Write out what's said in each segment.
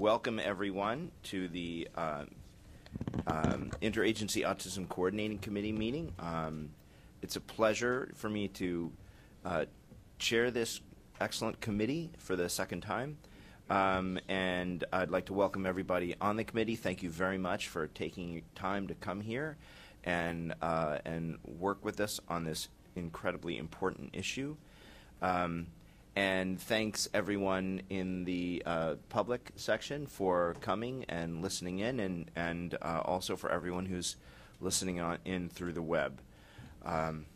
welcome everyone to the Interagency Autism Coordinating Committee meeting. It's a pleasure for me to chair this excellent committee for the second time. And I'd like to welcome everybody on the committee. Thank you very much for taking time to come here and work with us on this incredibly important issue. And thanks everyone in the public section for coming and listening in, and also for everyone who's listening in through the web. I'd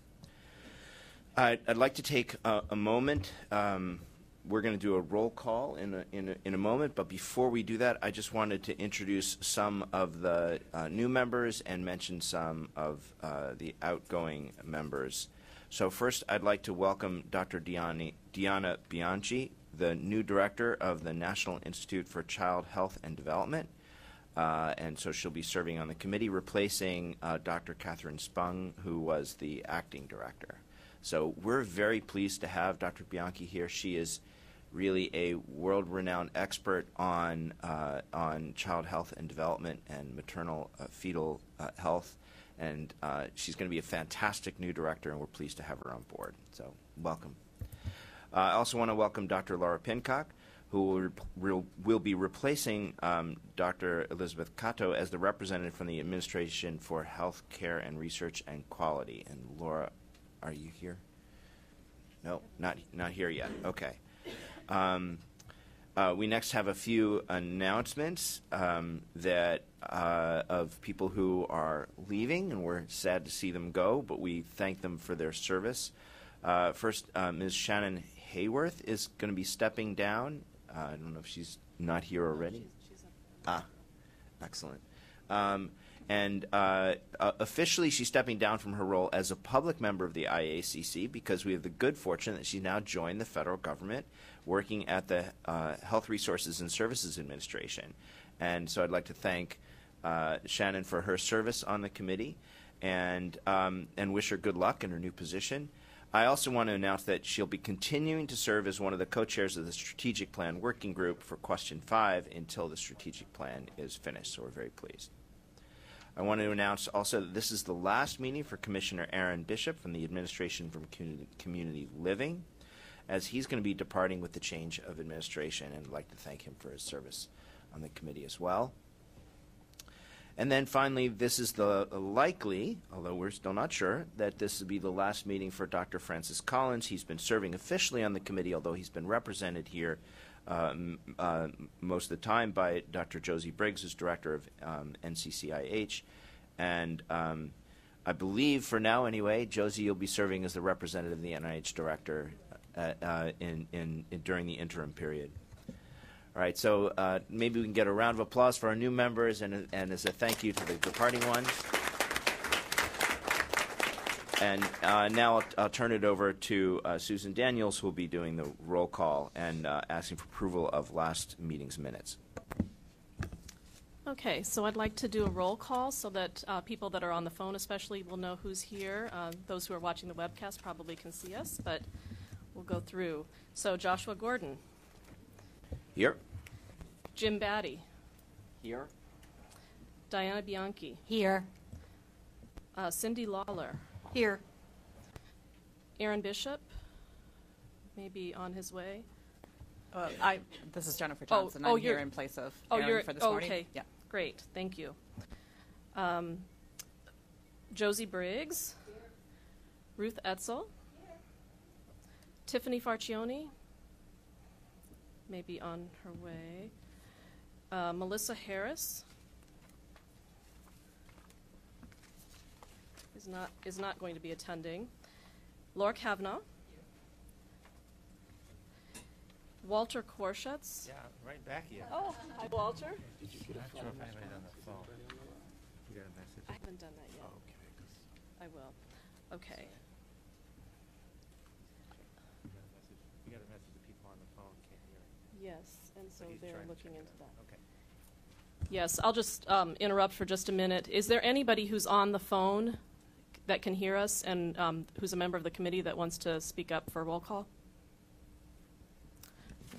like to take a moment. We're going to do a roll call in a moment, but before we do that, I just wanted to introduce some of the new members and mention some of the outgoing members. So first, I'd like to welcome Dr. Diana Bianchi, the new director of the National Institute for Child Health and Development. And so she'll be serving on the committee, replacing Dr. Catherine Spung, who was the acting director. So we're very pleased to have Dr. Bianchi here. She is really a world-renowned expert on child health and development and maternal fetal health. And she's going to be a fantastic new director, and we're pleased to have her on board. So welcome. I also want to welcome Dr. Laura Pincock, who will be replacing Dr. Elizabeth Cato as the representative from the Administration for Health Care and Research and Quality. And Laura, are you here? No, not here yet. Okay. We next have a few announcements that of people who are leaving, and we're sad to see them go, but we thank them for their service. First, Ms. Shannon Hayworth is going to be stepping down. I don't know if she's not here already. She's Excellent. And officially, she's stepping down from her role as a public member of the IACC because we have the good fortune that she now joined the federal government working at the Health Resources and Services Administration. And so I'd like to thank Shannon for her service on the committee and wish her good luck in her new position. I also want to announce that she'll be continuing to serve as one of the co-chairs of the Strategic Plan Working Group for Question 5 until the strategic plan is finished, so we're very pleased. I want to announce also that this is the last meeting for Commissioner Aaron Bishop from the Administration for Community Living, as he's going to be departing with the change of administration, and I'd like to thank him for his service on the committee as well. And then finally, this is the likely, although we're still not sure, that this will be the last meeting for Dr. Francis Collins. He's been serving officially on the committee, although he's been represented here most of the time by Dr. Josie Briggs, who's director of NCCIH. And I believe, for now anyway, Josie, you'll be serving as the representative of the NIH director during the interim period. All right, so maybe we can get a round of applause for our new members and as a thank you to the departing ones. And now I'll turn it over to Susan Daniels, who will be doing the roll call and asking for approval of last meeting's minutes. Okay, so I'd like to do a roll call so that people that are on the phone especially will know who's here. Those who are watching the webcast probably can see us, but we'll go through. So Joshua Gordon. Here. Jim Batty. Here. Diana Bianchi. Here. Cindy Lawler. Here. Aaron Bishop, maybe on his way. This is Jennifer Johnson. I'm here in place of Aaron for this morning. Okay. Yeah. Great. Thank you. Josie Briggs. Here. Ruth Etzel. Here. Tiffany Farchione, maybe on her way. Melissa Harris is not going to be attending. Laura Kavanaugh. Walter Korshutz. Yeah, right back here. Oh, hi, Walter. Did you get a phone? I'm not sure if anybody on the phone. You got a message? I haven't done that yet. Oh, okay. I will. Okay. You got a message to people on the phone can't hear it. Yes, and so But he's they're trying to looking check into it that. out. Okay. Yes, I'll just interrupt for just a minute. Is there anybody who's on the phone that can hear us and who's a member of the committee that wants to speak up for roll call?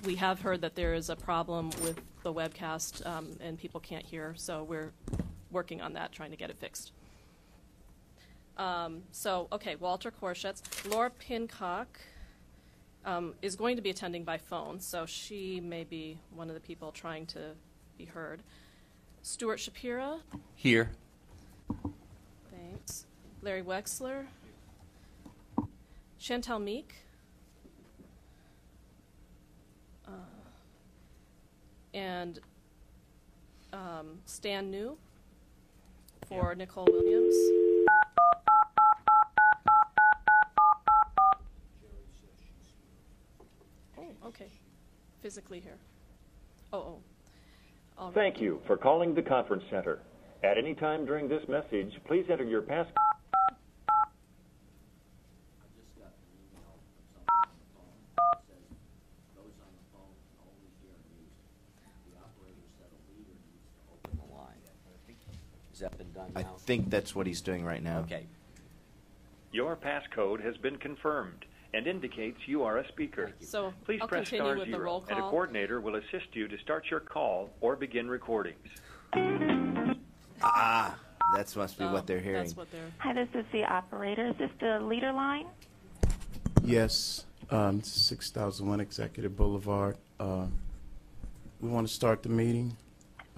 we have heard that there is a problem with the webcast and people can't hear, so we're working on that, trying to get it fixed. Okay, Walter Korshets. Laura Pincock is going to be attending by phone, so she may be one of the people trying to be heard. Stuart Shapira. Here. Thanks. Larry Wexler. Chantel Meek. And Stan New for Nicole Williams. Oh, okay. Physically here. All right. Thank you for calling the conference center. At any time during this message, please enter your pass. Has that been done I now? think that's what he's doing right now. Okay. Your passcode has been confirmed and indicates you are a speaker. So Please I'll press continue star with the roll 0, and a call. coordinator will assist you to start your call or begin recordings. That must be what they're hearing. That's what they're. Hi, this is the operator. Is this the leader line? Yes, 6001 Executive Boulevard. We want to start the meeting.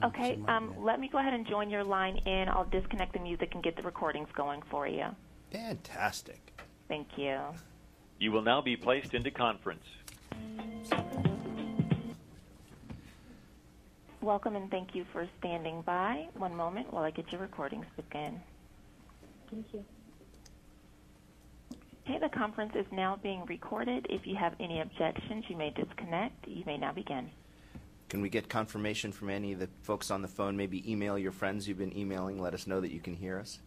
Okay, let me go ahead and join your line in. I'll disconnect the music and get the recordings going for you. Fantastic. Thank you. You will now be placed into conference. Welcome and thank you for standing by. One moment while I get your recordings begin. Thank you. Okay, the conference is now being recorded. If you have any objections, you may disconnect. You may now begin. Can we get confirmation from any of the folks on the phone? Maybe email your friends you've been emailing. Let us know that you can hear us.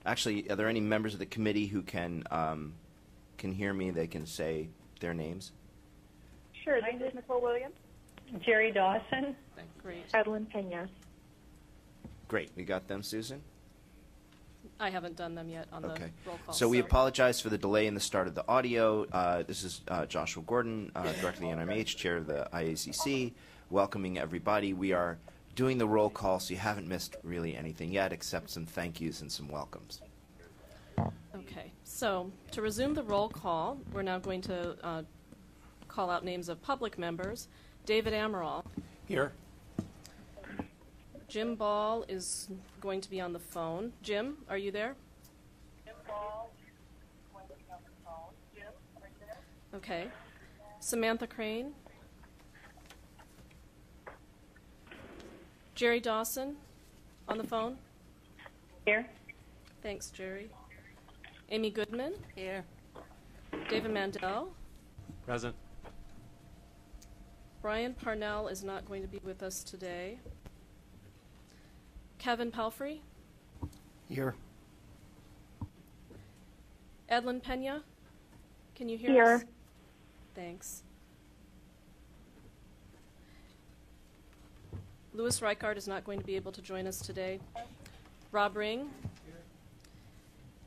Actually, are there any members of the committee who can hear me? They can say their names. Sure. This is Nicole Williams. Jerry Dawson. Great. Edlin Pena. Great. We got them, Susan? I haven't done them yet on the roll call. So we apologize for the delay in the start of the audio. This is Joshua Gordon, Director of the NIMH, Chair of the IACC, welcoming everybody. We are doing the roll call, so you haven't missed really anything yet except some thank yous and some welcomes. Okay. So to resume the roll call, we're now going to call out names of public members. David Amaral. Here. Jim Ball is going to be on the phone. Jim, are you there? Jim Ball is going to be on the phone. Jim, are you there? Okay. Samantha Crane. Jerry Dawson on the phone. Here. Thanks, Jerry. Amy Goodman. Here. David Mandel. Present. Brian Parnell is not going to be with us today. Kevin Pelfrey. Here. Edlin Pena. Can you hear Here. us? Thanks. Louis Reichard is not going to be able to join us today. Rob Ring.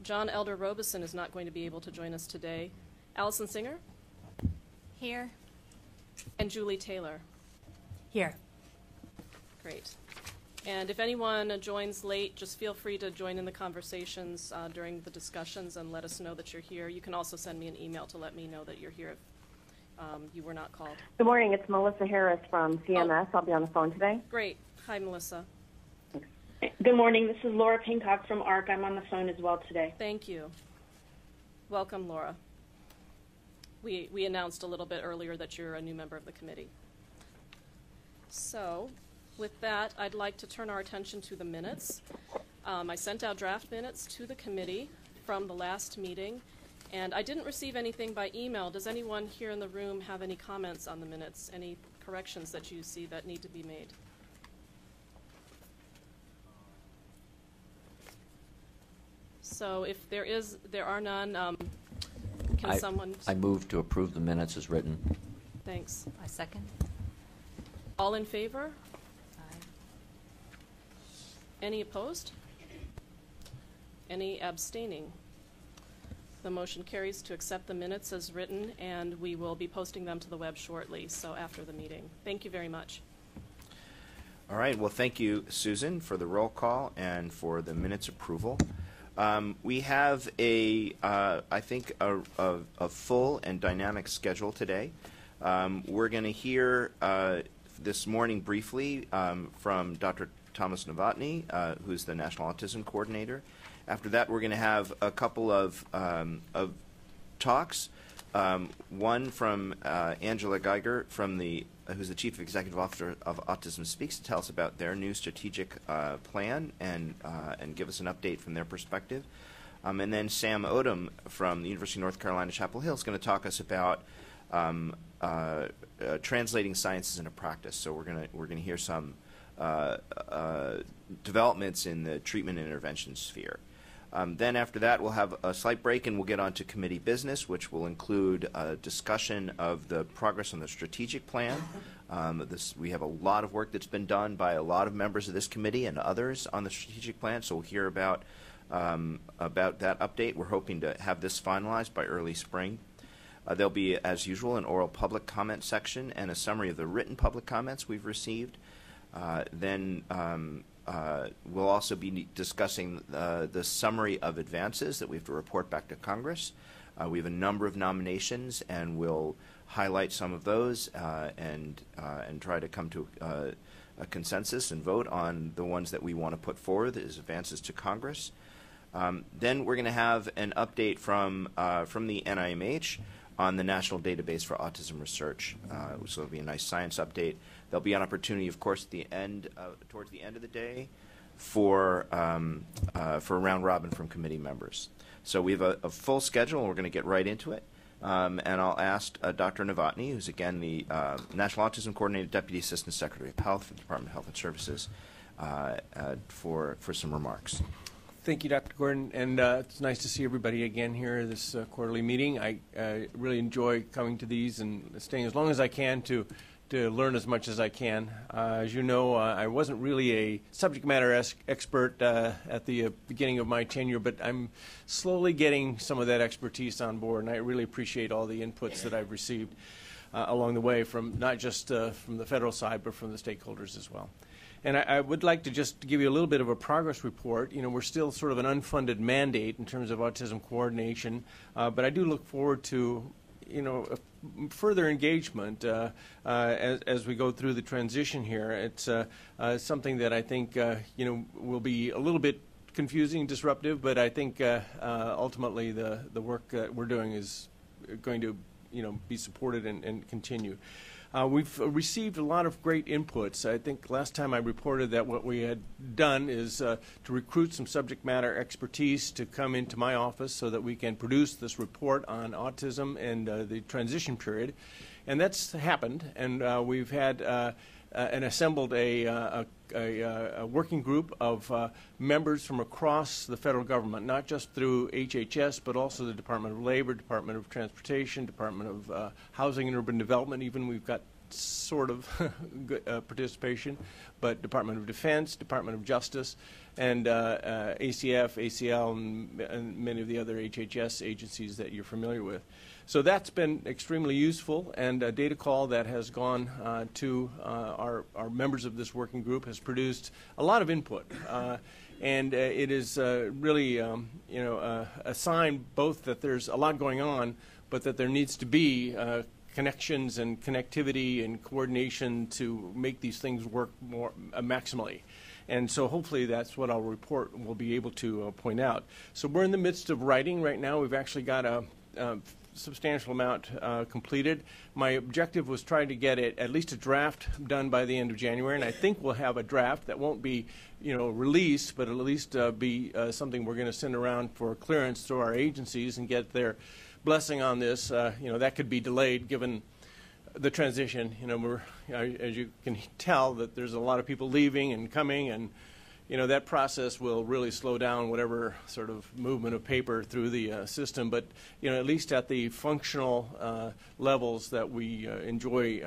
John Elder Robeson is not going to be able to join us today. Allison Singer. Here. And Julie Taylor. Here. Great. And if anyone joins late, just feel free to join in the conversations during the discussions and let us know that you're here. You can also send me an email to let me know that you're here if you were not called. Good morning. It's Melissa Harris from CMS. I'll be on the phone today. Great. Hi, Melissa. Good morning. This is Laura Pincock from ARC. I'm on the phone as well today. Thank you. Welcome, Laura. We announced a little bit earlier that you're a new member of the committee. So, with that, I'd like to turn our attention to the minutes. I sent out draft minutes to the committee from the last meeting, and I didn't receive anything by email. Does anyone here in the room have any comments on the minutes, any corrections that you see that need to be made? So if there are none, can someone... I move to approve the minutes as written. Thanks. I second. All in favor? Aye. Any opposed? Any abstaining? The motion carries to accept the minutes as written, and we will be posting them to the web shortly, so after the meeting. Thank you very much. All right. Well, thank you, Susan, for the roll call and for the minutes approval. We have I think, a full and dynamic schedule today. We're going to hear this morning briefly from Dr. Thomas Novotny, who's the National Autism Coordinator. After that, we're going to have a couple of talks. One from Angela Geiger, who's the Chief Executive Officer of Autism Speaks, to tell us about their new strategic plan and give us an update from their perspective. And then Sam Odom from the University of North Carolina, Chapel Hill, is going to talk us about translating sciences into practice. So we're going to hear some developments in the treatment and intervention sphere. Then after that, we'll have a slight break, and we'll get on to committee business, which will include a discussion of the progress on the strategic plan. We have a lot of work that's been done by a lot of members of this committee and others on the strategic plan, so we'll hear about that update. We're hoping to have this finalized by early spring. There'll be, as usual, an oral public comment section and a summary of the written public comments we've received. Then we'll also be discussing the summary of advances that we have to report back to Congress. We have a number of nominations, and we'll highlight some of those and try to come to a consensus and vote on the ones that we want to put forward as advances to Congress. Then we're going to have an update from the NIMH on the National Database for Autism Research. So it'll be a nice science update. There'll be an opportunity, of course, at the end, towards the end of the day, for a round robin from committee members. So we have a full schedule, and we're going to get right into it. And I'll ask Dr. Novotny, who's again the National Autism Coordinator, Deputy Assistant Secretary of Health for the Department of Health and Services, for some remarks. Thank you, Dr. Gordon, and it's nice to see everybody again here at this quarterly meeting. I really enjoy coming to these and staying as long as I can to learn as much as I can. As you know, I wasn't really a subject matter expert at the beginning of my tenure, but I'm slowly getting some of that expertise on board, and I really appreciate all the inputs that I've received along the way, from not just from the federal side, but from the stakeholders as well. And I would like to just give you a little bit of a progress report. You know, we're still sort of an unfunded mandate in terms of autism coordination, but I do look forward to, you know, further engagement as we go through the transition here. It's something that I think, you know, will be a little bit confusing, disruptive, but I think ultimately the work that we're doing is going to, you know, be supported and continue. We've received a lot of great inputs. I think last time I reported that what we had done is to recruit some subject matter expertise to come into my office so that we can produce this report on autism and the transition period. And that's happened, and we've had and assembled a working group of members from across the federal government, not just through HHS, but also the Department of Labor, Department of Transportation, Department of Housing and Urban Development. Even we've got sort of good, participation, but Department of Defense, Department of Justice, and ACF, ACL, and many of the other HHS agencies that you're familiar with. So that's been extremely useful, and a data call that has gone to our members of this working group has produced a lot of input. And it is really, you know, a sign both that there's a lot going on, but that there needs to be connections and connectivity and coordination to make these things work more maximally. And so hopefully that's what our report will be able to point out. So we're in the midst of writing right now. We've actually got a substantial amount completed. My objective was trying to get it, at least a draft, done by the end of January, and I think we'll have a draft that won't be, you know, released, but at least be something we're going to send around for clearance through our agencies and get their blessing on this. You know, that could be delayed given the transition. You know, we're, as you can tell, that there's a lot of people leaving and coming, and you know, that process will really slow down whatever sort of movement of paper through the system. But, you know, at least at the functional levels that we enjoy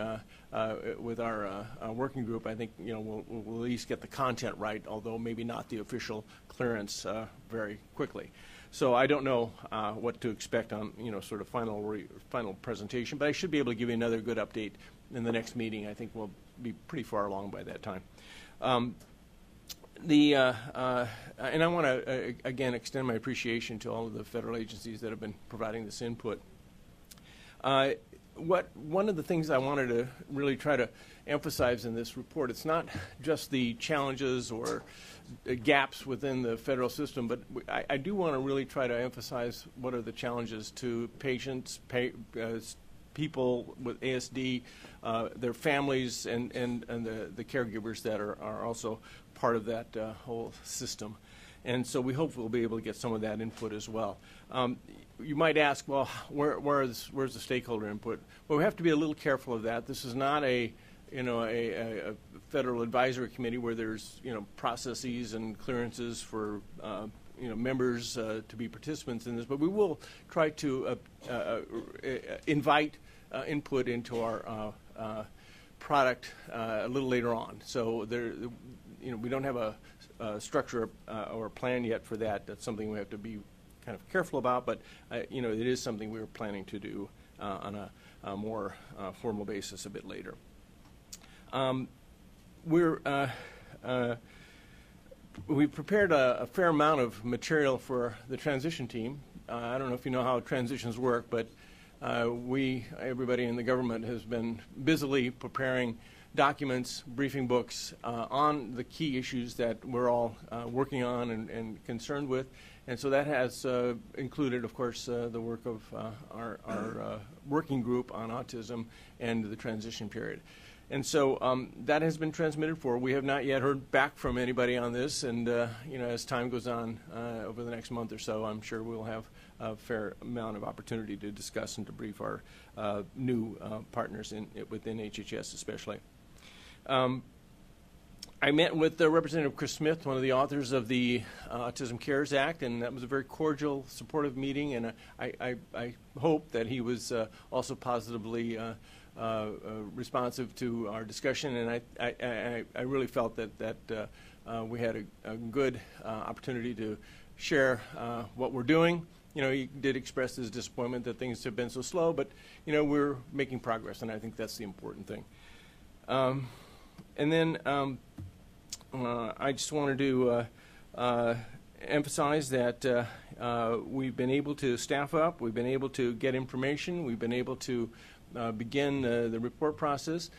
with our working group, I think, you know, we'll at least get the content right, although maybe not the official clearance very quickly. So I don't know what to expect on, sort of final presentation, but I should be able to give you another good update in the next meeting. I think we'll be pretty far along by that time. And I want to, again, extend my appreciation to all of the federal agencies that have been providing this input. One of the things I wanted to really try to emphasize in this report, it's not just the challenges or gaps within the federal system, but I do want to really try to emphasize what are the challenges to patients, people with ASD, their families, and the caregivers that are also part of that whole system. And so we hope we'll be able to get some of that input as well. You might ask, well, where's the stakeholder input? Well, we have to be a little careful of that. This is not a federal advisory committee where there's processes and clearances for members to be participants in this, but we will try to invite input into our product a little later on. So we don't have a structure or a plan yet for that. That's something we have to be kind of careful about, but it is something we're planning to do on a more formal basis a bit later. We've prepared a fair amount of material for the transition team. I don't know if you know how transitions work, but everybody in the government has been busily preparing documents, briefing books on the key issues that we're all working on and concerned with. And so that has included, of course, the work of our working group on autism and the transition period. And so that has been transmitted forward. We have not yet heard back from anybody on this, and as time goes on over the next month or so, I'm sure we'll have a fair amount of opportunity to discuss and to brief our new partners within HHS especially. I met with Representative Chris Smith, one of the authors of the Autism Cares Act, and that was a very cordial, supportive meeting, and I hope that he was also positively responsive to our discussion, and I really felt that we had a good opportunity to share what we're doing. He did express his disappointment that things have been so slow, but we're making progress, and I think that's the important thing. And then I just wanted to emphasize that we've been able to staff up, we've been able to get information, we've been able to begin the report process.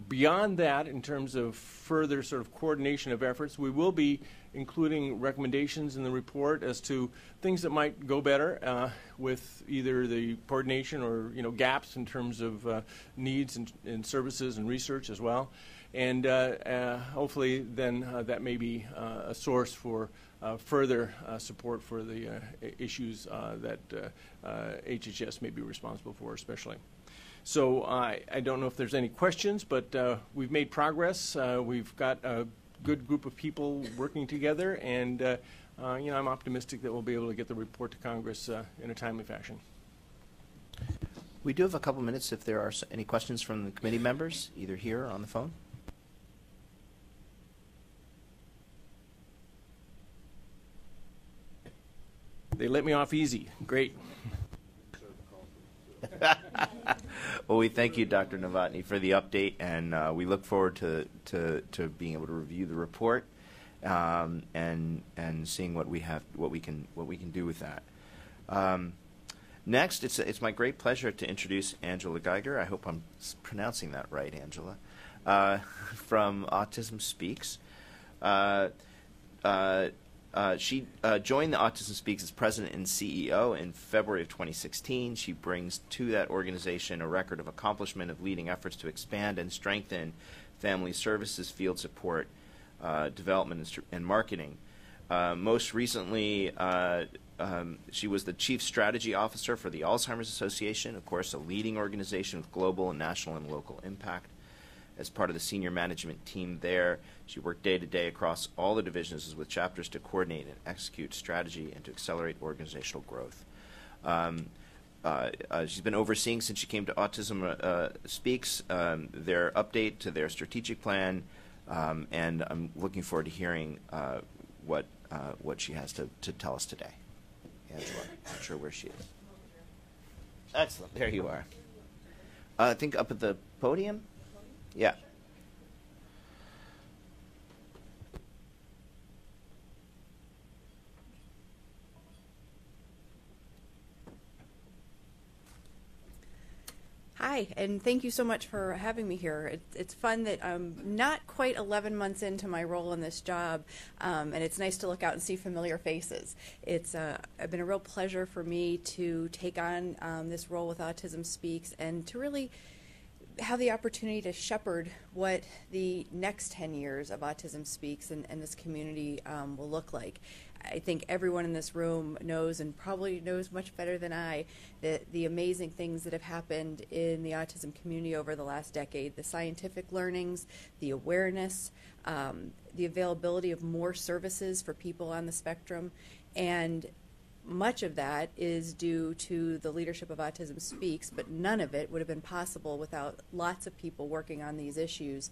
Beyond that, in terms of further sort of coordination of efforts, we will be including recommendations in the report as to things that might go better with either the coordination or gaps in terms of needs and services and research as well. And hopefully then that may be a source for further support for the issues that HHS may be responsible for especially. So I don't know if there's any questions, but we've made progress. We've got a good group of people working together, and I'm optimistic that we'll be able to get the report to Congress in a timely fashion. We do have a couple minutes if there are any questions from the committee members, either here or on the phone. They let me off easy. Great. Well, we thank you, Dr. Novotny, for the update, and we look forward to being able to review the report and seeing what we can do with that. Next, it's my great pleasure to introduce Angela Geiger. I hope I'm pronouncing that right, Angela, from Autism Speaks. She joined the Autism Speaks as president and CEO in February of 2016. She brings to that organization a record of accomplishment of leading efforts to expand and strengthen family services, field support, development, and marketing. Most recently, she was the Chief Strategy Officer for the Alzheimer's Association, of course, a leading organization with global and national and local impact. As part of the senior management team there, she worked day-to-day across all the divisions with chapters to coordinate and execute strategy and to accelerate organizational growth. She's been overseeing, since she came to Autism Speaks, their update to their strategic plan, and I'm looking forward to hearing what she has to tell us today. Angela. Not sure where she is. Excellent. There you are. I think up at the podium? Yeah. Hi, and thank you so much for having me here. It's fun that I'm not quite 11 months into my role in this job, and it's nice to look out and see familiar faces. It's been a real pleasure for me to take on this role with Autism Speaks and to really have the opportunity to shepherd what the next 10 years of Autism Speaks and this community will look like. I think everyone in this room knows, and probably knows much better than I, that the amazing things that have happened in the autism community over the last decade, the scientific learnings, the awareness, the availability of more services for people on the spectrum, and much of that is due to the leadership of Autism Speaks, but none of it would have been possible without lots of people working on these issues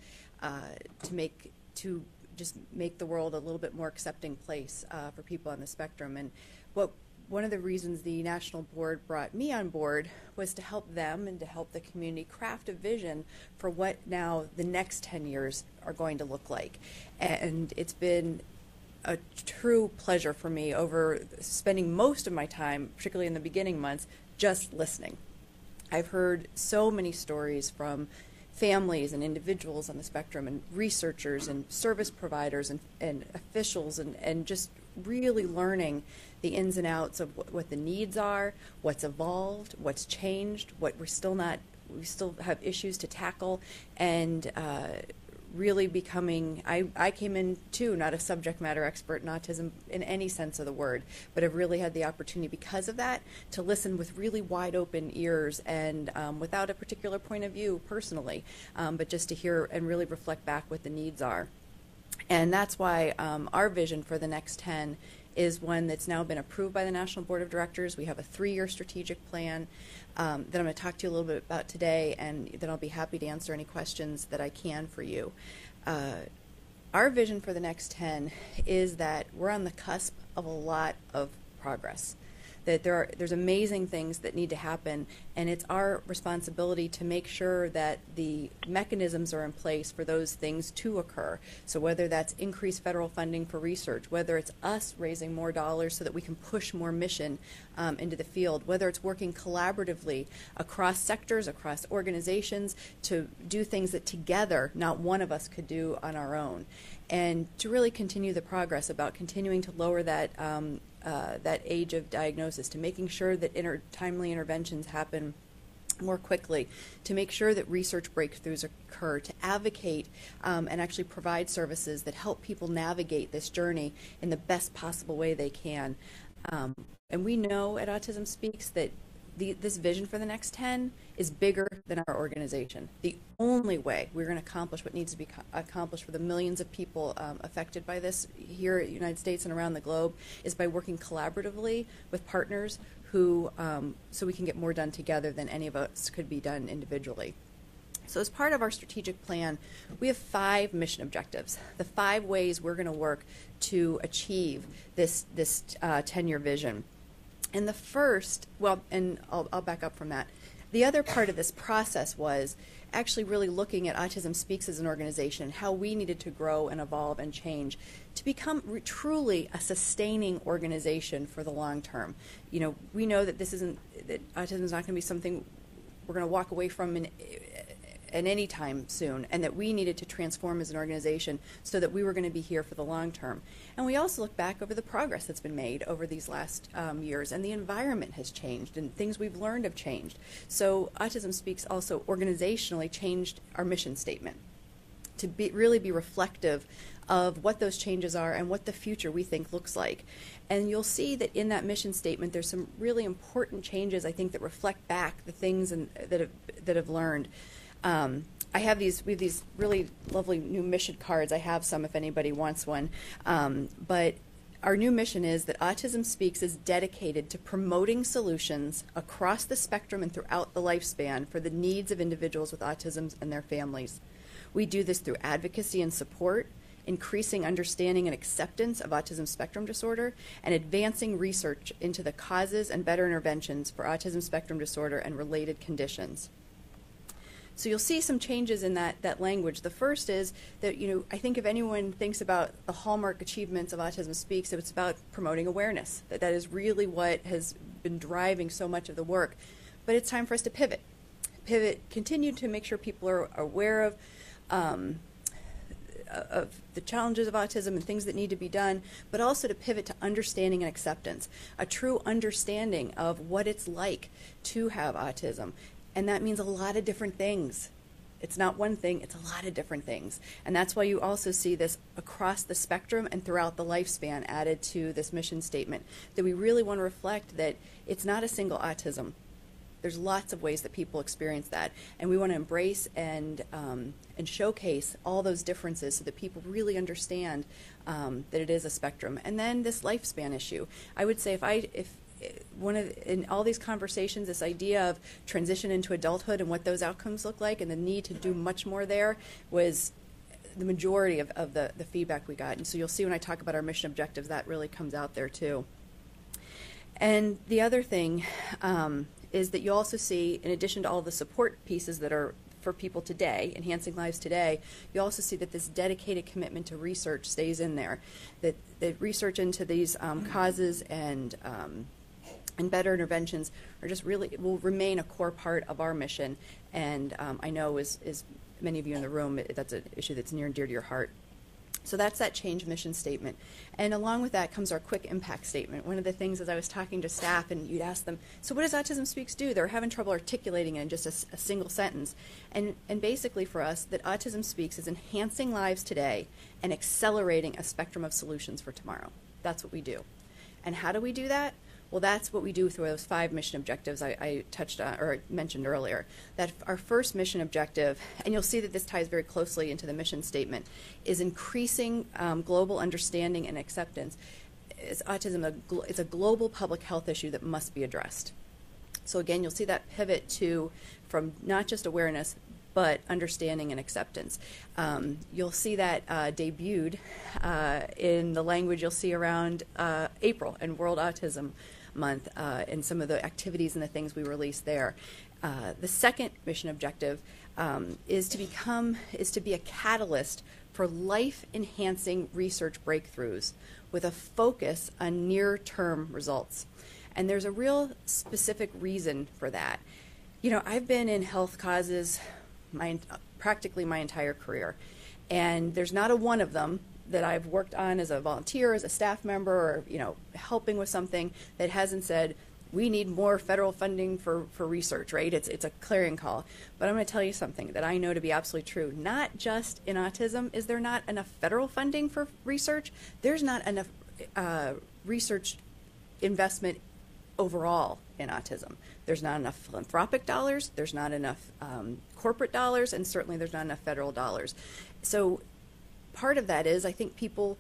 to just make the world a little bit more accepting place for people on the spectrum. And one of the reasons the National Board brought me on board was to help them and to help the community craft a vision for what now the next 10 years are going to look like. And it's been a true pleasure for me over spending most of my time, particularly in the beginning months, just listening. I've heard so many stories from families and individuals on the spectrum and researchers and service providers and officials and just really learning the ins and outs of what the needs are, what's evolved, what's changed, we still have issues to tackle, and really becoming, I came in too, not a subject matter expert in autism in any sense of the word, but I've really had the opportunity because of that to listen with really wide open ears and without a particular point of view personally, but just to hear and really reflect back what the needs are. And that's why our vision for the next 10 is one that's now been approved by the National Board of Directors. We have a 3-year strategic plan that I'm going to talk to you a little bit about today, and then I'll be happy to answer any questions that I can for you. Our vision for the next 10 is that we're on the cusp of a lot of progress, that there's amazing things that need to happen, and it's our responsibility to make sure that the mechanisms are in place for those things to occur. So whether that's increased federal funding for research, whether it's us raising more dollars so that we can push more mission into the field, whether it's working collaboratively across sectors, across organizations to do things that together not one of us could do on our own, and to really continue the progress about continuing to lower that that age of diagnosis, to making sure that timely interventions happen more quickly, to make sure that research breakthroughs occur, to advocate and actually provide services that help people navigate this journey in the best possible way they can. And we know at Autism Speaks that this vision for the next 10 is bigger than our organization. The only way we're going to accomplish what needs to be accomplished for the millions of people affected by this here in the United States and around the globe is by working collaboratively with partners who, so we can get more done together than any of us could be done individually. So as part of our strategic plan, we have 5 mission objectives, the 5 ways we're going to work to achieve this 10-year vision. And the first, and I'll back up from that. The other part of this process was actually really looking at Autism Speaks as an organization, how we needed to grow and evolve and change to become truly a sustaining organization for the long term. You know, we know that that autism is not going to be something we're going to walk away from in any time soon, and that we needed to transform as an organization so that we were going to be here for the long term. And we also look back over the progress that's been made over these last years, and the environment has changed, and things we've learned have changed. So Autism Speaks also organizationally changed our mission statement to really be reflective of what those changes are and what the future we think looks like. And you'll see that in that mission statement there's some really important changes, I think, that reflect back the things that have learned. We have these really lovely new mission cards. I have some if anybody wants one. But our new mission is that Autism Speaks is dedicated to promoting solutions across the spectrum and throughout the lifespan for the needs of individuals with autism and their families. We do this through advocacy and support, increasing understanding and acceptance of autism spectrum disorder, and advancing research into the causes and better interventions for autism spectrum disorder and related conditions. So you'll see some changes in that language. The first is that, I think if anyone thinks about the hallmark achievements of Autism Speaks, it's about promoting awareness. That is really what has been driving so much of the work. But it's time for us to pivot. Continue to make sure people are aware of the challenges of autism and things that need to be done, but also to pivot to understanding and acceptance, a true understanding of what it's like to have autism. And that means a lot of different things. It's not one thing, it's a lot of different things. And that's why you also see this across the spectrum and throughout the lifespan added to this mission statement, that we really want to reflect that it's not a single autism. There's lots of ways that people experience that. And we want to embrace and showcase all those differences so that people really understand that it is a spectrum. And then this lifespan issue. I would say in all these conversations, this idea of transition into adulthood and what those outcomes look like and the need to do much more there was the majority of the feedback we got. And so you'll see when I talk about our mission objectives, that really comes out there too. And the other thing is that you also see, in addition to all the support pieces that are for people today, enhancing lives today, you also see that this dedicated commitment to research stays in there, that research into these causes and better interventions are just really will remain a core part of our mission. And I know as many of you in the room, that's an issue that's near and dear to your heart. So that's that change mission statement. And along with that comes our quick impact statement. One of the things as I was talking to staff and you'd ask them, so what does Autism Speaks do? They're having trouble articulating it in just a single sentence. And basically for us, that Autism Speaks is enhancing lives today and accelerating a spectrum of solutions for tomorrow. That's what we do. And how do we do that? Well, that's what we do through those 5 mission objectives I touched on or mentioned earlier. That our first mission objective, and you'll see that this ties very closely into the mission statement, is increasing global understanding and acceptance. Autism is a global public health issue that must be addressed. So again, you'll see that pivot from not just awareness, but understanding and acceptance. You'll see that debuted in the language you'll see around April and World Autism Month and some of the activities and the things we released there. The second mission objective is to be a catalyst for life-enhancing research breakthroughs with a focus on near-term results. And there's a real specific reason for that. I've been in health causes practically my entire career, and there's not a one of them that I've worked on as a volunteer, as a staff member, or helping with something that hasn't said we need more federal funding for research, right? It's a clarion call. But I'm going to tell you something that I know to be absolutely true. Not just in autism is there not enough federal funding for research. There's not enough research investment overall in autism. There's not enough philanthropic dollars, there's not enough corporate dollars, and certainly there's not enough federal dollars. So part of that is I think people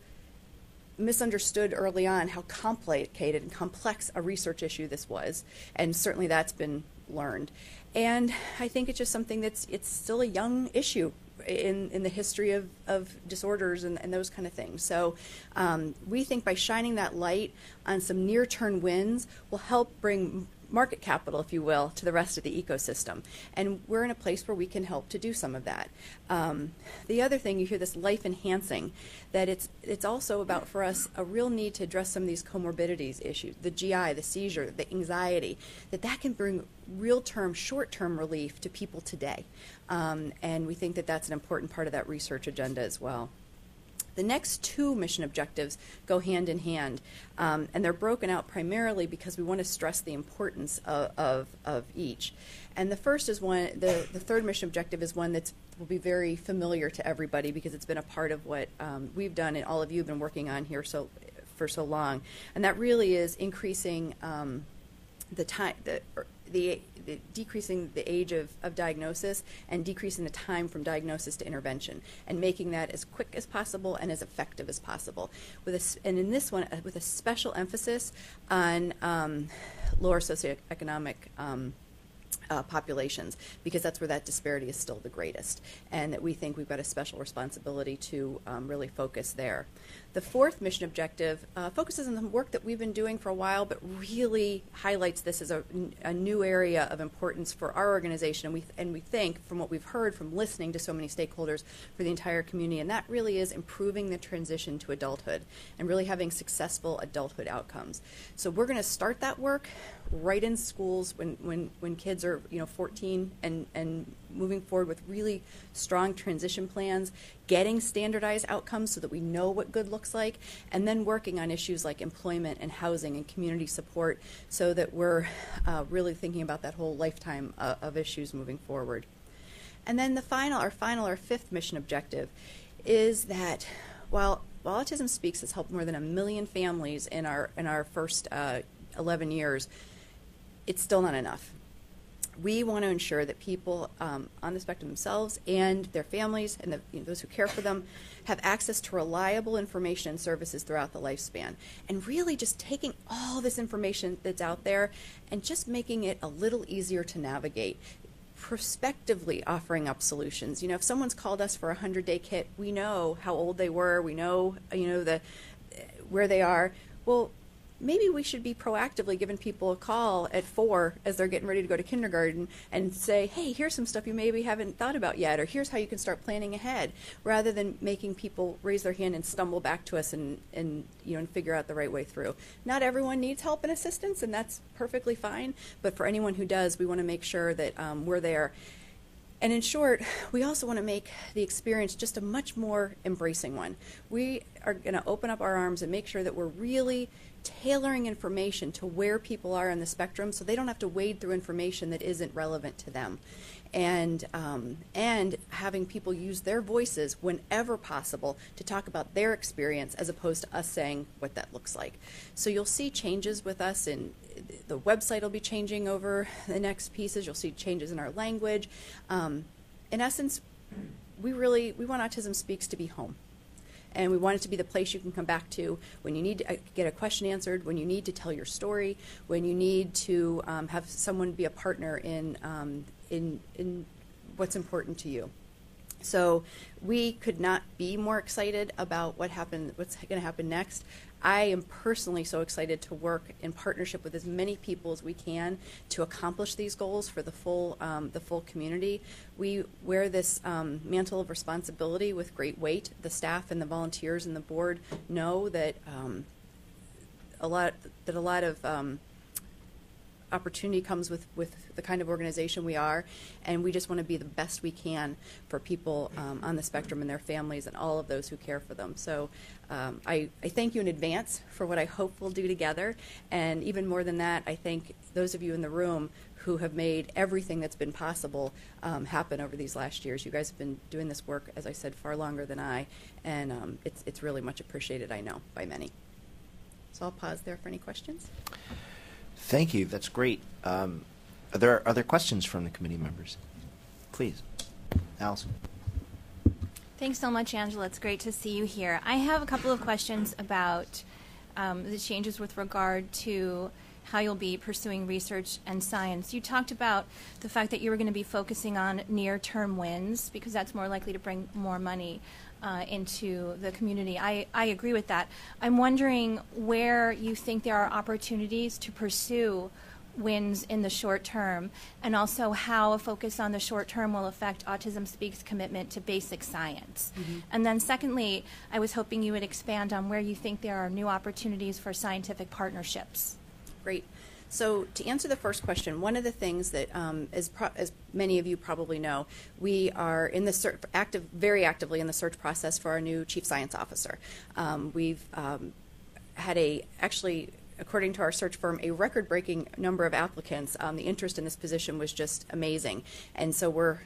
misunderstood early on how complicated and complex a research issue this was, and certainly that's been learned. And I think it's just something it's still a young issue in the history of disorders and those kind of things. So we think by shining that light on some near-term wins will help bring market capital, if you will, to the rest of the ecosystem. And we're in a place where we can help to do some of that. The other thing, you hear this life enhancing, that it's also about, for us, a real need to address some of these comorbidities issues, the GI, the seizure, the anxiety, that can bring real-term, short-term relief to people today. And we think that that's an important part of that research agenda as well. The next 2 mission objectives go hand in hand, and they're broken out primarily because we want to stress the importance of each. And the first is the third mission objective is one that will be very familiar to everybody because it's been a part of what we've done and all of you have been working on here for so long. And that really is increasing decreasing the age of diagnosis and decreasing the time from diagnosis to intervention and making that as quick as possible and as effective as possible. And in this one, with a special emphasis on lower socioeconomic populations, because that's where that disparity is still the greatest, and that we think we've got a special responsibility to really focus there. The fourth mission objective focuses on the work that we've been doing for a while, but really highlights this as a new area of importance for our organization, and we think, from what we've heard from listening to so many stakeholders, for the entire community, and that really is improving the transition to adulthood and really having successful adulthood outcomes. So we're going to start that work right in schools when kids are 14 and moving forward with really strong transition plans, getting standardized outcomes so that we know what good looks like, and then working on issues like employment and housing and community support so that we're really thinking about that whole lifetime of issues moving forward. And then our fifth mission objective is that while Autism Speaks has helped more than 1 million families in our first 11 years, it's still not enough. We want to ensure that people on the spectrum themselves and their families and those who care for them have access to reliable information and services throughout the lifespan. And really just taking all this information that's out there and just making it a little easier to navigate. Prospectively offering up solutions. If someone's called us for a 100-day kit, we know how old they were, we know, where they are. Well, maybe we should be proactively giving people a call at 4 as they're getting ready to go to kindergarten and say, hey, here's some stuff you maybe haven't thought about yet, or here's how you can start planning ahead, rather than making people raise their hand and stumble back to us and figure out the right way through. Not everyone needs help and assistance, and that's perfectly fine, but for anyone who does, we want to make sure that we're there. And in short, we also want to make the experience just a much more embracing one. We are going to open up our arms and make sure that we're really tailoring information to where people are on the spectrum so they don't have to wade through information that isn't relevant to them. And having people use their voices whenever possible to talk about their experience as opposed to us saying what that looks like. So you'll see changes with us, and the website will be changing over the next pieces. You'll see changes in our language. In essence, we want Autism Speaks to be home. And we want it to be the place you can come back to when you need to get a question answered, when you need to tell your story, when you need to have someone be a partner in what's important to you. So we could not be more excited about what's going to happen next. I am personally so excited to work in partnership with as many people as we can to accomplish these goals for the full community. We wear this mantle of responsibility with great weight. The staff and the volunteers and the board know that a lot of opportunity comes with the kind of organization we are, and we just want to be the best we can for people on the spectrum and their families and all of those who care for them. So I thank you in advance for what I hope we'll do together, and even more than that, I thank those of you in the room who have made everything that's been possible happen over these last years. You guys have been doing this work, as I said, far longer than I, and it's really much appreciated, I know, by many. So I'll pause there for any questions. Thank you. That's great. Are there other questions from the committee members? Please. Allison. Thanks so much, Angela. It's great to see you here. I have a couple of questions about the changes with regard to how you'll be pursuing research and science. You talked about the fact that you were going to be focusing on near-term wins because that's more likely to bring more money into the community. I agree with that. I'm wondering where you think there are opportunities to pursue wins in the short term, and also how a focus on the short term will affect Autism Speaks' commitment to basic science. Mm-hmm. And then secondly, I was hoping you would expand on where you think there are new opportunities for scientific partnerships. Great. So to answer the first question, one of the things that, as many of you probably know, we are in the very actively in the search process for our new Chief Science Officer. We've had actually, according to our search firm, a record-breaking number of applicants. The interest in this position was just amazing. And so we're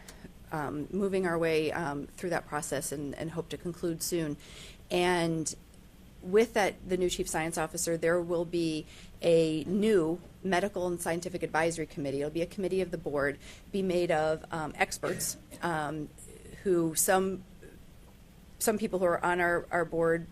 moving our way through that process and hope to conclude soon. And with that, the new Chief Science Officer, there will be a new Medical and Scientific Advisory Committee. It'll be a committee of the board, be made of experts who some people who are on our board,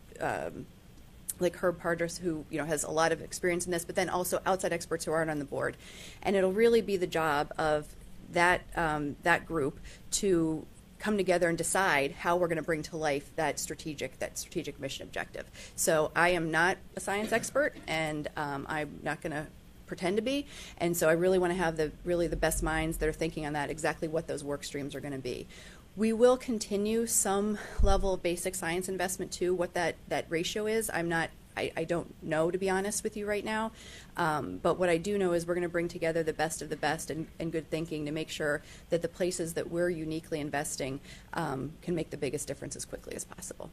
like Herb Pardras, who has a lot of experience in this, but then also outside experts who aren't on the board. And it'll really be the job of that group to come together and decide how we're going to bring to life that strategic mission objective. So I am not a science expert, and I'm not going to pretend to be, and so I really want to have the best minds that are thinking on that, exactly what those work streams are going to be. We will continue some level of basic science investment too. What that ratio is, I don't know, to be honest with you right now. But what I do know is we're going to bring together the best of the best and good thinking to make sure that the places that we're uniquely investing can make the biggest difference as quickly as possible.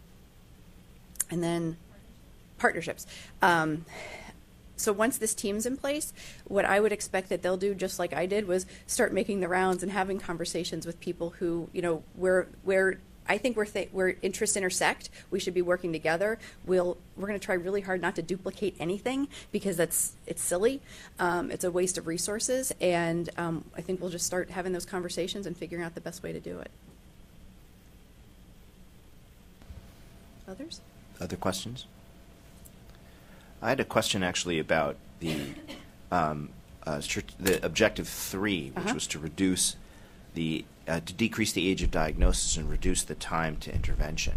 And then partnerships. So once this team's in place, what I would expect that they'll do, just like I did, was start making the rounds and having conversations with people who, where I think where interests intersect, we should be working together. We're going to try really hard not to duplicate anything, because it's silly. It's a waste of resources, and I think we'll just start having those conversations and figuring out the best way to do it. Others? Other questions? I had a question actually about the objective 3, which was to reduce to decrease the age of diagnosis and reduce the time to intervention.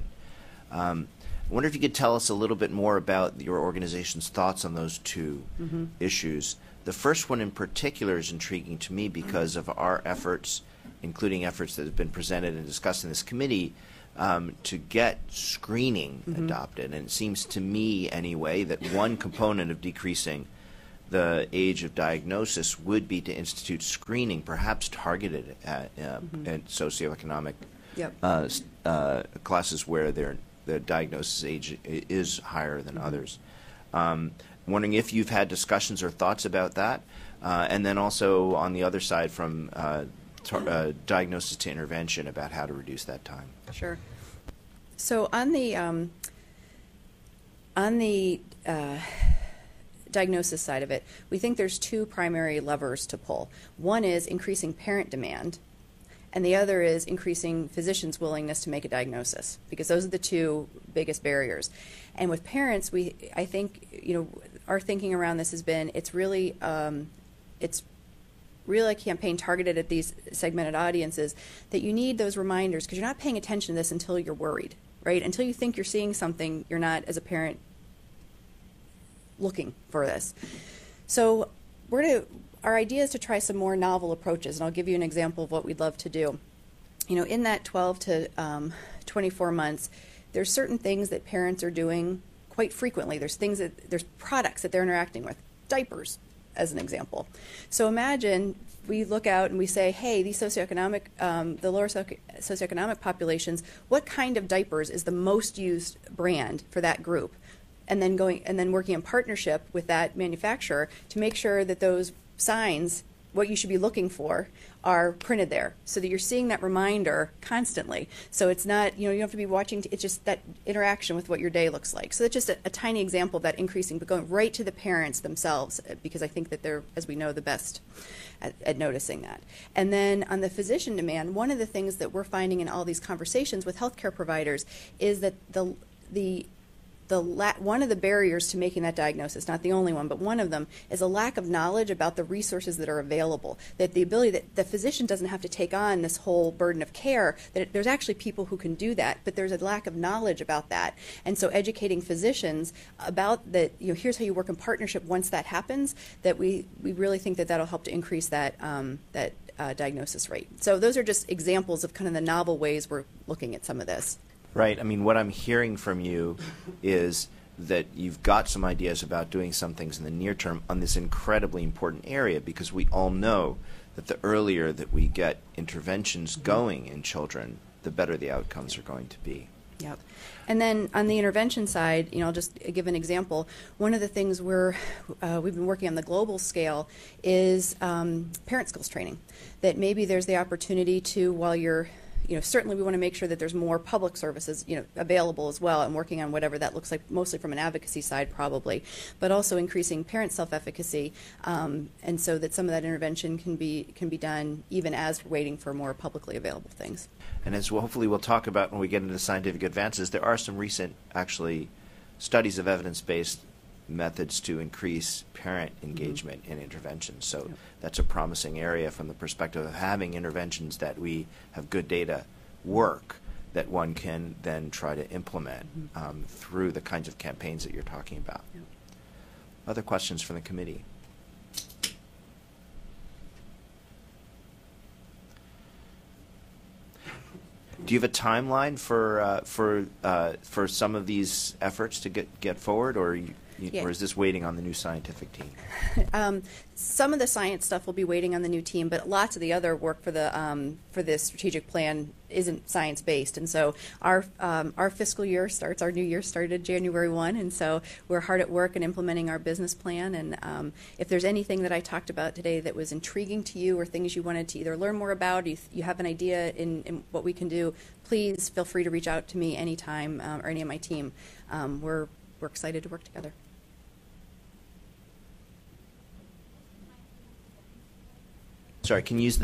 I wonder if you could tell us a little bit more about your organization's thoughts on those two issues. The first one in particular is intriguing to me because of our efforts, including efforts that have been presented and discussed in this committee, to get screening adopted. And it seems to me, anyway, that one component of decreasing the age of diagnosis would be to institute screening, perhaps targeted at socioeconomic classes where the diagnosis age is higher than others. I'm wondering if you've had discussions or thoughts about that, and then also on the other side from diagnosis to intervention about how to reduce that time. Sure. So on the diagnosis side of it, we think there's two primary levers to pull. One is increasing parent demand, and the other is increasing physicians' willingness to make a diagnosis, because those are the two biggest barriers. And with parents, I think our thinking around this has been it's really a campaign targeted at these segmented audiences, that you need those reminders, because you're not paying attention to this until you're worried, right? Until you think you're seeing something, you're not, as a parent, looking for this. So our idea is to try some more novel approaches, and I'll give you an example of what we'd love to do. In that 12 to 24 months, there's certain things that parents are doing quite frequently. There's products that they're interacting with, diapers, as an example. So imagine we look out and we say, hey, these the lower socioeconomic populations, what kind of diapers is the most used brand for that group? And then working in partnership with that manufacturer to make sure that those signs, what you should be looking for, are printed there, so that you're seeing that reminder constantly. So it's not, you don't have to be watching, it's just that interaction with what your day looks like. So that's just a tiny example of that increasing, but going right to the parents themselves, because I think that they're, as we know, the best at noticing that. And then on the physician demand, one of the things that we're finding in all these conversations with healthcare providers is that one of the barriers to making that diagnosis, not the only one, but one of them, is a lack of knowledge about the resources that are available. That the ability that the physician doesn't have to take on this whole burden of care, that there's actually people who can do that, but there's a lack of knowledge about that. And so educating physicians about that, here's how you work in partnership once that happens, that we really think that that'll help to increase that diagnosis rate. So those are just examples of kind of the novel ways we're looking at some of this. Right. I mean, what I'm hearing from you is that you've got some ideas about doing some things in the near term on this incredibly important area, because we all know that the earlier that we get interventions going in children, the better the outcomes are going to be. Yep. And then on the intervention side, I'll just give an example. One of the things we've been working on the global scale is parent skills training. That maybe there's the opportunity to, while you're certainly we want to make sure that there's more public services, available as well, and working on whatever that looks like, mostly from an advocacy side probably, but also increasing parent self-efficacy, and so that some of that intervention can be done even as we're waiting for more publicly available things. And as hopefully we'll talk about when we get into scientific advances, there are some recent, actually, studies of evidence-based methods to increase parent engagement in interventions. So that's a promising area from the perspective of having interventions that we have good data work that one can then try to implement through the kinds of campaigns that you're talking about. Other questions from the committee? Do you have a timeline for some of these efforts to get forward, or or is this waiting on the new scientific team? Some of the science stuff will be waiting on the new team, but lots of the other work for the strategic plan isn't science based, and so our fiscal year starts. Our new year started January 1, and so we're hard at work in implementing our business plan. And if there's anything that I talked about today that was intriguing to you, or things you wanted to either learn more about, you have an idea in what we can do, please feel free to reach out to me anytime or any of my team. We're excited to work together. Sorry, can you use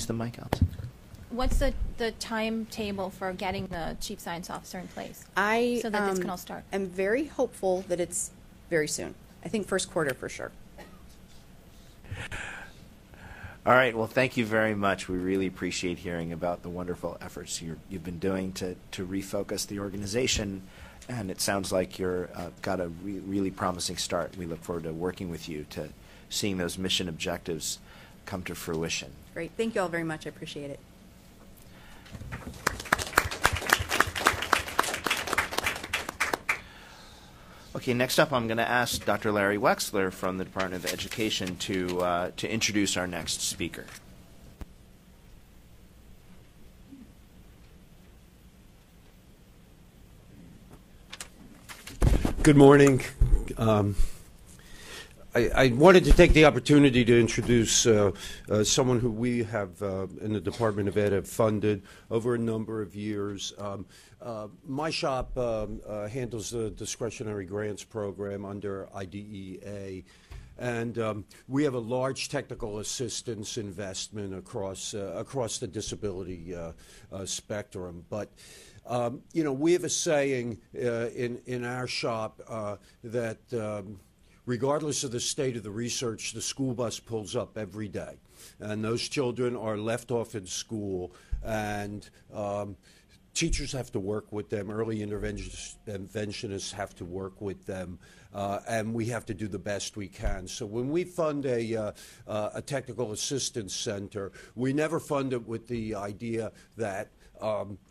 the mic out? What's the timetable for getting the chief science officer in place so that this can all start? I'm very hopeful that it's very soon. I think first quarter for sure. All right. Well, thank you very much. We really appreciate hearing about the wonderful efforts you've been doing to refocus the organization, and it sounds like you're got a really promising start. We look forward to working with you to seeing those mission objectives come to fruition. Great. Thank you all very much. I appreciate it. Okay, next up I'm going to ask Dr. Larry Wexler from the Department of Education to introduce our next speaker. Good morning. I wanted to take the opportunity to introduce someone who we have in the Department of Ed have funded over a number of years. My shop handles the discretionary grants program under IDEA, and we have a large technical assistance investment across the disability spectrum. But we have a saying in our shop that regardless of the state of the research, the school bus pulls up every day, and those children are left off in school, and teachers have to work with them, early interventionists have to work with them, and we have to do the best we can. So when we fund a technical assistance center, we never fund it with the idea that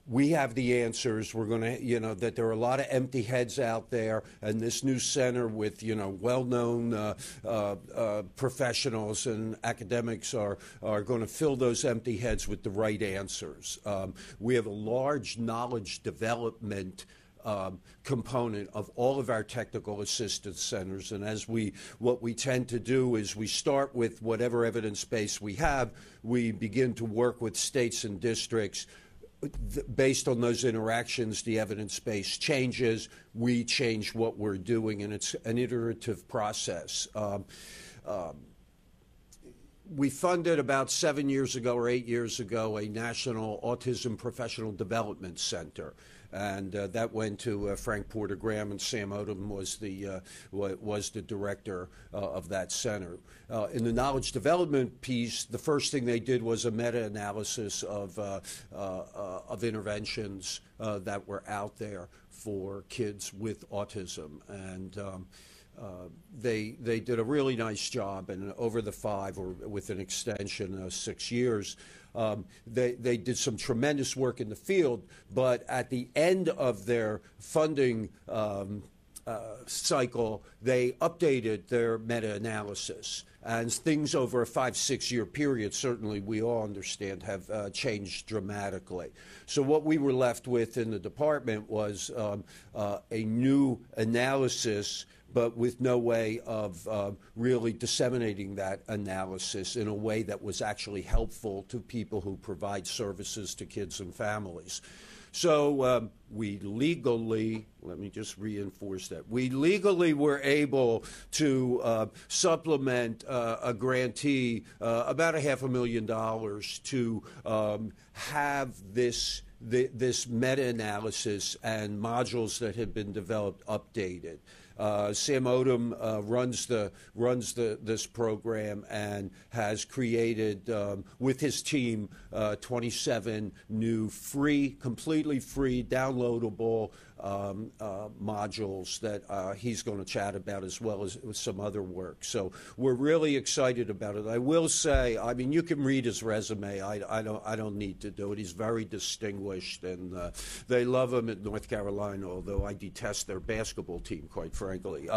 we have the answers. We're going to, that there are a lot of empty heads out there, and this new center with, well-known professionals and academics are going to fill those empty heads with the right answers. We have a large knowledge development component of all of our technical assistance centers, and what we tend to do is we start with whatever evidence base we have. We begin to work with states and districts. Based on those interactions, the evidence base changes. We change what we're doing, and it's an iterative process. We funded about 7 years ago or 8 years ago a National Autism Professional Development Center, and that went to Frank Porter Graham, and Sam Odom was the director of that center. In the knowledge development piece, the first thing they did was a meta-analysis of interventions that were out there for kids with autism, and they did a really nice job, and over the 5, or with an extension 6 years, they did some tremendous work in the field. But at the end of their funding cycle, they updated their meta-analysis, and things over a 5-6 year period, certainly we all understand, have changed dramatically. So what we were left with in the department was a new analysis, but with no way of really disseminating that analysis in a way that was actually helpful to people who provide services to kids and families. So we legally, let me just reinforce that, we legally were able to supplement a grantee about $500,000 to have this meta-analysis and modules that had been developed updated. Sam Odom runs this program and has created with his team 27 new completely free, downloadable modules that he's going to chat about, as well as with some other work. So we're really excited about it. I will say, I mean, you can read his resume. I don't need to do it. He's very distinguished, and they love him at North Carolina, although I detest their basketball team, quite frankly.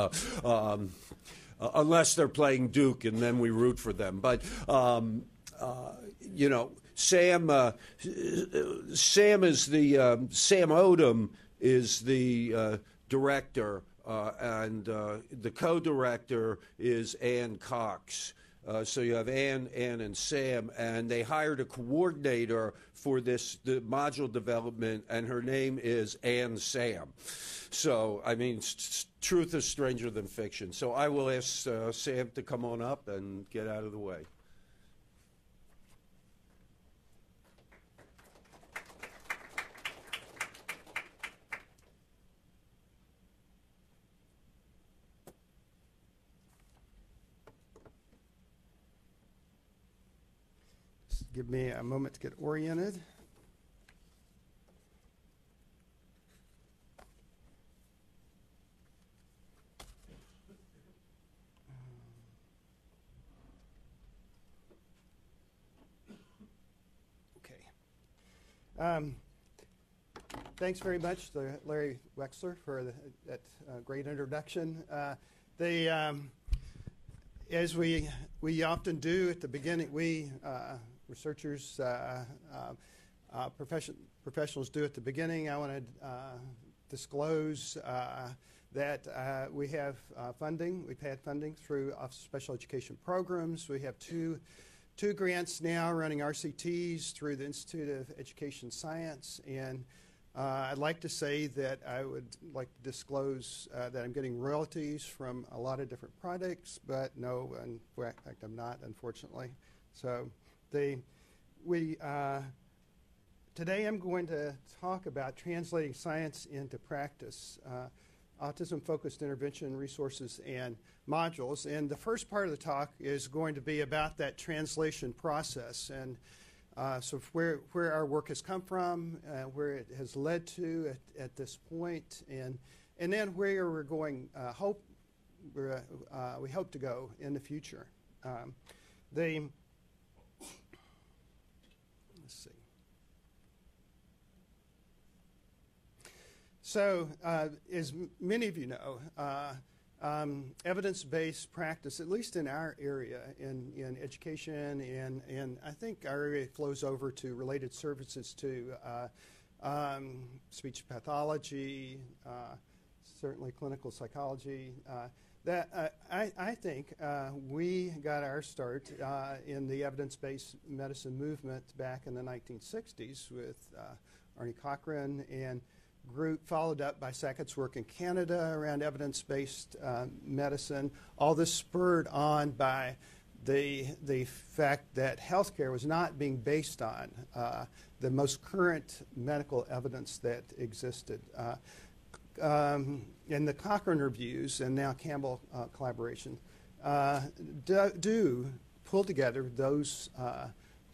Unless they're playing Duke, and then we root for them. But you know, Sam Odom is the director, and the co-director is Ann Cox. So you have Ann, and Sam, and they hired a coordinator for the module development, and her name is Ann Sam. So, I mean, truth is stranger than fiction. So I will ask Sam to come on up and get out of the way. Give me a moment to get oriented. Okay. Thanks very much, Larry Wexler, for that great introduction. As we often do at the beginning, we researchers, professionals do at the beginning, I want to disclose that we have funding. We've had funding through Office of Special Education Programs. We have two grants now running RCTs through the Institute of Education Science, and I'd like to say that I would like to disclose that I'm getting royalties from a lot of different projects, but no, in fact, I'm not, unfortunately. So today I'm going to talk about translating science into practice, autism-focused intervention resources and modules. And the first part of the talk is going to be about that translation process, and so where our work has come from, where it has led to at this point, and then where we're going, we hope to go in the future. Let's see. So, as many of you know, evidence-based practice, at least in our area, in education, and I think our area flows over to related services to speech pathology, certainly clinical psychology. I think we got our start in the evidence-based medicine movement back in the 1960s with Arnie Cochran and group, followed up by Sackett's work in Canada around evidence-based medicine. All this spurred on by the fact that healthcare was not being based on the most current medical evidence that existed. And the Cochrane reviews and now Campbell collaboration do pull together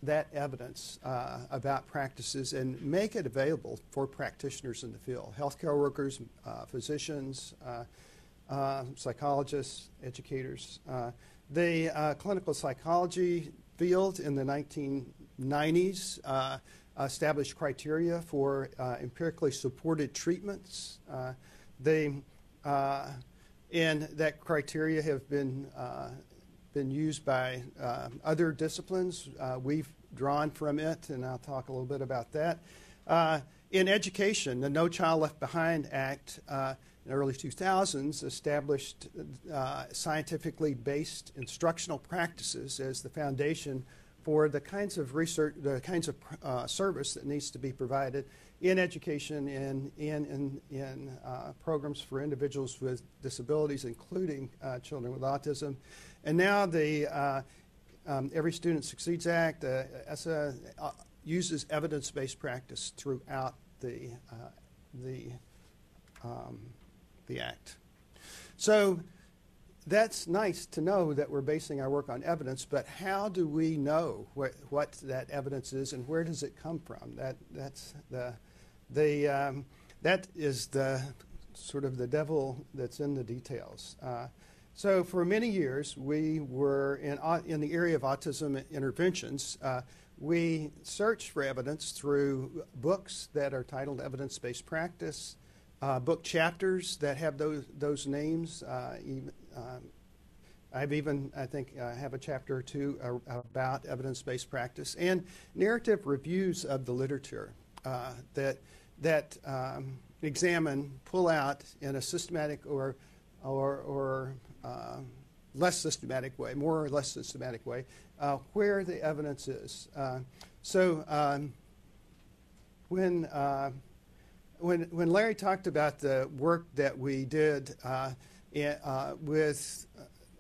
that evidence about practices and make it available for practitioners in the field, healthcare workers, physicians, psychologists, educators. The clinical psychology field in the 1990s established criteria for empirically supported treatments. And that criteria have been used by other disciplines. We've drawn from it, and I'll talk a little bit about that. In education, the No Child Left Behind Act in the early 2000s established scientifically based instructional practices as the foundation for the kinds of research, the kinds of service that needs to be provided in education and in programs for individuals with disabilities, including children with autism. And now the Every Student Succeeds Act uses evidence-based practice throughout the act. So that's nice to know that we're basing our work on evidence, but how do we know what that evidence is and where does it come from? That is the sort of the devil that's in the details. So for many years, we were in the area of autism interventions. We searched for evidence through books that are titled Evidence-Based Practice, book chapters that have those names. I've even, I think, have a chapter or two about evidence-based practice, and narrative reviews of the literature that examine, pull out in a systematic or less systematic way, more or less systematic way, where the evidence is. When Larry talked about the work that we did with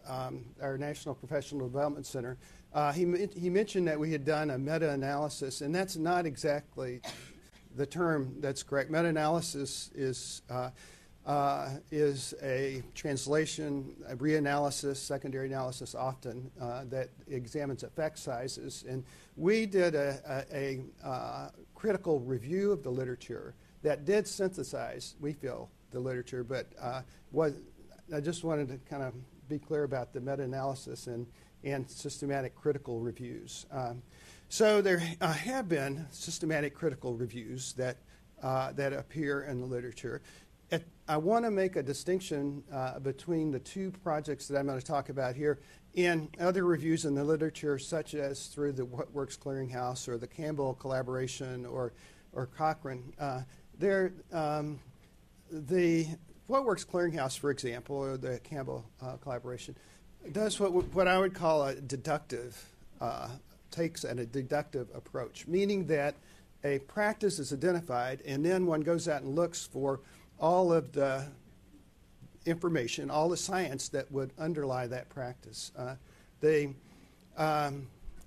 our National Professional Development Center, he mentioned that we had done a meta-analysis, and that's not exactly the term that's correct. Meta-analysis is a translation, a reanalysis, secondary analysis often, that examines effect sizes. And we did a critical review of the literature that did synthesize, we feel, the literature, but I just wanted to kind of be clear about the meta-analysis and systematic critical reviews. So there have been systematic critical reviews that appear in the literature. I want to make a distinction between the two projects that I'm going to talk about here and other reviews in the literature, such as through the What Works Clearinghouse or the Campbell Collaboration or Cochrane. The What Works Clearinghouse, for example, or the Campbell Collaboration, does what I would call a deductive, takes a deductive approach, meaning that a practice is identified and then one goes out and looks for all of the information, all the science that would underlie that practice. And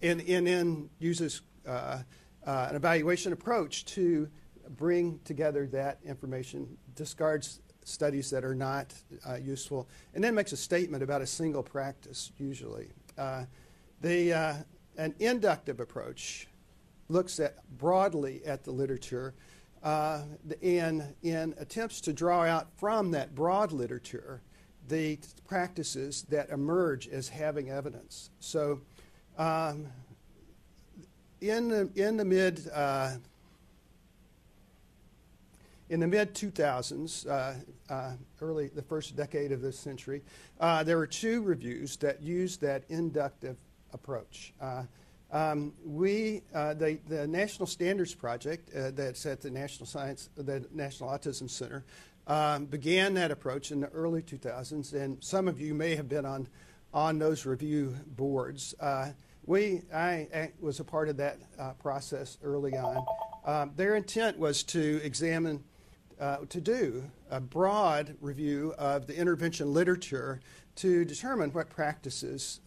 then uses an evaluation approach to bring together that information, discards studies that are not useful, and then makes a statement about a single practice, usually. An inductive approach looks broadly at the literature and attempts to draw out from that broad literature the practices that emerge as having evidence. So in the mid-2000s, the first decade of this century, there were two reviews that used that inductive approach. The National Standards Project that's at the National Autism Center began that approach in the early 2000s, and some of you may have been on those review boards. I was a part of that process early on. Their intent was to do a broad review of the intervention literature to determine what practices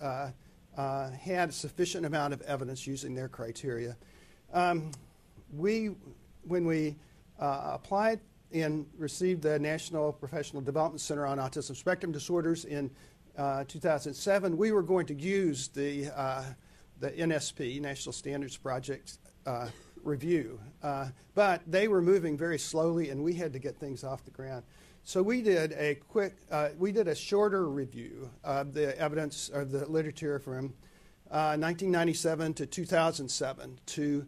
had a sufficient amount of evidence using their criteria. When we applied and received the National Professional Development Center on Autism Spectrum Disorders in 2007, we were going to use the NSP, National Standards Project, review. But they were moving very slowly, and we had to get things off the ground. So we did a shorter review of the evidence of the literature from 1997 to 2007 to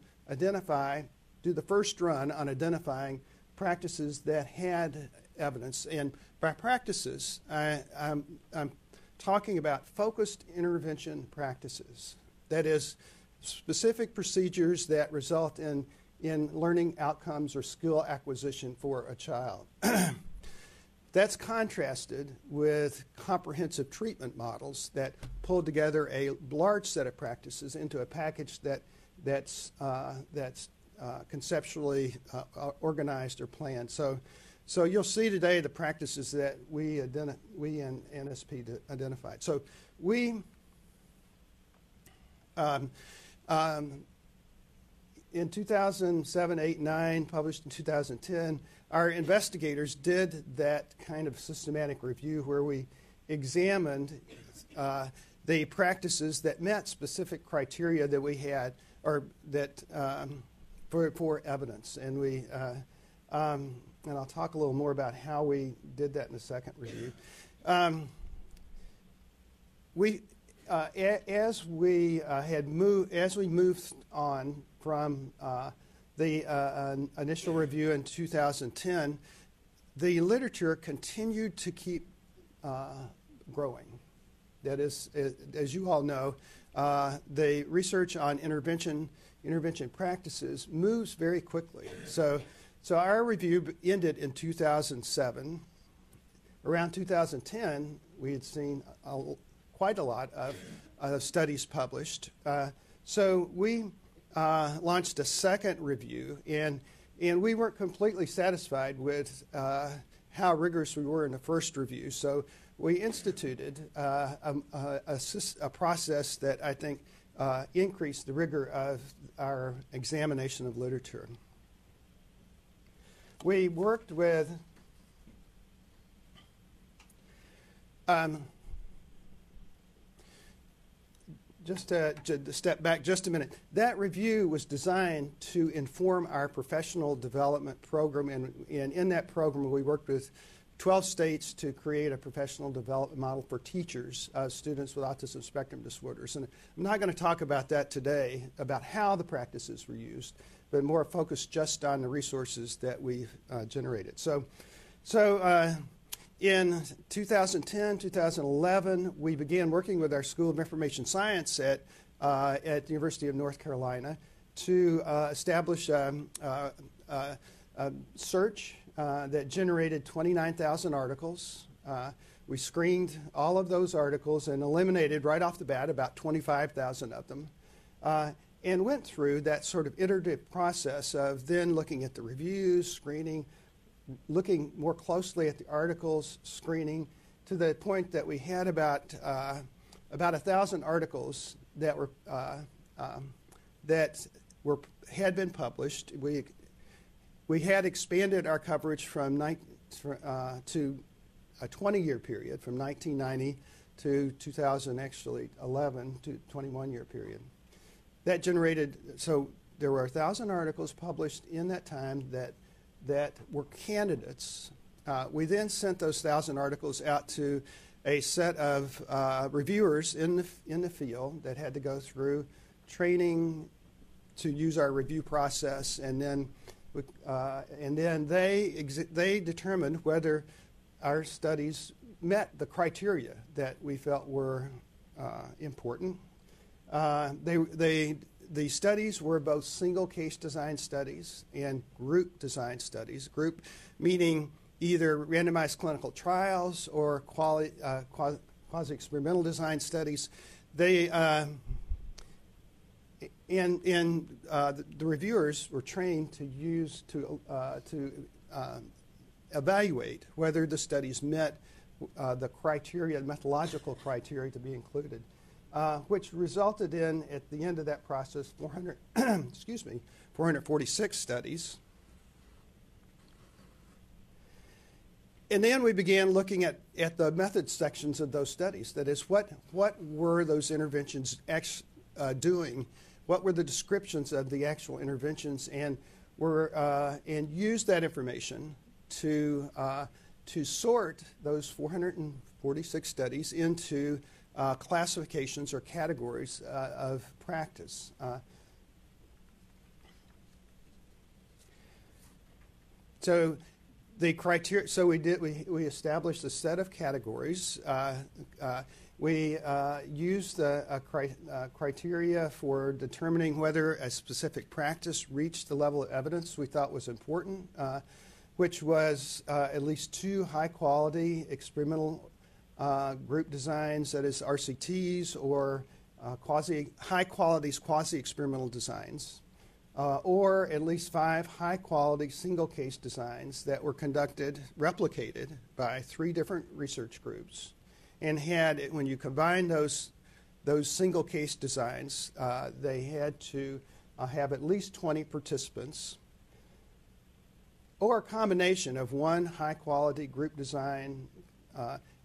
do the first run on identifying practices that had evidence. And by practices, I'm talking about focused intervention practices. That is, specific procedures that result in learning outcomes or skill acquisition for a child. That's contrasted with comprehensive treatment models that pull together a large set of practices into a package that's conceptually organized or planned. So you'll see today the practices that we in NSP identified. So in 2007, 8, 9, published in 2010, our investigators did that kind of systematic review where we examined the practices that met specific criteria that we had, or that for evidence, and and I'll talk a little more about how we did that in the second review. As we moved on from the initial review in 2010, the literature continued to keep growing. That is, as you all know, the research on intervention practices moves very quickly. So our review ended in 2007. Around 2010, we had seen quite a lot of studies published. So we launched a second review, and we weren't completely satisfied with how rigorous we were in the first review. So we instituted a process that I think increased the rigor of our examination of literature. We worked with just to step back just a minute. That review was designed to inform our professional development program, and in that program we worked with 12 states to create a professional development model for teachers, students with autism spectrum disorders. And I'm not going to talk about that today, about how the practices were used, but more focused just on the resources that we've generated. So in 2010, 2011, we began working with our School of Information Science at the University of North Carolina to establish a search that generated 29,000 articles. We screened all of those articles and eliminated right off the bat about 25,000 of them, and went through that sort of iterative process of then looking at the reviews, screening, looking more closely at the articles, screening, to the point that we had about 1,000 articles that had been published. We had expanded our coverage from to a 20-year period, from 1990 to 2011 to 21-year period. That generated, so there were 1,000 articles published in that time that were candidates. We then sent those 1,000 articles out to a set of reviewers in the field that had to go through training to use our review process, and then they determined whether our studies met the criteria that we felt were important. The studies were both single case design studies and group design studies. Group meaning either randomized clinical trials or quasi-experimental design studies. The reviewers were trained to evaluate whether the studies met the criteria, the methodological criteria to be included, which resulted in, at the end of that process, 446 studies. And then we began looking at the methods sections of those studies. That is, what were those interventions doing? What were the descriptions of the actual interventions? And used that information to sort those 446 studies into classifications or categories of practice. So the criteria. So we established a set of categories. We used the criteria for determining whether a specific practice reached the level of evidence we thought was important, which was at least 2 high-quality experimental group designs, that is RCTs, or high-quality quasi-experimental designs, or at least 5 high-quality single-case designs that were replicated by 3 different research groups, and when you combine those single-case designs, they had to have at least 20 participants, or a combination of one high-quality group design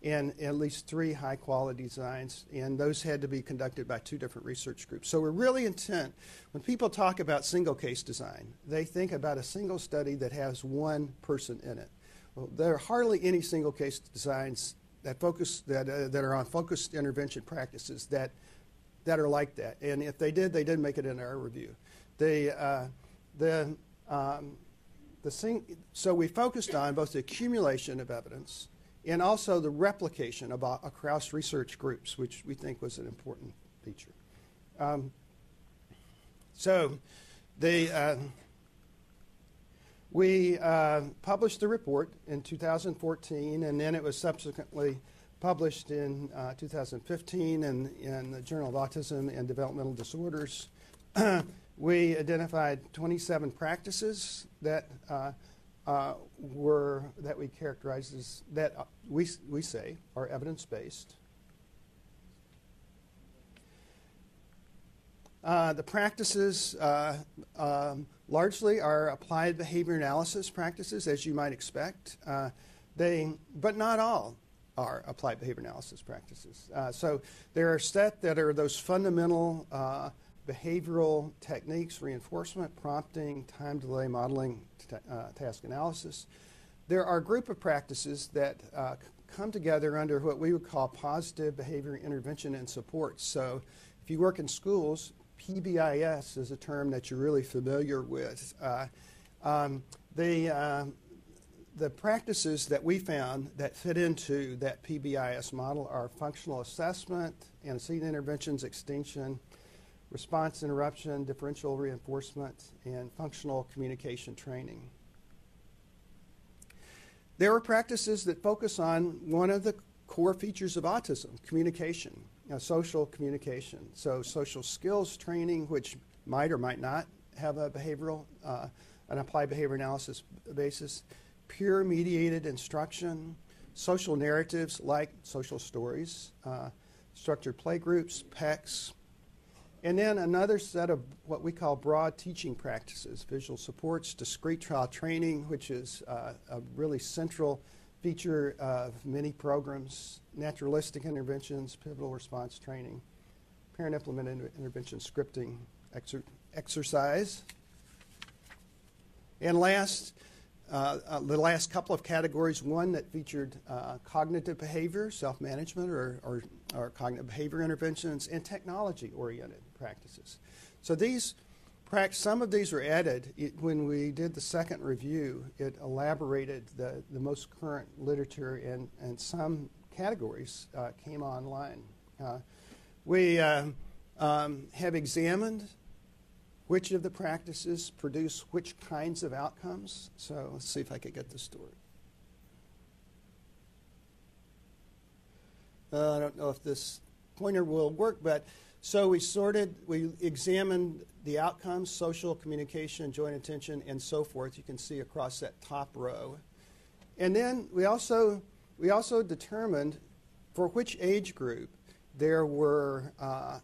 and at least 3 high-quality designs, and those had to be conducted by 2 different research groups. So we're really intent, when people talk about single-case design, they think about a single study that has 1 person in it. Well, there are hardly any single-case designs that focus that are on focused intervention practices that are like that. And if they did, they didn't make it in our review. So we focused on both the accumulation of evidence and also the replication across research groups, which we think was an important feature. We published the report in 2014, and then it was subsequently published in 2015 in the Journal of Autism and Developmental Disorders. We identified 27 practices that we characterized as that we say are evidence-based. The practices largely are applied behavior analysis practices, as you might expect. But not all are applied behavior analysis practices. So there are a set that are those fundamental behavioral techniques: reinforcement, prompting, time delay modeling, task analysis. There are a group of practices that come together under what we would call positive behavior intervention and support. So if you work in schools, PBIS is a term that you're really familiar with. The practices that we found that fit into that PBIS model are functional assessment, antecedent interventions, extinction, response interruption, differential reinforcement, and functional communication training. There are practices that focus on one of the core features of autism: communication, social communication. So social skills training, which might or might not have a behavioral, an applied behavior analysis basis, peer mediated instruction, social narratives like social stories, structured play groups, PECs, and then another set of what we call broad teaching practices: visual supports, discrete trial training, which is a really central feature of many programs, naturalistic interventions, pivotal response training, parent implemented intervention scripting exercise. And last, the last couple of categories, one that featured cognitive behavior, self-management or cognitive behavior interventions, and technology-oriented practices. So some of these were added when we did the second review. It elaborated the most current literature, and some categories came online. We have examined which of the practices produce which kinds of outcomes. So let's see if I can get this story. I don't know if this pointer will work, but so we examined the outcomes: social, communication, joint attention, and so forth. You can see across that top row. And then we also determined for which age group there were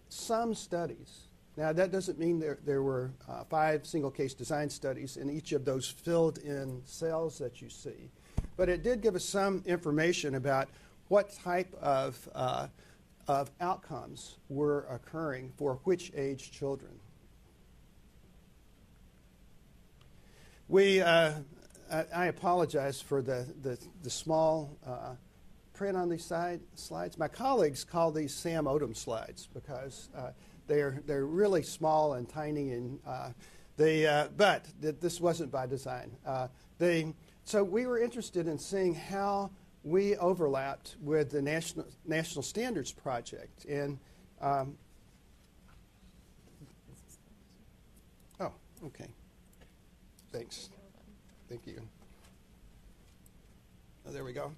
some studies. Now, that doesn't mean there were 5 single-case design studies, and each of those filled in cells that you see. But it did give us some information about what type of outcomes were occurring for which age children. I apologize for the small print on these slides. My colleagues call these Sam Odom slides because they're really small and tiny, and but this wasn't by design. So we were interested in seeing how we overlapped with the National Standards Project, and oh, okay, thanks, thank you. Oh, there we go.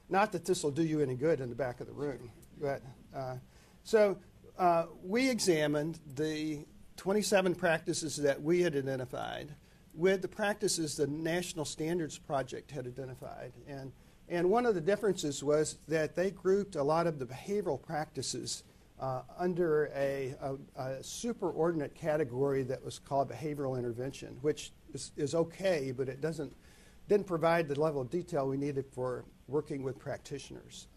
Not that this will do you any good in the back of the room, but we examined the 27 practices that we had identified with the practices the National Standards Project had identified. And one of the differences was that they grouped a lot of the behavioral practices under a superordinate category that was called behavioral intervention, which is okay, but it didn't provide the level of detail we needed for working with practitioners.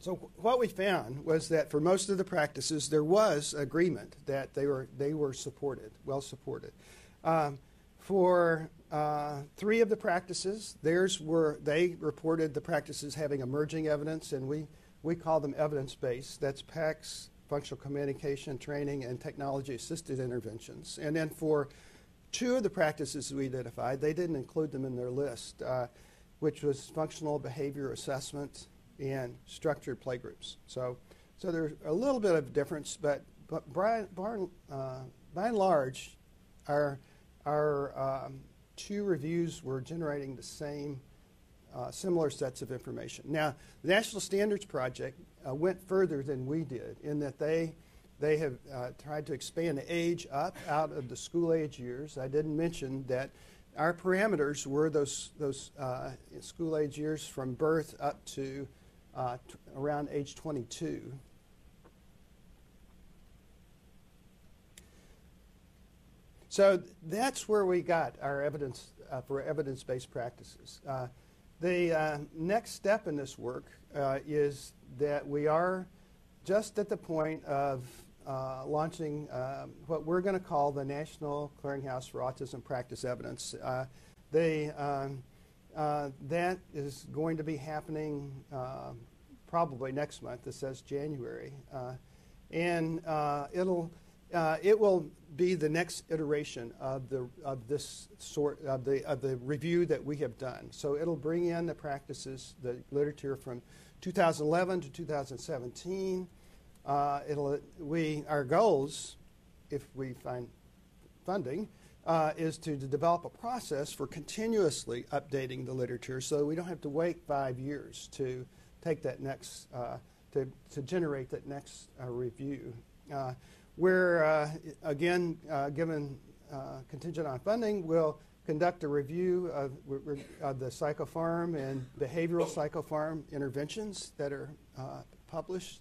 So what we found was that for most of the practices, there was agreement that they were supported, well supported. For 3 of the practices, they reported the practices having emerging evidence, and we call them evidence-based. That's PECS, functional communication training, and technology-assisted interventions. And then for 2 of the practices we identified, they didn't include them in their list, which was functional behavior assessment and structured playgroups. So there's a little bit of difference, but by and large, our 2 reviews were generating the same similar sets of information. Now, the National Standards Project went further than we did in that they have tried to expand the age up out of the school age years. I didn't mention that our parameters were those school age years from birth up to around age 22. So that's where we got our evidence for evidence-based practices. The next step in this work is that we are just at the point of launching what we're going to call the National Clearinghouse for Autism Practice Evidence. That is going to be happening probably next month. It says January, and it will be the next iteration of this sort of the review that we have done. So it'll bring in the practices, the literature from 2011 to 2017. Our goals, if we find funding, is to develop a process for continuously updating the literature, so we don't have to wait 5 years to take that next to generate that next review. We're again, given contingent on funding, we'll conduct a review of the psychopharm and behavioral psychopharm interventions that are published,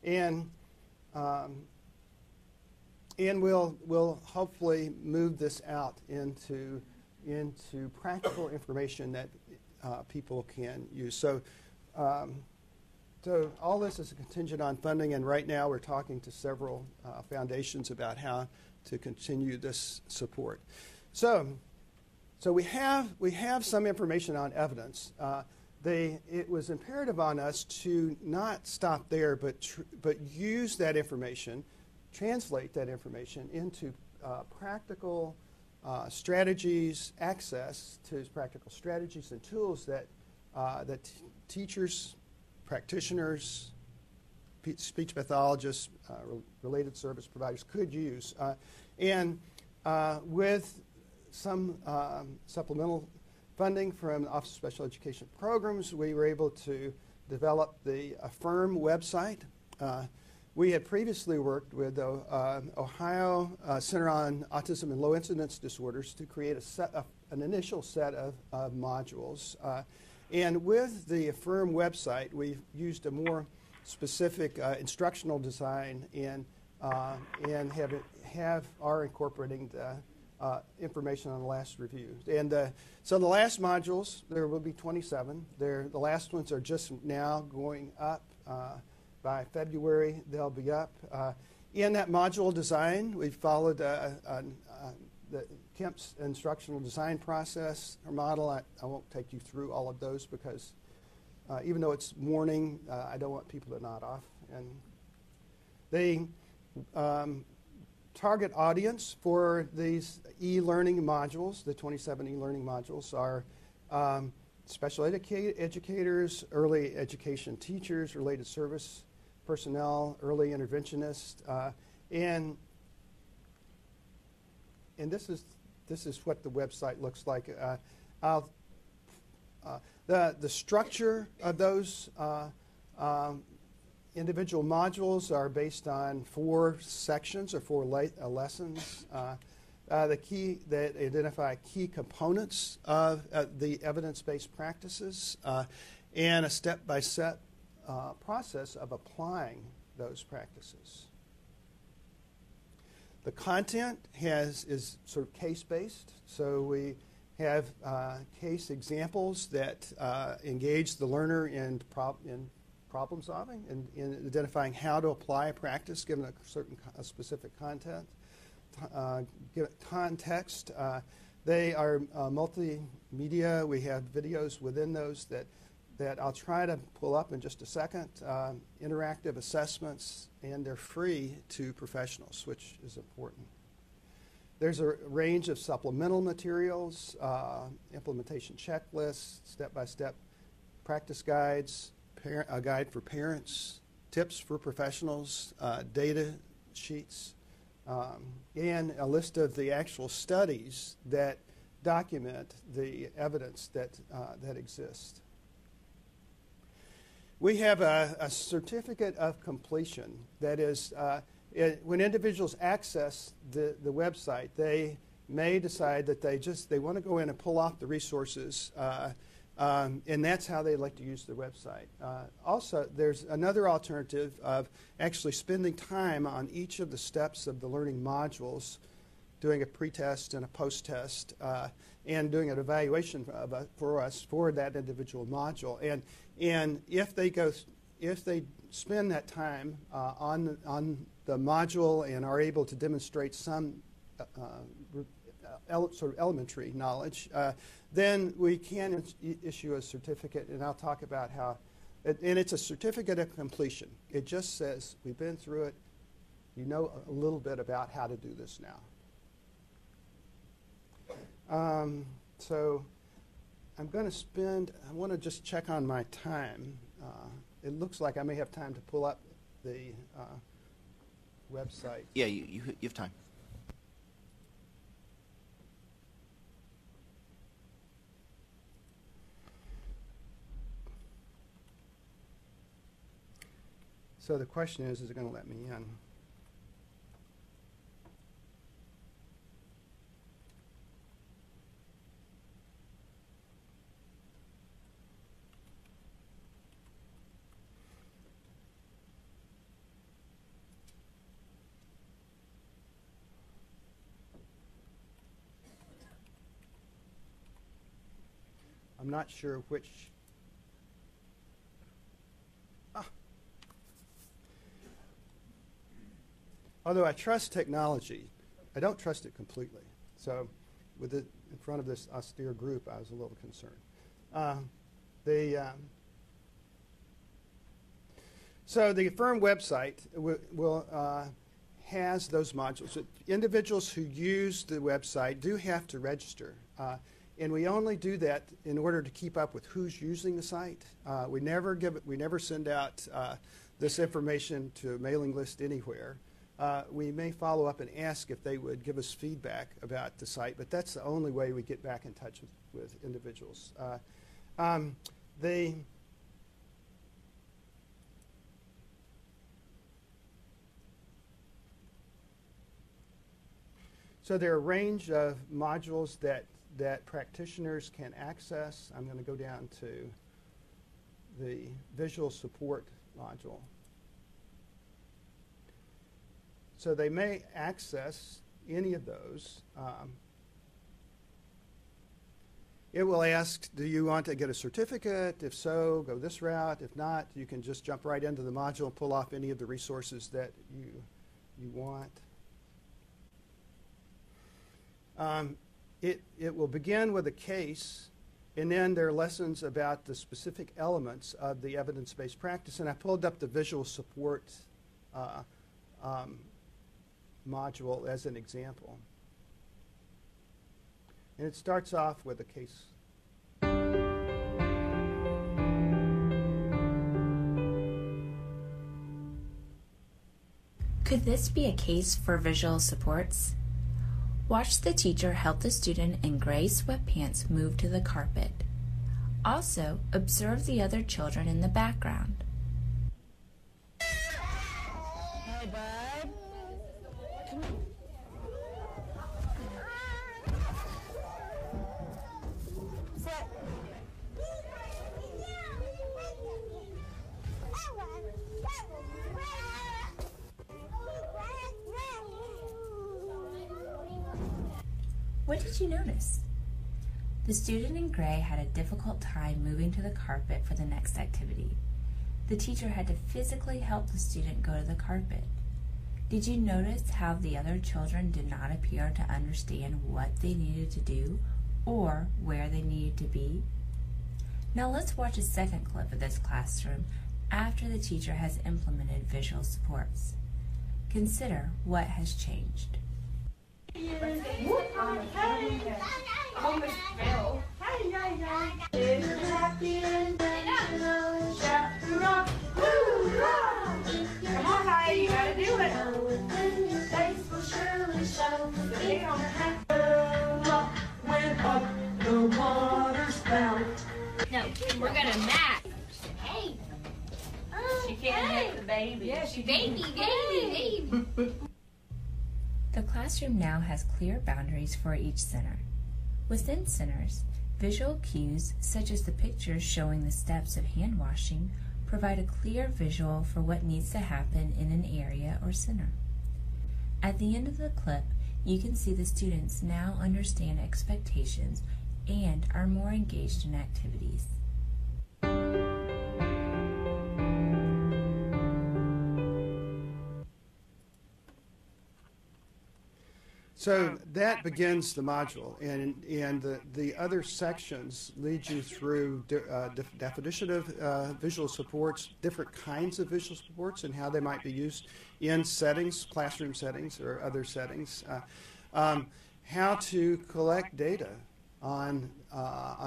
and we'll hopefully move this out into practical information that people can use. So all this is contingent on funding, and right now we're talking to several foundations about how to continue this support. So we have some information on evidence. It was imperative on us to not stop there, but use that information, translate that information into practical strategies, access to practical strategies and tools that teachers, practitioners, speech pathologists, related service providers could use. And with some supplemental funding from the Office of Special Education Programs, we were able to develop the Affirm website. We had previously worked with the Ohio Center on Autism and Low Incidence Disorders to create an initial set of modules. And with the Affirm website, we've used a more specific instructional design and are incorporating the information on the last review. And so the last modules, there will be 27. The last ones are just now going up. By February, they'll be up. In that module design, we followed the Kemp's instructional design process or model. I won't take you through all of those because even though it's morning, I don't want people to nod off. And they target audience for these e-learning modules, the 27 e-learning modules, are special educators, early education teachers, related service personnel, early interventionists, and this is what the website looks like. The structure of those individual modules are based on 4 sections or 4 lessons. That identify key components of the evidence-based practices and a step-by-step process of applying those practices. The content is sort of case-based, so we have case examples that engage the learner in problem solving and in identifying how to apply a practice given a specific content. Context. They are multimedia. We have videos within those that I'll try to pull up in just a second. Interactive assessments, and they're free to professionals, which is important. There's a range of supplemental materials, implementation checklists, step-by-step practice guides, a guide for parents, tips for professionals, data sheets, and a list of the actual studies that document the evidence that exists. We have a certificate of completion. That is, when individuals access the website, they may decide that they want to go in and pull off the resources, and that's how they like to use the website. Also, there's another alternative of actually spending time on each of the steps of the learning modules, doing a pre-test and a post-test, and doing an evaluation for us for that individual module. And if they spend that time on the module and are able to demonstrate some sort of elementary knowledge, then we can issue a certificate, and I'll talk about how. And it's a certificate of completion. It just says we've been through it. You know a little bit about how to do this now. So I'm going to I want to just check on my time. It looks like I may have time to pull up the website. Yeah, you have time. So the question is it going to let me in? I'm not sure which. Although I trust technology, I don't trust it completely. So with it in front of this austere group, I was a little concerned. So the firm website has those modules. So individuals who use the website do have to register. And we only do that in order to keep up with who's using the site. We never send out this information to a mailing list anywhere. We may follow up and ask if they would give us feedback about the site, but that's the only way we get back in touch with individuals. So there are a range of modules that practitioners can access. I'm going to go down to the visual support module. So they may access any of those. It will ask, do you want to get a certificate? If so, go this route. If not, you can just jump right into the module and pull off any of the resources that you want. It will begin with a case, and then there are lessons about the specific elements of the evidence-based practice. And I pulled up the visual support module as an example. And it starts off with a case. Could this be a case for visual supports? Watch the teacher help the student in gray sweatpants move to the carpet. Also, observe the other children in the background. Hey, bud. Come on. Sit. What did you notice? The student in gray had a difficult time moving to the carpet for the next activity. The teacher had to physically help the student go to the carpet. Did you notice how the other children did not appear to understand what they needed to do or where they needed to be? Now let's watch a second clip of this classroom after the teacher has implemented visual supports. Consider what has changed. Come on, Heidi, you gotta do it. When up the water spout. No, we're gonna match. Hey. She can't hit the baby. Yeah, baby. The classroom now has clear boundaries for each center. Within centers, visual cues, such as the pictures showing the steps of hand washing, provide a clear visual for what needs to happen in an area or center. At the end of the clip, you can see the students now understand expectations and are more engaged in activities. So that begins the module, and the other sections lead you through definition of visual supports, different kinds of visual supports, and how they might be used in settings, classroom settings or other settings, how to collect data on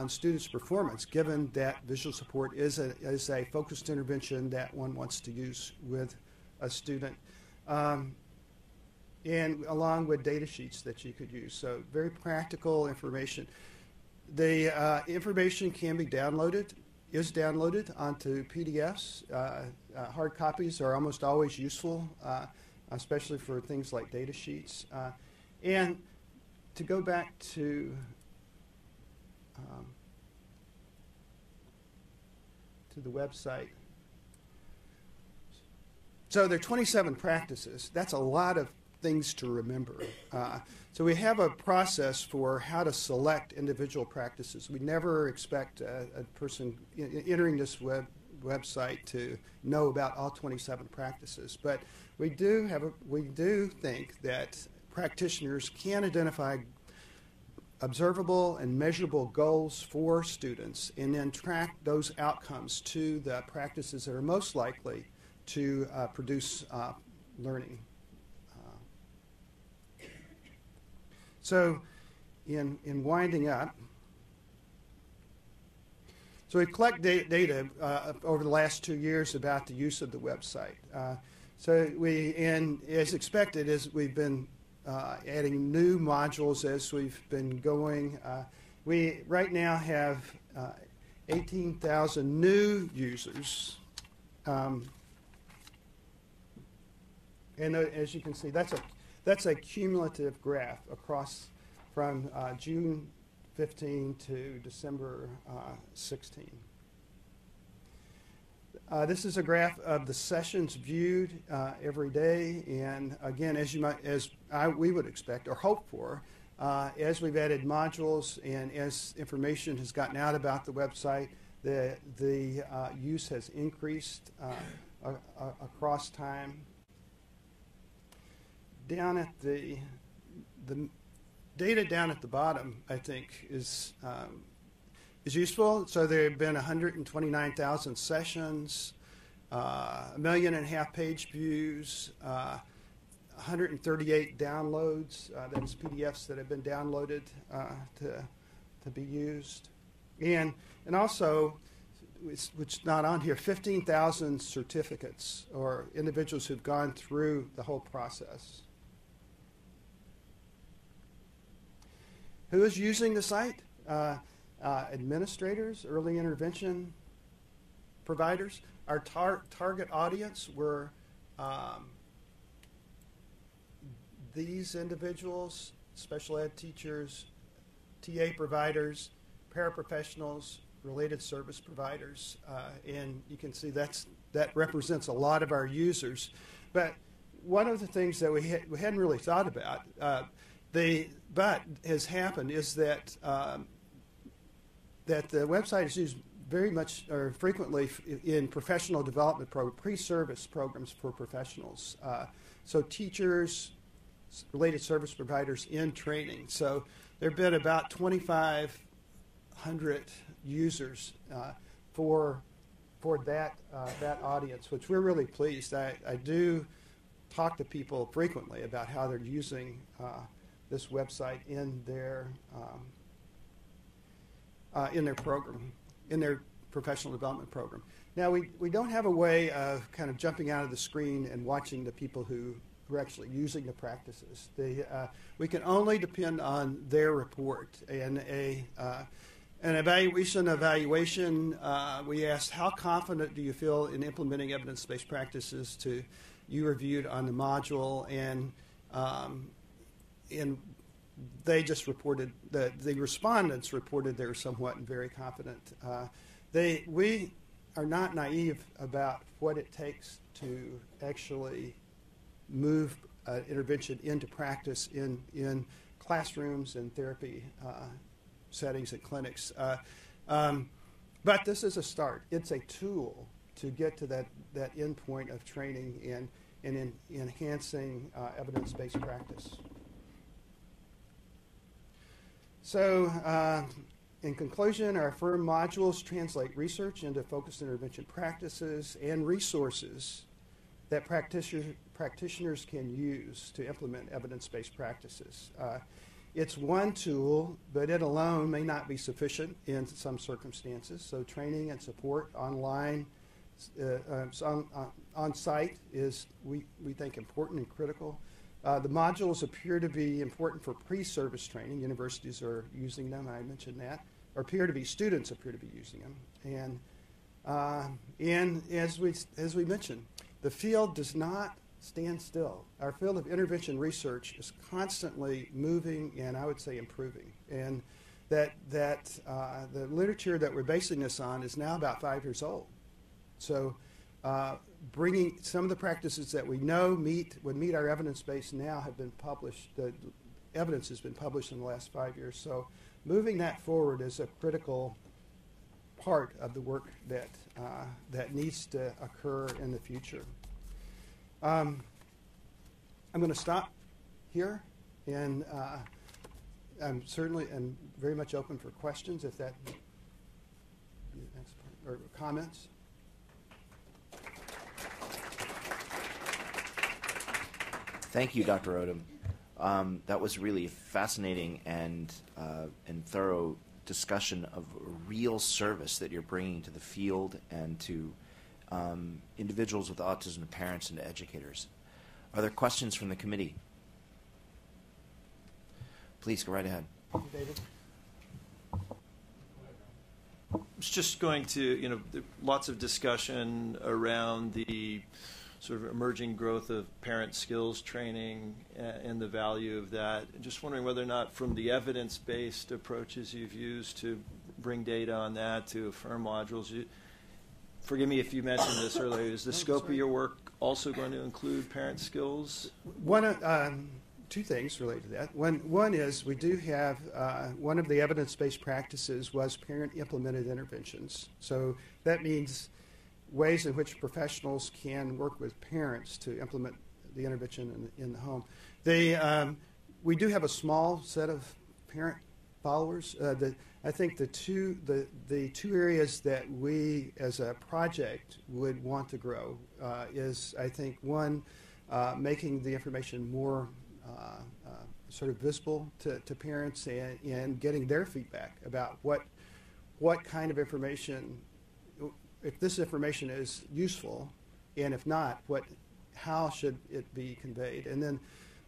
students' performance, given that visual support is a focused intervention that one wants to use with a student. And along with data sheets that you could use. So very practical information. The information can be downloaded, is downloaded onto PDFs. Hard copies are almost always useful, especially for things like data sheets. And to go back to the website. So there are 27 practices. That's a lot of things to remember. So we have a process for how to select individual practices. We never expect a person entering this website to know about all 27 practices, but we do think that practitioners can identify observable and measurable goals for students and then track those outcomes to the practices that are most likely to produce learning. So in winding up, so we collect data over the last 2 years about the use of the website. And as expected, as we've been adding new modules as we've been going, we right now have 18,000 new users. And as you can see, that's a cumulative graph across from June 15 to December 16. This is a graph of the sessions viewed every day, and again, we would expect or hope for, as we've added modules and as information has gotten out about the website, the use has increased across time. Down at the data down at the bottom, I think, is useful. So there have been 129,000 sessions, 1.5 million page views, 138 downloads. That is PDFs that have been downloaded to be used, and also, which is not on here, 15,000 certificates or individuals who've gone through the whole process. Who is using the site? Administrators, early intervention providers. Our target audience were these individuals, special ed teachers, TA providers, paraprofessionals, related service providers, and you can see that represents a lot of our users. But one of the things that we hadn't really thought about But has happened is that that the website is used very much or frequently in professional development pre-service programs for professionals. So teachers, related service providers in training. So there have been about 2,500 users for that audience, which we're really pleased. I do talk to people frequently about how they're using this website in their program, in their professional development program. Now, we don't have a way of kind of jumping out of the screen and watching the people who are actually using the practices. We can only depend on their report. And an evaluation, we asked, how confident do you feel in implementing evidence-based practices you reviewed on the module, and they just reported that the respondents reported they were somewhat very confident. We are not naive about what it takes to actually move intervention into practice in classrooms and therapy settings and clinics. But this is a start. It's a tool to get to that end point of training and in enhancing evidence-based practice. So in conclusion, our AFFIRM modules translate research into focused intervention practices and resources that practitioners can use to implement evidence-based practices. It's one tool, but it alone may not be sufficient in some circumstances. So training and support online, on-site is, we think, important and critical. The modules appear to be important for pre-service training. Universities are using them, I mentioned that. Or students appear to be using them. And as we mentioned, the field does not stand still. Our field of intervention research is constantly moving and I would say improving. And that the literature that we're basing this on is now about 5 years old. So bringing some of the practices that we know would meet our evidence base now have been published. The evidence has been published in the last 5 years. So moving that forward is a critical part of the work that needs to occur in the future. I'm going to stop here, and I'm certainly and very much open for questions if that or comments. Thank you, Dr. Odom. That was really fascinating and thorough discussion of real service that you're bringing to the field and to individuals with autism, to parents, and to educators. Are there questions from the committee? Please go right ahead. David? I was just going to, lots of discussion around the sort of emerging growth of parent skills training and the value of that. Just wondering whether or not from the evidence-based approaches you've used to bring data on that to AFFIRM modules, forgive me if you mentioned this earlier, is the scope of your work also going to include parent skills? Two things related to that. One is we do have, one of the evidence-based practices was parent-implemented interventions. So that means ways in which professionals can work with parents to implement the intervention in the home. We do have a small set of parent followers. I think the two areas that we as a project would want to grow is, I think, one, making the information more sort of visible to parents and getting their feedback about what kind of information, if this information is useful, and if not, how should it be conveyed? And then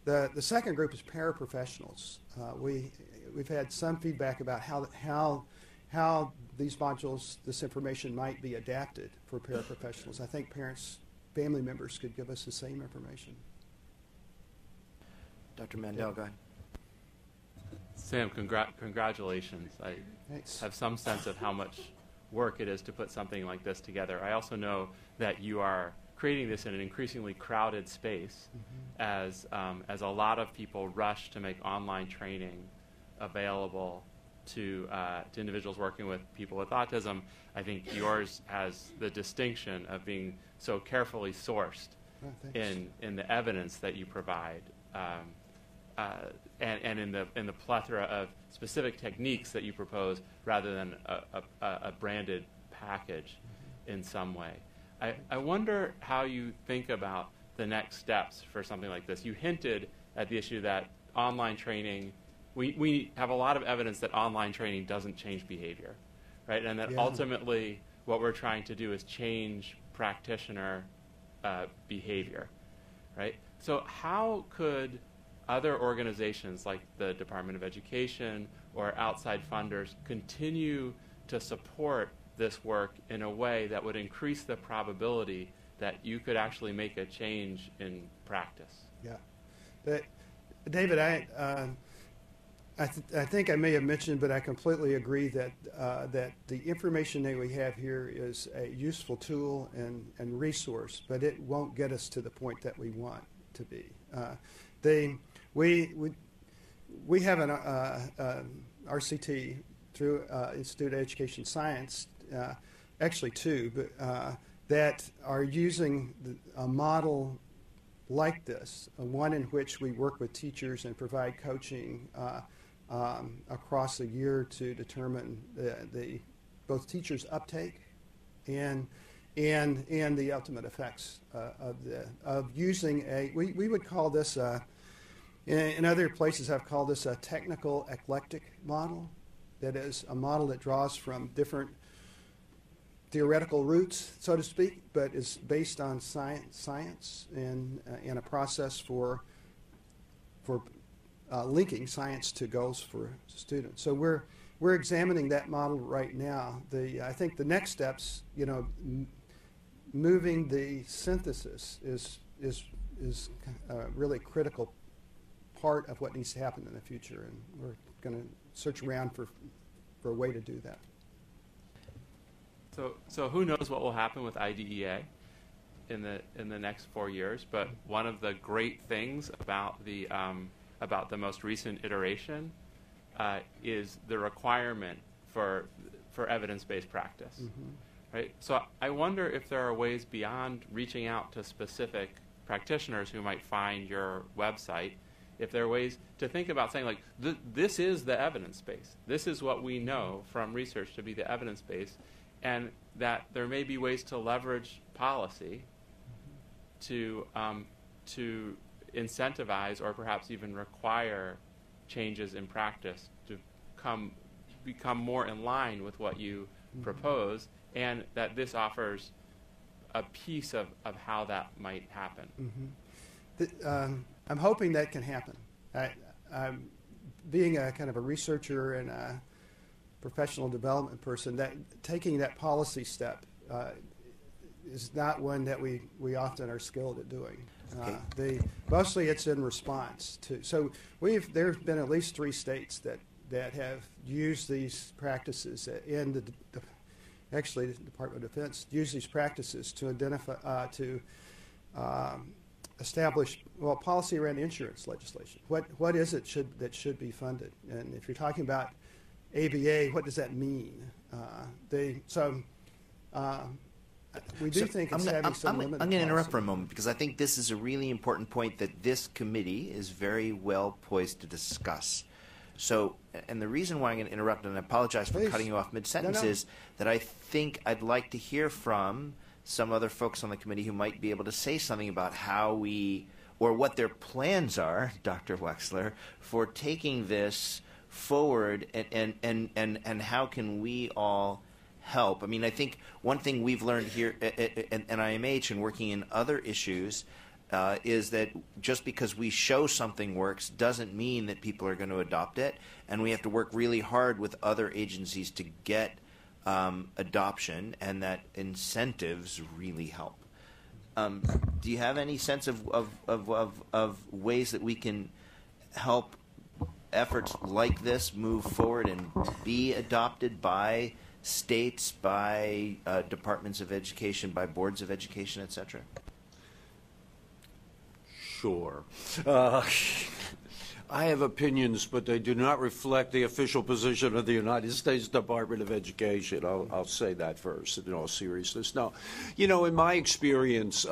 the second group is paraprofessionals. We've had some feedback about how these modules, this information might be adapted for paraprofessionals. I think parents, family members could give us the same information. Dr. Mandel, go ahead. Sam, congratulations. I have some sense of how much work it is to put something like this together. I also know that you are creating this in an increasingly crowded space, as a lot of people rush to make online training available to individuals working with people with autism. I think yours has the distinction of being so carefully sourced in the evidence that you provide, and in the plethora of specific techniques that you propose, rather than a branded package in some way. I wonder how you think about the next steps for something like this. You hinted at the issue that online training, we have a lot of evidence that online training doesn't change behavior, right? And that ultimately what we're trying to do is change practitioner behavior, right? So how could other organizations like the Department of Education or outside funders continue to support this work in a way that would increase the probability that you could actually make a change in practice? Yeah. David, I think I may have mentioned, but I completely agree that that the information that we have here is a useful tool and resource, but it won't get us to the point that we want to be. We have an RCT through Institute of Education Science, actually two, but that are using a model like this, one in which we work with teachers and provide coaching across a year to determine the both teachers' uptake and the ultimate effects of using we would call this in other places I've called this a technical eclectic model. That is a model that draws from different theoretical roots, so to speak, but is based on science and a process for linking science to goals for students. So we're examining that model right now. I think the next steps, moving the synthesis is a really critical part of what needs to happen in the future, and we're going to search around for a way to do that. So who knows what will happen with IDEA in the next 4 years? But one of the great things about the most recent iteration is the requirement for evidence-based practice, right? So I wonder if there are ways beyond reaching out to specific practitioners who might find your website. If there are ways to think about saying, like, this is the evidence base. This is what we know from research to be the evidence base, and that there may be ways to leverage policy to incentivize or perhaps even require changes in practice to become more in line with what you propose, and that this offers a piece of how that might happen. I'm hoping that can happen. I'm being a kind of a researcher and a professional development person, that taking that policy step is not one that we often are skilled at doing. Mostly it's in response to. So there's been at least 3 states that have used these practices in the Department of Defense used these practices to identify establish policy around insurance legislation. What is it that should be funded? And if you're talking about ABA, what does that mean? We do think it's having some limited. I'm going to interrupt for a moment because I think this is a really important point that this committee is very well poised to discuss. So, and the reason why I'm going to interrupt, and I apologize for cutting you off mid-sentence, is that I think I'd like to hear from some other folks on the committee who might be able to say something about how or what their plans are, Dr. Wexler, for taking this forward, and how can we all help? I mean, I think one thing we've learned here at NIMH and working in other issues is that just because we show something works doesn't mean that people are going to adopt it, and we have to work really hard with other agencies to get adoption, and that incentives really help. Do you have any sense of ways that we can help efforts like this move forward and be adopted by states, by departments of education, by boards of education, et cetera? sure. I have opinions, but they do not reflect the official position of the United States Department of Education. I'll say that first, in all seriousness. No, in my experience,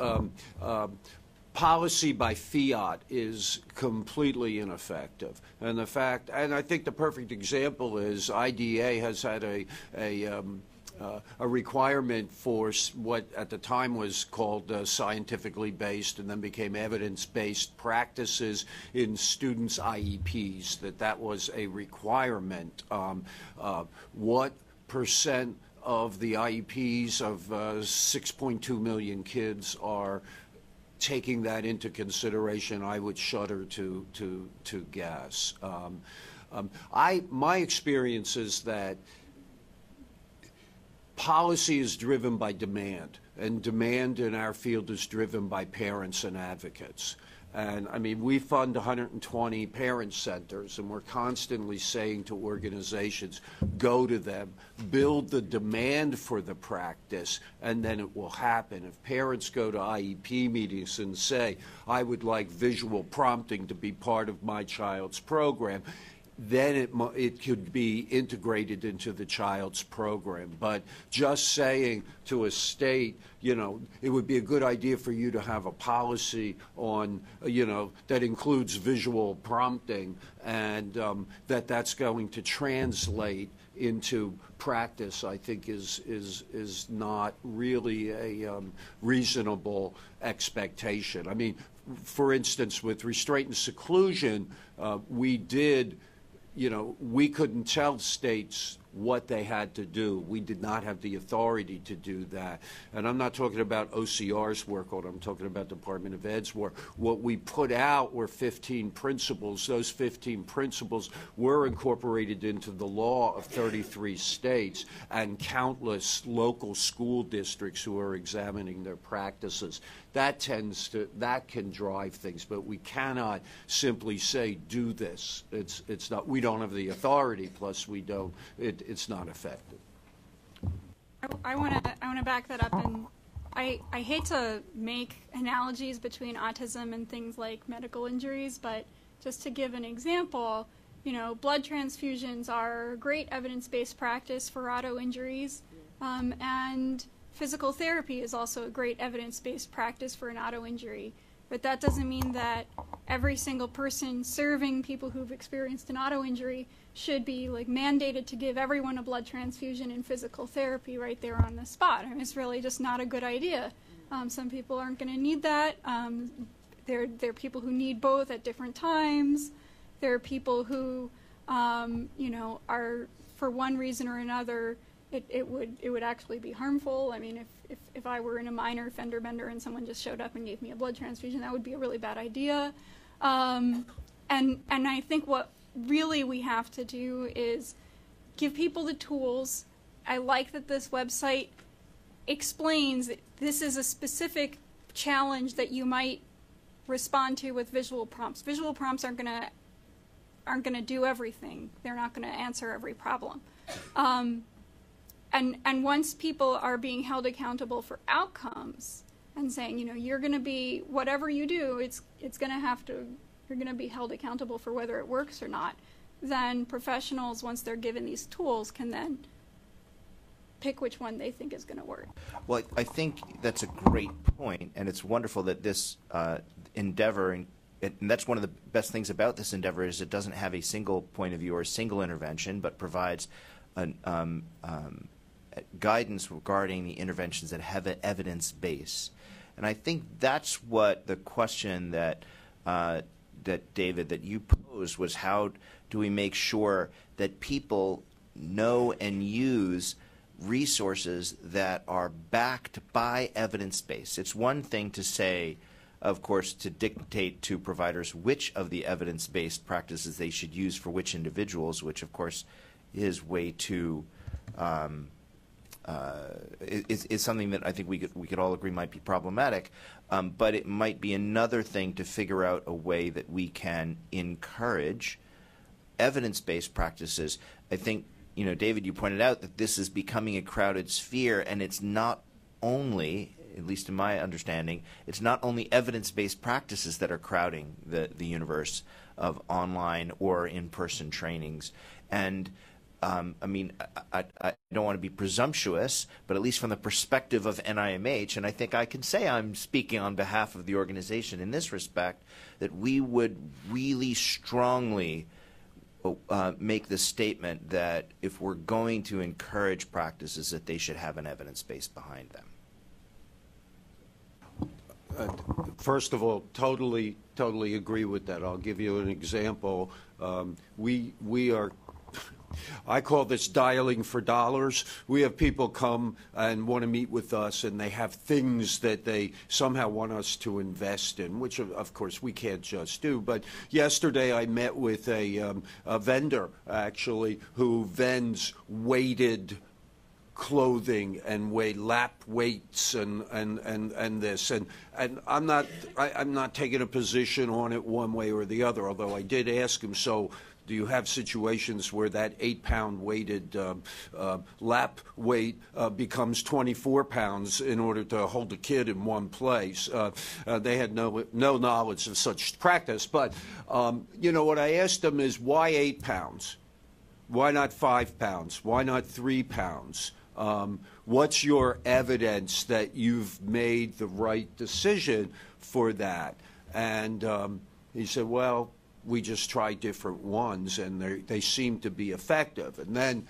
policy by fiat is completely ineffective. And I think the perfect example is IDEA has had a requirement for what at the time was called scientifically based and then became evidence-based practices in students' IEPs, that was a requirement. What percent of the IEPs of 6.2 million kids are taking that into consideration? I would shudder to guess. My experience is that policy is driven by demand, and demand in our field is driven by parents and advocates. And we fund 120 parent centers, and we're constantly saying to organizations, go to them, build the demand for the practice, and then it will happen. If parents go to IEP meetings and say, I would like visual prompting to be part of my child's program, then it could be integrated into the child's program. But just saying to a state, it would be a good idea for you to have a policy on, that includes visual prompting, and that's going to translate into practice, I think is not really a reasonable expectation. For instance, with restraint and seclusion, we couldn't tell states what they had to do. We did not have the authority to do that. And I'm not talking about OCR's work, I'm talking about Department of Ed's work. What we put out were 15 principles. Those 15 principles were incorporated into the law of 33 states and countless local school districts who are examining their practices. That can drive things, but we cannot simply say, do this. It's not, we don't have the authority, plus it's not effective. I want to back that up, and I hate to make analogies between autism and things like medical injuries, but just to give an example, blood transfusions are great evidence-based practice for auto injuries, and physical therapy is also a great evidence-based practice for an auto injury. But that doesn't mean that every single person serving people who've experienced an auto injury should be mandated to give everyone a blood transfusion in physical therapy right there on the spot. It's really just not a good idea. Some people aren't going to need that. There are people who need both at different times. There are people who, are for one reason or another, it would actually be harmful. If I were in a minor fender bender and someone just showed up and gave me a blood transfusion, that would be a really bad idea. And I think what really we have to do is give people the tools. I like that this website explains that this is a specific challenge that you might respond to with visual prompts. Visual prompts aren't gonna do everything. They're not gonna answer every problem. And once people are being held accountable for outcomes and saying, you're going to be, whatever you do, you're going to be held accountable for whether it works or not, then professionals, once they're given these tools, can then pick which one they think is going to work. Well, I think that's a great point, and it's wonderful that this endeavor, and that's one of the best things about this endeavor, is it doesn't have a single point of view or a single intervention, but provides guidance regarding the interventions that have an evidence base. And I think that's what the question that David, that you posed, was how do we make sure that people know and use resources that are backed by evidence base. It's one thing to say, of course, to dictate to providers which of the evidence-based practices they should use for which individuals, which of course is way too is something that I think we could all agree might be problematic, but it might be another thing to figure out a way that we can encourage evidence-based practices. I think, David, you pointed out that this is becoming a crowded sphere, and it's not only, at least in my understanding, it's not only evidence-based practices that are crowding the universe of online or in-person trainings. And I mean, I don't want to be presumptuous, but at least from the perspective of NIMH, and I think I can say I'm speaking on behalf of the organization in this respect, that we would really strongly make the statement that if we're going to encourage practices, that they should have an evidence base behind them. First of all, totally agree with that. I'll give you an example. We are, I call this dialing for dollars. We have people come and want to meet with us, and they have things that they somehow want us to invest in, which of course we can't just do. But yesterday I met with a vendor, actually, who vends weighted clothing and lap weights and this, and I'm not taking a position on it one way or the other, although I did ask him, so do you have situations where that 8-pound weighted lap weight becomes 24 pounds in order to hold a kid in one place? They had no knowledge of such practice, but you know, what I asked them is, why 8 pounds? Why not 5 pounds? Why not 3 pounds? What's your evidence that you've made the right decision for that? And he said, well, we just try different ones, and they seem to be effective. And then,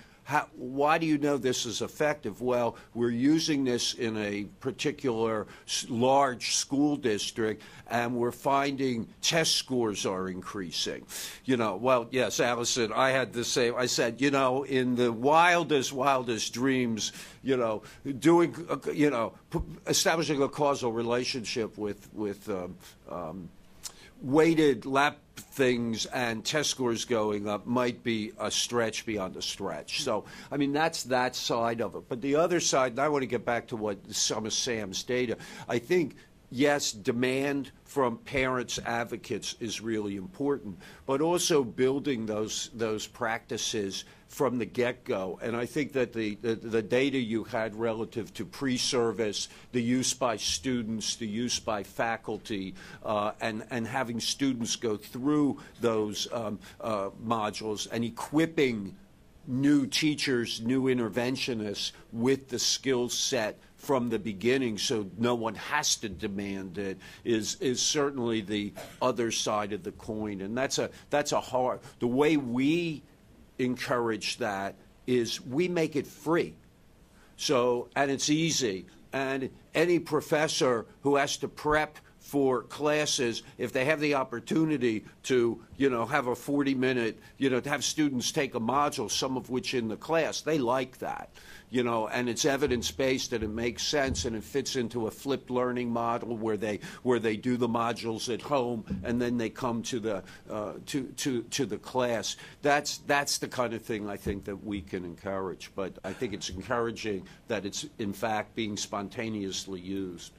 why do you know this is effective? Well, we're using this in a particular large school district, and we're finding test scores are increasing. You know, well, yes, Allison, I had the same. I said, you know, in the wildest dreams, you know, establishing a causal relationship with weighted lap things and test scores going up might be a stretch beyond a stretch. So, I mean, that's that side of it. But the other side, and I want to get back to what some of Sam's data, I think, yes, demand from parents, advocates is really important, but also building those practices from the get-go. And I think that the data you had relative to pre-service, the use by students, the use by faculty, and having students go through those modules and equipping new teachers, new interventionists with the skill set from the beginning, so no one has to demand it, is certainly the other side of the coin. And that's a hard. The way we encourage that is we make it free. So, and it's easy. And any professor who has to prep for classes, if they have the opportunity to, you know, have a 40-minute, you know, to have students take a module, some of which in the class, they like that. You know, and it's evidence-based and it makes sense and it fits into a flipped learning model where they do the modules at home and then they come to the to the class. That's the kind of thing I think that we can encourage. But I think it's encouraging that it's in fact being spontaneously used.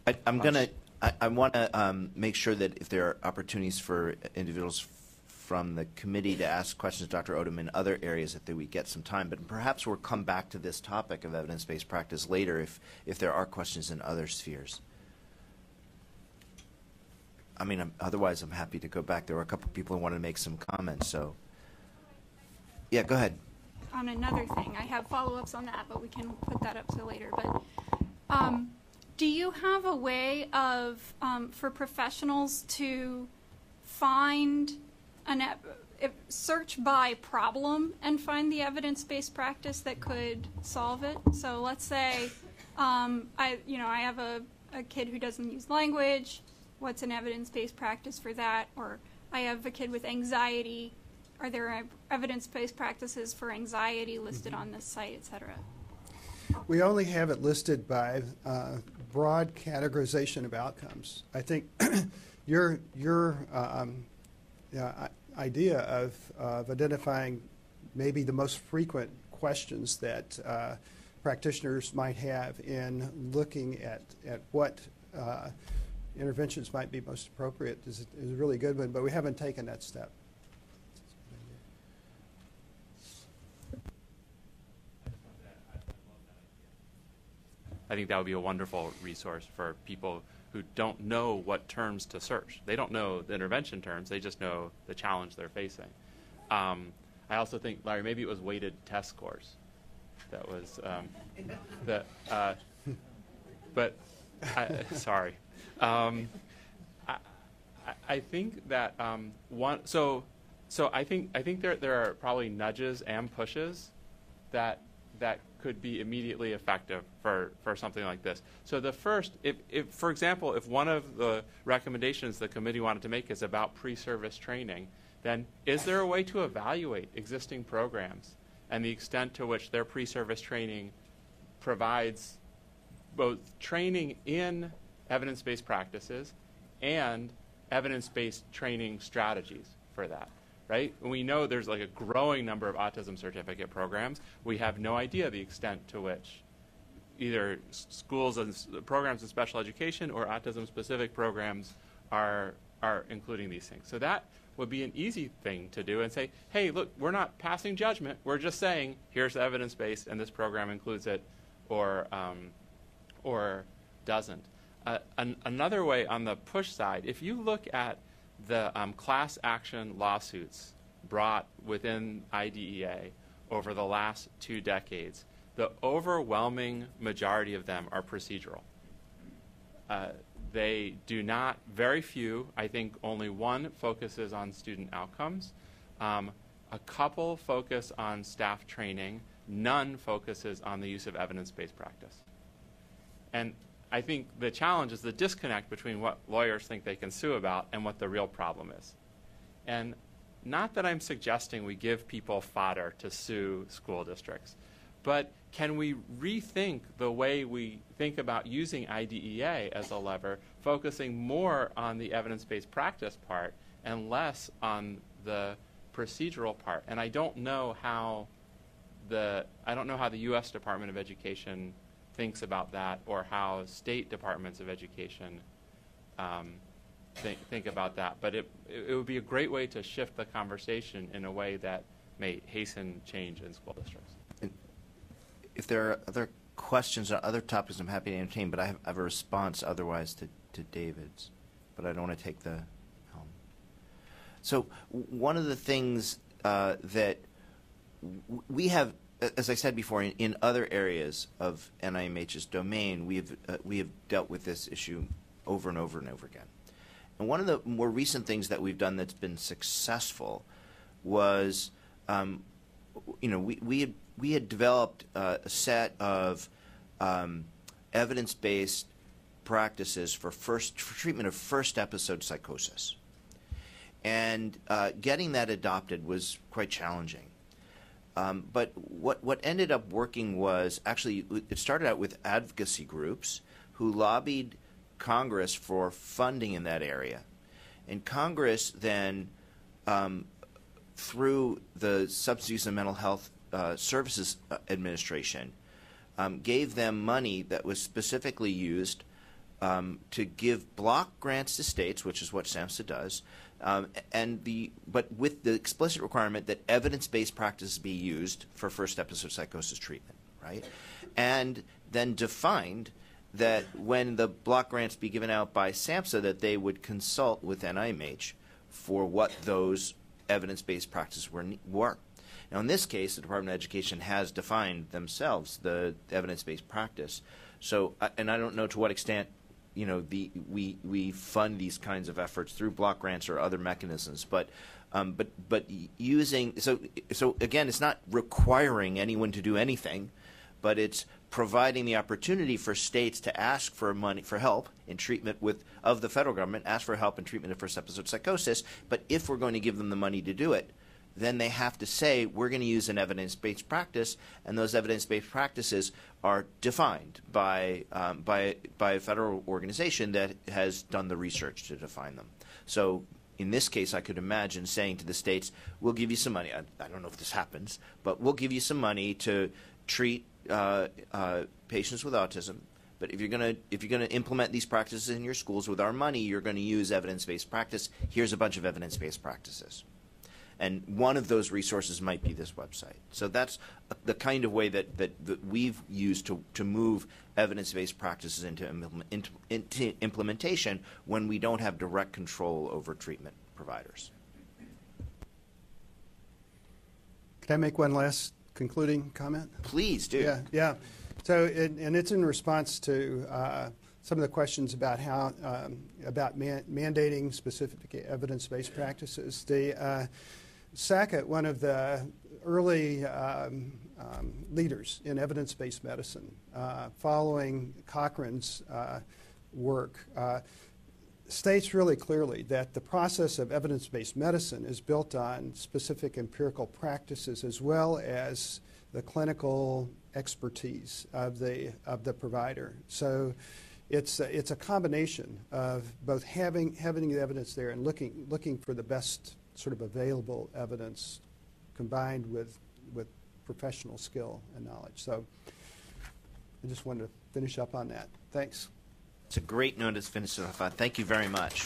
I want to make sure that if there are opportunities for individuals from the committee to ask questions, Dr. Odom, in other areas that we get some time, but perhaps we'll come back to this topic of evidence-based practice later if there are questions in other spheres. I mean, otherwise I'm happy to go back. There were a couple of people who wanted to make some comments, so. Yeah, go ahead. On another thing, I have follow-ups on that, but we can put that up to later. But do you have a way of, for professionals to find search by problem and find the evidence-based practice that could solve it? So let's say I have a kid who doesn't use language. What's an evidence-based practice for that? Or I have a kid with anxiety. Are there evidence-based practices for anxiety listed on this site, et cetera? We only have it listed by broad categorization of outcomes. I think your idea of identifying maybe the most frequent questions that practitioners might have in looking at what interventions might be most appropriate is a really good one, but we haven't taken that step. I think that would be a wonderful resource for people who don't know what terms to search. They don't know the intervention terms. They just know the challenge they're facing. I also think, Larry, maybe it was weighted test scores. That was sorry. I think that I think there are probably nudges and pushes that could be immediately effective for something like this. So the first, if for example, if one of the recommendations the committee wanted to make is about pre-service training, then is there a way to evaluate existing programs and the extent to which their pre-service training provides both training in evidence-based practices and evidence-based training strategies for that, right? We know there's like a growing number of autism certificate programs. We have no idea the extent to which either schools and programs in special education or autism-specific programs are including these things. So that would be an easy thing to do and say, hey, look, we're not passing judgment. We're just saying, here's the evidence-based, and this program includes it or doesn't. Another way on the push side, if you look at the class action lawsuits brought within IDEA over the last 2 decades, the overwhelming majority of them are procedural. They do not, very few, I think only one focuses on student outcomes. A couple focus on staff training. None focuses on the use of evidence-based practice. And I think the challenge is the disconnect between what lawyers think they can sue about and what the real problem is. And not that I'm suggesting we give people fodder to sue school districts, but can we rethink the way we think about using IDEA as a lever, focusing more on the evidence-based practice part and less on the procedural part? And I don't know how the U.S. Department of Education thinks about that, or how state departments of education think about that. But it would be a great way to shift the conversation in a way that may hasten change in school districts. If there are other questions on other topics, I'm happy to entertain, but I have a response otherwise to David's, but I don't want to take the helm. So one of the things that we have, as I said before, in other areas of NIMH's domain, we have dealt with this issue over and over and over again. And one of the more recent things that we've done that's been successful was, we had developed a set of evidence-based practices for treatment of first episode psychosis, and getting that adopted was quite challenging. But what ended up working was, actually, it started out with advocacy groups who lobbied Congress for funding in that area. And Congress then, through the Substance Use and Mental Health Services Administration, gave them money that was specifically used to give block grants to states, which is what SAMHSA does, but with the explicit requirement that evidence-based practices be used for first episode psychosis treatment, right? And then defined that when the block grants be given out by SAMHSA, that they would consult with NIMH for what those evidence-based practices were. Now, in this case, the Department of Education has defined themselves the evidence-based practice. So, and I don't know to what extent we fund these kinds of efforts through block grants or other mechanisms, but using so again, it's not requiring anyone to do anything, but it's providing the opportunity for states to ask for money for help in treatment of the federal government, ask for help in treatment of first episode psychosis. But if we're going to give them the money to do it, then they have to say we're going to use an evidence-based practice, and those evidence-based practices are defined by a federal organization that has done the research to define them. So in this case, I could imagine saying to the states, we'll give you some money. I don't know if this happens, but we'll give you some money to treat patients with autism. But if you're going to implement these practices in your schools with our money, you're going to use evidence-based practice. Here's a bunch of evidence-based practices. And one of those resources might be this website. So that's the kind of way that we've used to move evidence-based practices into implementation when we don't have direct control over treatment providers. Can I make one last concluding comment? Please do. Yeah. So, and it's in response to some of the questions about how about mandating specific evidence-based practices. The Sackett, one of the early leaders in evidence-based medicine, following Cochrane's work, states really clearly that the process of evidence-based medicine is built on specific empirical practices as well as the clinical expertise of the provider. So it's a combination of both having the evidence there and looking for the best sort of available evidence combined with professional skill and knowledge. So I just wanted to finish up on that. Thanks. It's a great note to finish it off on. Thank you very much.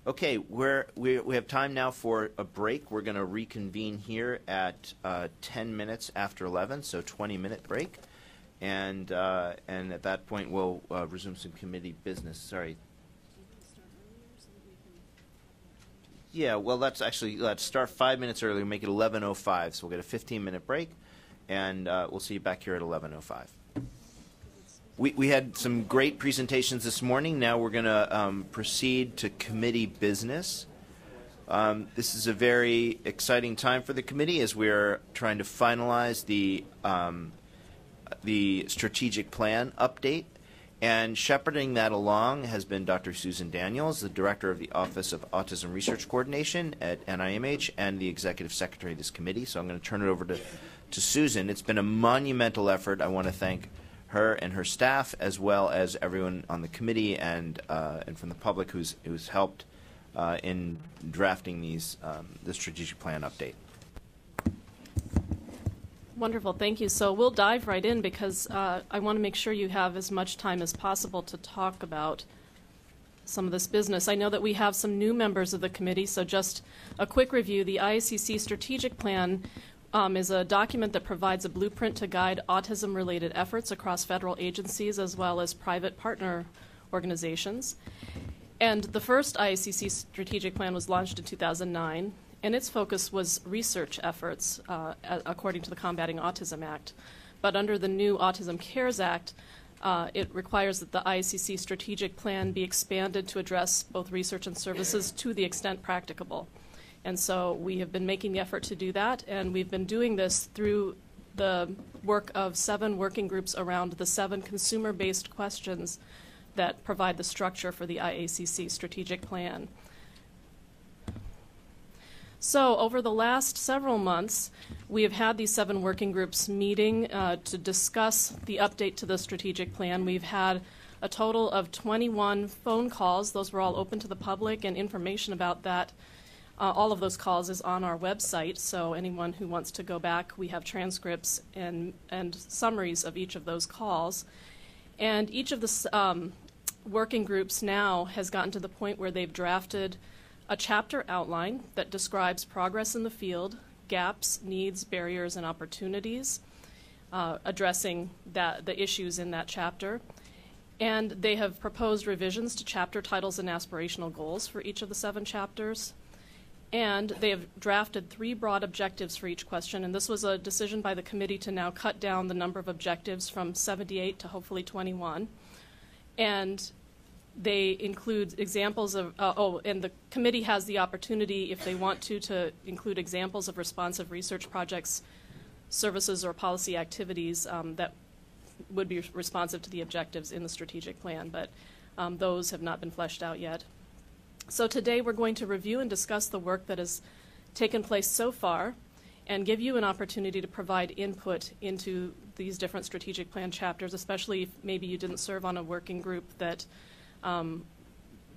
Okay, we have time now for a break. We're going to reconvene here at 10 minutes after 11, so 20-minute break. And at that point, we'll resume some committee business. Sorry. Yeah, well, let's start 5 minutes early. We'll make it 11:05, so we'll get a 15-minute break, and we'll see you back here at 11:05. We had some great presentations this morning. Now we're going to proceed to committee business. This is a very exciting time for the committee as we're trying to finalize the strategic plan update. And shepherding that along has been Dr. Susan Daniels, the Director of the Office of Autism Research Coordination at NIMH and the Executive Secretary of this committee. So I'm going to turn it over to Susan. It's been a monumental effort. I want to thank her and her staff, as well as everyone on the committee and from the public who's helped in drafting the strategic plan update. Wonderful, thank you. So we'll dive right in because I want to make sure you have as much time as possible to talk about some of this business. I know that we have some new members of the committee, so just a quick review. The IACC strategic plan is a document that provides a blueprint to guide autism-related efforts across federal agencies as well as private partner organizations. And the first IACC strategic plan was launched in 2009, and its focus was research efforts according to the Combating Autism Act. But under the new Autism Cares Act, it requires that the IACC strategic plan be expanded to address both research and services to the extent practicable. And so we have been making the effort to do that, and we've been doing this through the work of 7 working groups around the 7 consumer-based questions that provide the structure for the IACC strategic plan. So over the last several months, we have had these 7 working groups meeting to discuss the update to the strategic plan. We've had a total of 21 phone calls. Those were all open to the public, and information about that all of those calls is on our website, so anyone who wants to go back, we have transcripts and summaries of each of those calls. And each of the working groups now has gotten to the point where they've drafted a chapter outline that describes progress in the field, gaps, needs, barriers, and opportunities, addressing the issues in that chapter. And they have proposed revisions to chapter titles and aspirational goals for each of the 7 chapters. And they have drafted 3 broad objectives for each question, and this was a decision by the committee to now cut down the number of objectives from 78 to hopefully 21. And they include examples of, and the committee has the opportunity, if they want to include examples of responsive research projects, services, or policy activities that would be responsive to the objectives in the strategic plan, but those have not been fleshed out yet. So today we're going to review and discuss the work that has taken place so far and give you an opportunity to provide input into these different strategic plan chapters, especially if maybe you didn't serve on a working group that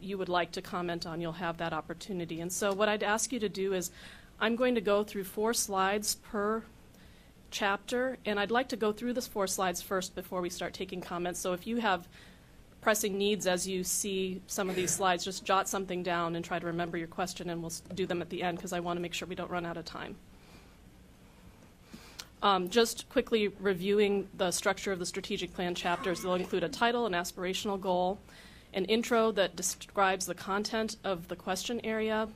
you would like to comment on. You'll have that opportunity. And so what I'd ask you to do is I'm going to go through 4 slides per chapter, and I'd like to go through this 4 slides first before we start taking comments. So if you have pressing needs as you see some of these slides, just jot something down and try to remember your question, and we'll do them at the end because I want to make sure we don't run out of time. Just quickly reviewing the structure of the strategic plan chapters, they'll include a title, an aspirational goal, an intro that describes the content of the question area,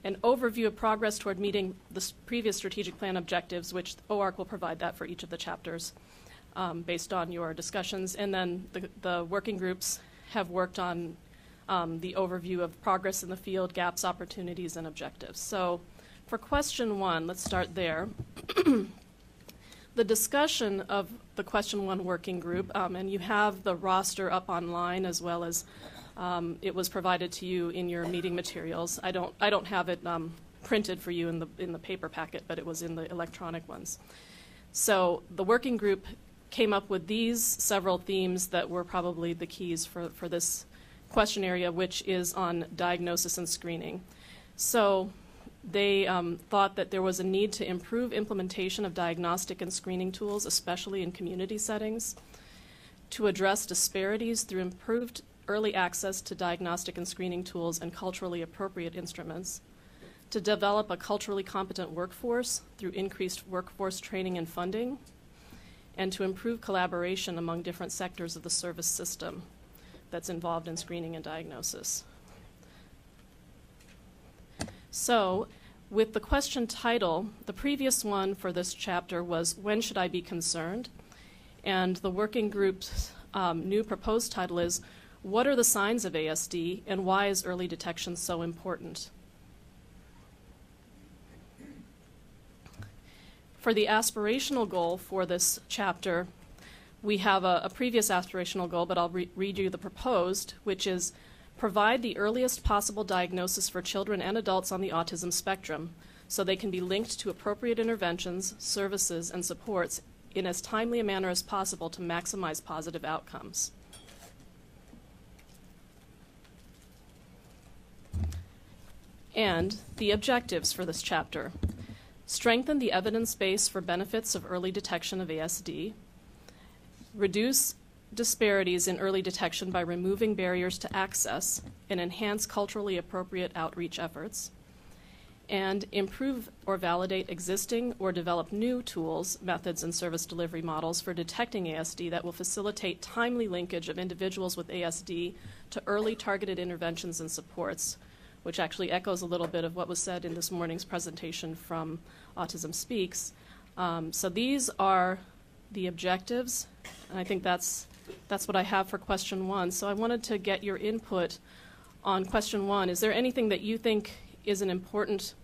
an overview of progress toward meeting the previous strategic plan objectives, which OARC will provide that for each of the chapters based on your discussions. And then the working groups have worked on the overview of progress in the field, gaps, opportunities, and objectives. So for question 1, let's start there. The discussion of the question 1 working group, and you have the roster up online as well as it was provided to you in your meeting materials. I don't have it printed for you in the paper packet, but it was in the electronic ones. So the working group came up with these several themes that were probably the keys for this question area, which is on diagnosis and screening. So they thought that there was a need to improve implementation of diagnostic and screening tools, especially in community settings, to address disparities through improved early access to diagnostic and screening tools and culturally appropriate instruments, to develop a culturally competent workforce through increased workforce training and funding, and to improve collaboration among different sectors of the service system that's involved in screening and diagnosis. So, with the question title, the previous one for this chapter was, "When should I be concerned?" And the working group's new proposed title is, "What are the signs of ASD and why is early detection so important?" For the aspirational goal for this chapter, we have a previous aspirational goal, but I'll read you the proposed, which is provide the earliest possible diagnosis for children and adults on the autism spectrum so they can be linked to appropriate interventions, services, and supports in as timely a manner as possible to maximize positive outcomes. And the objectives for this chapter: strengthen the evidence base for benefits of early detection of ASD, reduce disparities in early detection by removing barriers to access and enhance culturally appropriate outreach efforts, and improve or validate existing or develop new tools, methods, and service delivery models for detecting ASD that will facilitate timely linkage of individuals with ASD to early targeted interventions and supports, which actually echoes a little bit of what was said in this morning's presentation from Autism Speaks. So these are the objectives, and I think that's what I have for question 1. So I wanted to get your input on question 1. Is there anything that you think is an important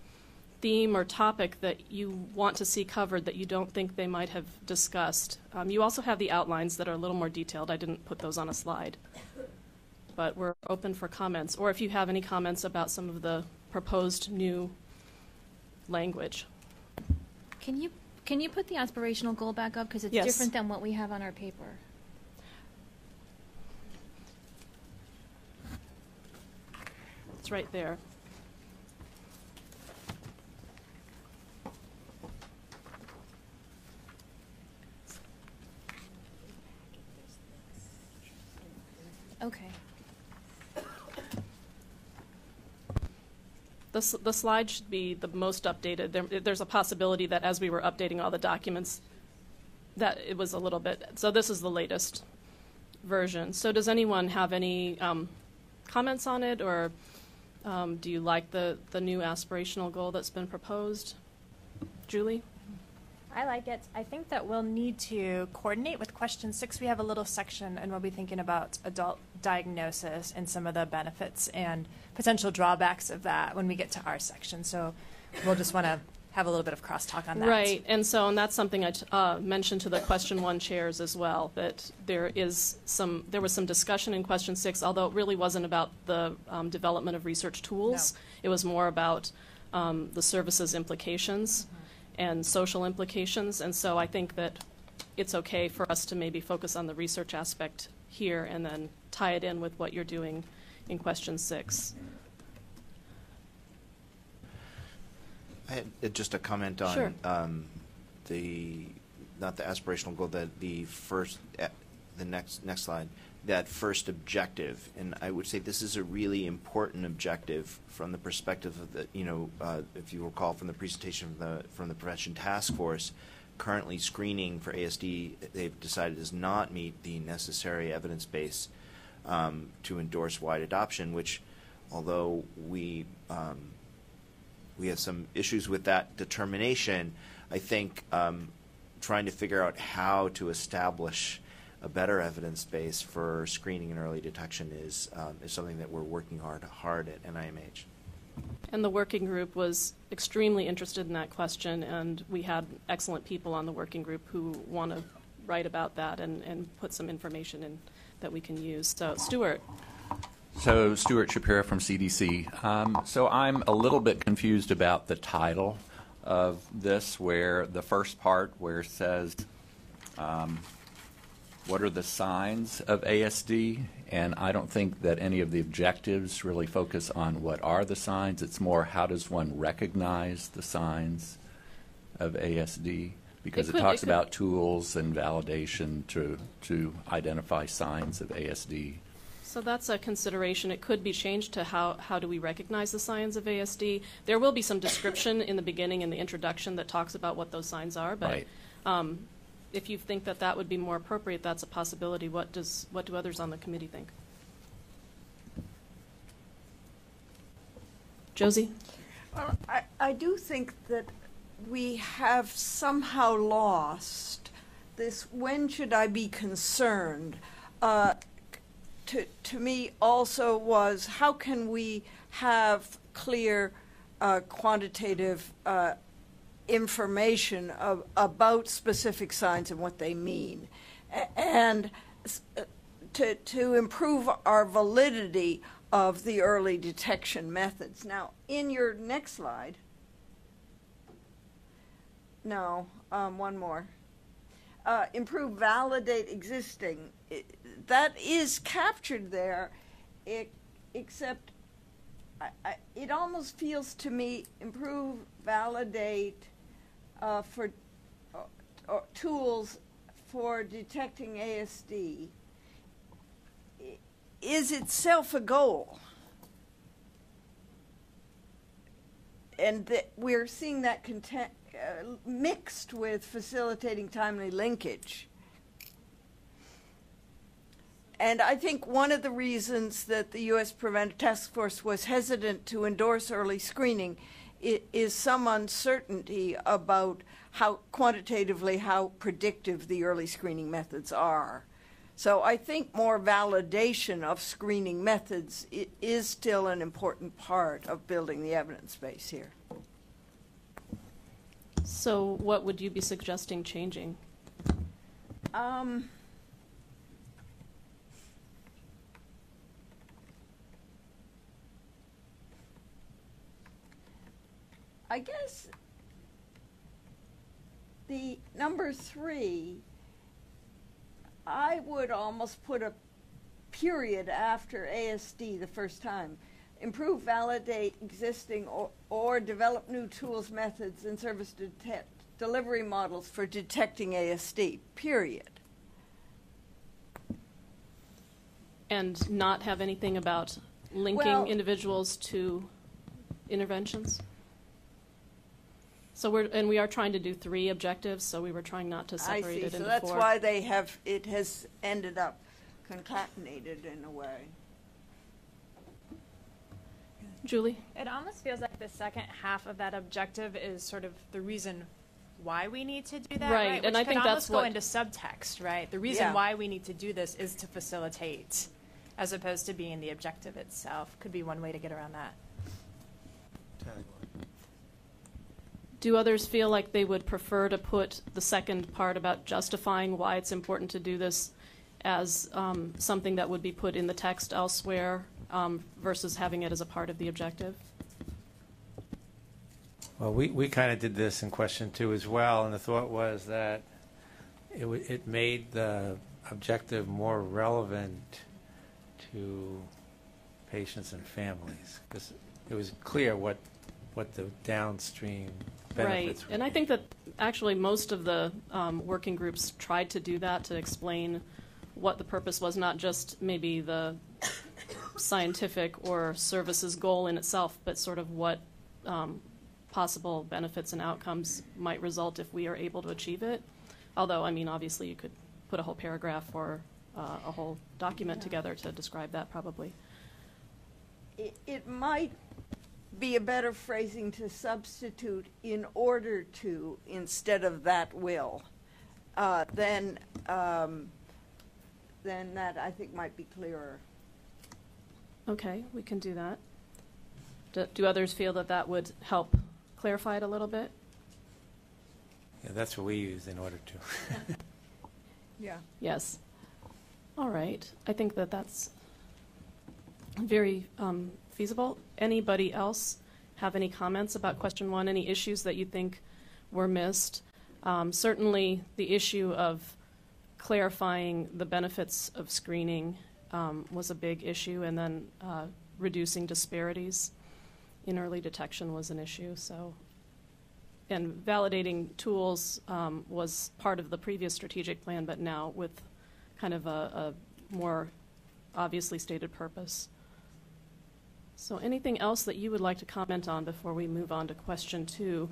theme or topic that you want to see covered that you don't think they might have discussed? You also have the outlines that are a little more detailed. I didn't put those on a slide. But we're open for comments, or if you have any comments about some of the proposed new language. Can you put the aspirational goal back up, because it's Yes. different than what we have on our paper? It's right there. Okay. The slide should be the most updated. There's a possibility that as we were updating all the documents, that it was a little bit. So this is the latest version. So does anyone have any comments on it, or do you like the new aspirational goal that's been proposed? Julie? I like it. I think that we'll need to coordinate with question 6. We have a little section, and we'll be thinking about adult diagnosis and some of the benefits and potential drawbacks of that when we get to our section. So we'll just want to have a little bit of crosstalk on that. Right, and that's something I mentioned to the question 1 chairs as well, that there was some discussion in question 6, although it really wasn't about the development of research tools. No. It was more about the services implications and social implications, and so I think that it's okay for us to maybe focus on the research aspect here and then tie it in with what you're doing in question 6. I had just a comment on Sure. not the aspirational goal, the next slide, that first objective, and I would say this is a really important objective from the perspective of the, if you recall from the presentation from the Prevention Task Force, currently screening for ASD, they've decided does not meet the necessary evidence base to endorse wide adoption, which, although we have some issues with that determination, I think trying to figure out how to establish a better evidence base for screening and early detection is something that we're working hard at NIMH. And the working group was extremely interested in that question, and we had excellent people on the working group who want to write about that and put some information in that we can use. So, Stuart. So, Stuart Shapiro from CDC. So I'm a little bit confused about the title of this, where the first part where it says, what are the signs of ASD? And I don't think that any of the objectives really focus on what are the signs. It's more how does one recognize the signs of ASD? Because it talks about tools and validation to identify signs of ASD. So that's a consideration. It could be changed to how do we recognize the signs of ASD. There will be some description in the beginning in the introduction that talks about what those signs are, but right. If you think that would be more appropriate, that's a possibility. What do others on the committee think? Josie? I do think that we have somehow lost this when should I be concerned. To me also was how can we have clear quantitative information about specific signs and what they mean, and to improve our validity of the early detection methods. Now, in your next slide, one more. Improve, validate existing. That is captured there, except it almost feels to me improve, validate for tools for detecting ASD is itself a goal. And we're seeing that mixed with facilitating timely linkage. And I think one of the reasons that the U.S. Preventive Task Force was hesitant to endorse early screening is some uncertainty about how quantitatively how predictive the early screening methods are. So I think more validation of screening methods is still an important part of building the evidence base here. So what would you be suggesting changing? I guess the number 3, I would almost put a period after ASD the first time. Improve, validate existing or develop new tools, methods, and service delivery models for detecting ASD, period. And not have anything about linking individuals to interventions? So we are trying to do 3 objectives, so we were trying not to separate it into 4. So that's why it has ended up concatenated in a way. Julie? It almost feels like the second half of that objective is sort of the reason why we need to do that, right? And Which I think that's go into subtext, right? The reason why we need to do this is to facilitate, as opposed to being the objective itself. Could be one way to get around that. Do others feel like they would prefer to put the second part about justifying why it's important to do this as something that would be put in the text elsewhere versus having it as a part of the objective? Well, we kind of did this in question 2 as well, and the thought was that it made the objective more relevant to patients and families, because it was clear what the downstream benefits were. And I think that actually most of the working groups tried to do that, to explain what the purpose was, not just maybe the scientific or services goal in itself, but sort of what possible benefits and outcomes might result if we are able to achieve it. Although, I mean, obviously you could put a whole paragraph or a whole document together to describe that probably. It might be a better phrasing to substitute in order to instead of that will. Then that I think might be clearer. Okay, we can do that. Do others feel that that would help clarify it a little bit? Yeah, that's what we use in order to. Yeah. Yes. All right. I think that that's very feasible. Anybody else have any comments about question 1? Any issues that you think were missed? Certainly the issue of clarifying the benefits of screening was a big issue, and then reducing disparities in early detection was an issue. So, and validating tools was part of the previous strategic plan, but now with kind of a more obviously stated purpose. So anything else that you would like to comment on before we move on to question 2?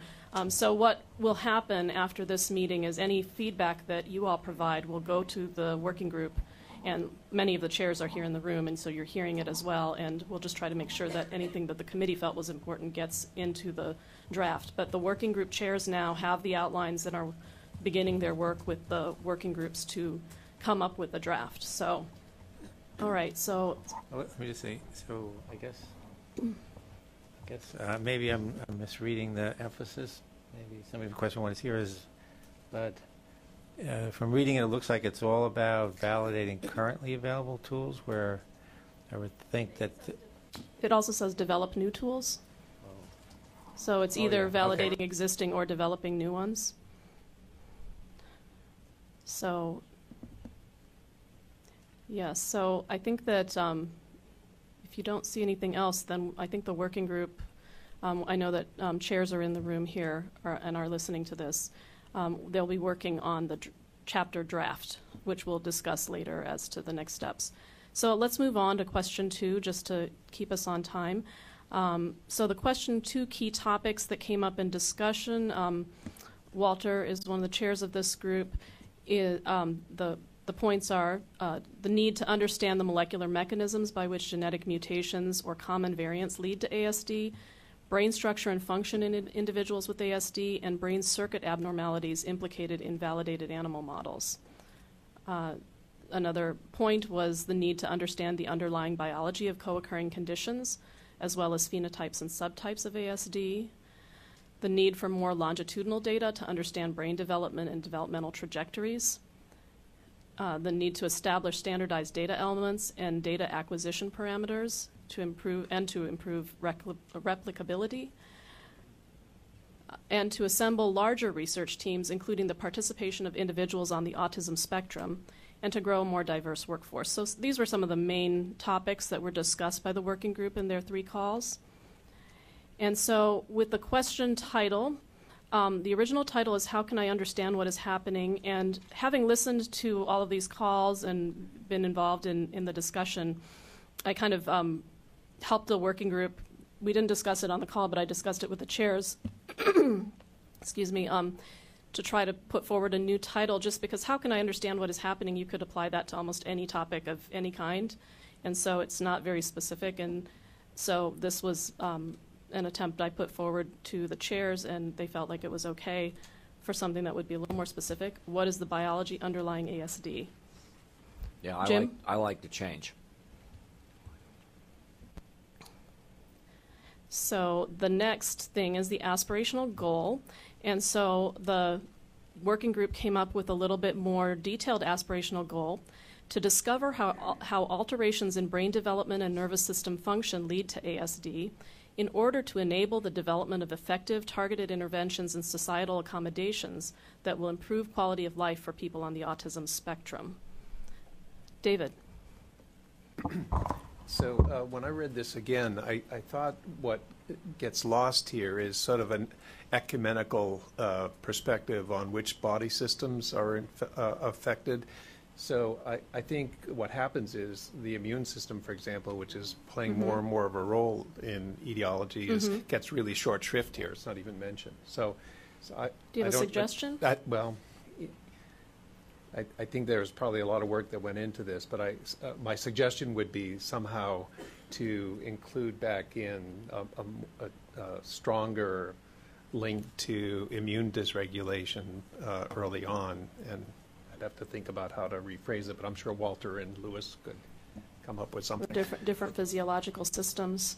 So what will happen after this meeting is any feedback that you all provide will go to the working group, and many of the chairs are here in the room, and so you're hearing it as well, and we'll just try to make sure that anything that the committee felt was important gets into the draft. But the working group chairs now have the outlines and are beginning their work with the working groups to come up with a draft. So, all right, so... Let me just say, so I guess maybe I'm misreading the emphasis. Maybe some of the question one is here is, but from reading it, it looks like it's all about validating currently available tools, where I would think that... It also says develop new tools. So it's either validating existing or developing new ones. So, yes, so I think that if you don't see anything else, then I think the working group, I know that chairs are in the room here and are listening to this. They'll be working on the chapter draft, which we'll discuss later as to the next steps. So let's move on to question 2, just to keep us on time. So the question 2 key topics that came up in discussion, Walter is one of the chairs of this group. The points are the need to understand the molecular mechanisms by which genetic mutations or common variants lead to ASD, brain structure and function in individuals with ASD, and brain circuit abnormalities implicated in validated animal models. Another point was the need to understand the underlying biology of co-occurring conditions, as well as phenotypes and subtypes of ASD, the need for more longitudinal data to understand brain development and developmental trajectories, the need to establish standardized data elements and data acquisition parameters to improve replicability, and to assemble larger research teams, including the participation of individuals on the autism spectrum, and to grow a more diverse workforce. So these were some of the main topics that were discussed by the working group in their 3 calls. And so with the question title, the original title is How Can I Understand What is Happening? And having listened to all of these calls and been involved in the discussion, I kind of helped the working group. We didn't discuss it on the call, but I discussed it with the chairs, excuse me, to try to put forward a new title, just because how can I understand what is happening? You could apply that to almost any topic of any kind. And so it's not very specific. And so this was an attempt I put forward to the chairs, and they felt like it was okay for something that would be a little more specific. What is the biology underlying ASD? Yeah, Jim? I like the change. So the next thing is the aspirational goal. And so the working group came up with a little bit more detailed aspirational goal to discover how alterations in brain development and nervous system function lead to ASD in order to enable the development of effective targeted interventions and societal accommodations that will improve quality of life for people on the autism spectrum. David. So when I read this again, I thought what gets lost here is sort of an ecumenical perspective on which body systems are affected. So I think what happens is the immune system, for example, which is playing more and more of a role in etiology, gets really short shrift here. It's not even mentioned. So do you have a suggestion? I think there's probably a lot of work that went into this, but my suggestion would be somehow to include back in a stronger link to immune dysregulation early on, and I'd have to think about how to rephrase it, but I'm sure Walter and Lewis could come up with something. Different physiological systems.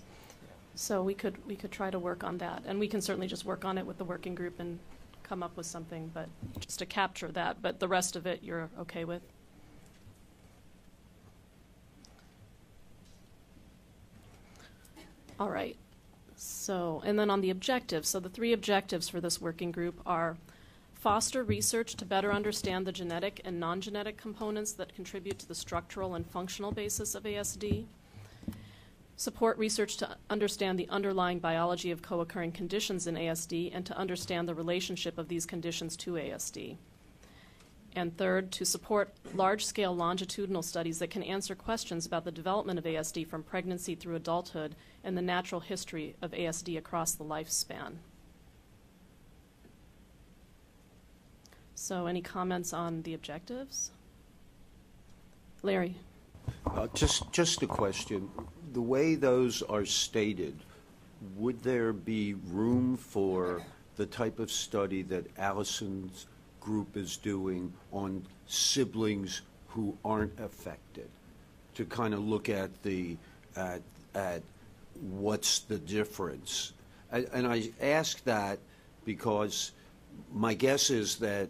So we could try to work on that, and we can certainly just work on it with the working group and come up with something, but just to capture that. But the rest of it, you're okay with? All right. So, and then on the objectives, so the 3 objectives for this working group are foster research to better understand the genetic and non-genetic components that contribute to the structural and functional basis of ASD, support research to understand the underlying biology of co-occurring conditions in ASD and to understand the relationship of these conditions to ASD. And third, to support large-scale longitudinal studies that can answer questions about the development of ASD from pregnancy through adulthood and the natural history of ASD across the lifespan. So any comments on the objectives? Larry? Just a question. The way those are stated, would there be room for the type of study that Allison's group is doing on siblings who aren't affected, to kind of look at at what's the difference? And I ask that because my guess is that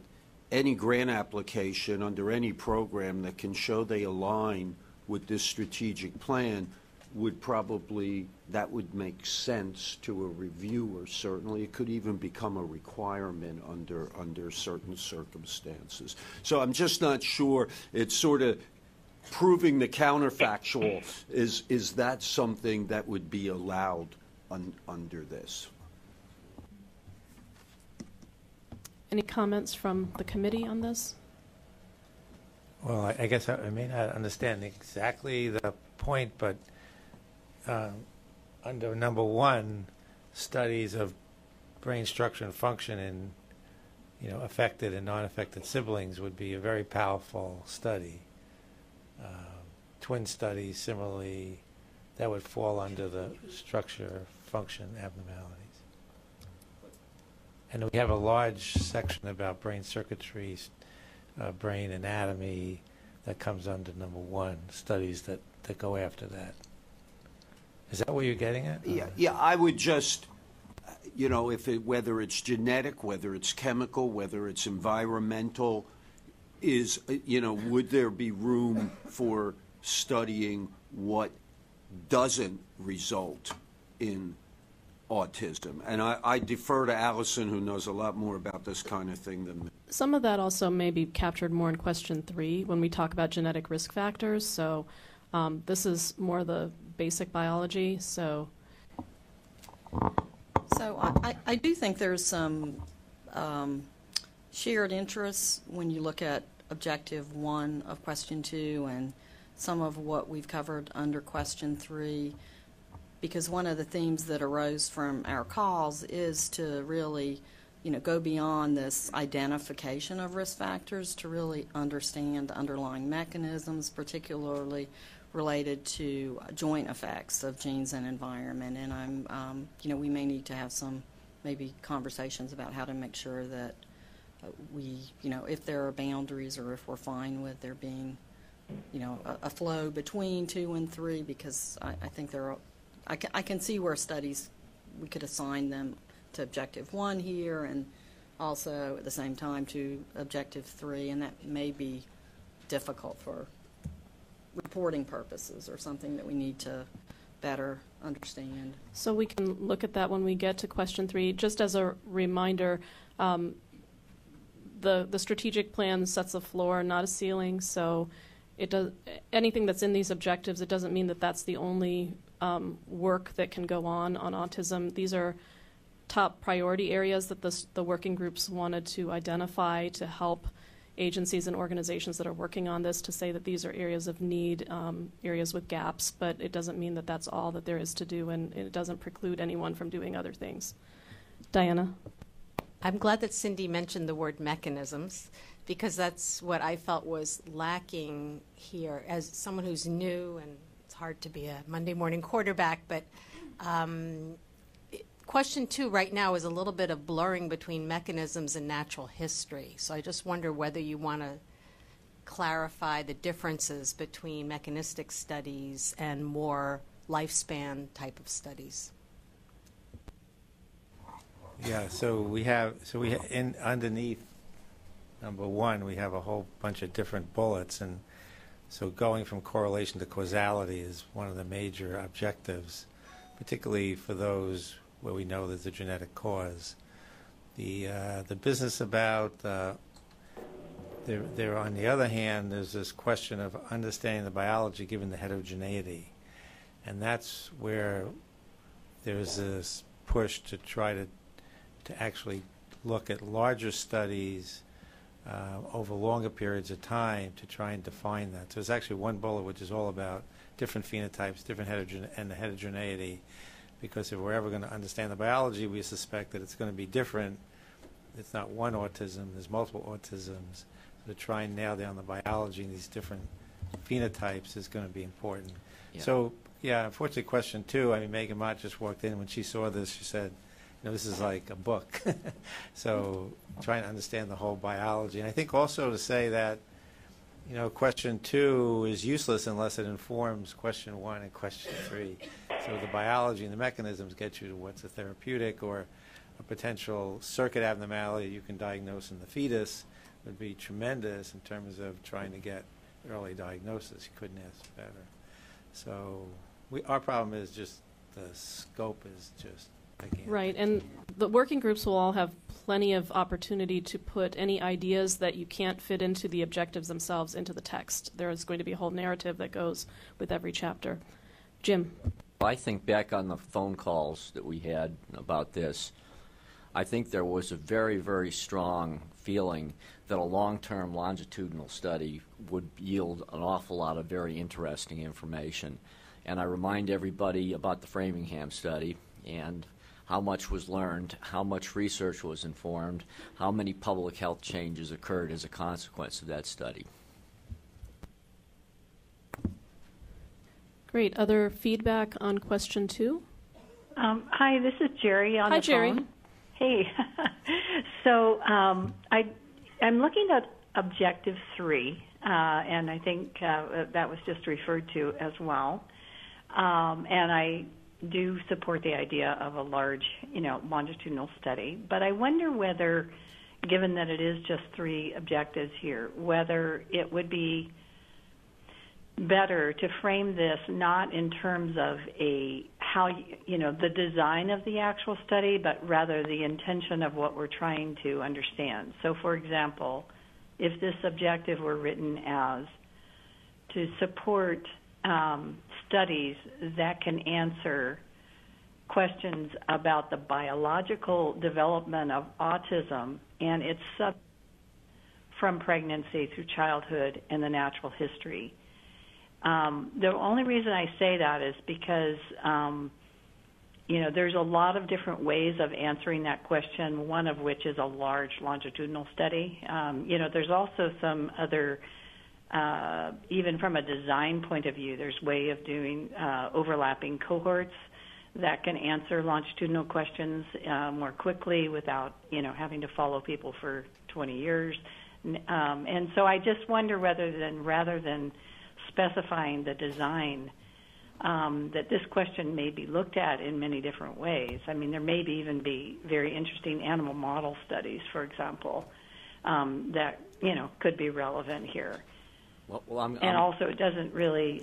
any grant application under any program that can show they align with this strategic plan would probably, that would make sense to a reviewer. Certainly it could even become a requirement under certain circumstances. So I'm just not sure. It's sort of proving the counterfactual. Is that something that would be allowed under this? Any comments from the committee on this? Well, I guess I may not understand exactly the point, but under number 1, studies of brain structure and function in, affected and non-affected siblings would be a very powerful study. Twin studies, similarly, that would fall under the structure function abnormalities. And we have a large section about brain circuitry, brain anatomy, that comes under number 1, studies that go after that. Is that what you're getting at? Yeah, I would just, whether it's genetic, whether it's chemical, whether it's environmental, would there be room for studying what doesn't result in autism? And I defer to Allison, who knows a lot more about this kind of thing than me. Some of that also may be captured more in question 3 when we talk about genetic risk factors. So this is more the basic biology. So I do think there's some shared interests when you look at objective 1 of question 2 and some of what we've covered under question 3. Because one of the themes that arose from our calls is to really, go beyond this identification of risk factors to really understand underlying mechanisms, particularly related to joint effects of genes and environment. And we may need to have some maybe conversations about how to make sure that we, if there are boundaries or if we're fine with there being, a flow between 2 and 3, because I think there are. I can see where studies, we could assign them to objective 1 here and also at the same time to objective 3, and that may be difficult for reporting purposes or something that we need to better understand. So we can look at that when we get to question 3. Just as a reminder, the strategic plan sets a floor, not a ceiling, so it does anything that's in these objectives, it doesn't mean that that's the only work that can go on autism. These are top priority areas that the working groups wanted to identify to help agencies and organizations that are working on this to say that these are areas of need, areas with gaps, but it doesn't mean that that's all that there is to do, and it doesn't preclude anyone from doing other things. Diana? I'm glad that Cindy mentioned the word mechanisms, because that's what I felt was lacking here. As someone who's new, and it's hard to be a Monday morning quarterback, but question 2 right now is a little bit of blurring between mechanisms and natural history. So I just wonder whether you want to clarify the differences between mechanistic studies and more lifespan type of studies. Yeah, underneath number 1, we have a whole bunch of different bullets, and so going from correlation to causality is one of the major objectives, particularly for those where we know there's a genetic cause. The business about there on the other hand, there's this question of understanding the biology given the heterogeneity, and that's where there's this push to try to actually look at larger studies over longer periods of time to try and define that. So there's actually one bullet which is all about different phenotypes, different and the heterogeneity, because if we're ever going to understand the biology, we suspect that it's going to be different. It's not one autism, there's multiple autisms. So to try and nail down the biology in these different phenotypes is going to be important. Yeah. So, yeah, unfortunately, question 2, I mean, Megan Mott just walked in. When she saw this, she said, this is like a book. So trying to understand the whole biology. And I think also to say that, question 2 is useless unless it informs question 1 and question 3. So the biology and the mechanisms get you to what's a therapeutic or a potential circuit abnormality you can diagnose in the fetus would be tremendous in terms of trying to get early diagnosis. You couldn't ask better. So our problem is just the scope is just gigantic. Right, and the working groups will all have plenty of opportunity to put any ideas that you can't fit into the objectives themselves into the text. There is going to be a whole narrative that goes with every chapter. Jim? I think back on the phone calls that we had about this, I think there was a very, very strong feeling that a long-term longitudinal study would yield an awful lot of very interesting information. And I remind everybody about the Framingham study and how much was learned, how much research was informed, how many public health changes occurred as a consequence of that study. Great. Other feedback on question 2? Hi, this is Jerry on Hi, the Jerry. phone. Hey. So I'm looking at objective 3, and I think that was just referred to as well. And I do support the idea of a large, longitudinal study. But I wonder whether, given that it is just 3 objectives here, whether it would be better to frame this not in terms of the design of the actual study, but rather the intention of what we're trying to understand. So, for example, if this objective were written as to support studies that can answer questions about the biological development of autism and its from pregnancy through childhood and the natural history. The only reason I say that is because, there's a lot of different ways of answering that question, one of which is a large longitudinal study. There's also some other, even from a design point of view, there's way of doing overlapping cohorts that can answer longitudinal questions more quickly without, having to follow people for 20 years. And so I just wonder rather than specifying the design, that this question may be looked at in many different ways. I mean, there may even be very interesting animal model studies, for example, that, could be relevant here. And also it doesn't really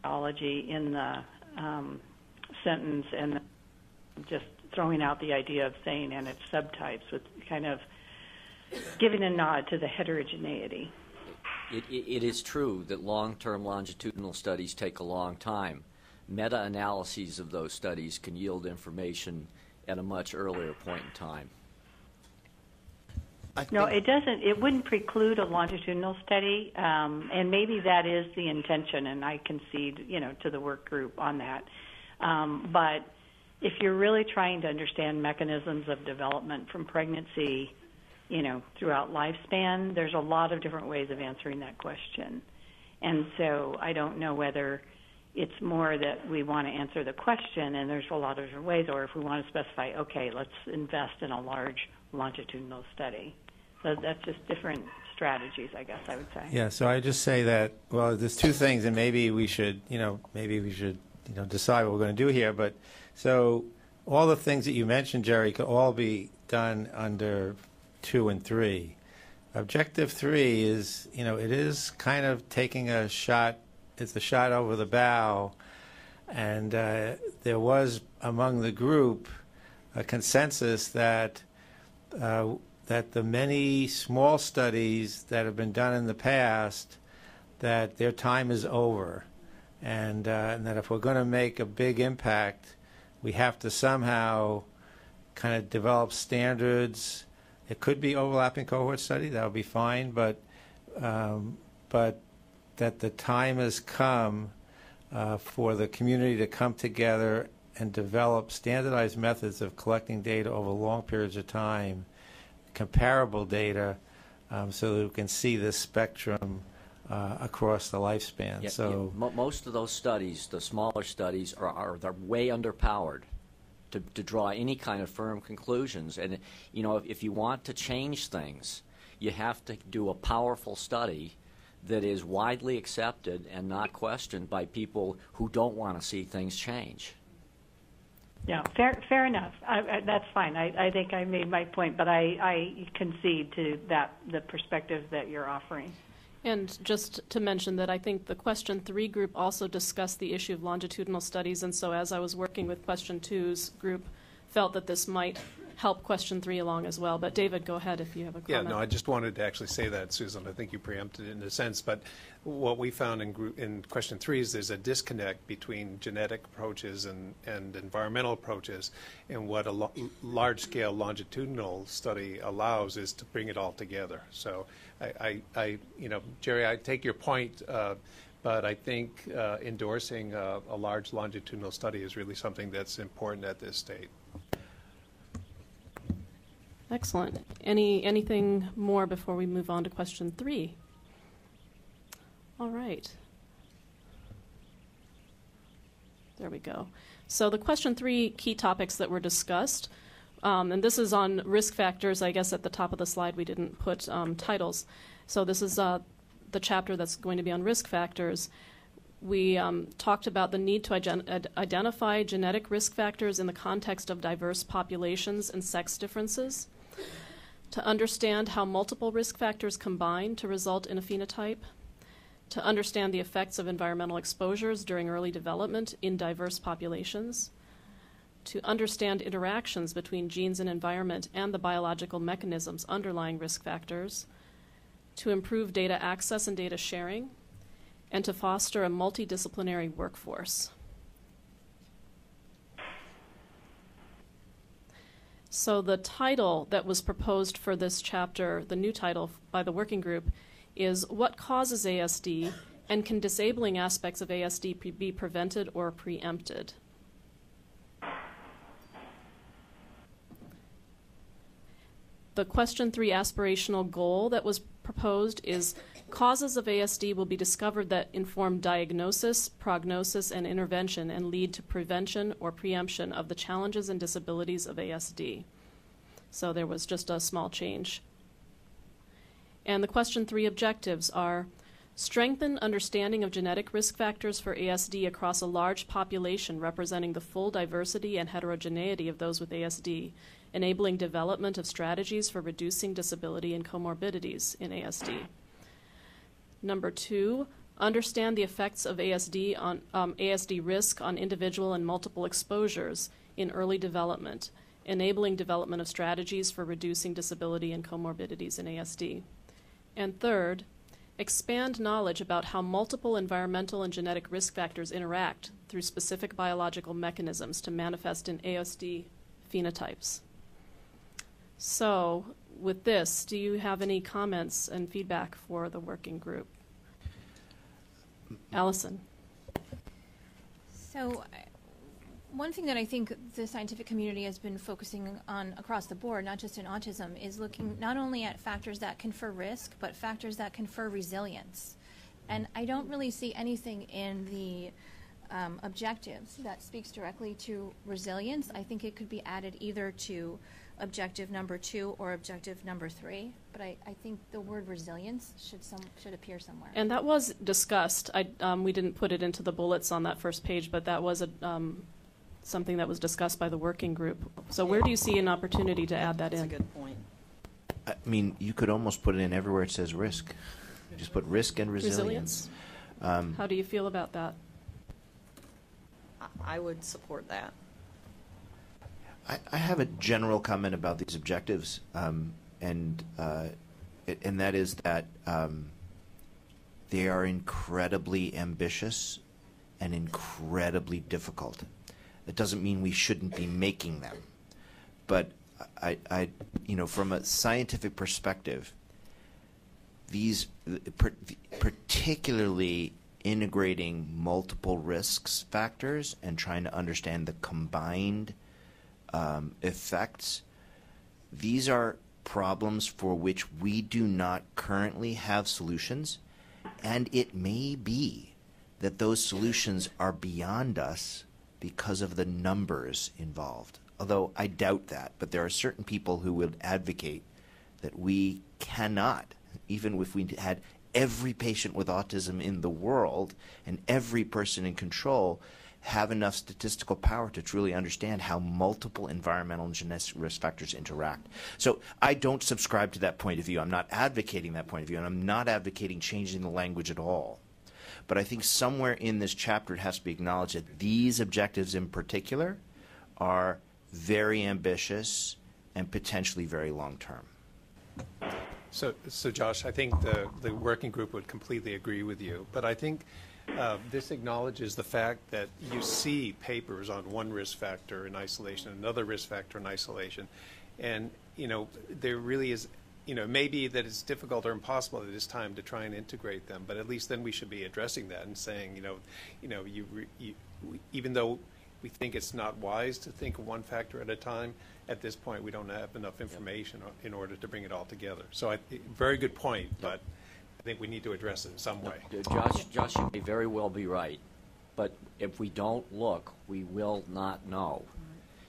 biology in the sentence and just throwing out the idea of saying and its subtypes with kind of giving a nod to the heterogeneity. It is true that long-term longitudinal studies take a long time. Meta-analyses of those studies can yield information at a much earlier point in time. No, it doesn't. It wouldn't preclude a longitudinal study, and maybe that is the intention, and I concede, to the work group on that. But if you're really trying to understand mechanisms of development from pregnancy, throughout lifespan, there's a lot of different ways of answering that question. And so I don't know whether it's more that we want to answer the question, and there's a lot of different ways, or if we want to specify, okay, let's invest in a large longitudinal study. So that's just different strategies, I guess I would say. Yeah, so I just say that, well, there's two things, and maybe we should decide what we're going to do here. But so all the things that you mentioned, Jerry, could all be done under 2 and 3. Objective 3 is, it is kind of taking a shot. It's a shot over the bow, and there was among the group a consensus that the many small studies that have been done in the past, that their time is over, and that if we're going to make a big impact, we have to somehow kind of develop standards. It could be overlapping cohort study, that would be fine, but that the time has come for the community to come together and develop standardized methods of collecting data over long periods of time, comparable data, so that we can see this spectrum across the lifespan. Most of those studies, the smaller studies, they're way underpowered to draw any kind of firm conclusions. And if you want to change things, you have to do a powerful study that is widely accepted and not questioned by people who don't want to see things change. Yeah, fair enough. That's fine. I think I made my point, but I concede to the perspective that you're offering. And just to mention that I think the question 3 group also discussed the issue of longitudinal studies, and so as I was working with question 2's group, felt that this might help question 3 along as well. But David, go ahead if you have a comment. Yeah, no, I just wanted to actually say that, Susan. I think you preempted it in a sense, but what we found in question 3 is there's a disconnect between genetic approaches and environmental approaches, and what a large-scale longitudinal study allows is to bring it all together. So Jerry, I take your point, but I think endorsing a large longitudinal study is really something that's important at this stage. Excellent. Anything more before we move on to question 3? All right. There we go. So the question 3 key topics that were discussed, and this is on risk factors. I guess at the top of the slide we didn't put titles. So this is the chapter that's going to be on risk factors. We talked about the need to identify genetic risk factors in the context of diverse populations and sex differences, to understand how multiple risk factors combine to result in a phenotype, to understand the effects of environmental exposures during early development in diverse populations, to understand interactions between genes and environment and the biological mechanisms underlying risk factors, to improve data access and data sharing, and to foster a multidisciplinary workforce. So the title that was proposed for this chapter, the new title by the working group, is What Causes ASD, and Can Disabling Aspects of ASD Be Prevented or Preempted? The question 3 aspirational goal that was proposed is causes of ASD will be discovered that inform diagnosis, prognosis, and intervention and lead to prevention or preemption of the challenges and disabilities of ASD. So there was just a small change. And the question 3 objectives are strengthen understanding of genetic risk factors for ASD across a large population representing the full diversity and heterogeneity of those with ASD, enabling development of strategies for reducing disability and comorbidities in ASD. Number 2, understand the effects of ASD on ASD risk on individual and multiple exposures in early development, enabling development of strategies for reducing disability and comorbidities in ASD. And third, expand knowledge about how multiple environmental and genetic risk factors interact through specific biological mechanisms to manifest in ASD phenotypes. So with this, do you have any comments and feedback for the working group? Allison. So one thing that I think the scientific community has been focusing on across the board, not just in autism, is looking not only at factors that confer risk, but factors that confer resilience. And I don't really see anything in the objectives that speaks directly to resilience. I think it could be added either to objective number 2 or objective number 3, but I think the word resilience should appear somewhere. And that was discussed. We didn't put it into the bullets on that first page, but that was something that was discussed by the working group. So where do you see an opportunity to add that in? That's a good point. I mean, you could almost put it in everywhere it says risk. Just put risk and resilience. How do you feel about that? I would support that. I have a general comment about these objectives, and that is that they are incredibly ambitious and incredibly difficult. It doesn't mean we shouldn't be making them, but from a scientific perspective, these particularly integrating multiple risks factors and trying to understand the combined effects, these are problems for which we do not currently have solutions, and it may be that those solutions are beyond us because of the numbers involved. Although I doubt that, but there are certain people who would advocate that we cannot, even if we had every patient with autism in the world and every person in control, have enough statistical power to truly understand how multiple environmental and genetic risk factors interact. So I don't subscribe to that point of view. I'm not advocating that point of view, and I'm not advocating changing the language at all. But I think somewhere in this chapter it has to be acknowledged that these objectives in particular are very ambitious and potentially very long-term. So Josh, I think the working group would completely agree with you, but I think this acknowledges the fact that you see papers on one risk factor in isolation, another risk factor in isolation, and there really is, maybe that it's difficult or impossible at this time to try and integrate them, but at least then we should be addressing that and saying, even though we think it's not wise to think of one factor at a time, at this point we don't have enough information in order to bring it all together. So very good point, but I think we need to address it in some way. Josh, you may very well be right, but if we don't look, we will not know.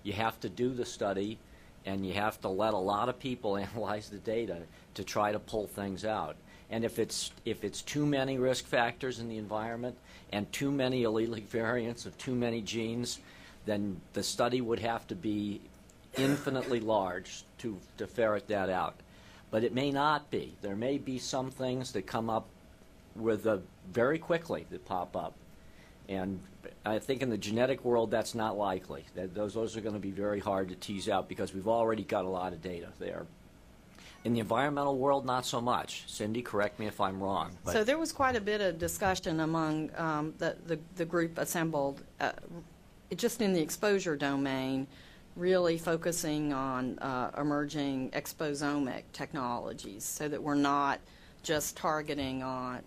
You have to do the study, and you have to let a lot of people analyze the data to try to pull things out. And if it's too many risk factors in the environment and too many allelic variants of too many genes, then the study would have to be infinitely large to ferret that out. But it may not be. There may be some things that come up very quickly that pop up. And I think in the genetic world that's not likely. Those are going to be very hard to tease out because we've already got a lot of data there. In the environmental world, not so much. Cindy, correct me if I'm wrong. So there was quite a bit of discussion among the group assembled, just in the exposure domain, really focusing on emerging exposomic technologies so that we're not just targeting on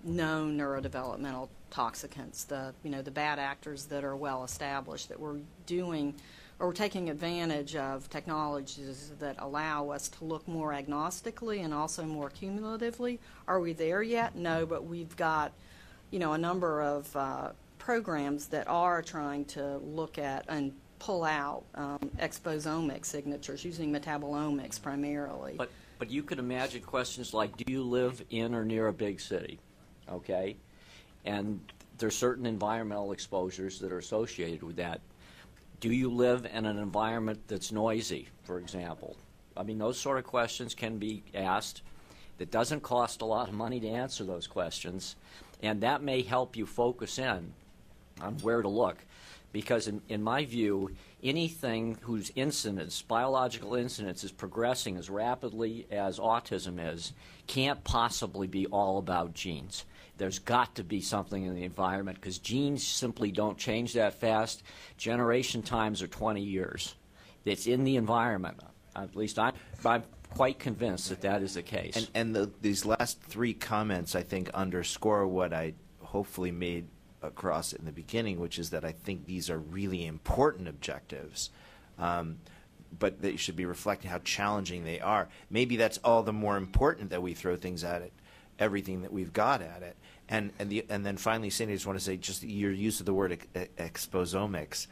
known neurodevelopmental toxicants, the bad actors that are well established, that we're doing or we're taking advantage of technologies that allow us to look more agnostically and also more cumulatively. Are we there yet? No, but we've got, a number of programs that are trying to look at and pull out exposomic signatures using metabolomics primarily. But you could imagine questions like, do you live in or near a big city? Okay? And there's certain environmental exposures that are associated with that. Do you live in an environment that's noisy, for example? I mean, those sort of questions can be asked. It doesn't cost a lot of money to answer those questions, and that may help you focus in on where to look. Because in my view, anything whose incidence, biological incidence, is progressing as rapidly as autism is, can't possibly be all about genes. There's got to be something in the environment because genes simply don't change that fast. Generation times are 20 years. It's in the environment. At least I'm quite convinced that that is the case. And these last three comments, I think, underscore what I hopefully made across in the beginning, which is that I think these are really important objectives, but they should be reflecting how challenging they are. Maybe that's all the more important that we throw things at it, everything that we've got at it. And then finally, Cindy, I just want to say, just your use of the word exposomics.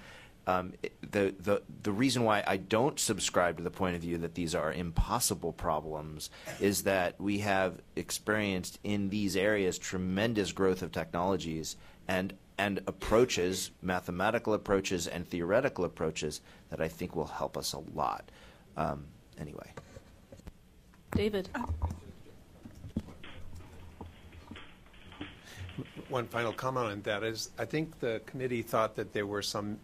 The reason why I don't subscribe to the point of view that these are impossible problems is that we have experienced in these areas tremendous growth of technologies and approaches, mathematical approaches and theoretical approaches that I think will help us a lot. Anyway. David. One final comment on that is I think the committee thought that there were some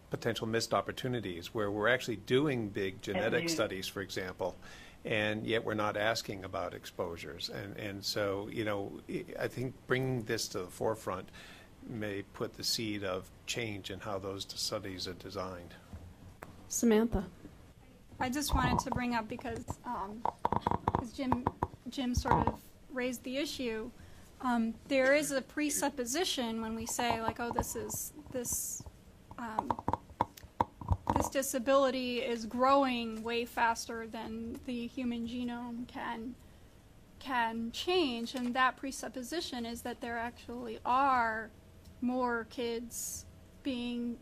potential missed opportunities where we're actually doing big genetic studies, for example, and yet we're not asking about exposures. And so, you know, I think bringing this to the forefront may put the seed of change in how those studies are designed. Samantha. I just wanted to bring up because Jim sort of raised the issue. There is a presupposition when we say, like, oh, this disability is growing way faster than the human genome can change, and that presupposition is that there actually are more kids being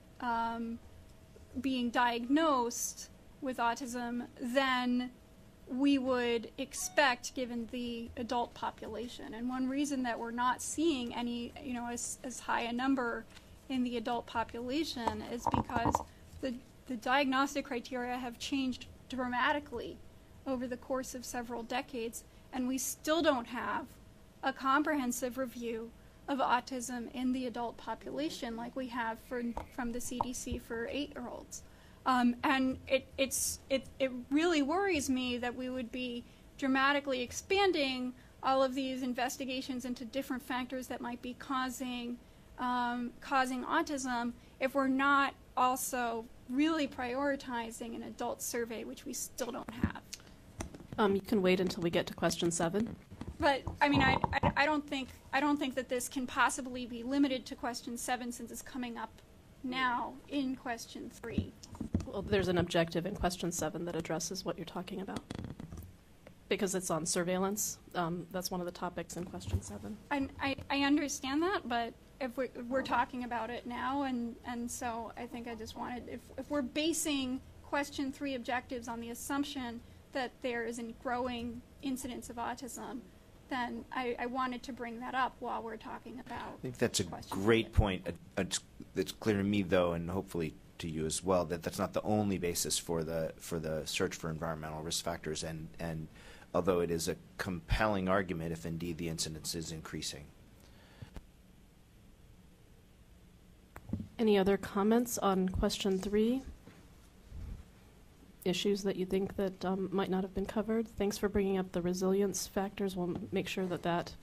diagnosed with autism than we would expect given the adult population. And one reason that we're not seeing any, as high a number in the adult population is because the diagnostic criteria have changed dramatically over the course of several decades, and we still don't have a comprehensive review of autism in the adult population like we have from the CDC for 8-year-olds. And it really worries me that we would be dramatically expanding all of these investigations into different factors that might be causing autism if we're not also really prioritizing an adult survey, which we still don't have. You can wait until we get to question 7. But I mean, I don't think that this can possibly be limited to question 7 since it's coming up now in question 3. Well, there's an objective in question 7 that addresses what you're talking about, because it's on surveillance. That's one of the topics in question 7. I understand that, but if we're talking about it now, and so I think I just wanted, if we're basing question 3 objectives on the assumption that there is a growing incidence of autism, then I wanted to bring that up while we're talking about. I think that's a great point. It's clear to me, though, and hopefully to you as well, that that's not the only basis for the search for environmental risk factors, and although it is a compelling argument if indeed the incidence is increasing. Any other comments on question 3? Issues that you think that might not have been covered? Thanks for bringing up the resilience factors. We'll make sure that that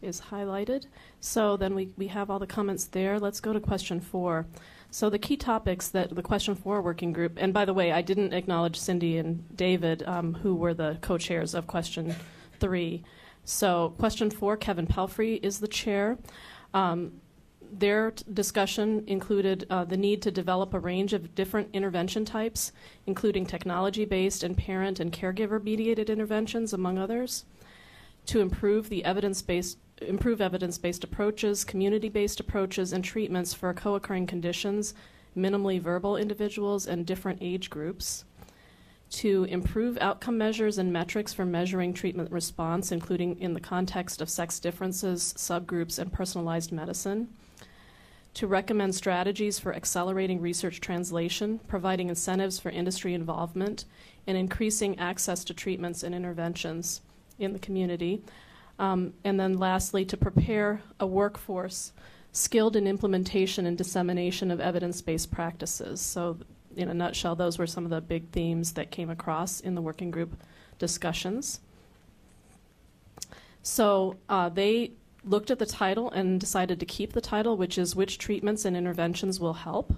is highlighted. So then we have all the comments there. Let's go to question 4. So the key topics that the question 4 working group, and by the way, I didn't acknowledge Cindy and David, who were the co-chairs of question 3. So question 4, Kevin Pelfrey is the chair. Their discussion included the need to develop a range of different intervention types, including technology-based and parent and caregiver-mediated interventions, among others, to improve evidence-based approaches, community-based approaches, and treatments for co-occurring conditions, minimally verbal individuals, and different age groups, to improve outcome measures and metrics for measuring treatment response, including in the context of sex differences, subgroups, and personalized medicine, to recommend strategies for accelerating research translation, providing incentives for industry involvement, and increasing access to treatments and interventions in the community. And then lastly, to prepare a workforce skilled in implementation and dissemination of evidence-based practices. So in a nutshell, those were some of the big themes that came across in the working group discussions. So they looked at the title and decided to keep the title, which is Which Treatments and Interventions Will Help?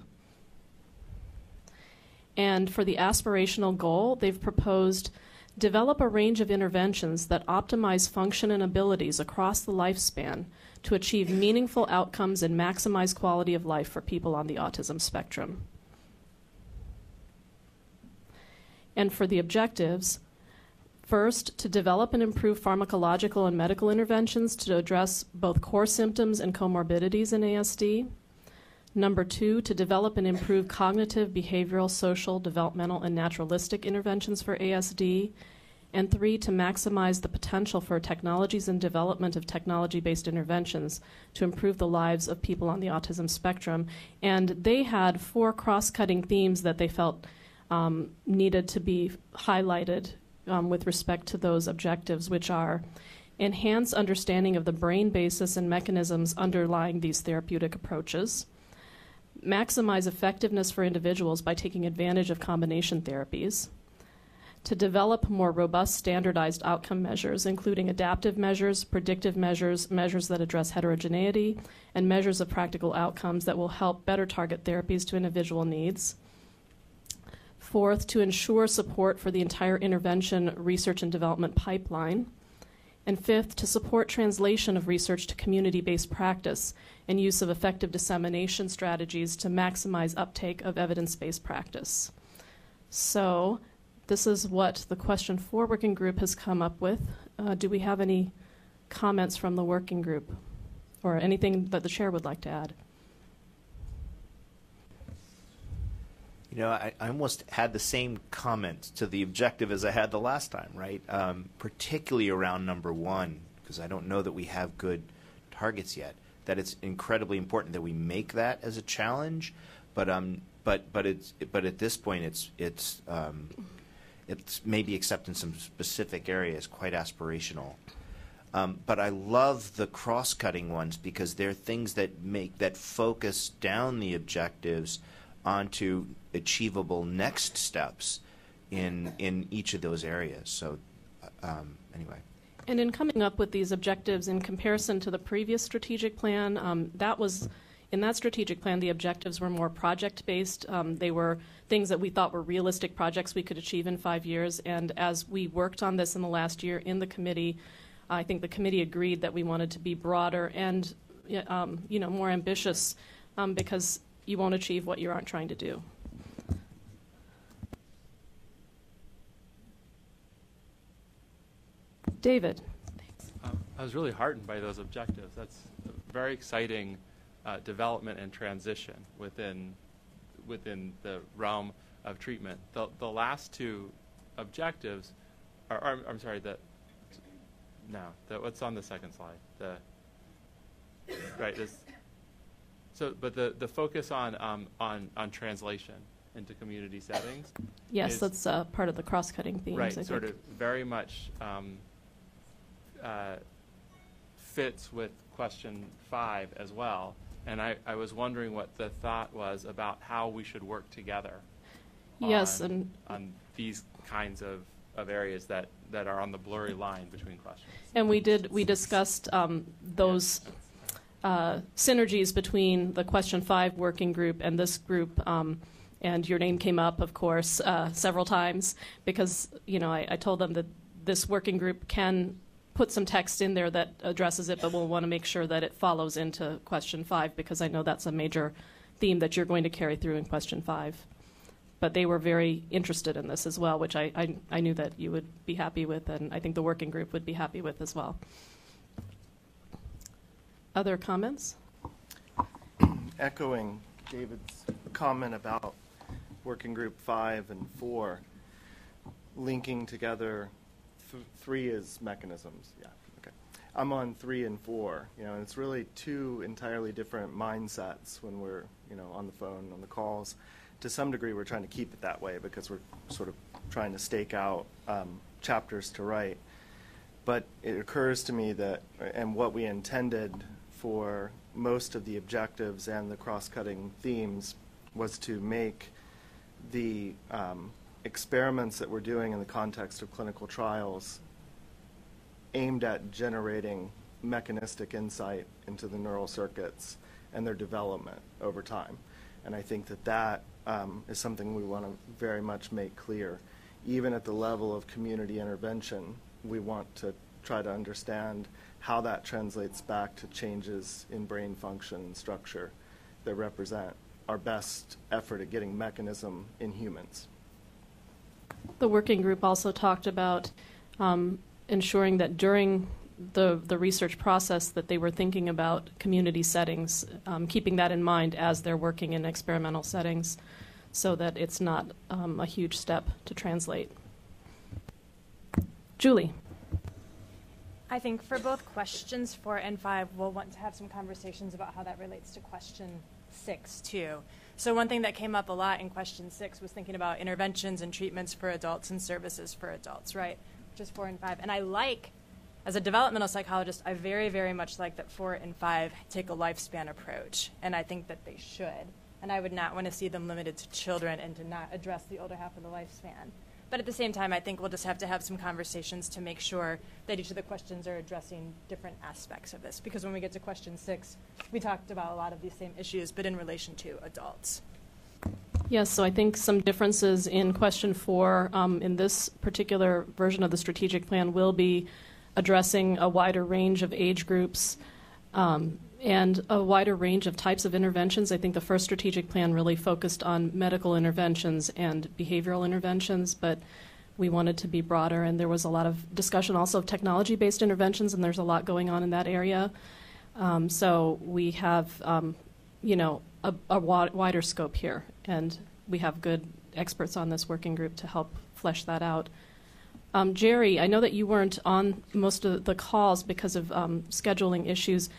And for the aspirational goal, they've proposed Develop a range of interventions that optimize function and abilities across the lifespan to achieve meaningful outcomes and maximize quality of life for people on the autism spectrum. And for the objectives, first, to develop and improve pharmacological and medical interventions to address both core symptoms and comorbidities in ASD. Number 2, to develop and improve cognitive, behavioral, social, developmental, and naturalistic interventions for ASD. And 3, to maximize the potential for technologies and development of technology-based interventions to improve the lives of people on the autism spectrum. And they had 4 cross-cutting themes that they felt needed to be highlighted with respect to those objectives, which are enhance understanding of the brain basis and mechanisms underlying these therapeutic approaches, maximize effectiveness for individuals by taking advantage of combination therapies, to develop more robust standardized outcome measures, including adaptive measures, predictive measures, measures that address heterogeneity, and measures of practical outcomes that will help better target therapies to individual needs. Fourth, to ensure support for the entire intervention research and development pipeline. And fifth, to support translation of research to community-based practice and use of effective dissemination strategies to maximize uptake of evidence-based practice. So this is what the Question 4 working group has come up with. Do we have any comments from the working group or anything that the chair would like to add? You know, I almost had the same comment to the objective as I had the last time, right? Particularly around number 1, because I don't know that we have good targets yet. That it's incredibly important that we make that as a challenge, but at this point it's maybe except in some specific areas quite aspirational. But I love the cross-cutting ones because they're things that focus down the objectives onto achievable next steps in each of those areas. So anyway. And in coming up with these objectives in comparison to the previous strategic plan, in that strategic plan, the objectives were more project-based. They were things that we thought were realistic projects we could achieve in 5 years. And as we worked on this in the last year in the committee, I think the committee agreed that we wanted to be broader and more ambitious because you won't achieve what you aren't trying to do. David. I was really heartened by those objectives. That's a very exciting development and transition within the realm of treatment. The last 2 objectives are, I'm sorry, what's on the second slide? But the focus on translation into community settings. Yes, that's part of the cross-cutting themes. Right, I sort think. of very much fits with question 5 as well. And I was wondering what the thought was about how we should work together. Yes, on these kinds of areas that are on the blurry line between questions. And we discussed those synergies between the Question 5 working group and this group, and your name came up, of course, several times because I told them that this working group can put some text in there that addresses it, but we'll want to make sure that it follows into Question 5 because I know that's a major theme that you're going to carry through in Question 5. But they were very interested in this as well, which I knew that you would be happy with, and I think the working group would be happy with as well. Other comments? Echoing David's comment about Working Group 5 and 4, linking together 3 is mechanisms. Yeah, okay. I'm on 3 and 4. And it's really 2 entirely different mindsets when we're, on the phone, on the calls. To some degree, we're trying to keep it that way because we're sort of trying to stake out chapters to write. But it occurs to me that, and what we intended for most of the objectives and the cross-cutting themes was to make the experiments that we're doing in the context of clinical trials aimed at generating mechanistic insight into the neural circuits and their development over time. And I think that is something we want to very much make clear. even at the level of community intervention, we want to try to understand how that translates back to changes in brain function and structure that represent our best effort at getting mechanism in humans. The working group also talked about ensuring that during the research process that they were thinking about community settings, keeping that in mind as they're working in experimental settings so that it's not a huge step to translate. Julie. I think for both questions 4 and 5, we'll want to have some conversations about how that relates to question 6 too. So one thing that came up a lot in question 6 was thinking about interventions and treatments for adults and services for adults, right? Which is 4 and 5. And I like, as a developmental psychologist, I very, very much like that 4 and 5 take a lifespan approach. And I think that they should. And I would not want to see them limited to children and to not address the older half of the lifespan. But at the same time, I think we'll just have to have some conversations to make sure that each of the questions are addressing different aspects of this. Because when we get to question 6, we talked about a lot of these same issues, but in relation to adults. Yes, so I think some differences in question 4 in this particular version of the strategic plan will be addressing a wider range of age groups and a wider range of types of interventions. I think the first strategic plan really focused on medical interventions and behavioral interventions, but we wanted to be broader, and there was a lot of discussion also of technology-based interventions, and there's a lot going on in that area. So we have, a wider scope here, and we have good experts on this working group to help flesh that out. Jerry, I know that you weren't on most of the calls because of scheduling issues.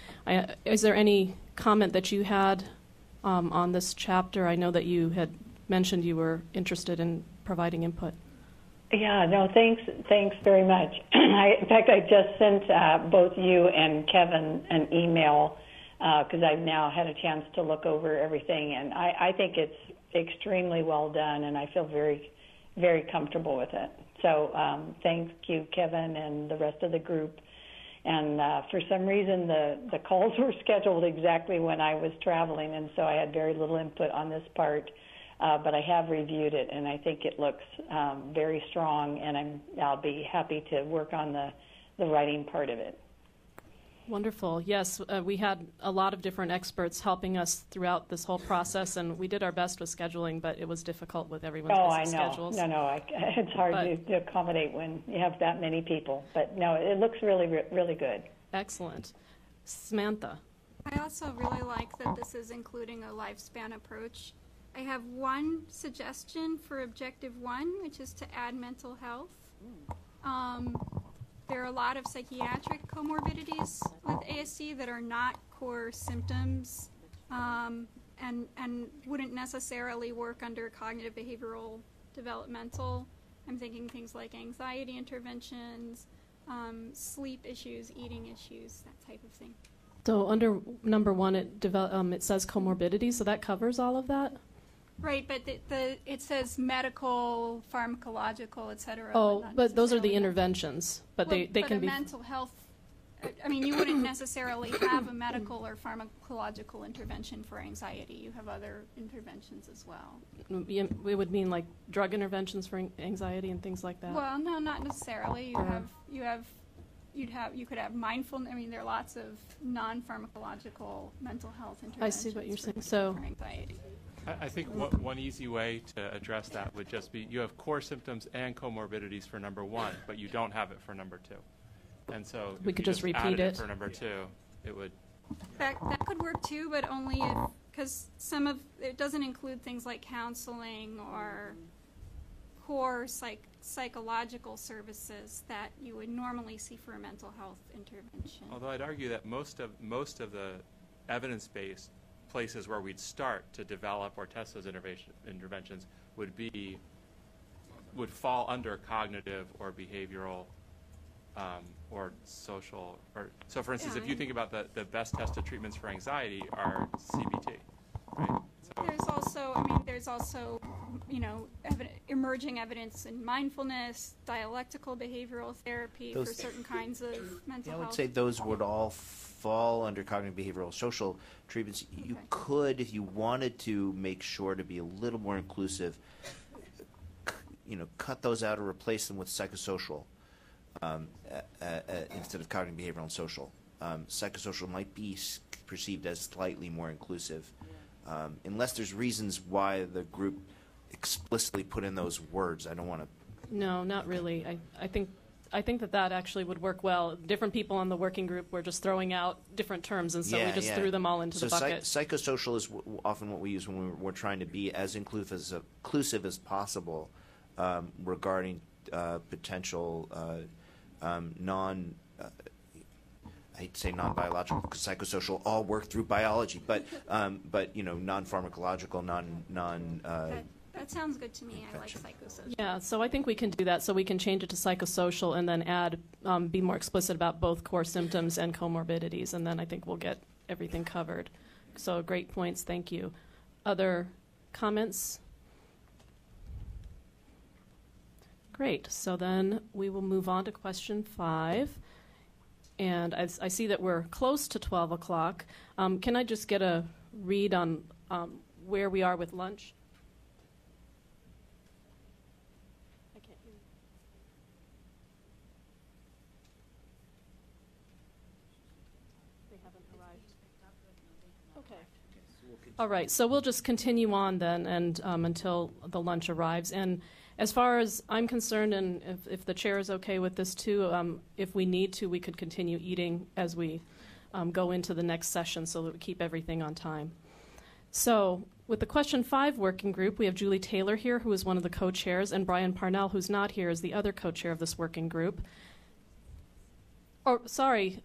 Is there any comment that you had on this chapter? I know that you had mentioned you were interested in providing input. Yeah, no, thanks very much. In fact, I just sent both you and Kevin an email because I've now had a chance to look over everything, and I think it's extremely well done, and I feel very, very comfortable with it. So thank you, Kevin, and the rest of the group. And for some reason, the calls were scheduled exactly when I was traveling, and so I had very little input on this part. But I have reviewed it, and I think it looks very strong, and I'll be happy to work on the writing part of it. Wonderful. Yes, we had a lot of different experts helping us throughout this whole process, and we did our best with scheduling, but it was difficult with everyone's busy schedules. It's hard to accommodate when you have that many people. But no, it looks really, really good. Excellent. Samantha. I also really like that this is including a lifespan approach. I have one suggestion for Objective 1, which is to add mental health. There are a lot of psychiatric comorbidities with ASD that are not core symptoms and wouldn't necessarily work under cognitive behavioral developmental. I'm thinking things like anxiety interventions, sleep issues, eating issues, that type of thing. So under number 1, it says comorbidity, so that covers all of that? Right, but it says medical, pharmacological, et cetera. Oh, but those are the interventions. But they can be mental health. I mean, you wouldn't necessarily have a medical or pharmacological intervention for anxiety. You have other interventions as well. We would mean like drug interventions for anxiety and things like that. Well, no, not necessarily. You could have mindfulness. I mean, there are lots of non-pharmacological mental health interventions. I see what you're saying. So for anxiety. I think one easy way to address that would just be you have core symptoms and comorbidities for number 1, but you don't have it for number 2. And so we could just repeat it for number 2. It would. That could work too, but only because it doesn't include things like counseling or core psychological services that you would normally see for a mental health intervention. Although I'd argue that most of the evidence-based places where we'd start to develop or test those interventions would fall under cognitive or behavioral or social. So, for instance, if you think about the best tested treatments for anxiety are CBT, right? So there's also, emerging evidence in mindfulness, dialectical behavioral therapy for certain kinds of mental health. I would say those would all fall under cognitive behavioral social treatments. You could, if you wanted to make sure to be a little more inclusive, cut those out or replace them with psychosocial instead of cognitive, behavioral, and social. Psychosocial might be perceived as slightly more inclusive, unless there's reasons why the group explicitly put in those words. I don't want to. No, not really. I think that actually would work well. Different people on the working group were just throwing out different terms, and so we just threw them all into the bucket. Psychosocial is often what we use when we're trying to be as inclusive as possible regarding potential non. I hate to say non-biological because psychosocial all work through biology, but non-pharmacological, That sounds good to me. I like psychosocial. Yeah, so I think we can do that. So we can change it to psychosocial and then add, be more explicit about both core symptoms and comorbidities, and then I think we'll get everything covered. So great points. Thank you. Other comments? Great. So then we will move on to question 5. And I see that we're close to 12 o'clock. Can I just get a read on where we are with lunch? I can't hear you. They haven't arrived. Okay. All right, so we'll just continue on then and until the lunch arrives. And as far as I'm concerned, and if the chair is okay with this too, if we need to, we could continue eating as we go into the next session so that we keep everything on time. So with the question 5 working group, we have Julie Taylor here, who is one of the co-chairs, and Brian Parnell, who's not here, is the other co-chair of this working group. Oh, sorry,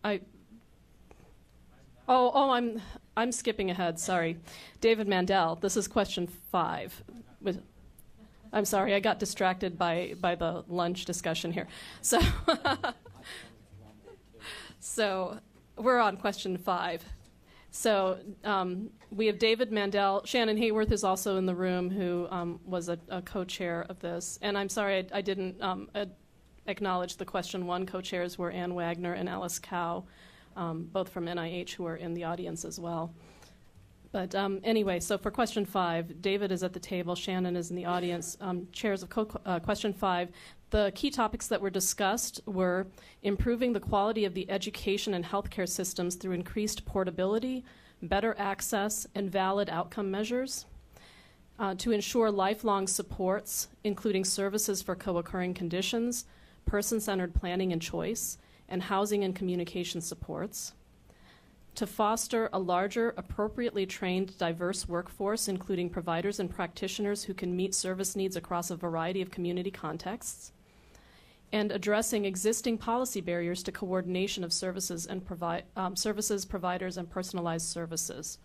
I'm skipping ahead, sorry. David Mandel, this is question 5. I'm sorry, I got distracted by the lunch discussion here. So we're on question 5. So we have David Mandel. Shannon Hayworth is also in the room, who was a co-chair of this. And I'm sorry I didn't acknowledge the question 1 co-chairs were Ann Wagner and Alice Cow, both from NIH, who are in the audience as well. But anyway, so for question 5, David is at the table, Shannon is in the audience, chairs of question 5. The key topics that were discussed were improving the quality of the education and healthcare systems through increased portability, better access, and valid outcome measures, to ensure lifelong supports, including services for co-occurring conditions, person-centered planning and choice, and housing and communication supports, to foster a larger, appropriately trained, diverse workforce, including providers and practitioners who can meet service needs across a variety of community contexts, and addressing existing policy barriers to coordination of services and services, providers, and personalized services.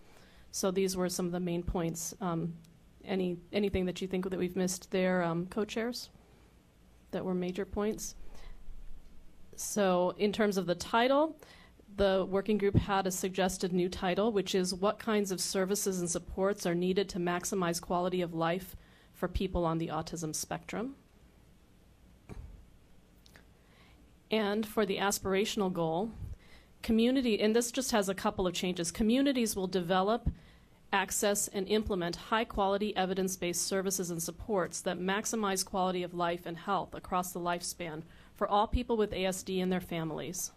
So these were some of the main points. Anything that you think that we've missed there, co-chairs, that were major points? So in terms of the title, the working group had a suggested new title, which is What Kinds of Services and Supports Are Needed to Maximize Quality of Life for People on the Autism Spectrum? And for the aspirational goal, community, and this just has a couple of changes, communities will develop, access, and implement high-quality evidence-based services and supports that maximize quality of life and health across the lifespan for all people with ASD and their families.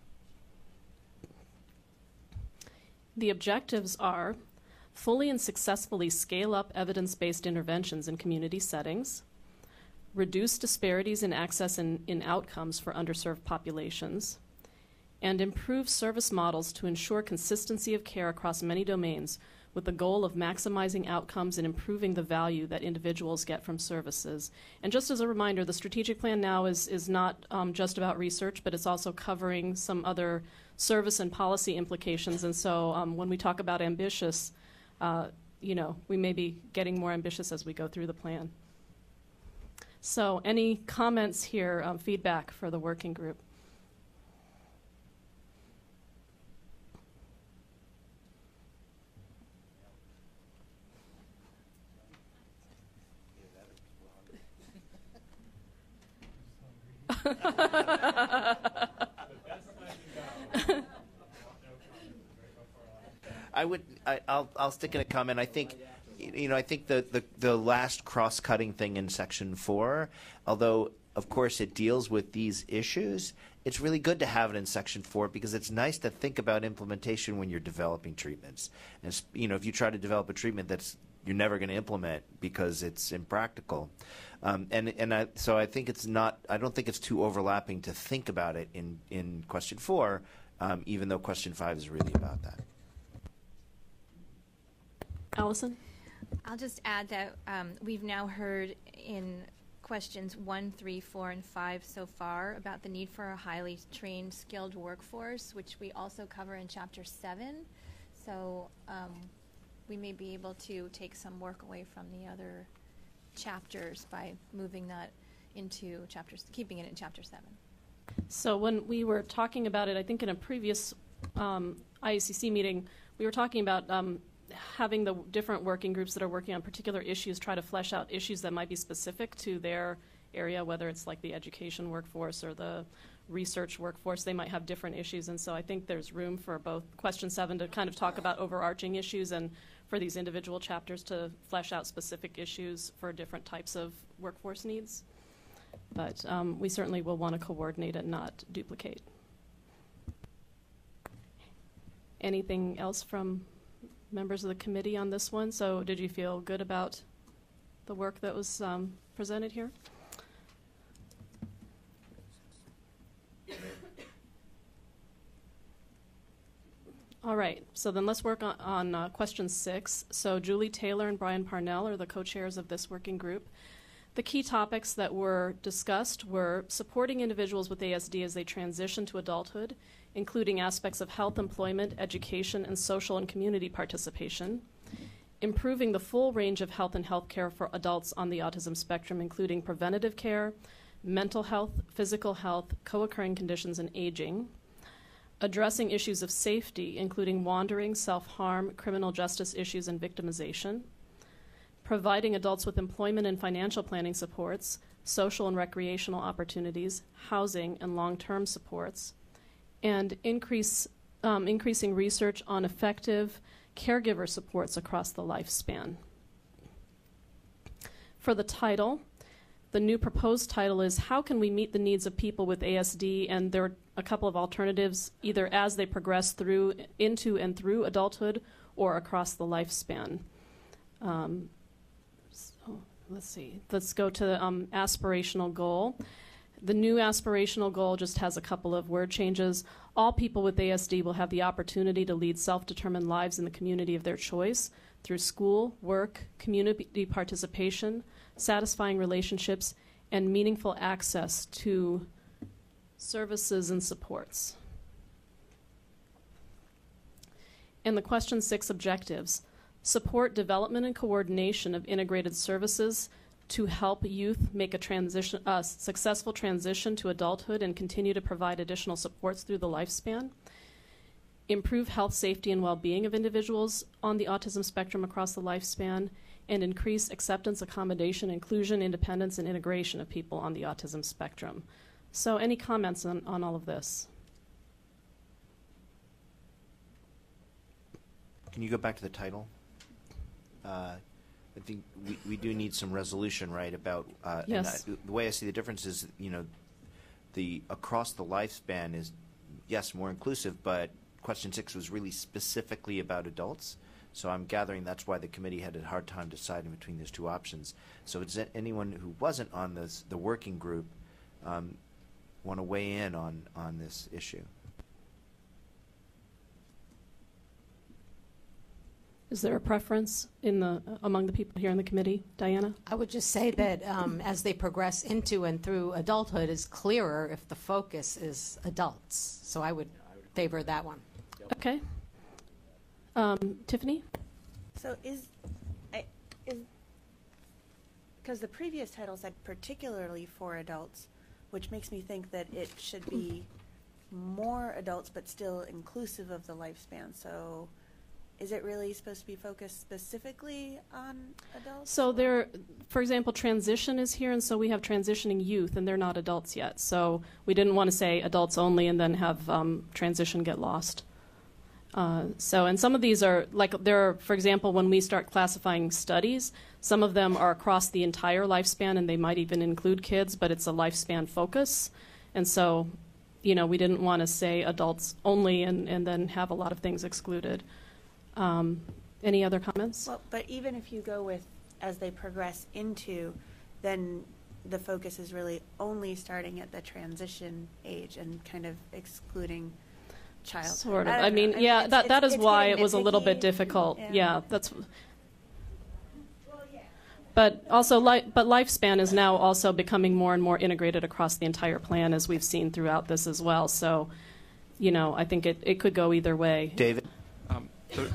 The objectives are fully and successfully scale up evidence-based interventions in community settings, reduce disparities in access and in outcomes for underserved populations, and improve service models to ensure consistency of care across many domains with the goal of maximizing outcomes and improving the value that individuals get from services. And just as a reminder, the strategic plan now is not just about research, but it's also covering some other service and policy implications. And so when we talk about ambitious, we may be getting more ambitious as we go through the plan. So any comments here, feedback for the working group? I'll stick in a comment. I think I think the last cross-cutting thing in Section 4, although of course it deals with these issues, it's really good to have it in Section 4 because it's nice to think about implementation when you're developing treatments. And if you try to develop a treatment that's you're never going to implement because it's impractical, so I think it's not. I don't think it's too overlapping to think about it in Question 4, even though Question 5 is really about that. Allison? I'll just add that we've now heard in questions 1, 3, 4, and 5 so far about the need for a highly trained, skilled workforce, which we also cover in Chapter 7. So we may be able to take some work away from the other chapters by moving that into keeping it in Chapter 7. So when we were talking about it, I think in a previous IACC meeting, we were talking about having the different working groups that are working on particular issues try to flesh out issues that might be specific to their area, whether it's like the education workforce or the research workforce. They might have different issues, and so I think there's room for both Question 7 to kind of talk about overarching issues and for these individual chapters to flesh out specific issues for different types of workforce needs. But we certainly will want to coordinate and not duplicate. Anything else from members of the committee on this one? So did you feel good about the work that was presented here? All right, so then let's work on Question 6. So Julie Taylor and Brian Parnell are the co-chairs of this working group. The key topics that were discussed were supporting individuals with ASD as they transition to adulthood, including aspects of health, employment, education, and social and community participation, improving the full range of health and health care for adults on the autism spectrum, including preventative care, mental health, physical health, co-occurring conditions, and aging, addressing issues of safety, including wandering, self-harm, criminal justice issues, and victimization, providing adults with employment and financial planning supports, social and recreational opportunities, housing, and long-term supports, and increasing research on effective caregiver supports across the lifespan. For the title, the new proposed title is How Can We Meet the Needs of People with ASD? And there are a couple of alternatives, either as they progress into and through adulthood or across the lifespan. So let's see. Let's go to the aspirational goal. The new aspirational goal just has a couple of word changes. All people with ASD will have the opportunity to lead self-determined lives in the community of their choice through school, work, community participation, satisfying relationships, and meaningful access to services and supports. And the Question 6 objectives: support development and coordination of integrated services to help youth make a successful transition to adulthood and continue to provide additional supports through the lifespan. Improve health, safety, and well-being of individuals on the autism spectrum across the lifespan, and increase acceptance, accommodation, inclusion, independence, and integration of people on the autism spectrum. So any comments on all of this? Can you go back to the title? I think we do need some resolution, right, about yes. And the way I see the difference is, the across the lifespan is, yes, more inclusive, but Question 6 was really specifically about adults. So I'm gathering that's why the committee had a hard time deciding between those two options. So does anyone who wasn't on the working group want to weigh in on this issue? Is there a preference among the people here in the committee? Diana? I would just say that as they progress into and through adulthood is clearer if the focus is adults. So I would favor that one. Okay. Tiffany? So because the previous title said particularly for adults, which makes me think that it should be more adults but still inclusive of the lifespan. So is it really supposed to be focused specifically on adults? So for example, transition is here, and so we have transitioning youth, and they're not adults yet. So we didn't want to say adults only and then have transition get lost. And some of these are, like, there are, for example, when we start classifying studies, some of them are across the entire lifespan, and they might even include kids, but it's a lifespan focus. And so, we didn't want to say adults only and then have a lot of things excluded. Any other comments? Well, but even if you go with as they progress into, then the focus is really only starting at the transition age and kind of excluding childhood. Sort of. I mean, that is why it was a little bit difficult. Yeah, that's. But also, but lifespan is now also becoming more and more integrated across the entire plan, as we've seen throughout this as well. So, I think it could go either way. David?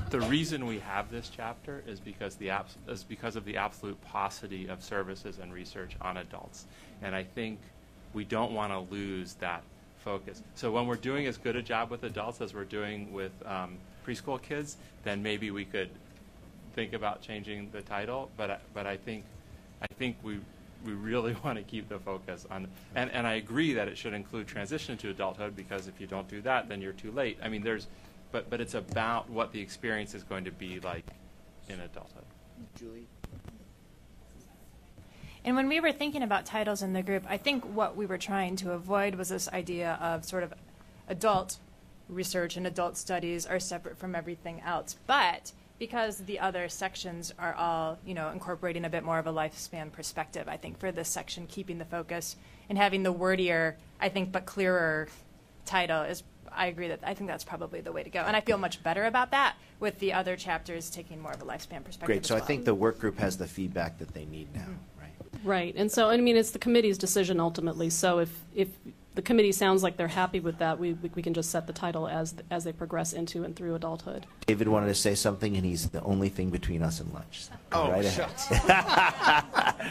The reason we have this chapter is because of the absolute paucity of services and research on adults. And I think we don't want to lose that focus. So when we're doing as good a job with adults as we're doing with preschool kids, then maybe we could think about changing the title. But I think we really want to keep the focus on, and I agree that it should include transition to adulthood, because if you don't do that, then you're too late. I mean, but it's about what the experience is going to be like in adulthood. Julie? And when we were thinking about titles in the group, I think what we were trying to avoid was this idea of sort of adult research and adult studies are separate from everything else. But because the other sections are all, incorporating a bit more of a lifespan perspective, I think for this section, keeping the focus and having the wordier, I think, but clearer title I agree I think that's probably the way to go. And I feel much better about that with the other chapters taking more of a lifespan perspective. Great. So I think the work group has the feedback that they need now, right? Right. And so, it's the committee's decision ultimately. So if the committee sounds like they're happy with that, we can just set the title as they progress into and through adulthood. David wanted to say something, and he's the only thing between us and lunch. So oh, right shucks.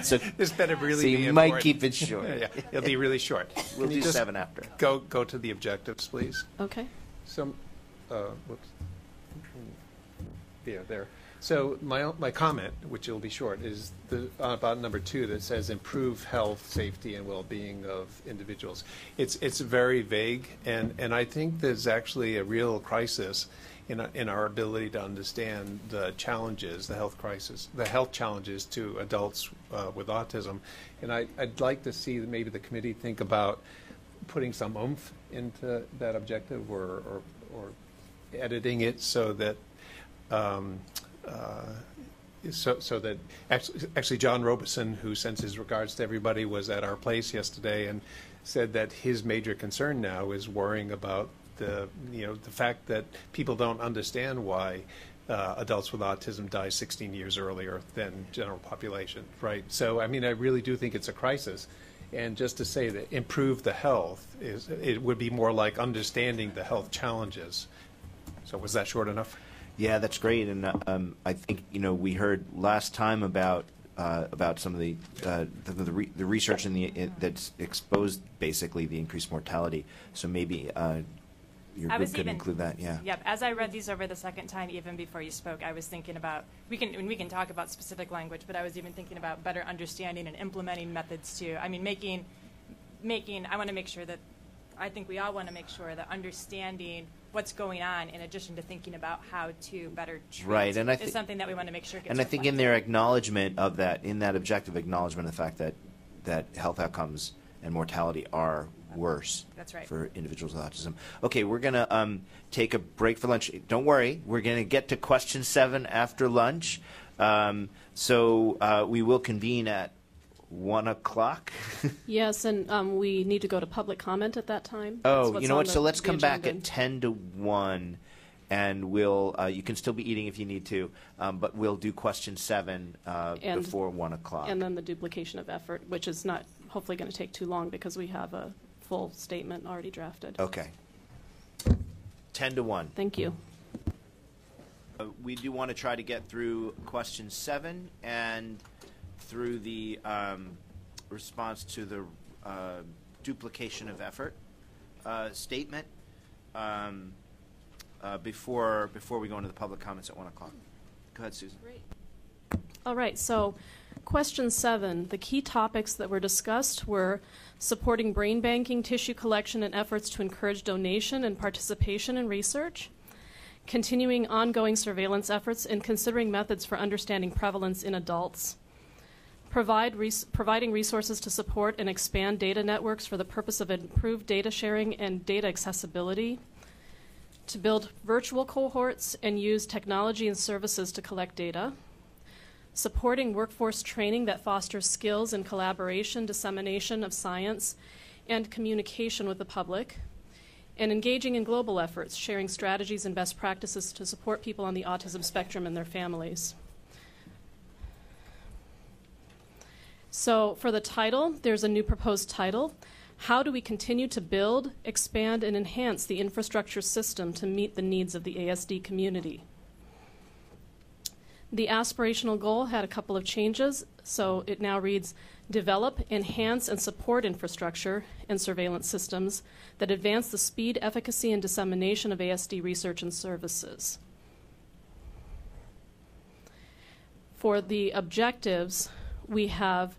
So this better really so be you important. might keep it short. Yeah, it'll be really short. We'll Can you do just 7 after. Go to the objectives, please. Okay. So, whoops. Yeah, there. So my comment, which will be short, is about number 2 that says improve health, safety, and well-being of individuals. It's very vague, and I think there's actually a real crisis in our ability to understand the challenges, the health challenges to adults with autism. And I'd like to see maybe the committee think about putting some oomph into that objective, or editing it so that so that actually John Robeson, who sends his regards to everybody, was at our place yesterday and said that his major concern now is worrying about the fact that people don't understand why adults with autism die 16 years earlier than general population, right? So I mean, I really do think it's a crisis. And just to say that improve the health it would be more like understanding the health challenges. So was that short enough? Yeah, that's great. And I think we heard last time about some of the research that's exposed basically the increased mortality. So maybe your group could include that. Yeah. Yep. As I read these over the second time, even before you spoke, I was thinking about we can talk about specific language, but I was even thinking about better understanding and implementing methods too. I mean, making. I want to make sure that I think we all want to make sure that understanding what's going on, in addition to thinking about how to better treat, right, and is something that we want to make sure gets And I think in their acknowledgement of that, in that objective acknowledgement of the fact that health outcomes and mortality are worse That's right. for individuals with autism. Okay, we're going to take a break for lunch. Don't worry, we're going to get to question 7 after lunch. So we will convene at 1 o'clock. Yes, and we need to go to public comment at that time. Oh, you know what? So let's come back at 10 to 1, and we'll. You can still be eating if you need to, but we'll do question 7 before 1 o'clock. And then the duplication of effort, which is not hopefully going to take too long because we have a full statement already drafted. Okay. 10 to 1. Thank you. We do want to try to get through question 7 and through the response to the duplication of effort statement before we go into the public comments at 1 o'clock. Go ahead, Susan. Great. All right, so question 7, the key topics that were discussed were supporting brain banking, tissue collection, and efforts to encourage donation and participation in research, continuing ongoing surveillance efforts, and considering methods for understanding prevalence in adults. Providing resources to support and expand data networks for the purpose of improved data sharing and data accessibility. To build virtual cohorts and use technology and services to collect data. Supporting workforce training that fosters skills in collaboration, dissemination of science, and communication with the public. And engaging in global efforts, sharing strategies and best practices to support people on the autism spectrum and their families. So for the title, there's a new proposed title. How do we continue to build, expand, and enhance the infrastructure system to meet the needs of the ASD community? The aspirational goal had a couple of changes, so it now reads, develop, enhance, and support infrastructure and surveillance systems that advance the speed, efficacy, and dissemination of ASD research and services. For the objectives, we have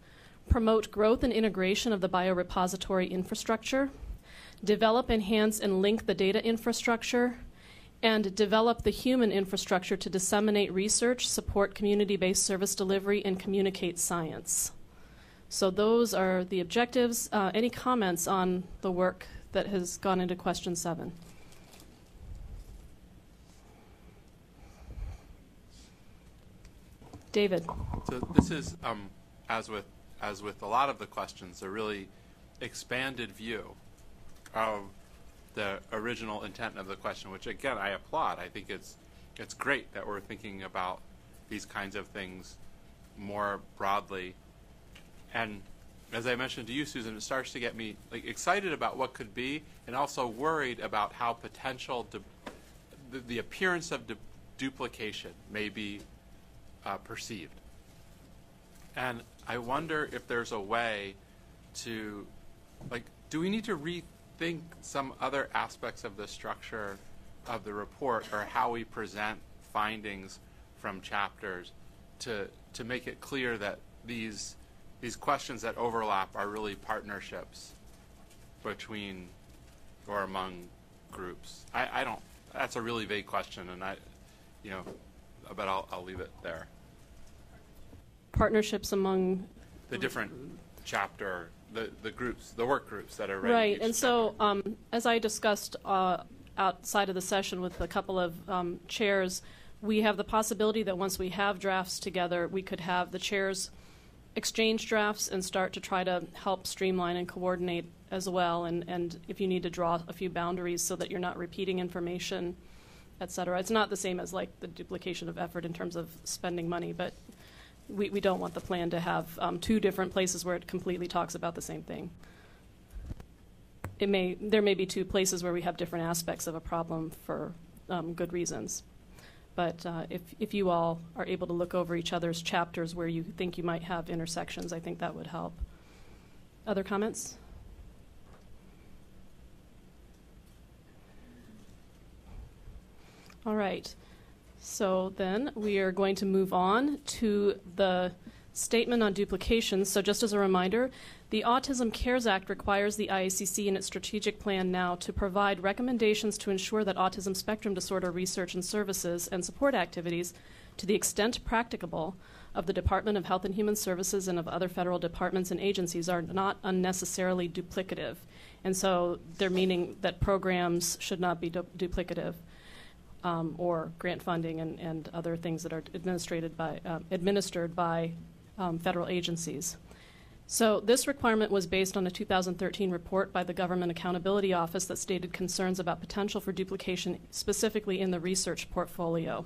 promote growth and integration of the biorepository infrastructure, develop, enhance, and link the data infrastructure, and develop the human infrastructure to disseminate research, support community-based service delivery, and communicate science. So those are the objectives. Any comments on the work that has gone into question 7? David. So this is, as with a lot of the questions, a really expanded view of the original intent of the question, which again I applaud. I think it's great that we're thinking about these kinds of things more broadly. And as I mentioned to you, Susan, it starts to get me excited about what could be, and also worried about how potential the appearance of duplication may be perceived. And I wonder if there's a way to, do we need to rethink some other aspects of the structure of the report, or how we present findings from chapters to make it clear that these questions that overlap are really partnerships between or among groups? I don't, that's a really vague question, and but I'll leave it there. Partnerships among the different chapter, the groups, the work groups that are ready. Right, and so as I discussed outside of the session with a couple of chairs, we have the possibility that once we have drafts together, we could have the chairs exchange drafts and start to try to help streamline and coordinate as well, and if you need to draw a few boundaries so that you're not repeating information, et cetera. It's not the same as the duplication of effort in terms of spending money, but we don't want the plan to have 2 different places where it completely talks about the same thing. There may be 2 places where we have different aspects of a problem for good reasons. But if you all are able to look over each other's chapters where you think you might have intersections, I think that would help. Other comments? All right. So then we are going to move on to the statement on duplication. So just as a reminder, the Autism CARES Act requires the IACC in its strategic plan now to provide recommendations to ensure that autism spectrum disorder research and services and support activities, to the extent practicable, of the Department of Health and Human Services and of other federal departments and agencies are not unnecessarily duplicative. And so they're meaning that programs should not be duplicative. Or grant funding and other things that are administered by federal agencies. So this requirement was based on a 2013 report by the Government Accountability Office that stated concerns about potential for duplication, specifically in the research portfolio.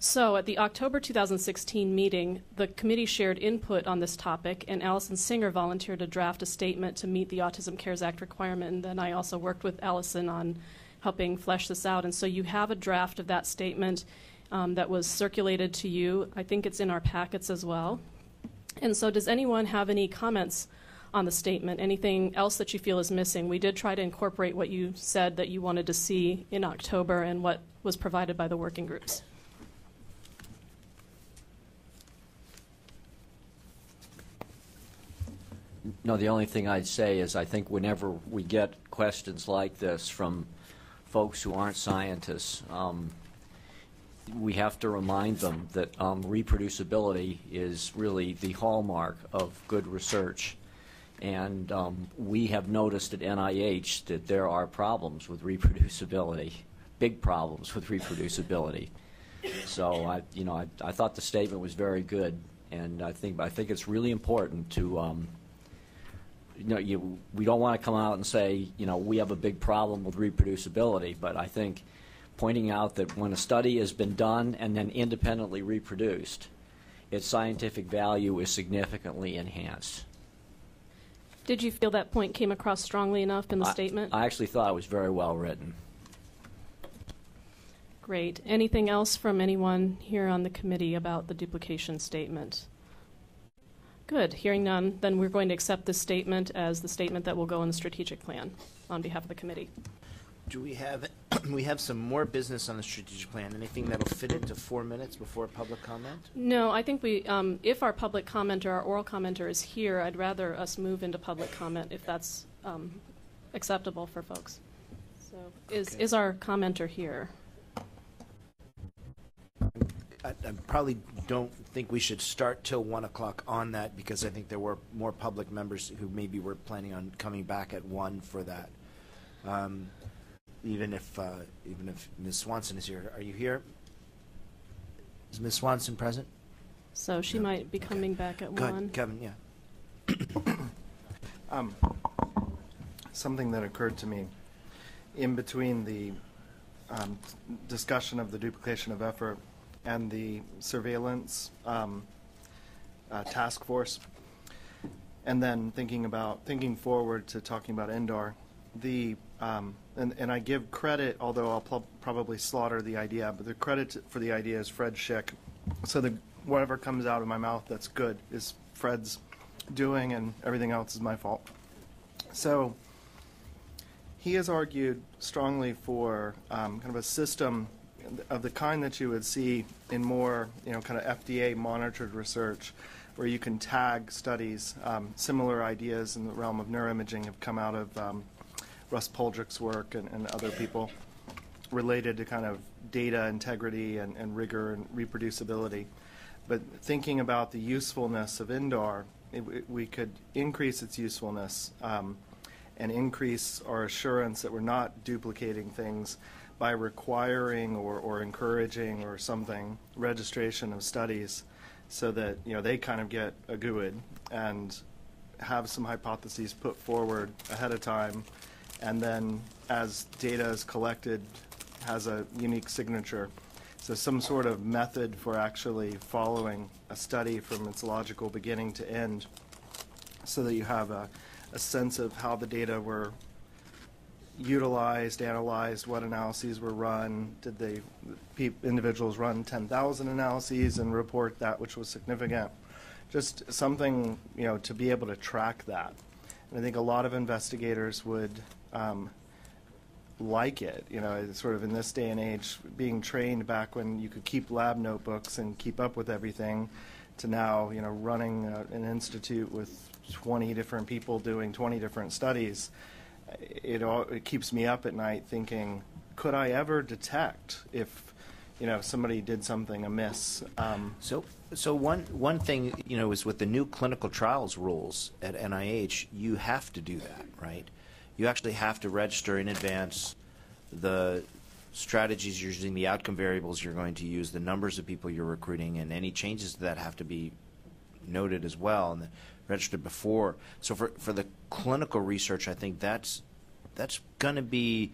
So at the October 2016 meeting, the committee shared input on this topic, and Allison Singer volunteered to draft a statement to meet the Autism CARES Act requirement, and then I also worked with Allison on helping flesh this out. And so you have a draft of that statement that was circulated to you. I think it's in our packets as well. And so does anyone have any comments on the statement? Anything else that you feel is missing? We did try to incorporate what you said that you wanted to see in October and what was provided by the working groups. No, the only thing I'd say is I think whenever we get questions like this from folks who aren't scientists, we have to remind them that reproducibility is really the hallmark of good research. And we have noticed at NIH that there are problems with reproducibility, big problems with reproducibility. So I thought the statement was very good, and I think it's really important to we don't want to come out and say we have a big problem with reproducibility, but I think pointing out that when a study has been done and then independently reproduced, its scientific value is significantly enhanced. Did you feel that point came across strongly enough in the statement? I actually thought it was very well written. Great. Anything else from anyone here on the committee about the duplication statement? Good. Hearing none, then we're going to accept this statement as the statement that will go in the strategic plan on behalf of the committee. Do we have we have some more business on the strategic plan? Anything that'll fit into 4 minutes before public comment? No, I think we, if our public commenter, our oral commenter is here, I'd rather us move into public comment if that's acceptable for folks. So, is our commenter here? I probably don't think we should start till 1 o'clock on that, because I think there were more public members who maybe were planning on coming back at 1 for that. Even if Ms. Swanson is here. Are you here? Is Ms. Swanson present? So she might be coming back at 1. Go ahead, Kevin, yeah. Something that occurred to me in between the discussion of the duplication of effort and the surveillance task force, and then thinking forward to talking about Indore, and I give credit, although I'll probably slaughter the idea, but the credit for the idea is Fred Schick. So whatever comes out of my mouth that's good is Fred's doing, and everything else is my fault. So he has argued strongly for kind of a system of the kind that you would see in more, kind of FDA monitored research, where you can tag studies. Similar ideas in the realm of neuroimaging have come out of Russ Poldrick's work and other people related to kind of data integrity and rigor and reproducibility. But thinking about the usefulness of Indore, we could increase its usefulness and increase our assurance that we're not duplicating things by requiring or encouraging or something registration of studies, so that they kind of get a GUID and have some hypotheses put forward ahead of time, and then as data is collected has a unique signature. So some sort of method for actually following a study from its logical beginning to end, so that you have a sense of how the data were utilized, analyzed, what analyses were run, did individuals run 10,000 analyses and report that which was significant. Just something, to be able to track that. And I think a lot of investigators would like it, sort of in this day and age, being trained back when you could keep lab notebooks and keep up with everything, to now, running an institute with 20 different people doing 20 different studies. It keeps me up at night thinking, could I ever detect if, somebody did something amiss? So one thing, is with the new clinical trials rules at NIH, you have to do that, right? You actually have to register in advance the strategies you're using, the outcome variables you're going to use, the numbers of people you're recruiting, and any changes to that have to be noted as well and registered before. So for the clinical research, I think that's going to be,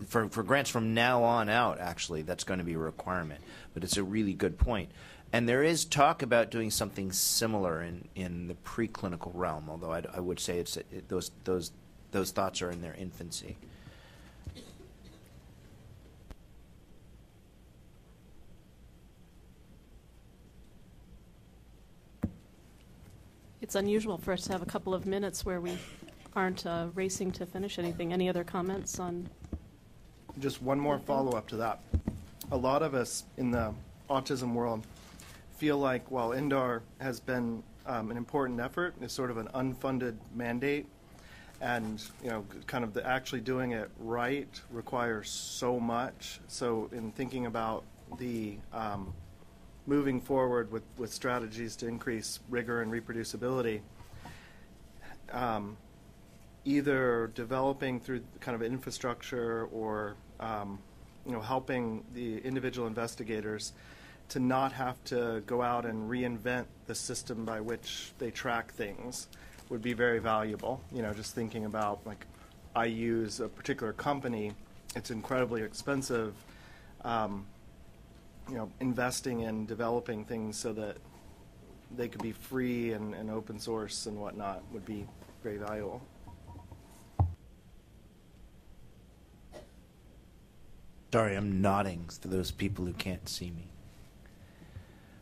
for grants from now on out, actually, that's going to be a requirement. But it's a really good point. And there is talk about doing something similar in the preclinical realm, although I would say those thoughts are in their infancy. It's unusual for us to have a couple of minutes where we aren't racing to finish anything. Any other comments on? Just one more follow-up to that. A lot of us in the autism world feel like while Indore has been an important effort, it's sort of an unfunded mandate, and kind of actually doing it right requires so much. So in thinking about the moving forward with strategies to increase rigor and reproducibility, either developing through kind of infrastructure or helping the individual investigators to not have to go out and reinvent the system by which they track things would be very valuable. Just thinking about, like, I use a particular company, it's incredibly expensive, investing in developing things so that they could be free and open source and whatnot would be very valuable. Sorry, I'm nodding to those people who can't see me.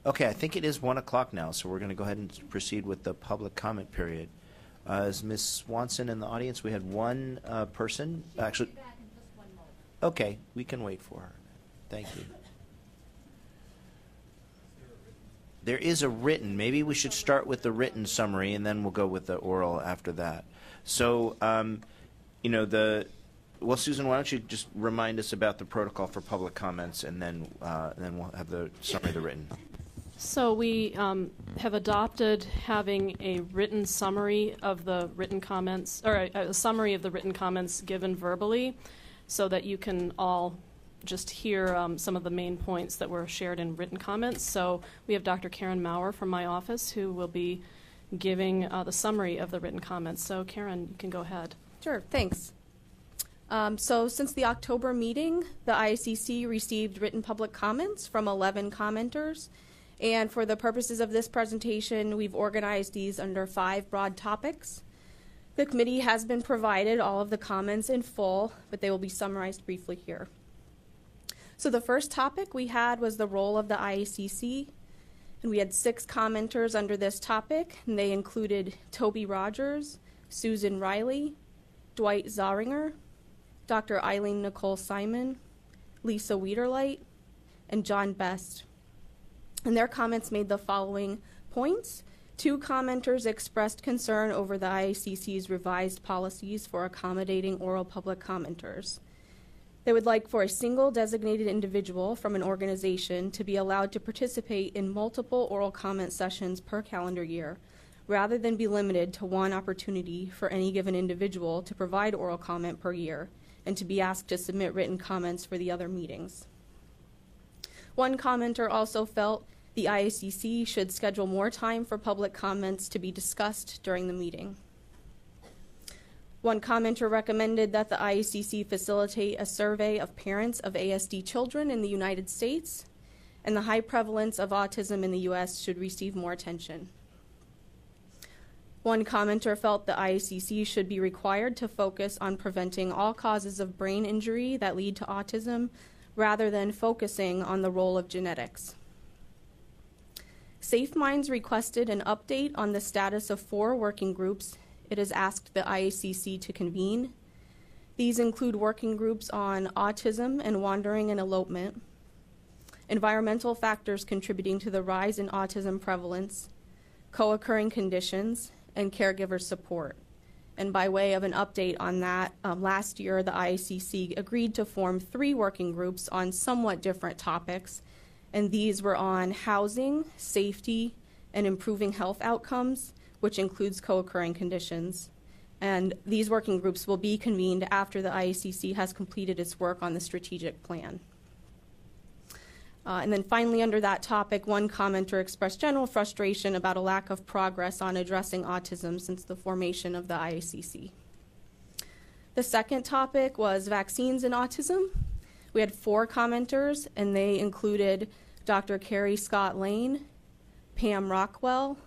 Okay, I think it is 1 o'clock now, so we're going to go ahead and proceed with the public comment period. Is Ms. Swanson in the audience? We had one person. Actually, okay, we can wait for her. Thank you. There is a written. Maybe we should start with the written summary, and then we'll go with the oral after that. So, well, Susan, why don't you just remind us about the protocol for public comments, and then we'll have the summary of the written. So we have adopted having a written summary of the written comments, or a summary of the written comments given verbally, so that you can all just hear some of the main points that were shared in written comments. So we have Dr. Karen Maurer from my office who will be giving the summary of the written comments. So Karen, you can go ahead. Sure, thanks. So since the October meeting, the IACC received written public comments from 11 commenters. And for the purposes of this presentation, we've organized these under 5 broad topics. The committee has been provided all of the comments in full, but they will be summarized briefly here. So the first topic we had was the role of the IACC, and we had 6 commenters under this topic, and they included Toby Rogers, Susan Riley, Dwight Zahringer, Dr. Eileen Nicole Simon, Lisa Wiederlight, and John Best. And their comments made the following points. 2 commenters expressed concern over the IACC's revised policies for accommodating oral public commenters. They would like for a single designated individual from an organization to be allowed to participate in multiple oral comment sessions per calendar year, rather than be limited to one opportunity for any given individual to provide oral comment per year, and to be asked to submit written comments for the other meetings. One commenter also felt the IACC should schedule more time for public comments to be discussed during the meeting. One commenter recommended that the IACC facilitate a survey of parents of ASD children in the United States, and the high prevalence of autism in the U.S. should receive more attention. One commenter felt the IACC should be required to focus on preventing all causes of brain injury that lead to autism, rather than focusing on the role of genetics. Safe Minds requested an update on the status of 4 working groups it has asked the IACC to convene. These include working groups on autism and wandering and elopement, environmental factors contributing to the rise in autism prevalence, co-occurring conditions, and caregiver support. And by way of an update on that, last year the IACC agreed to form 3 working groups on somewhat different topics, and these were on housing, safety, and improving health outcomes, which includes co-occurring conditions. And these working groups will be convened after the IACC has completed its work on the strategic plan. And then finally, under that topic, one commenter expressed general frustration about a lack of progress on addressing autism since the formation of the IACC. The second topic was vaccines and autism. We had 4 commenters, and they included Dr. Carrie Scott Lane, Pam Rockwell,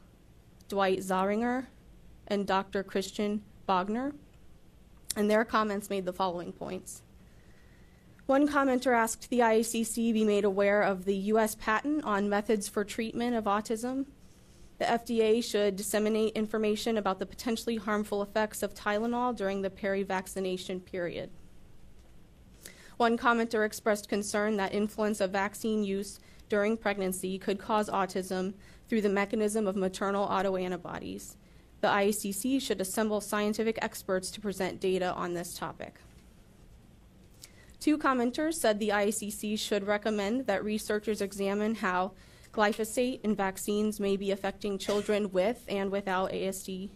Dwight Zahringer, and Dr. Christian Bogner. And their comments made the following points. One commenter asked the IACC be made aware of the U.S. patent on methods for treatment of autism. The FDA should disseminate information about the potentially harmful effects of Tylenol during the peri-vaccination period. One commenter expressed concern that influenza vaccine use during pregnancy could cause autism through the mechanism of maternal autoantibodies. The the IACC should assemble scientific experts to present data on this topic. 2 commenters said the IACC should recommend that researchers examine how glyphosate in vaccines may be affecting children with and without ASD.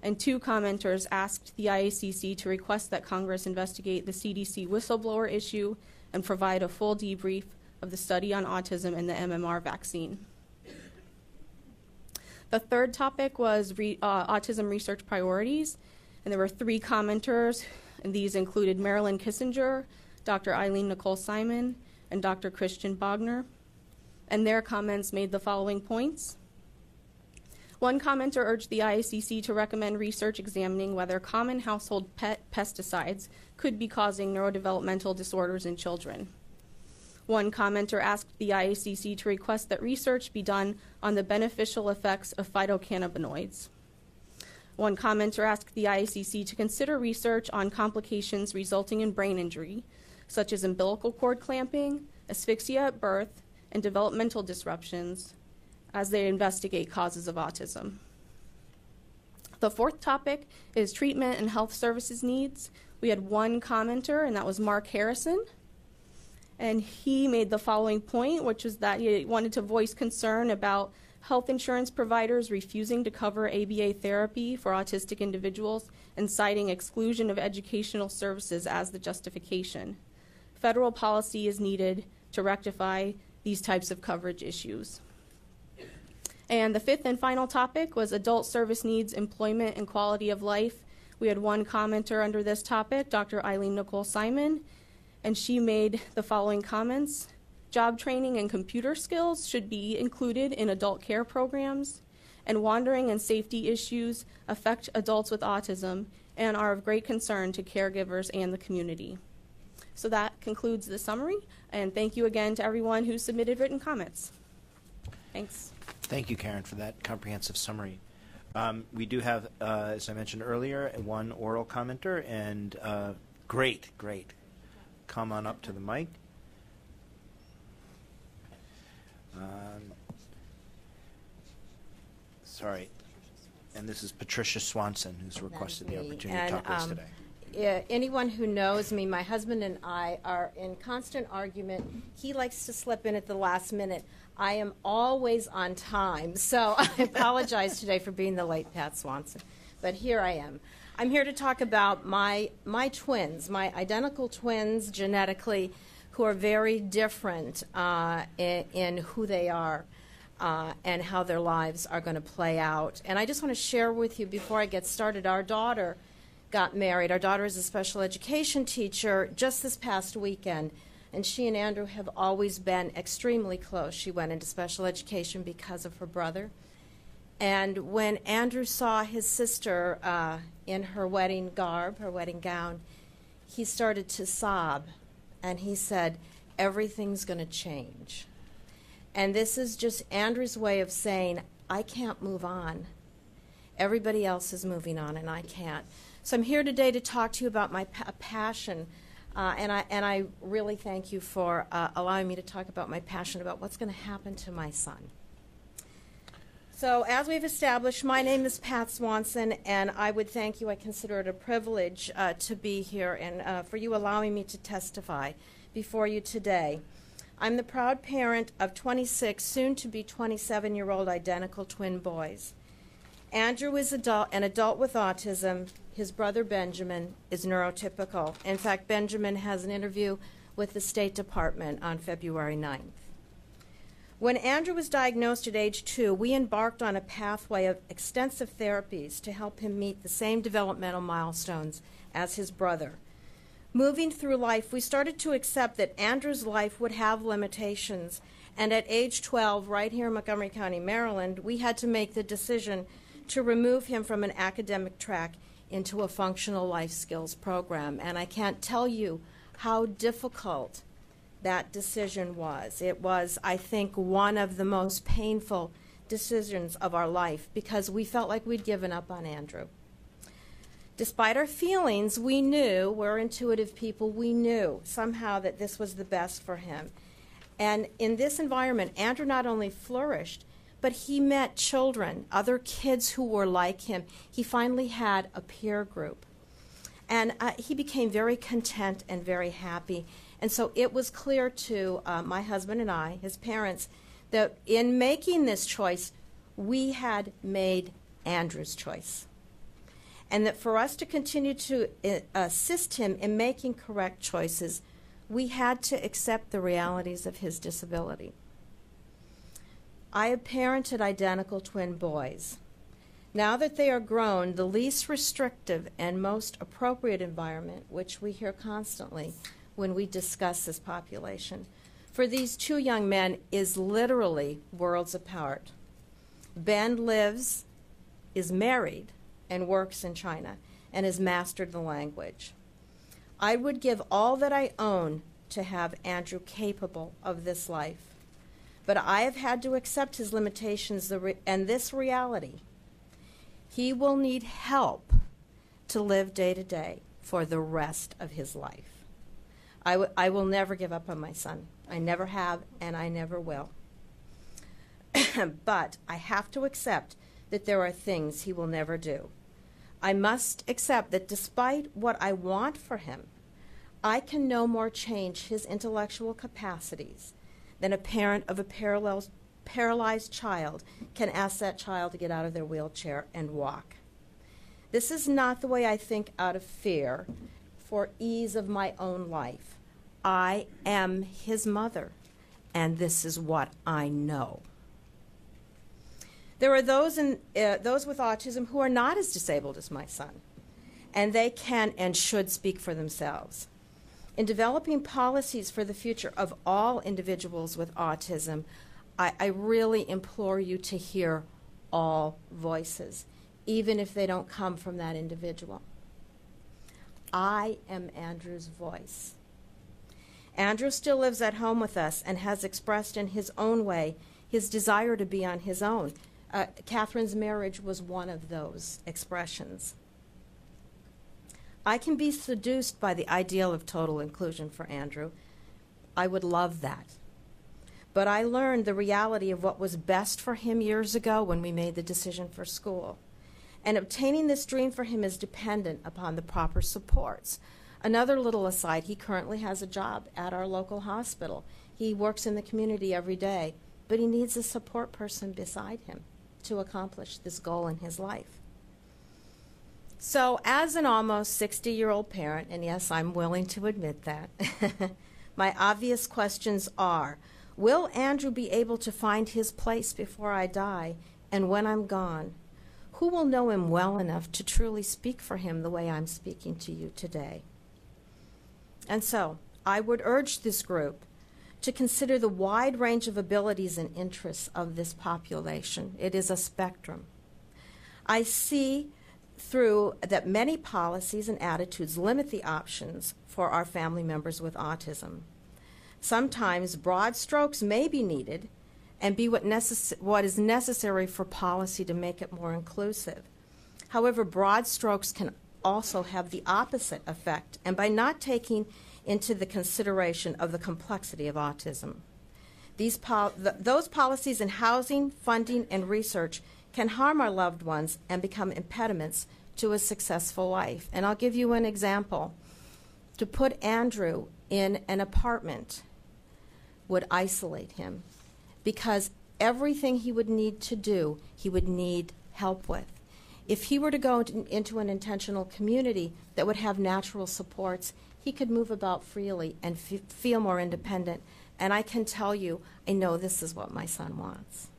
And 2 commenters asked the IACC to request that Congress investigate the CDC whistleblower issue and provide a full debrief of the study on autism and the MMR vaccine. The 3rd topic was autism research priorities, and there were 3 commenters, and these included Marilyn Kissinger, Dr. Eileen Nicole Simon, and Dr. Christian Bogner, and their comments made the following points. 1 commenter urged the IACC to recommend research examining whether common household pet pesticides could be causing neurodevelopmental disorders in children. 1 commenter asked the IACC to request that research be done on the beneficial effects of phytocannabinoids. 1 commenter asked the IACC to consider research on complications resulting in brain injury, such as umbilical cord clamping, asphyxia at birth, and developmental disruptions, as they investigate causes of autism. The 4th topic is treatment and health services needs. We had 1 commenter, and that was Mark Harrison. And he made the following point, which was that he wanted to voice concern about health insurance providers refusing to cover ABA therapy for autistic individuals and citing exclusion of educational services as the justification. Federal policy is needed to rectify these types of coverage issues. And the 5th and final topic was adult service needs, employment, and quality of life. We had 1 commenter under this topic, Dr. Eileen Nicole Simon, and she made the following comments. Job training and computer skills should be included in adult care programs, and wandering and safety issues affect adults with autism and are of great concern to caregivers and the community. So that concludes the summary, and thank you again to everyone who submitted written comments. Thanks. Thank you, Karen, for that comprehensive summary. We do have, as I mentioned earlier, 1 oral commenter, and great. Come on up to the mic. Sorry. And this is Patricia Swanson, who's requested the opportunity to talk with us today. Anyone who knows me, my husband and I are in constant argument. He likes to slip in at the last minute. I am always on time, so I apologize today for being the late Pat Swanson. But here I am. I'm here to talk about my twins, my identical twins genetically, who are very different in who they are and how their lives are going to play out. And I just want to share with you before I get started, our daughter got married. Our daughter is a special education teacher just this past weekend, and she and Andrew have always been extremely close. She went into special education because of her brother. And when Andrew saw his sister in her wedding garb, her wedding gown, he started to sob, and he said, "Everything's going to change." And this is just Andrew's way of saying, I can't move on. Everybody else is moving on, and I can't. So I'm here today to talk to you about my passion, and I really thank you for allowing me to talk about my passion about what's going to happen to my son. So as we've established, my name is Pat Swanson, and I would thank you. I consider it a privilege to be here and for you allowing me to testify before you today. I'm the proud parent of 26, soon-to-be 27-year-old identical twin boys. Andrew is an adult with autism. His brother Benjamin is neurotypical. In fact, Benjamin has an interview with the State Department on February 9th. When Andrew was diagnosed at age 2, we embarked on a pathway of extensive therapies to help him meet the same developmental milestones as his brother. Moving through life, we started to accept that Andrew's life would have limitations, and at age 12, right here in Montgomery County, Maryland, we had to make the decision to remove him from an academic track into a functional life skills program. And I can't tell you how difficult that decision was. It was, I think, one of the most painful decisions of our life because we felt like we'd given up on Andrew. Despite our feelings, we knew, we're intuitive people, we knew somehow that this was the best for him. And in this environment, Andrew not only flourished, but he met children, other kids who were like him. He finally had a peer group. And he became very content and very happy. And so it was clear to my husband and I, his parents, that in making this choice, we had made Andrew's choice. And that for us to continue to assist him in making correct choices, we had to accept the realities of his disability. I have parented identical twin boys. Now that they are grown, the least restrictive and most appropriate environment, which we hear constantly when we discuss this population, for these two young men is literally worlds apart. Ben is married, and works in China, and has mastered the language. I would give all that I own to have Andrew capable of this life, but I have had to accept his limitations and this reality. He will need help to live day to day for the rest of his life. I will never give up on my son. I never have, and I never will. But I have to accept that there are things he will never do. I must accept that despite what I want for him, I can no more change his intellectual capacities than a parent of a paralyzed child can ask that child to get out of their wheelchair and walk. This is not the way I think out of fear for ease of my own life. I am his mother, and this is what I know. There are those with autism who are not as disabled as my son, and they can and should speak for themselves. In developing policies for the future of all individuals with autism, I really implore you to hear all voices, even if they don't come from that individual. I am Andrew's voice. Andrew still lives at home with us and has expressed in his own way his desire to be on his own. Catherine's marriage was one of those expressions. I can be seduced by the ideal of total inclusion for Andrew. I would love that. But I learned the reality of what was best for him years ago when we made the decision for school. And obtaining this dream for him is dependent upon the proper supports. Another little aside, he currently has a job at our local hospital. He works in the community every day, but he needs a support person beside him to accomplish this goal in his life. So as an almost 60-year-old parent, and yes, I'm willing to admit that, my obvious questions are, will Andrew be able to find his place before I die? And when I'm gone, who will know him well enough to truly speak for him the way I'm speaking to you today? And so I would urge this group to consider the wide range of abilities and interests of this population. It is a spectrum. I see through that many policies and attitudes limit the options for our family members with autism. Sometimes broad strokes may be needed and be what is necessary for policy to make it more inclusive. However, broad strokes can also have the opposite effect, and by not taking into the consideration of the complexity of autism. Those policies in housing, funding, and research can harm our loved ones and become impediments to a successful life. And I'll give you an example. To put Andrew in an apartment would isolate him because everything he would need to do, he would need help with. If he were to go into an intentional community that would have natural supports, he could move about freely and feel more independent. And I can tell you, I know this is what my son wants.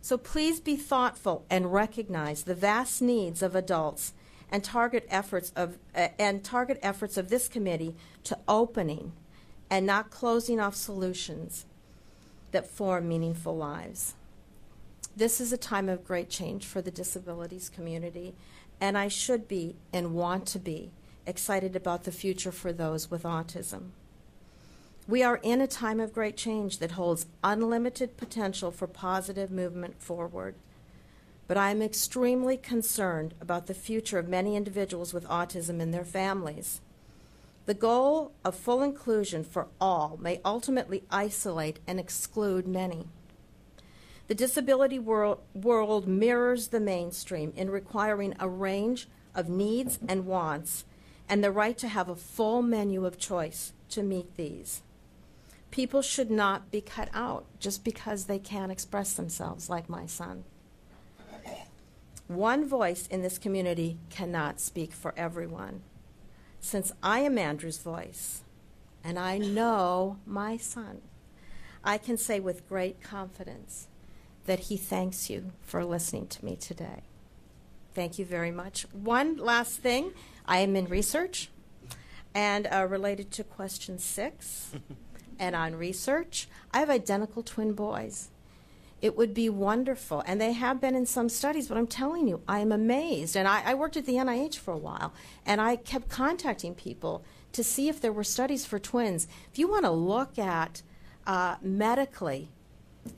So please be thoughtful and recognize the vast needs of adults and target efforts of this committee to opening and not closing off solutions that form meaningful lives. This is a time of great change for the disabilities community, and I should be and want to be excited about the future for those with autism. We are in a time of great change that holds unlimited potential for positive movement forward. But I am extremely concerned about the future of many individuals with autism and their families. The goal of full inclusion for all may ultimately isolate and exclude many. The disability world mirrors the mainstream in requiring a range of needs and wants and the right to have a full menu of choice to meet these. People should not be cut out just because they can't express themselves, like my son. One voice in this community cannot speak for everyone. Since I am Andrew's voice, and I know my son, I can say with great confidence that he thanks you for listening to me today. Thank you very much. One last thing, I am in research, and related to question 6, and on research, I have identical twin boys. It would be wonderful, and they have been in some studies, but I'm telling you, I am amazed. And I worked at the NIH for a while, and I kept contacting people to see if there were studies for twins. If you want to look at medically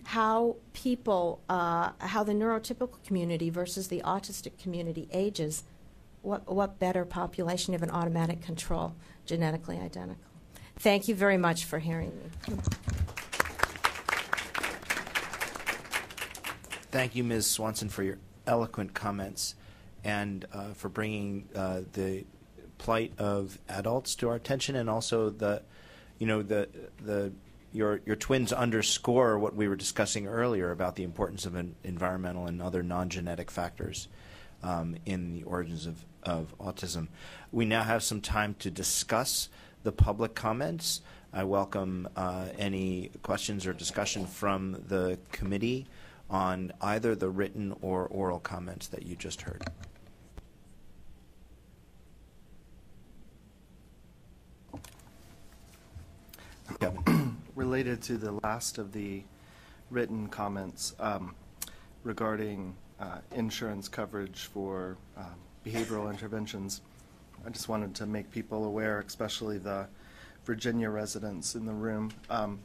how people, how the neurotypical community versus the autistic community ages, what better population of an automatic control, genetically identical. Thank you very much for hearing me. Thank you, Ms. Swanson, for your eloquent comments and for bringing the plight of adults to our attention, and also your twins underscore what we were discussing earlier about the importance of environmental and other non-genetic factors in the origins of autism. We now have some time to discuss the public comments. I welcome any questions or discussion from the committee on either the written or oral comments that you just heard. Related to the last of the written comments regarding insurance coverage for behavioral interventions, I just wanted to make people aware, especially the Virginia residents in the room,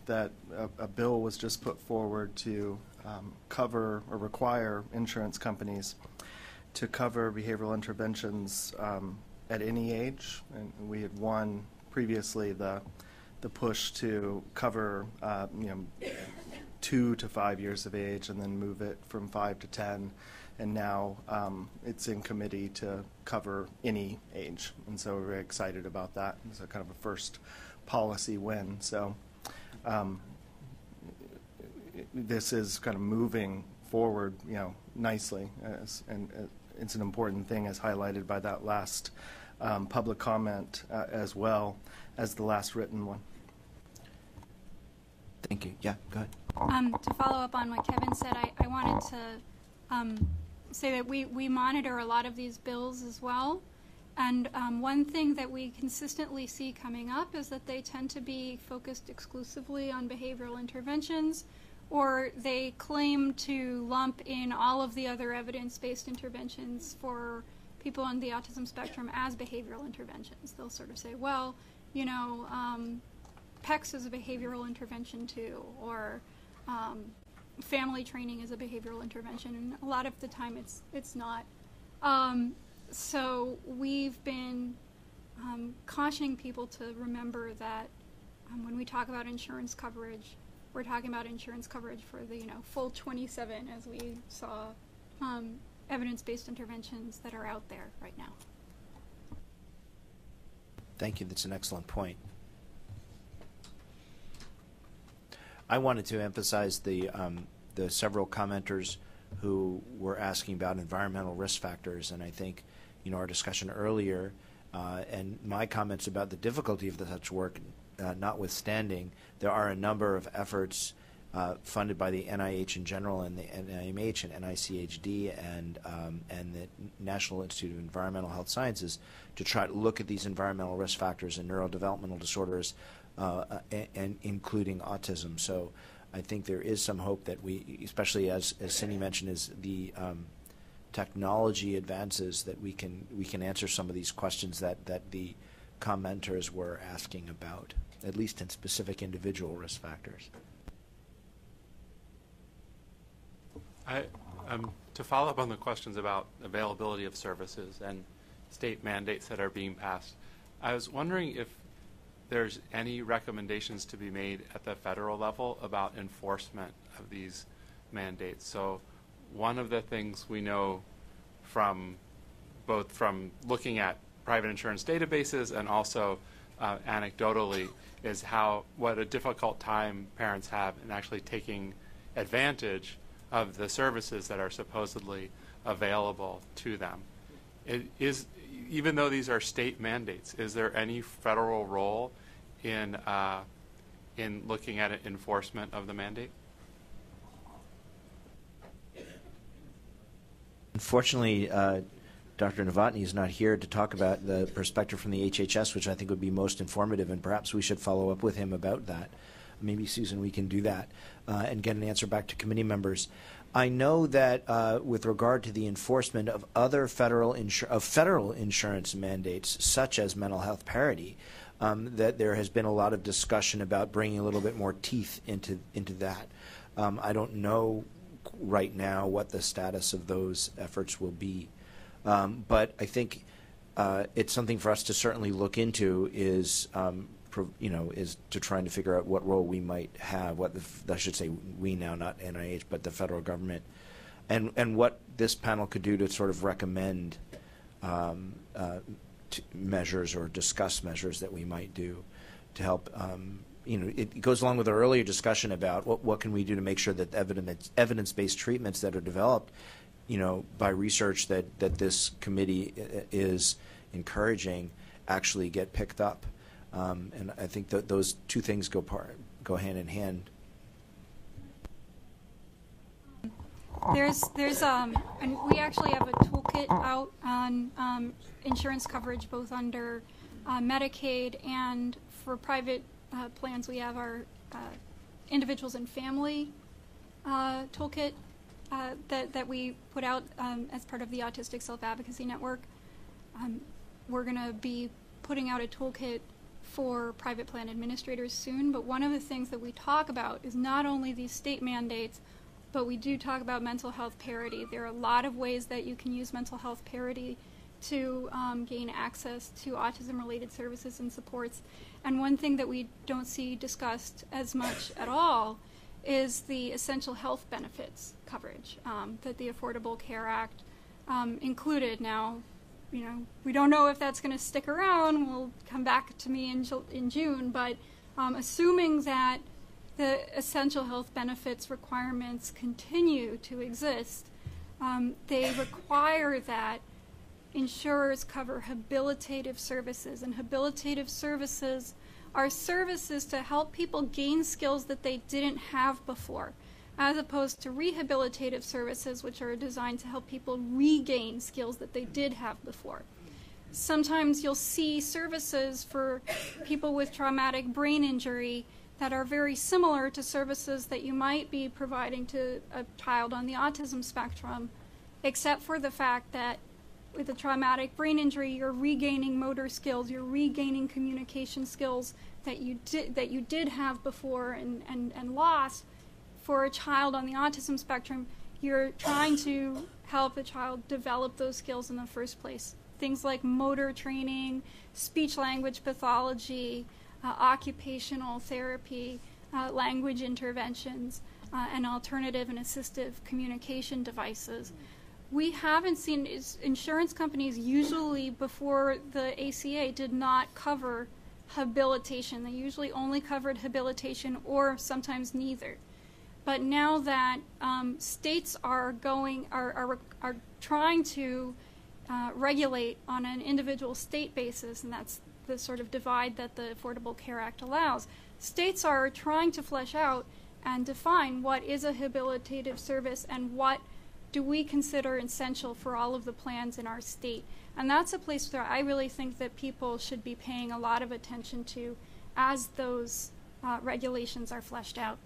that a bill was just put forward to cover or require insurance companies to cover behavioral interventions at any age. And we had won previously the push to cover 2 to 5 years of age and then move it from 5 to 10. And now it's in committee to cover any age. And so we're very excited about that. It's a kind of a first policy win. So this is kind of moving forward, nicely, and it's an important thing, as highlighted by that last public comment, as well as the last written one. Thank you. Yeah, go ahead. To follow up on what Kevin said, I wanted to say that we monitor a lot of these bills as well. And one thing that we consistently see coming up is that they tend to be focused exclusively on behavioral interventions, or they claim to lump in all of the other evidence-based interventions for people on the autism spectrum as behavioral interventions. They'll sort of say, well, PECS is a behavioral intervention too, or family training is a behavioral intervention, and a lot of the time it's not. So we've been cautioning people to remember that when we talk about insurance coverage, we're talking about insurance coverage for the full 27, as we saw evidence-based interventions that are out there right now. Thank you. That's an excellent point. I wanted to emphasize the several commenters who were asking about environmental risk factors, and I think our discussion earlier and my comments about the difficulty of such work notwithstanding, there are a number of efforts funded by the NIH in general and the NIMH and NICHD and the National Institute of Environmental Health Sciences to try to look at these environmental risk factors in neurodevelopmental disorders and including autism. So I think there is some hope that we, especially as Cindy mentioned, is the technology advances, that we can answer some of these questions that the commenters were asking about, at least in specific individual risk factors. To follow up on the questions about availability of services and state mandates that are being passed, I was wondering if there's any recommendations to be made at the federal level about enforcement of these mandates. So one of the things we know from both from looking at private insurance databases and also anecdotally is what a difficult time parents have in actually taking advantage of the services that are supposedly available to them. Even though these are state mandates, is there any federal role in looking at enforcement of the mandate? Unfortunately, Dr. Novotny is not here to talk about the perspective from the HHS, which I think would be most informative, and perhaps we should follow up with him about that. Maybe, Susan, we can do that and get an answer back to committee members. I know that with regard to the enforcement of other federal insurance mandates, such as mental health parity, that there has been a lot of discussion about bringing a little bit more teeth into that. I don't know right now what the status of those efforts will be, but I think it's something for us to certainly look into. Is to trying to figure out what role we might have, I should say we now, not NIH, but the federal government, and what this panel could do to sort of recommend measures or discuss measures that we might do to help. It goes along with our earlier discussion about what can we do to make sure that evidence-based treatments that are developed, by research that this committee is encouraging actually get picked up. And I think that those two things go hand in hand. There's and we actually have a toolkit out on insurance coverage, both under Medicaid and for private plans. We have our individuals and family toolkit that we put out as part of the Autistic Self-Advocacy Network. We're going to be putting out a toolkit for private plan administrators soon, but one of the things that we talk about is not only these state mandates, but we do talk about mental health parity. There are a lot of ways that you can use mental health parity to gain access to autism-related services and supports. And one thing that we don't see discussed as much at all is the essential health benefits coverage that the Affordable Care Act included. Now, we don't know if that's going to stick around. We'll come back to me in June, but assuming that the essential health benefits requirements continue to exist, they require that insurers cover habilitative services, and habilitative services are services to help people gain skills that they didn't have before, as opposed to rehabilitative services, which are designed to help people regain skills that they did have before. Sometimes you'll see services for people with traumatic brain injury that are very similar to services that you might be providing to a child on the autism spectrum, except for the fact that with a traumatic brain injury, you're regaining motor skills, you're regaining communication skills that you did have before and lost. For a child on the autism spectrum, you're trying to help the child develop those skills in the first place. Things like motor training, speech-language pathology, occupational therapy, language interventions, and alternative and assistive communication devices. We haven't seen, insurance companies usually before the ACA did not cover habilitation. They usually only covered habilitation or sometimes neither. But now that states are trying to regulate on an individual state basis, and that's the sort of divide that the Affordable Care Act allows, states are trying to flesh out and define what is a habilitative service and what do we consider essential for all of the plans in our state. And that's a place where I really think that people should be paying a lot of attention to as those regulations are fleshed out.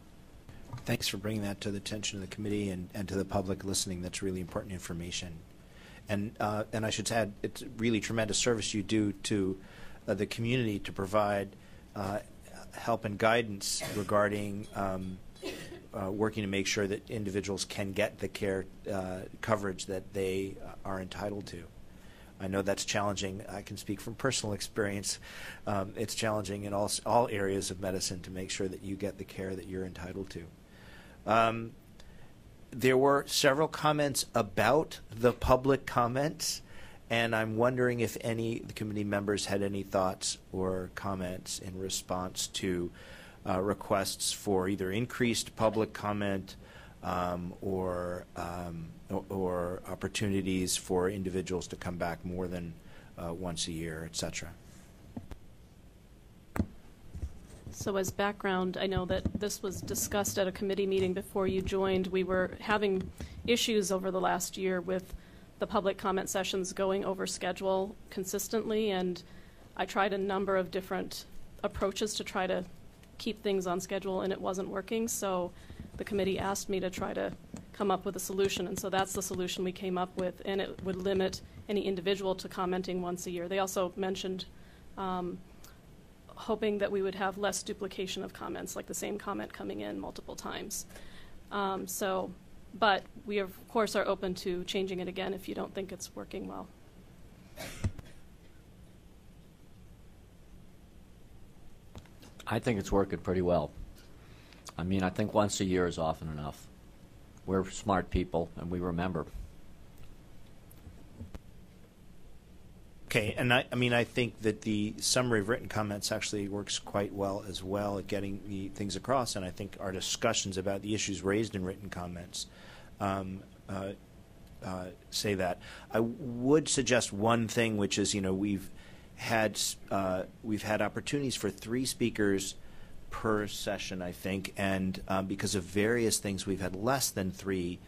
Thanks for bringing that to the attention of the committee and to the public listening. That's really important information. And I should add, it's really tremendous service you do to the community to provide help and guidance regarding working to make sure that individuals can get the care coverage that they are entitled to. I know that's challenging. I can speak from personal experience. It's challenging in all areas of medicine to make sure that you get the care that you're entitled to. there were several comments about the public comments, and I'm wondering if any of the committee members had any thoughts or comments in response to requests for either increased public comment or opportunities for individuals to come back more than once a year, etc. So as background, I know that this was discussed at a committee meeting before you joined. We were having issues over the last year with the public comment sessions going over schedule consistently, and I tried a number of different approaches to try to keep things on schedule, and it wasn't working. So the committee asked me to try to come up with a solution, and so that's the solution we came up with, and it would limit any individual to commenting once a year. They also mentioned hoping that we would have less duplication of comments, like the same comment coming in multiple times. But we, of course, are open to changing it again if you don't think it's working well. I think it's working pretty well. I mean, I think once a year is often enough. We're smart people, and we remember. Okay, and I think that the summary of written comments actually works quite well as well at getting the things across, and I think our discussions about the issues raised in written comments say that. I would suggest one thing, which is, we've had opportunities for 3 speakers per session, I think, and because of various things, we've had less than 3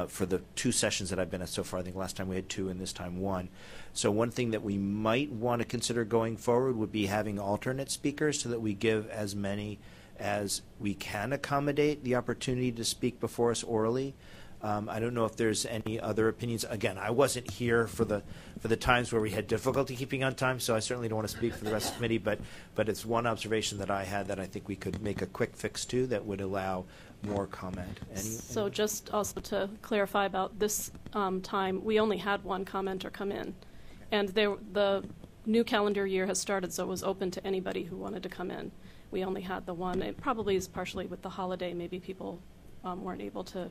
for the 2 sessions that I've been at so far. I think last time we had 2 and this time 1. So one thing that we might want to consider going forward would be having alternate speakers so that we give as many as we can accommodate the opportunity to speak before us orally. I don't know if there's any other opinions. Again, I wasn't here for the times where we had difficulty keeping on time, so I certainly don't want to speak for the rest of the committee, but it's one observation that I had that I think we could make a quick fix to that would allow more comment. So just also to clarify about this time, we only had 1 commenter come in, and the new calendar year has started, so it was open to anybody who wanted to come in. We only had the 1. It probably is partially with the holiday. Maybe people weren't able to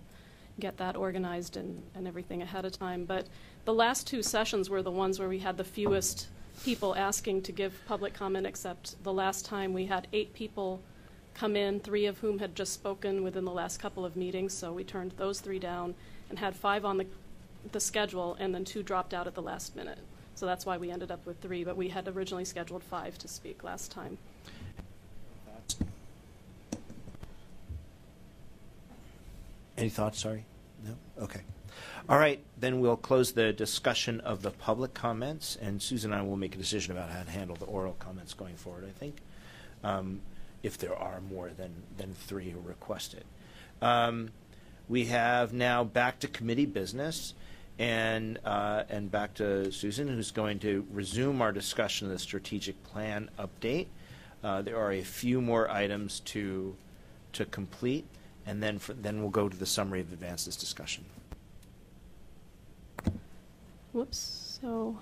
get that organized and everything ahead of time. But the last 2 sessions were the ones where we had the fewest people asking to give public comment, except the last time we had 8 people come in, 3 of whom had just spoken within the last couple of meetings, so we turned those 3 down and had 5 on the schedule, and then 2 dropped out at the last minute. So that's why we ended up with 3, but we had originally scheduled 5 to speak last time. Any thoughts? Sorry? No? Okay. All right. Then we'll close the discussion of the public comments, and Susan and I will make a decision about how to handle the oral comments going forward, I think, if there are more than 3 who request it. We have now back to committee business, and back to Susan, who's going to resume our discussion of the strategic plan update. There are a few more items to complete, and then we'll go to the summary of advances discussion. Whoops. So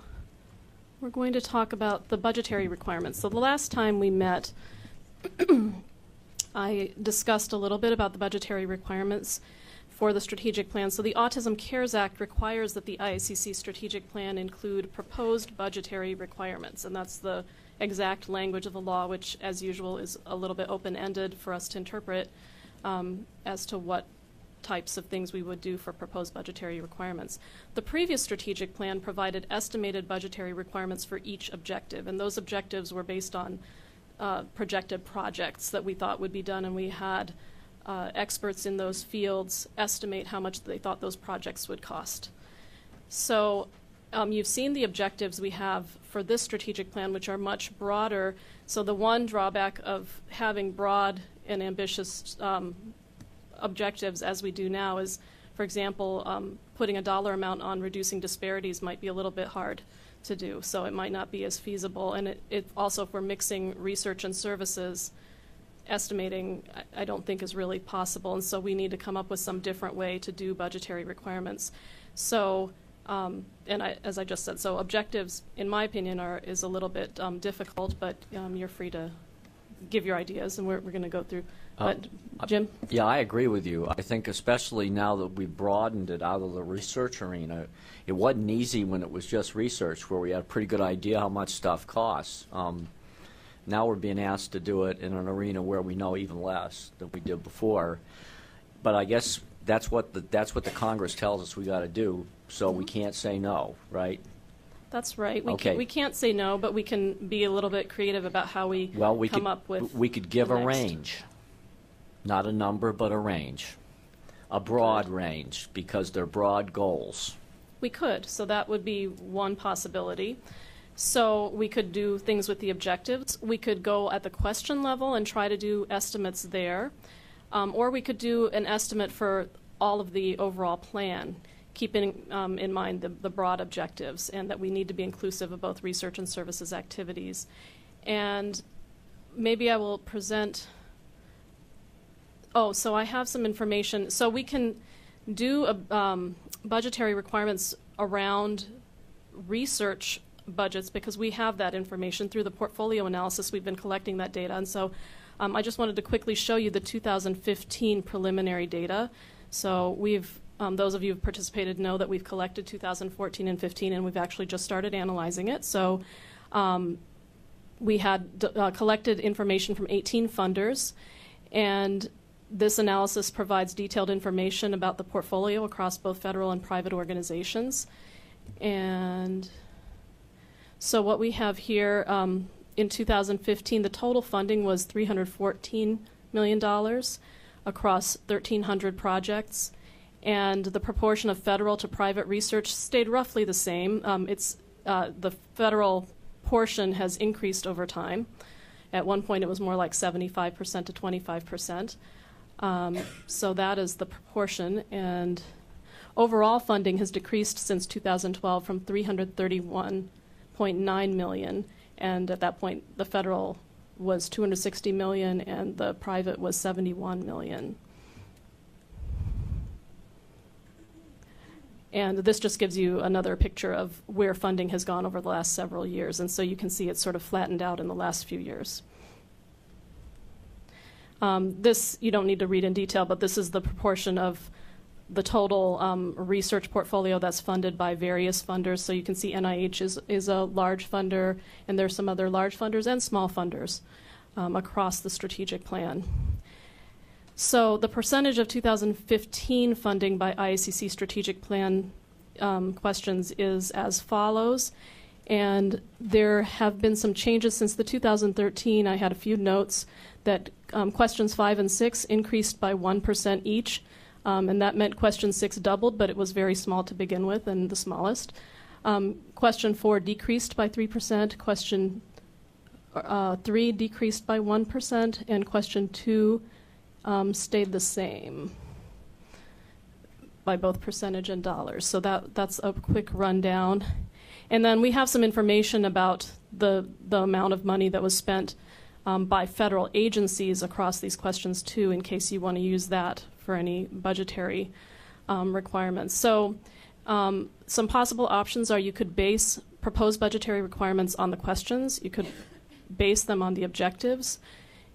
we're going to talk about the budgetary requirements. So the last time we met, I discussed a little bit about the budgetary requirements for the strategic plan. So the Autism Cares Act requires that the IACC strategic plan include proposed budgetary requirements, and that's the exact language of the law, which, as usual, is a little bit open-ended for us to interpret as to what types of things we would do for proposed budgetary requirements. The previous strategic plan provided estimated budgetary requirements for each objective, and those objectives were based on projected projects that we thought would be done, and we had experts in those fields estimate how much they thought those projects would cost. So you've seen the objectives we have for this strategic plan, which are much broader. So the one drawback of having broad and ambitious objectives as we do now is, for example, putting a dollar amount on reducing disparities might be a little bit hard to do, so it might not be as feasible. And it also, if we're mixing research and services, estimating I don't think is really possible, and so we need to come up with some different way to do budgetary requirements. So, as I just said, so objectives, in my opinion, is a little bit difficult, but you're free to give your ideas, and we're going to go through. But Jim? Yeah, I agree with you. I think especially now that we broadened it out of the research arena, it wasn't easy when it was just research, where we had a pretty good idea how much stuff costs. Now we're being asked to do it in an arena where we know even less than we did before. But I guess that's what the Congress tells us we got to do, so we can't say no, right? That's right. Okay. We can't say no, but we can be a little bit creative about how we come up with. We could give the a next. range, not a number, but a range, a broad range, because they're broad goals. We could. So that would be one possibility. So we could do things with the objectives. We could go at the question level and try to do estimates there. Or we could do an estimate for all of the overall plan, keeping in mind the broad objectives and that we need to be inclusive of both research and services activities. And maybe I will present. Oh, so I have some information. So we can do budgetary requirements around research budgets because we have that information through the portfolio analysis. We've been collecting that data. And so I just wanted to quickly show you the 2015 preliminary data. So we've, those of you who have participated know that we've collected 2014 and 15, and we've actually just started analyzing it. So we had collected information from 18 funders, and this analysis provides detailed information about the portfolio across both federal and private organizations. And so what we have here, in 2015, the total funding was $314 million across 1,300 projects, and the proportion of federal to private research stayed roughly the same. The federal portion has increased over time. At one point, it was more like 75% to 25%. So that is the proportion, and overall funding has decreased since 2012 from $331.9 million, and at that point the federal was $260 million and the private was $71 million. And this just gives you another picture of where funding has gone over the last several years, and so you can see it's sort of flattened out in the last few years. This you don't need to read in detail, but this is the proportion of the total research portfolio that's funded by various funders. So you can see NIH is a large funder, and there's some other large funders and small funders across the strategic plan. So the percentage of 2015 funding by IACC strategic plan questions is as follows. And there have been some changes since the 2013. I had a few notes that questions 5 and 6 increased by 1% each. And that meant question 6 doubled, but it was very small to begin with and the smallest. Question 4 decreased by 3%. Question 3 decreased by 1%. And question 2 stayed the same by both percentage and dollars. So that's a quick rundown. And then we have some information about the amount of money that was spent by federal agencies across these questions too, in case you want to use that for any budgetary requirements. So some possible options are you could base proposed budgetary requirements on the questions. You could base them on the objectives.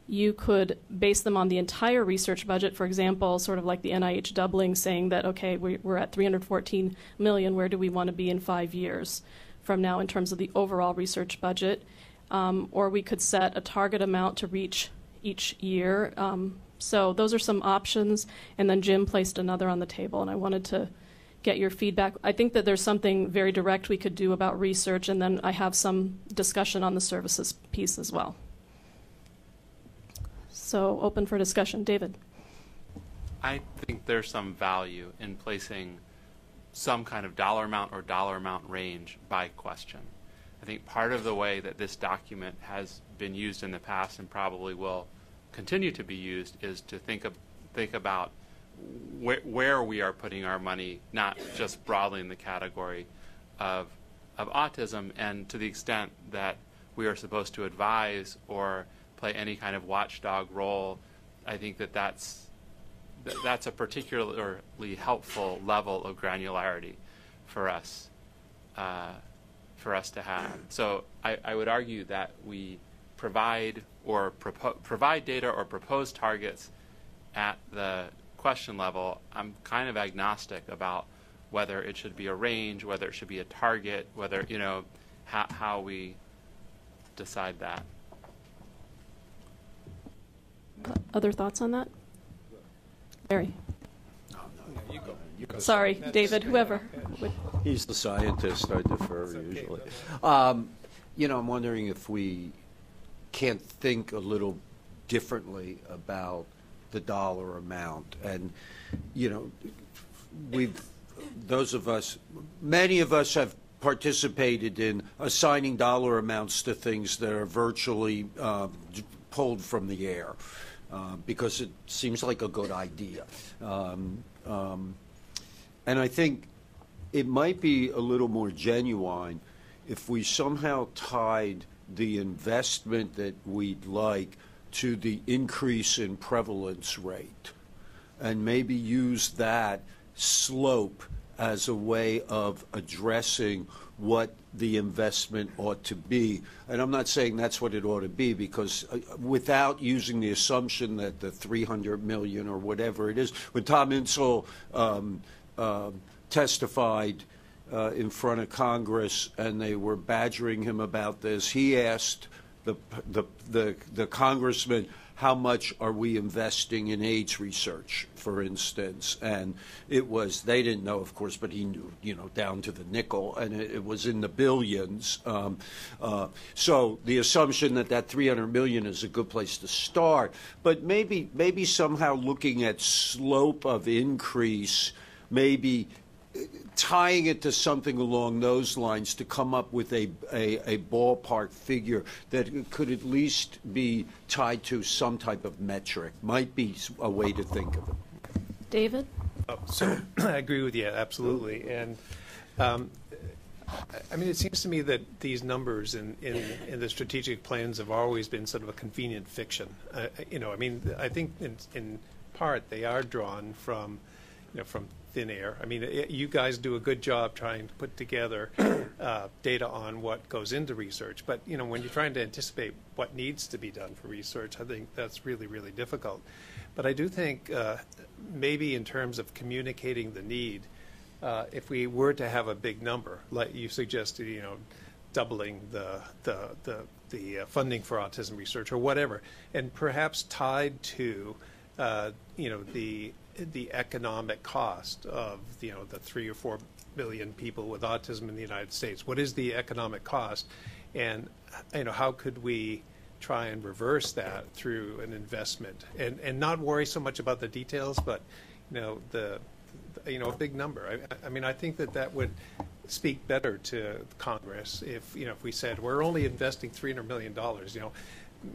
You could base them on the entire research budget, for example, sort of like the NIH doubling, saying that, okay, we're at $314 million, where do we want to be in 5 years from now in terms of the overall research budget? Or we could set a target amount to reach each year. So those are some options, and then Jim placed another on the table, and I wanted to get your feedback. I think that there's something very direct we could do about research, and then I have some discussion on the services piece as well. So open for discussion. David. I think there's some value in placing some kind of dollar amount or dollar amount range by question. I think part of the way that this document has been used in the past and probably will continue to be used is to think about where we are putting our money, not just broadly in the category of autism, and to the extent that we are supposed to advise or play any kind of watchdog role. I think that's a particularly helpful level of granularity for us to have. So I would argue that we provide or provide data or propose targets at the question level, I'm kind of agnostic about whether it should be a range, whether it should be a target, whether, how we decide that. Other thoughts on that? Barry? You go. Sorry, David, whoever. He's the scientist, I defer usually. I'm wondering if we can't think a little differently about the dollar amount. And, many of us have participated in assigning dollar amounts to things that are virtually pulled from the air because it seems like a good idea. And I think it might be a little more genuine if we somehow tied the investment that we'd like to the increase in prevalence rate and maybe use that slope as a way of addressing what the investment ought to be. And I'm not saying that's what it ought to be, because without using the assumption that the $300 million or whatever it is, when Tom Insel testified in front of Congress and they were badgering him about this, he asked the congressman, how much are we investing in AIDS research, for instance? And it was, they didn't know, of course, but he knew, down to the nickel, and it was in the billions. So the assumption that $300 million is a good place to start, but maybe somehow looking at slope of increase, maybe tying it to something along those lines to come up with a ballpark figure that could at least be tied to some type of metric might be a way to think of it. David? So I agree with you, absolutely. And it seems to me that these numbers in the strategic plans have always been sort of a convenient fiction. I think in part they are drawn from thin air. You guys do a good job trying to put together data on what goes into research. But, when you're trying to anticipate what needs to be done for research, I think that's really, really difficult. But I do think maybe in terms of communicating the need, if we were to have a big number, like you suggested, doubling the funding for autism research or whatever, and perhaps tied to, the economic cost of the 3 or 4 billion people with autism in the United States. What is the economic cost, and how could we try and reverse that through an investment and not worry so much about the details, but a big number. I think that would speak better to Congress if we said we're only investing $300 million.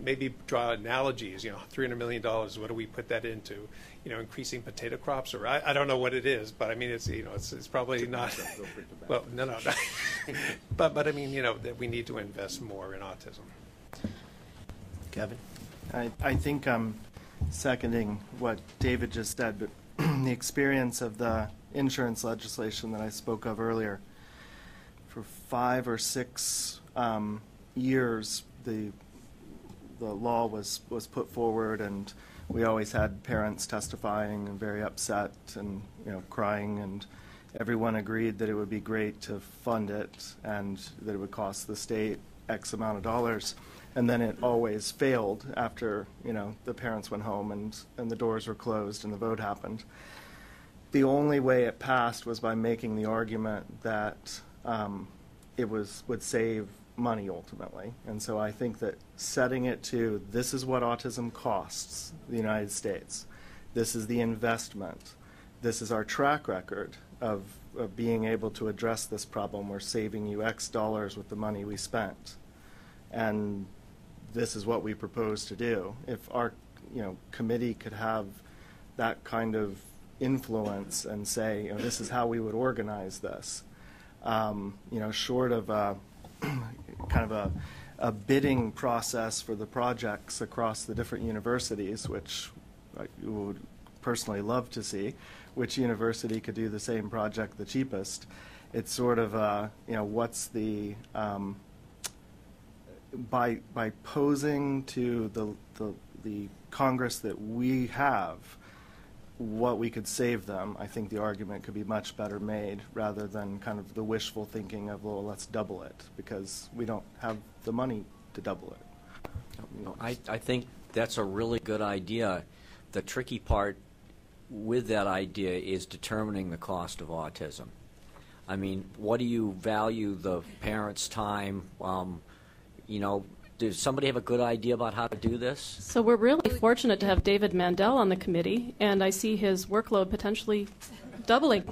Maybe draw analogies. $300 million. What do we put that into? Increasing potato crops, or I don't know what it is, but it's probably not. Well, no. but that we need to invest more in autism. Kevin, I think I'm seconding what David just said, but the experience of the insurance legislation that I spoke of earlier, for 5 or 6 years, the law was put forward, and we always had parents testifying and very upset and crying, and everyone agreed that it would be great to fund it and that it would cost the state X amount of dollars. And then it always failed after the parents went home and the doors were closed and the vote happened. The only way it passed was by making the argument that it would save money ultimately. And so I think that setting it to, this is what autism costs the United States, this is the investment, this is our track record of being able to address this problem, we're saving you X dollars with the money we spent, and this is what we propose to do. If our committee could have that kind of influence and say, this is how we would organize this, short of kind of a bidding process for the projects across the different universities, which I would personally love to see, which university could do the same project the cheapest. It's sort of, what's the by posing to the Congress that we have what we could save them, I think the argument could be much better made rather than kind of the wishful thinking of, well, let's double it, because we don't have the money to double it. I think that's a really good idea. The tricky part with that idea is determining the cost of autism. I mean, what do you value the parents' time? Does somebody have a good idea about how to do this? So we're really fortunate to have David Mandel on the committee, and I see his workload potentially doubling.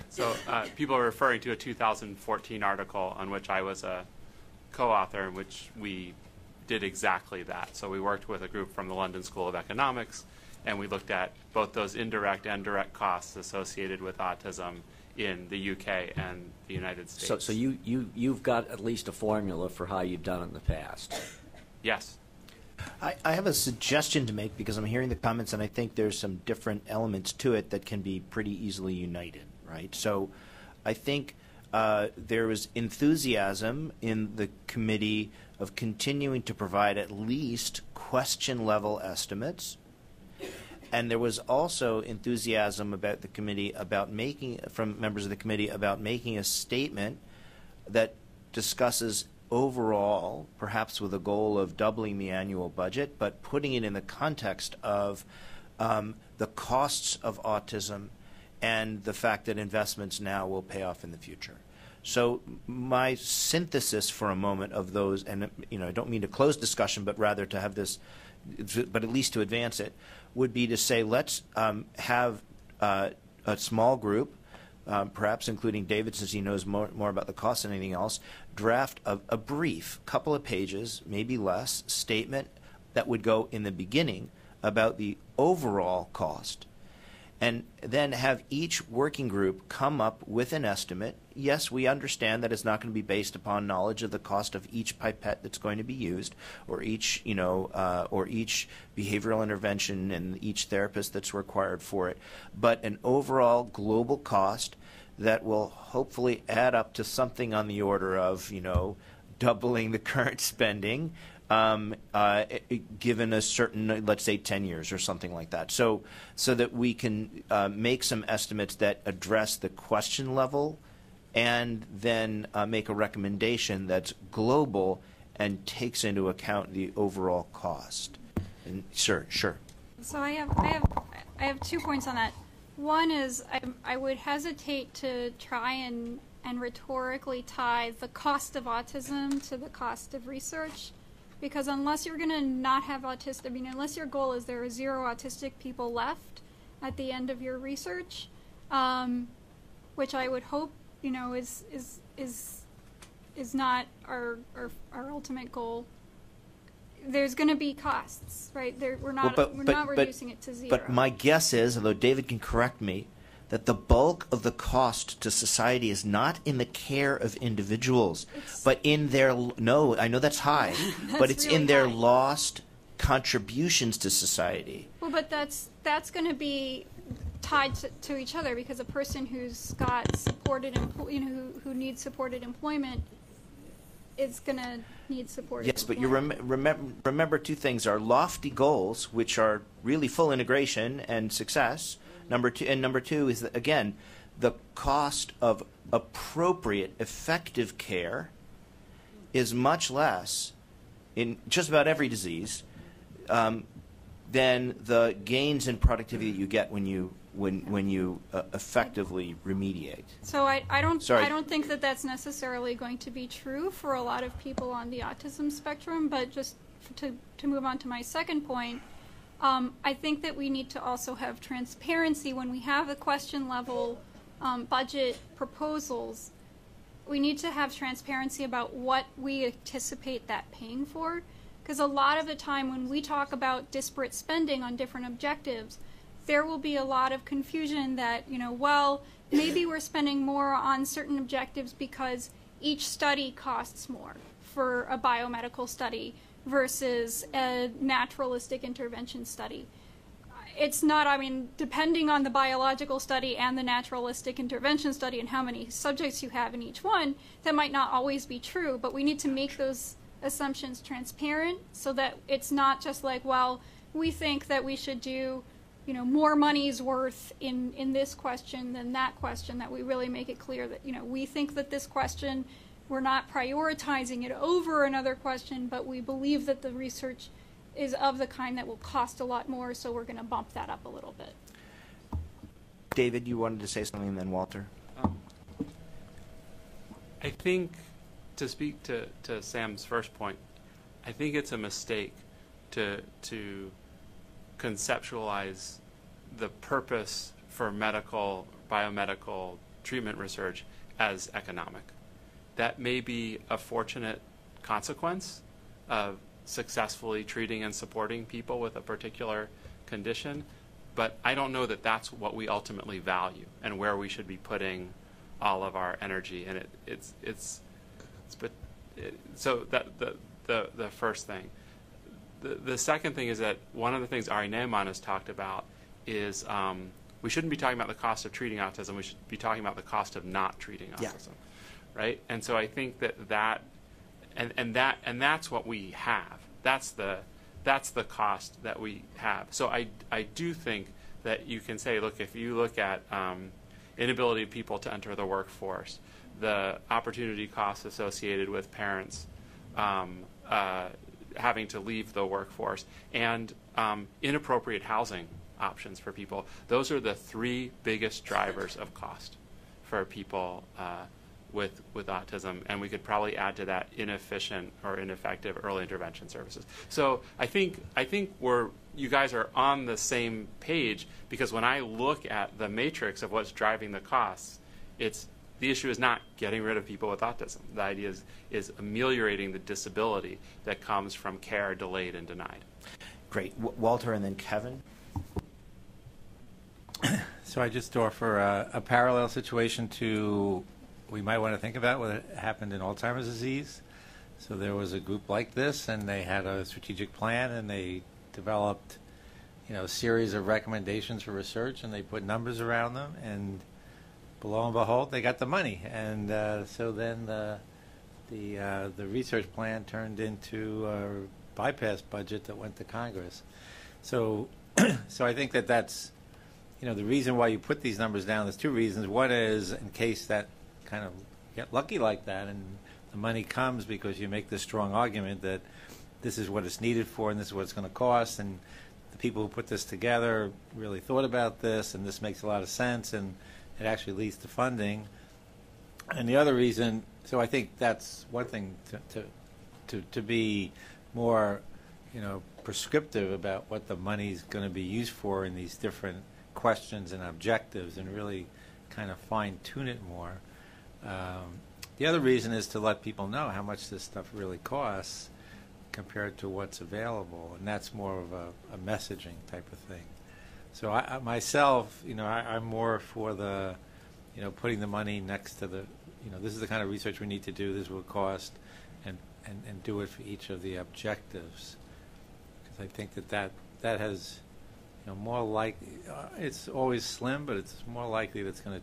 So people are referring to a 2014 article on which I was a co-author, in which we did exactly that. So we worked with a group from the London School of Economics, and we looked at both those indirect and direct costs associated with autism in the UK and the United States. So you've got at least a formula for how you've done it in the past. Yes. I have a suggestion to make, because I'm hearing the comments and I think there's some different elements to it that can be pretty easily united, right? So I think there was enthusiasm in the committee of continuing to provide at least question-level estimates. And there was also enthusiasm about the committee from members of the committee about making a statement that discusses overall, perhaps with a goal of doubling the annual budget, but putting it in the context of the costs of autism and the fact that investments now will pay off in the future. So my synthesis for a moment of those, and I don't mean to close discussion, but rather to have this, but at least to advance it, would be to say let's have a small group, perhaps including David, since he knows more about the cost than anything else, draft a brief, couple of pages, maybe less, statement that would go in the beginning about the overall cost, and then have each working group come up with an estimate. Yes, we understand that it's not going to be based upon knowledge of the cost of each pipette that's going to be used, or each, or each behavioral intervention and each therapist that's required for it, but an overall global cost that will hopefully add up to something on the order of, doubling the current spending, given a certain, let's say, 10 years or something like that. So that we can make some estimates that address the question level and then make a recommendation that's global and takes into account the overall cost. And sure. So I have 2 points on that. One is I would hesitate to try and rhetorically tie the cost of autism to the cost of research, because unless you're going to not have unless your goal is there are 0 autistic people left at the end of your research, which I would hope is not our ultimate goal. There's going to be costs, right? We're not reducing it to 0. But my guess is, although David can correct me, that the bulk of the cost to society is not in the care of individuals, but in their I know that's high, but it's really in their lost contributions to society. Well, but that's going to be tied to each other, because a person who's got supported, who needs supported employment is going to need supported Yes, but employment. you remember 2 things: are lofty goals, which are really full integration and success. Number 2 is that, again, the cost of appropriate, effective care is much less in just about every disease than the gains in productivity that you get when you effectively remediate. So I don't think that that's necessarily going to be true for a lot of people on the autism spectrum. But just to move on to my second point, I think that we need to also have transparency when we have the question level budget proposals. We need to have transparency about what we anticipate that paying for, because a lot of the time when we talk about disparate spending on different objectives, there will be a lot of confusion that, maybe we're spending more on certain objectives because each study costs more for a biomedical study versus a naturalistic intervention study. It's not, depending on the biological study and the naturalistic intervention study and how many subjects you have in each one, that might not always be true, but we need to make those assumptions transparent so that it's not just like, well, we think that we should do, you know, more money's worth in this question than that question, that we really make it clear that, you know, we think that this question, we're not prioritizing it over another question, but we believe that the research is of the kind that will cost a lot more, so we're going to bump that up a little bit. David, you wanted to say something, and then Walter. I think, to speak to Sam's first point, I think it's a mistake to conceptualize the purpose for biomedical treatment research as economic. That may be a fortunate consequence of successfully treating and supporting people with a particular condition, but I don't know that that's what we ultimately value and where we should be putting all of our energy. And so that the first thing. The second thing is that one of the things Ari Neyman has talked about is we shouldn't be talking about the cost of treating autism. We should be talking about the cost of not treating autism, right? And so I think that's what we have. That's the cost that we have. So I do think that you can say, look, if you look at inability of people to enter the workforce, the opportunity costs associated with parents having to leave the workforce, and inappropriate housing options for people. Those are the three biggest drivers of cost for people with autism, and we could probably add to that inefficient or ineffective early intervention services. So I think you guys are on the same page, because when I look at the matrix of what's driving the costs, the issue is not getting rid of people with autism. The idea is ameliorating the disability that comes from care delayed and denied. Great. Walter, and then Kevin. So I just offer a parallel situation to we might want to think about what happened in Alzheimer's disease. So there was a group like this, and they had a strategic plan, and they developed, a series of recommendations for research, and they put numbers around them, and lo and behold, they got the money. And so then the research plan turned into a bypass budget that went to Congress. So I think that's, the reason why you put these numbers down, there's two reasons. One is in case that kind of get lucky like that and the money comes, because you make this strong argument that this is what it's needed for and this is what it's going to cost, and the people who put this together really thought about this, and this makes a lot of sense, and it actually leads to funding. And the other reason, so I think that's one thing to be more, prescriptive about what the money's going to be used for in these different questions and objectives, and really kind of fine-tune it more. The other reason is to let people know how much this stuff really costs compared to what's available, and that's more of a messaging type of thing. So I myself, I'm more for the, putting the money next to the, this is the kind of research we need to do, this will cost, and do it for each of the objectives. Because I think that has, more likely, it's always slim, but it's more likely that it's going to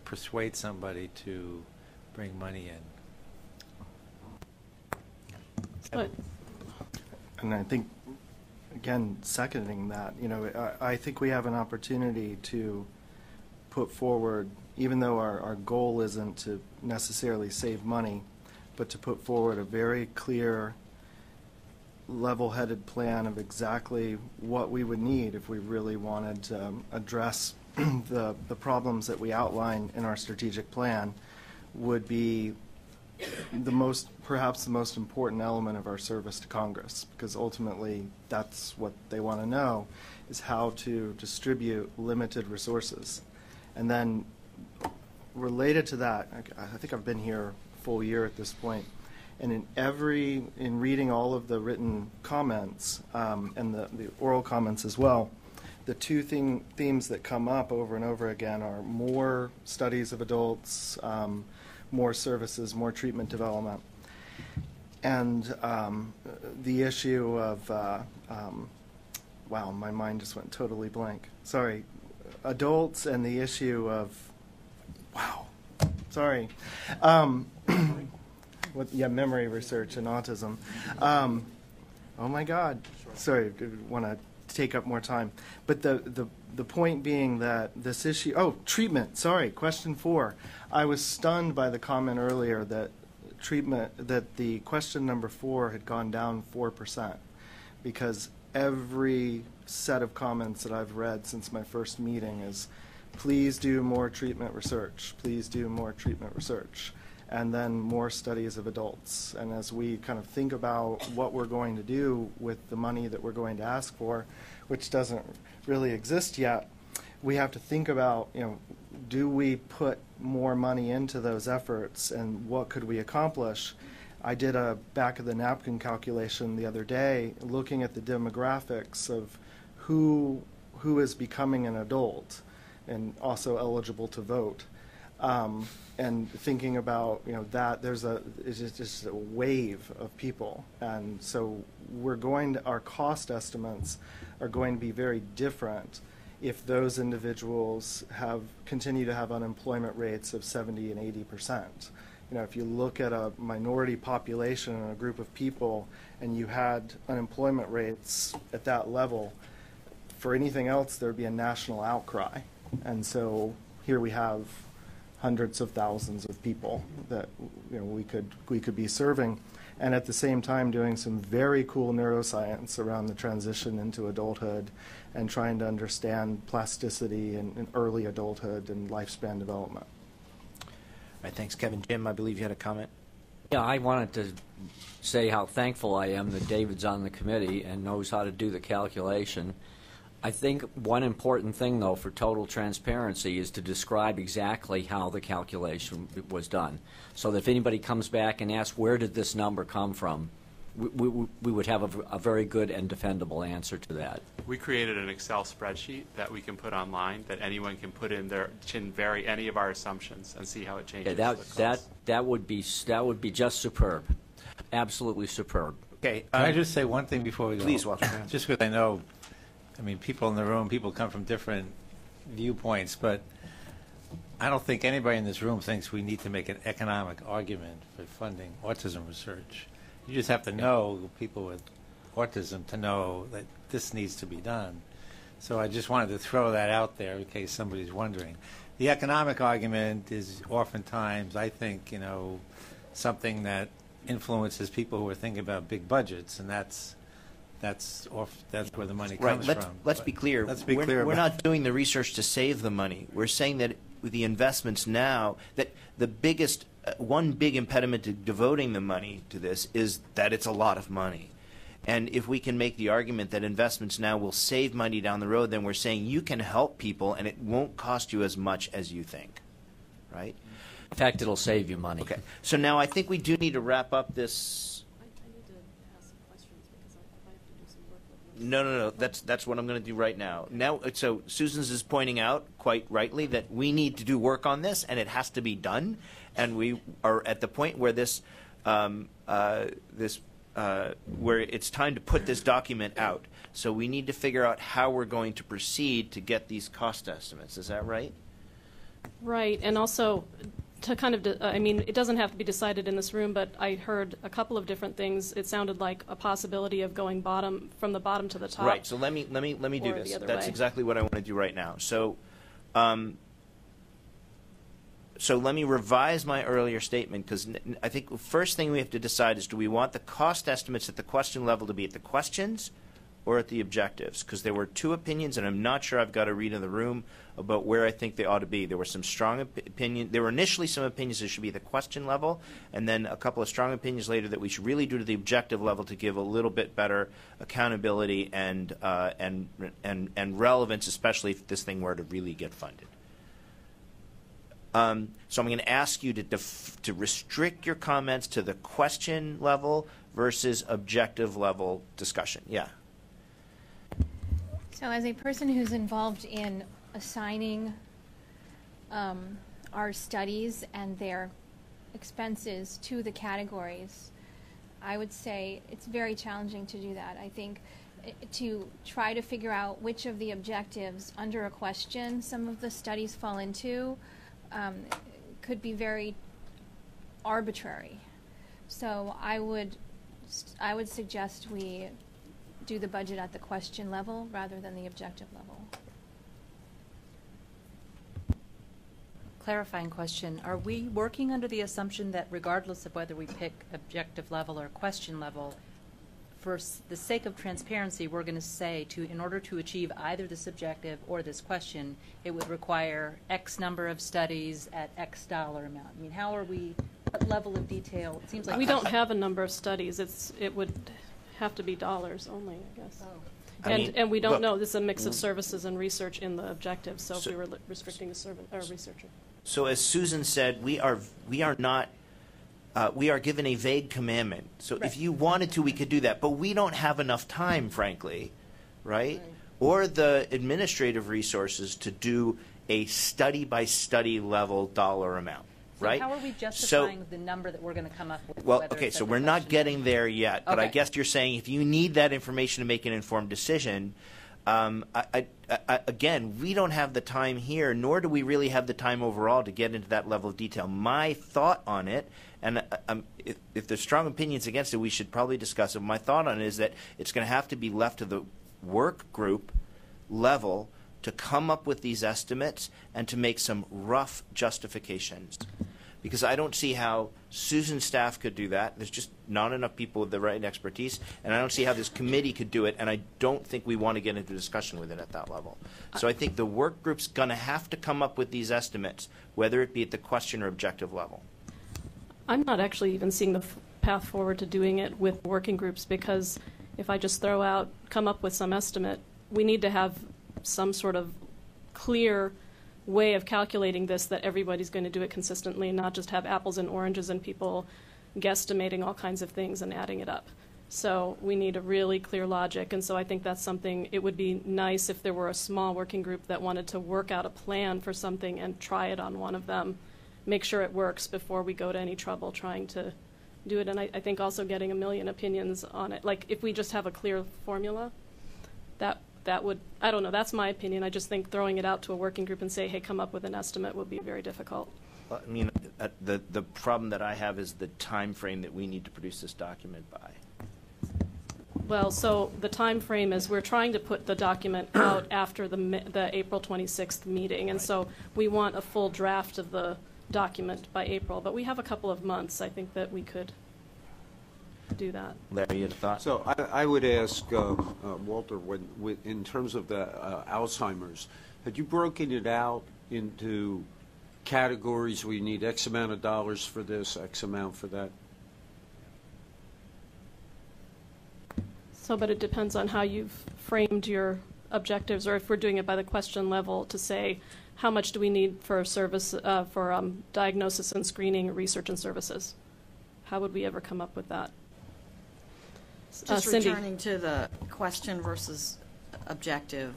persuade somebody to bring money in. And I think, again, seconding that, I think we have an opportunity to put forward, even though our goal isn't to necessarily save money, but to put forward a very clear, level-headed plan of exactly what we would need if we really wanted to address the problems that we outline in our strategic plan, would be perhaps the most important element of our service to Congress, because ultimately that's what they want to know, is how to distribute limited resources. And then related to that, I think I've been here a full year at this point, and in reading all of the written comments and the oral comments as well, the two themes that come up over and over again are more studies of adults, more services, more treatment development, and the issue of, wow, my mind just went totally blank. Sorry. Adults and the issue of, wow, sorry. memory research and autism. Oh my God, sorry, didn't want to take up more time. But the point being that this issue, treatment, sorry, question 4. I was stunned by the comment earlier that the question number 4 had gone down 4%, because every set of comments that I've read since my first meeting is, please do more treatment research, please do more treatment research, and then more studies of adults. And as we kind of think about what we're going to do with the money that we're going to ask for, which doesn't really exist yet, we have to think about, do we put more money into those efforts, and what could we accomplish? I did a back of the napkin calculation the other day, looking at the demographics of who is becoming an adult and also eligible to vote, and thinking about that it's just a wave of people, and so our cost estimates are going to be very different if those individuals continue to have unemployment rates of 70 and 80%. If you look at a minority population and a group of people, and you had unemployment rates at that level, for anything else there would be a national outcry. And so here we have hundreds of thousands of people that we could be serving, and at the same time doing some very cool neuroscience around the transition into adulthood and trying to understand plasticity in early adulthood and lifespan development. All right, thanks, Kevin. Jim, I believe you had a comment. Yeah, I wanted to say how thankful I am that David's on the committee and knows how to do the calculation. I think one important thing, though, for total transparency is to describe exactly how the calculation was done, so that if anybody comes back and asks, where did this number come from, we would have a very good and defendable answer to that. We created an Excel spreadsheet that we can put online that anyone can put in there, can vary any of our assumptions and see how it changes. Yeah, that would be just superb, absolutely superb. Okay, can I just say one thing before we go? Please, Walter. Just because I know, people in the room, people come from different viewpoints, but I don't think anybody in this room thinks we need to make an economic argument for funding autism research. You just have to know people with autism to know that this needs to be done. So I just wanted to throw that out there in case somebody's wondering. The economic argument is oftentimes, I think, something that influences people who are thinking about big budgets, and that's where the money comes from. Let's be clear. Let's be clear. We're not doing the research to save the money. We're saying that with the investments now, that the biggest one big impediment to devoting the money to this is that it's a lot of money. And if we can make the argument that investments now will save money down the road, then we're saying you can help people and it won't cost you as much as you think, right? In fact, it'll save you money. Okay. So now I think we do need to wrap up this. I need to ask some questions because I have to do some work with them. No. That's what I'm going to do right now. So Susan's is pointing out quite rightly that we need to do work on this, and it has to be done. And we are at the point where where it's time to put this document out. So we need to figure out how we're going to proceed to get these cost estimates. Is that right? Right, and also to kind of, it doesn't have to be decided in this room, but I heard a couple of different things. It sounded like a possibility of going from the bottom to the top. Right. So let me do this. That's exactly what I want to do right now. So, so let me revise my earlier statement, because I think the first thing we have to decide is, do we want the cost estimates at the question level to be at the questions or at the objectives? Because there were two opinions, and I'm not sure I've got a read in the room about where I think they ought to be. There were some strong opinions. There were initially some opinions that should be at the question level, and then a couple of strong opinions later that we should really do to the objective level to give a little bit better accountability and relevance, especially if this thing were to really get funded. So I'm going to ask you to restrict your comments to the question level versus objective level discussion. Yeah. So as a person who's involved in assigning our studies and their expenses to the categories, I would say it's very challenging to do that. I think to try to figure out which of the objectives under a question some of the studies fall into could be very arbitrary. So I would suggest we do the budget at the question level rather than the objective level. Clarifying question. Are we working under the assumption that regardless of whether we pick objective level or question level, for the sake of transparency, we're going to say in order to achieve either this objective or this question, it would require X number of studies at X dollar amount? I mean, how are we, what level of detail? It seems like we don't have a number of studies. It would have to be dollars only, I guess. Oh. And we don't know. This is a mix of services and research in the objectives. So if we were restricting the researcher. So as Susan said, we are given a vague commandment. So if you wanted to, we could do that. But we don't have enough time, frankly, right? Or the administrative resources to do a study-by-study level dollar amount, right? So how are we justifying the number that we're going to come up with? Well, okay, so we're not getting there yet. But I guess you're saying if you need that information to make an informed decision, again, we don't have the time here, nor do we really have the time overall to get into that level of detail. My thought on it, and if there's strong opinions against it, we should probably discuss it. My thought on it is that it's going to have to be left to the work group level to come up with these estimates and to make some rough justifications. Because I don't see how Susan's staff could do that. There's just not enough people with the right expertise, and I don't see how this committee could do it, and I don't think we want to get into discussion with it at that level. So I think the work group's going to have to come up with these estimates, whether it be at the question or objective level. I'm not actually even seeing the path forward to doing it with working groups, because if I just come up with some estimate, we need to have some sort of clear way of calculating this that everybody's going to do it consistently and not just have apples and oranges and people guesstimating all kinds of things and adding it up. So we need a really clear logic, and so I think that's something, it would be nice if there were a small working group that wanted to work out a plan for something and try it on one of them, make sure it works before we go to any trouble trying to do it. And I think also getting a million opinions on it, like if we just have a clear formula, that would, I don't know, that's my opinion. I just think throwing it out to a working group and say, hey, come up with an estimate would be very difficult. I mean, the problem that I have is the time frame that we need to produce this document by. Well, so the time frame is we're trying to put the document out after the April 26th meeting, and so we want a full draft of the document by April, but we have a couple of months. I think that we could do that. Larry, you had a thought? So I would ask Walter, in terms of the Alzheimer's, had you broken it out into categories where you need X amount of dollars for this, X amount for that? So, but it depends on how you've framed your objectives, or if we're doing it by the question level to say, how much do we need for service, for diagnosis and screening, research and services? How would we ever come up with that? Just Cindy. returning to the question versus objective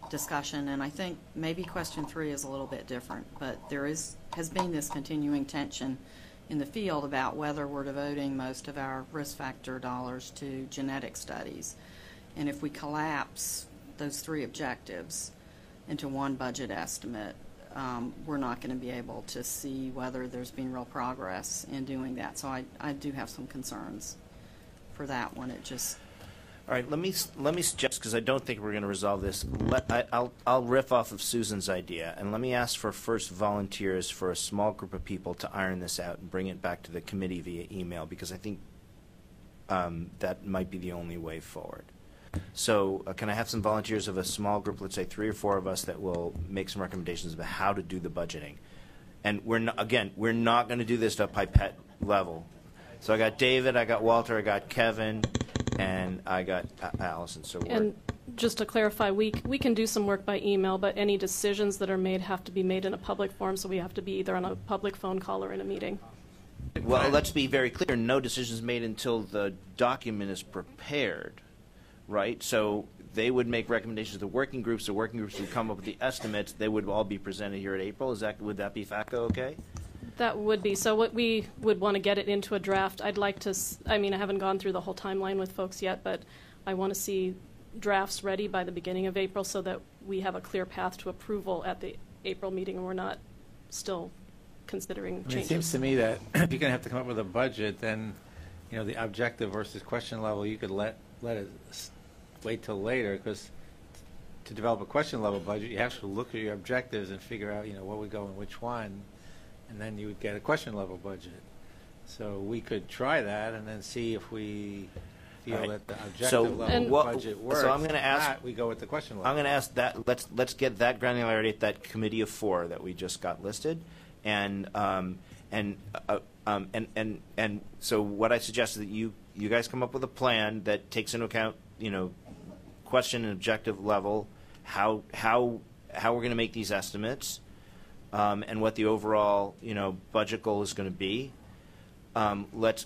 discussion, and I think maybe question 3 is a little bit different, but there has been this continuing tension in the field about whether we're devoting most of our risk factor dollars to genetic studies. And if we collapse those 3 objectives into one budget estimate, we're not going to be able to see whether there's been real progress in doing that. So I do have some concerns for that one. It just... All right, let me suggest, because I don't think we're going to resolve this. I'll riff off of Susan's idea, and let me ask for first volunteers for a small group of people to iron this out and bring it back to the committee via email, because I think that might be the only way forward. So can I have some volunteers of a small group, let's say 3 or 4 of us, that will make some recommendations about how to do the budgeting? And we're not going to do this at pipette level. So I got David, I got Walter, I got Kevin, and I got Allison. So and just to clarify, we can do some work by email, but any decisions that are made have to be made in a public forum, so we have to be either on a public phone call or in a meeting. Well, let's be very clear. No decisions made until the document is prepared, right? So they would make recommendations to the working groups. The working groups would come up with the estimates. They would all be presented here at April. Would that be FACA okay? That would be. So what we would want to get it into a draft. I'd like to, I mean, I haven't gone through the whole timeline with folks yet, but I want to see drafts ready by the beginning of April so that we have a clear path to approval at the April meeting and we're not still considering changes. It seems to me that if you're going to have to come up with a budget, then the objective versus question level, you could let it wait till later, because to develop a question level budget, you have to look at your objectives and figure out, what would go in which one, and then you would get a question level budget. So we could try that and then see if we feel that the objective level budget works. So I'm going to ask. Not, we go with the question level. I'm going to ask that. Let's get that granularity at that committee of 4 that we just got listed, and so what I suggest is that you guys come up with a plan that takes into account, question and objective level, how we're going to make these estimates, and what the overall budget goal is going to be.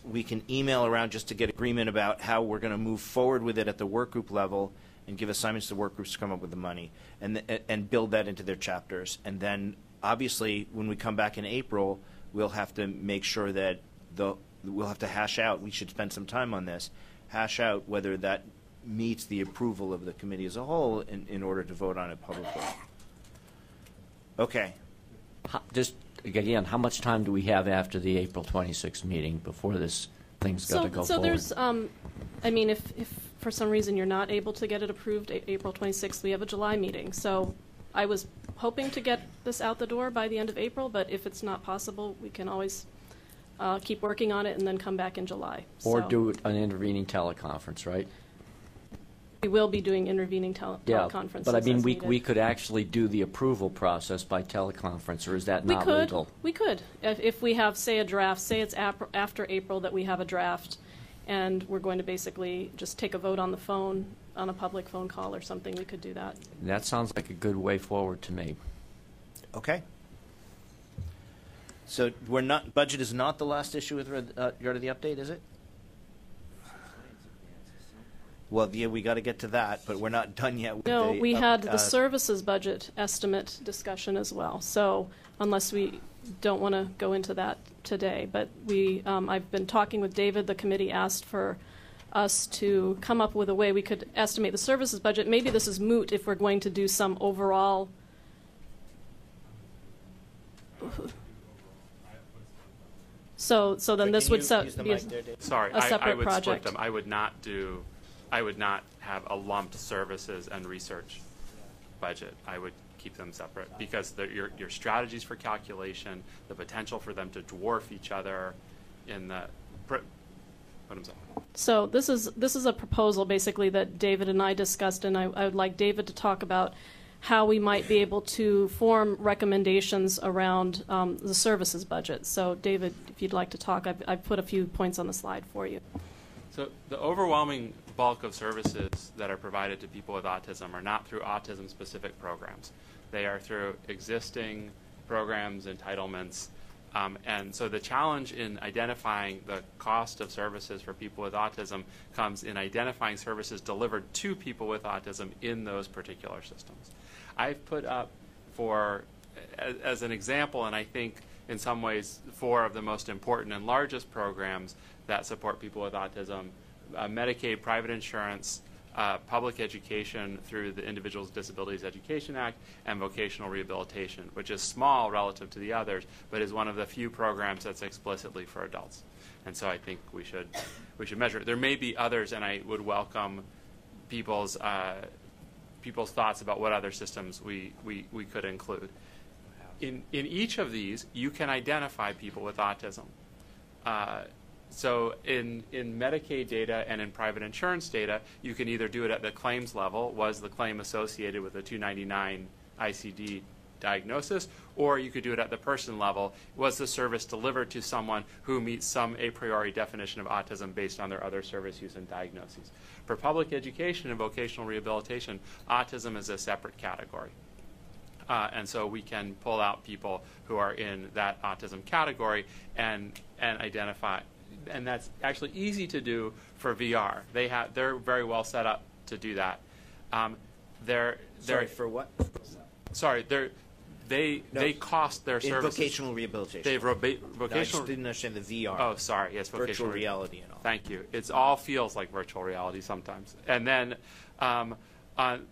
We can email around just to get agreement about how we're going to move forward with it at the work group level, and give assignments to work groups to come up with the money, and build that into their chapters. And then obviously when we come back in April, we'll have to make sure that we'll have to hash out. We should spend some time on this. Hash out whether that meets the approval of the committee as a whole in order to vote on it publicly. Okay. Just again, how much time do we have after the April 26th meeting before this thing's got to go so forward? There's, if for some reason you're not able to get it approved April 26th, we have a July meeting. So I was hoping to get this out the door by the end of April, but if it's not possible, we can always keep working on it and then come back in July. Or do an intervening teleconference, right? We will be doing intervening teleconferences. But I mean, as we needed. could actually do the approval process by teleconference, or is that not legal? We could. If we have, say, a draft, say it's after April that we have a draft, and we're going to basically just take a vote on the phone, on a public phone call or something, we could do that. That sounds like a good way forward to me. Okay. So budget is not the last issue with regard to the update, is it? Well, yeah, we got to get to that, but we're not done yet with we had the services budget estimate discussion as well. So unless we don't want to go into that today, but I've been talking with David. The committee asked for us to come up with a way we could estimate the services budget. Maybe this is moot if we're going to do some overall. So then this would be a separate project. Split them. I would not have a lumped services and research budget. I would keep them separate because your strategies for calculation, the potential for them to dwarf each other in the. So this is a proposal basically that David and I discussed, and I would like David to talk about how we might be able to form recommendations around the services budget. So David, if you'd like to talk, I've put a few points on the slide for you. So the overwhelming bulk of services that are provided to people with autism are not through autism-specific programs. They are through existing programs, entitlements, and so the challenge in identifying the cost of services for people with autism comes in identifying services delivered to people with autism in those particular systems. I've put up as an example, and I think in some ways 4 of the most important and largest programs that support people with autism: Medicaid, private insurance, public education through the Individuals with Disabilities Education Act, and vocational rehabilitation, which is small relative to the others, but is one of the few programs that's explicitly for adults. And so I think we should measure it. There may be others, and I would welcome people's thoughts about what other systems we could include. In each of these, you can identify people with autism. So in Medicaid data and in private insurance data, you can either do it at the claims level, was the claim associated with a 299 ICD diagnosis, or you could do it at the person level, was the service delivered to someone who meets some a priori definition of autism based on their other service use and diagnoses. For public education and vocational rehabilitation, autism is a separate category. And so we can pull out people who are in that autism category and identify. And that's actually easy to do for VR. They're very well set up to do that. Sorry, for what? Sorry, they cost their services. Vocational rehabilitation. They've vocational. No, I just didn't understand the VR. Oh, sorry. Yes, virtual reality and all. Thank you. It all feels like virtual reality sometimes. And then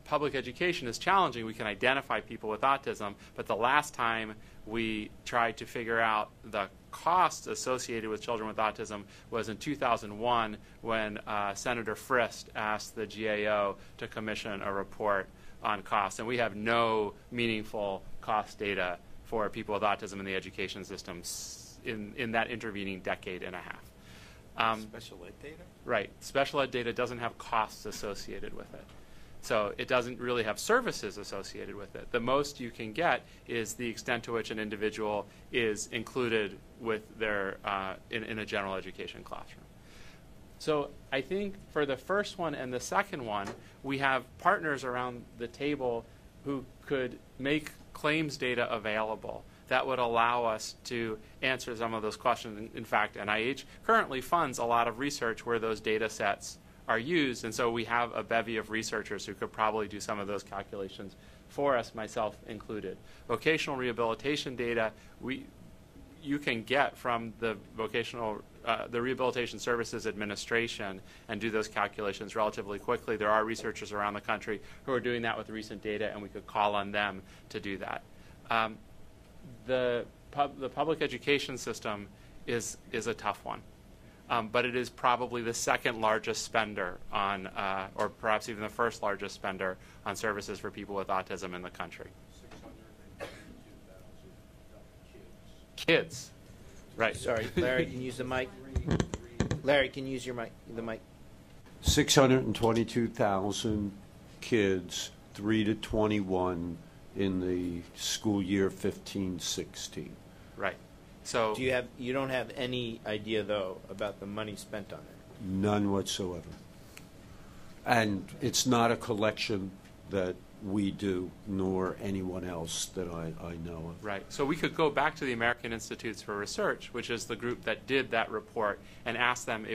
public education is challenging. We can identify people with autism, but the last time we tried to figure out the costs associated with children with autism was in 2001 when Senator Frist asked the GAO to commission a report on costs, and we have no meaningful cost data for people with autism in the education system in that intervening decade and a half. Special ed data? Right. Special ed data doesn't have costs associated with it. So it doesn't really have services associated with it. The most you can get is the extent to which an individual is included with their in a general education classroom. So I think for the first one and the second one, we have partners around the table who could make claims data available that would allow us to answer some of those questions. In fact, NIH currently funds a lot of research where those data sets are used, and so we have a bevy of researchers who could probably do some of those calculations for us, myself included. Vocational rehabilitation data, you can get from the the Rehabilitation Services Administration and do those calculations relatively quickly. There are researchers around the country who are doing that with recent data, and we could call on them to do that. The public education system is a tough one. But it is probably the second largest spender on, or perhaps even the first largest spender on services for people with autism in the country. 622,000 kids. Right. Sorry, Larry, can you use the mic? Larry, can you use the mic? 622,000 kids, 3 to 21 in the school year 15-16. Right. So you don't have any idea though about the money spent on it? None whatsoever. And it's not a collection that we do, nor anyone else that I know of. Right. So we could go back to the American Institutes for Research, which is the group that did that report, and ask them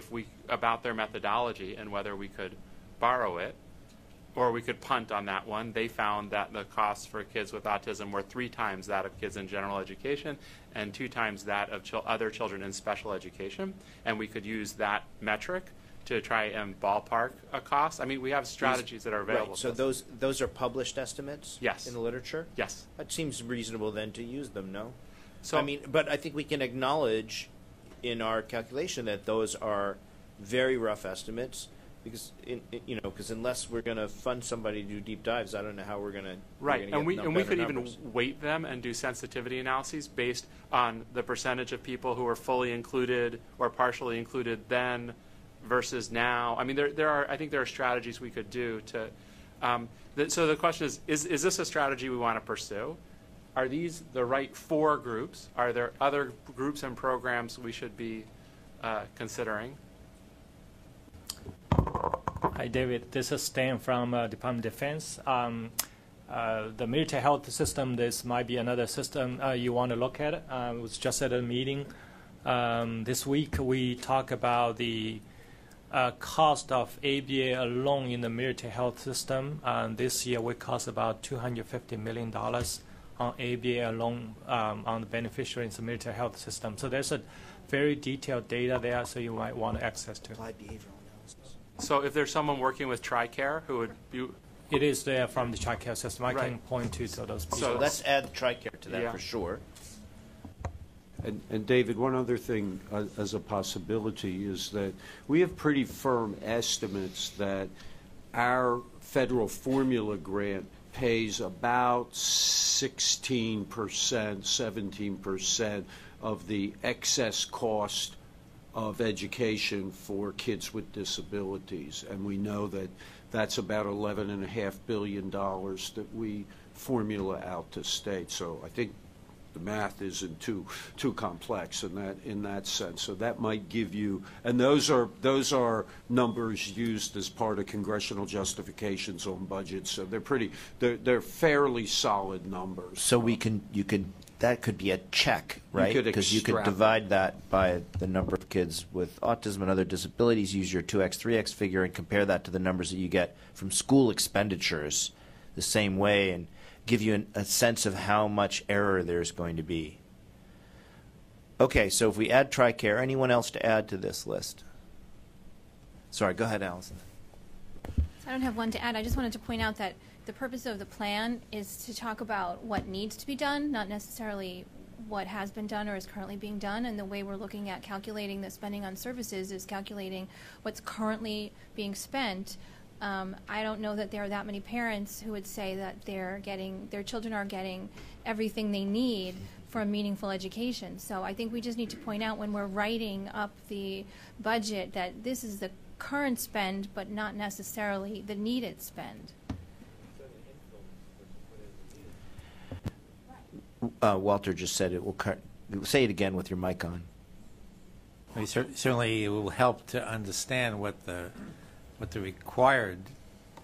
about their methodology and whether we could borrow it, or we could punt on that one. They found that the costs for kids with autism were 3 times that of kids in general education and 2 times that of other children in special education. And we could use that metric to try and ballpark a cost. I mean, we have strategies that are available. Right. So those are published estimates? Yes. In the literature? Yes. That seems reasonable then to use them, no? So, I mean, but I think we can acknowledge in our calculation that those are very rough estimates. Because because unless we're going to fund somebody to do deep dives, I don't know how we're going to. Right, and we could even weight them and do sensitivity analyses based on the percentage of people who are fully included or partially included then versus now. I mean, I think there are strategies we could do to. So the question is this a strategy we want to pursue? Are these the right 4 groups? Are there other groups and programs we should be considering? Hi, David. This is Stan from Department of Defense. The military health system, this might be another system you want to look at. I was just at a meeting this week. We talk about the cost of ABA alone in the military health system. This year, we cost about $250 million on ABA alone on the beneficiaries in the military health system. So there's a very detailed data there, so you might want access to. Applied behavioral. So if there's someone working with TRICARE who would be... It is there from the TRICARE system. I can point to those people. So let's add TRICARE to that for sure. And David, one other thing as a possibility is that we have pretty firm estimates that our federal formula grant pays about 16%, 17% of the excess cost of education for kids with disabilities. And we know that that's about $11.5 billion that we formula out to states. So I think the math isn't too complex in that sense. So that might give you, and those are numbers used as part of congressional justifications on budgets. So they're fairly solid numbers. So that could be a check, right? Because you could divide that by the number of kids with autism and other disabilities, use your 2x, 3x figure, and compare that to the numbers that you get from school expenditures the same way, and give you a sense of how much error there's going to be. Okay, so if we add TRICARE, anyone else to add to this list? Sorry, go ahead, Allison. So I don't have one to add. I just wanted to point out that the purpose of the plan is to talk about what needs to be done, not necessarily what has been done or is currently being done. And the way we're looking at calculating the spending on services is calculating what's currently being spent. I don't know that there are that many parents who would say that their children are getting everything they need for a meaningful education. So I think we just need to point out when we're writing up the budget that this is the current spend, but not necessarily the needed spend. Walter just said it will say it again with your mic on. Certainly, it will help to understand what the required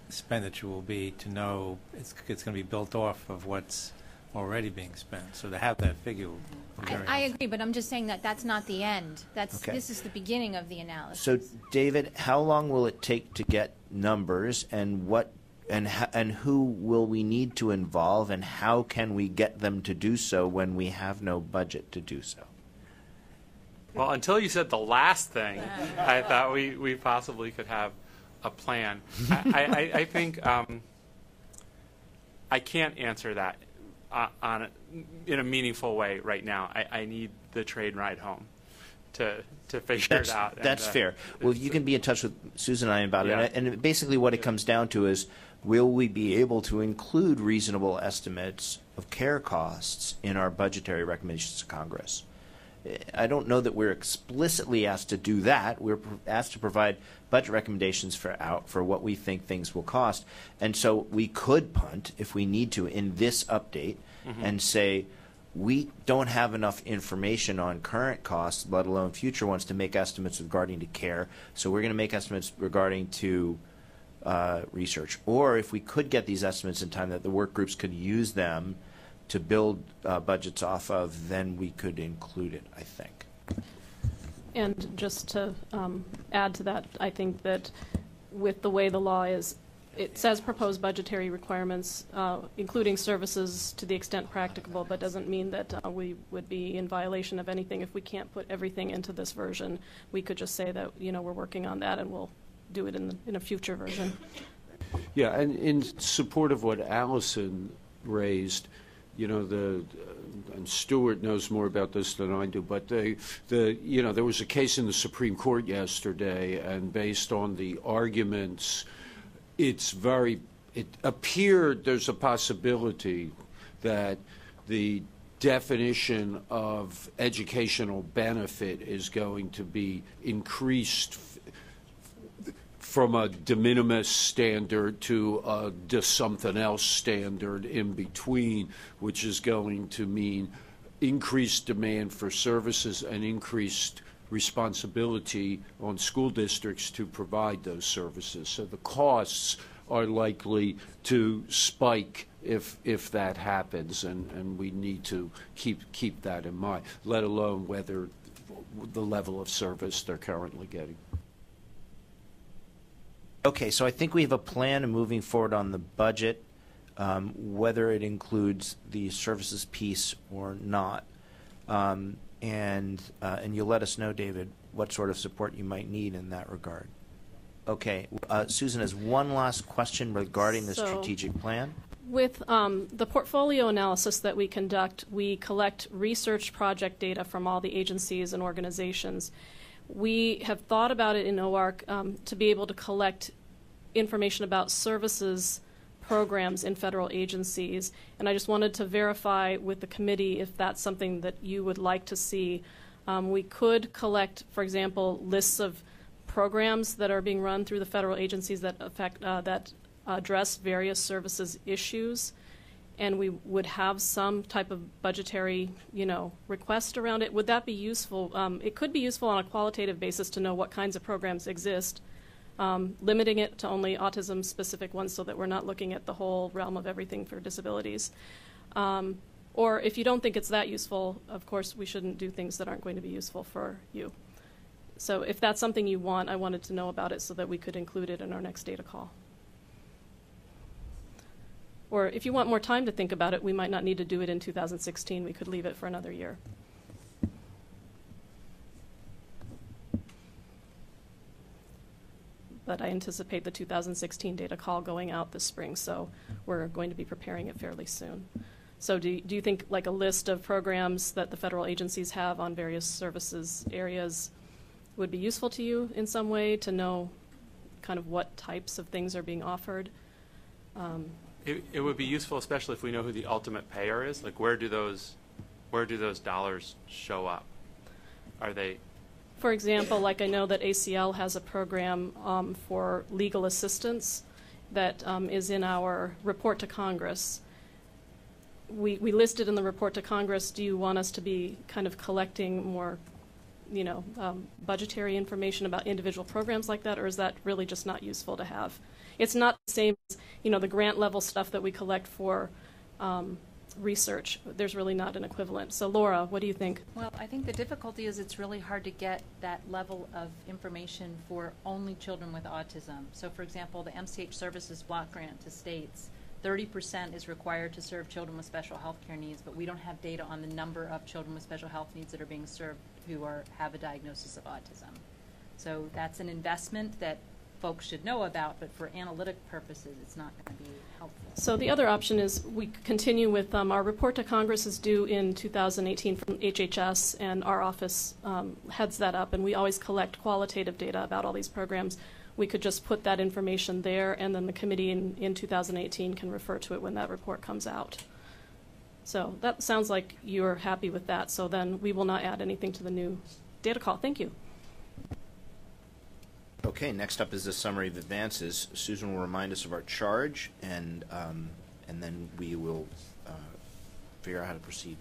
expenditure will be to know it's going to be built off of what's already being spent. So to have that figure will be very I agree, but I'm just saying that that's not the end. Okay. This is the beginning of the analysis. So, David, how long will it take to get numbers, and what, and who will we need to involve, and how can we get them to do so when we have no budget to do so? Well, until you said the last thing, I thought we possibly could have a plan. I think I can't answer that in a meaningful way right now. I need the train ride home to figure it out. That's fair. Well, you can be in touch with Susan and I about Yeah. it. And basically what it comes down to is, will we be able to include reasonable estimates of care costs in our budgetary recommendations to Congress? I don't know that we're explicitly asked to do that. We're asked to provide budget recommendations for what we think things will cost. And so we could punt, if we need to, in this update and say, we don't have enough information on current costs, let alone future ones, to make estimates regarding to care. So we're going to make estimates regarding to research. Or if we could get these estimates in time that the work groups could use them to build budgets off of, then we could include it, I think. And just to add to that, I think that with the way the law is, it says proposed budgetary requirements, including services to the extent practicable, but doesn't mean that we would be in violation of anything if we can't put everything into this version. We could just say that, we're working on that and we'll do it in a future version. Yeah, and in support of what Allison raised, and Stuart knows more about this than I do, but there was a case in the Supreme Court yesterday, and based on the arguments, it appeared there's a possibility that the definition of educational benefit is going to be increased from a de minimis standard to a something else standard in between, which is going to mean increased demand for services and increased responsibility on school districts to provide those services. So the costs are likely to spike if that happens, and we need to keep that in mind, let alone whether the level of service they're currently getting. Okay, so I think we have a plan of moving forward on the budget, whether it includes the services piece or not. And you'll let us know, David, what sort of support you might need in that regard. Okay, Susan has one last question regarding the strategic plan. With the portfolio analysis that we conduct, we collect research project data from all the agencies and organizations. We have thought about it in OARC to be able to collect information about services programs in federal agencies, and I just wanted to verify with the committee if that's something that you would like to see. We could collect, for example, lists of programs that are being run through the federal agencies that address various services issues, and we would have some type of budgetary, request around it. Would that be useful? It could be useful on a qualitative basis to know what kinds of programs exist, limiting it to only autism-specific ones so that we're not looking at the whole realm of everything for disabilities. Or if you don't think it's that useful, of course, we shouldn't do things that aren't going to be useful for you. So if that's something you want, I wanted to know about it so that we could include it in our next data call. Or if you want more time to think about it, we might not need to do it in 2016. We could leave it for another year. that I anticipate the 2016 data call going out this spring, so we're going to be preparing it fairly soon. So do you think like a list of programs that the federal agencies have on various services areas would be useful to you in some way to know kind of what types of things are being offered? It would be useful, especially if we know who the ultimate payer is. Like, where do those dollars show up? Are they? For example, like I know that ACL has a program for legal assistance that is in our report to Congress. We listed in the report to Congress. Do you want us to be kind of collecting more, budgetary information about individual programs like that, or is that really just not useful to have? It's not the same as, the grant level stuff that we collect for research. There's really not an equivalent. So Laura, what do you think? Well, I think the difficulty is it's really hard to get that level of information for only children with autism. So for example, the MCH Services Block Grant to states, 30% is required to serve children with special health care needs, but we don't have data on the number of children with special health needs that are being served who have a diagnosis of autism. So that's an investment that folks should know about, but for analytic purposes, it's not going to be helpful. So the other option is we continue with our report to Congress is due in 2018 from HHS, and our office heads that up, and we always collect qualitative data about all these programs. We could just put that information there, and then the committee in 2018 can refer to it when that report comes out. So that sounds like you're happy with that, so then we will not add anything to the new data call. Thank you. Okay, next up is the summary of advances. Susan will remind us of our charge, and then we will figure out how to proceed.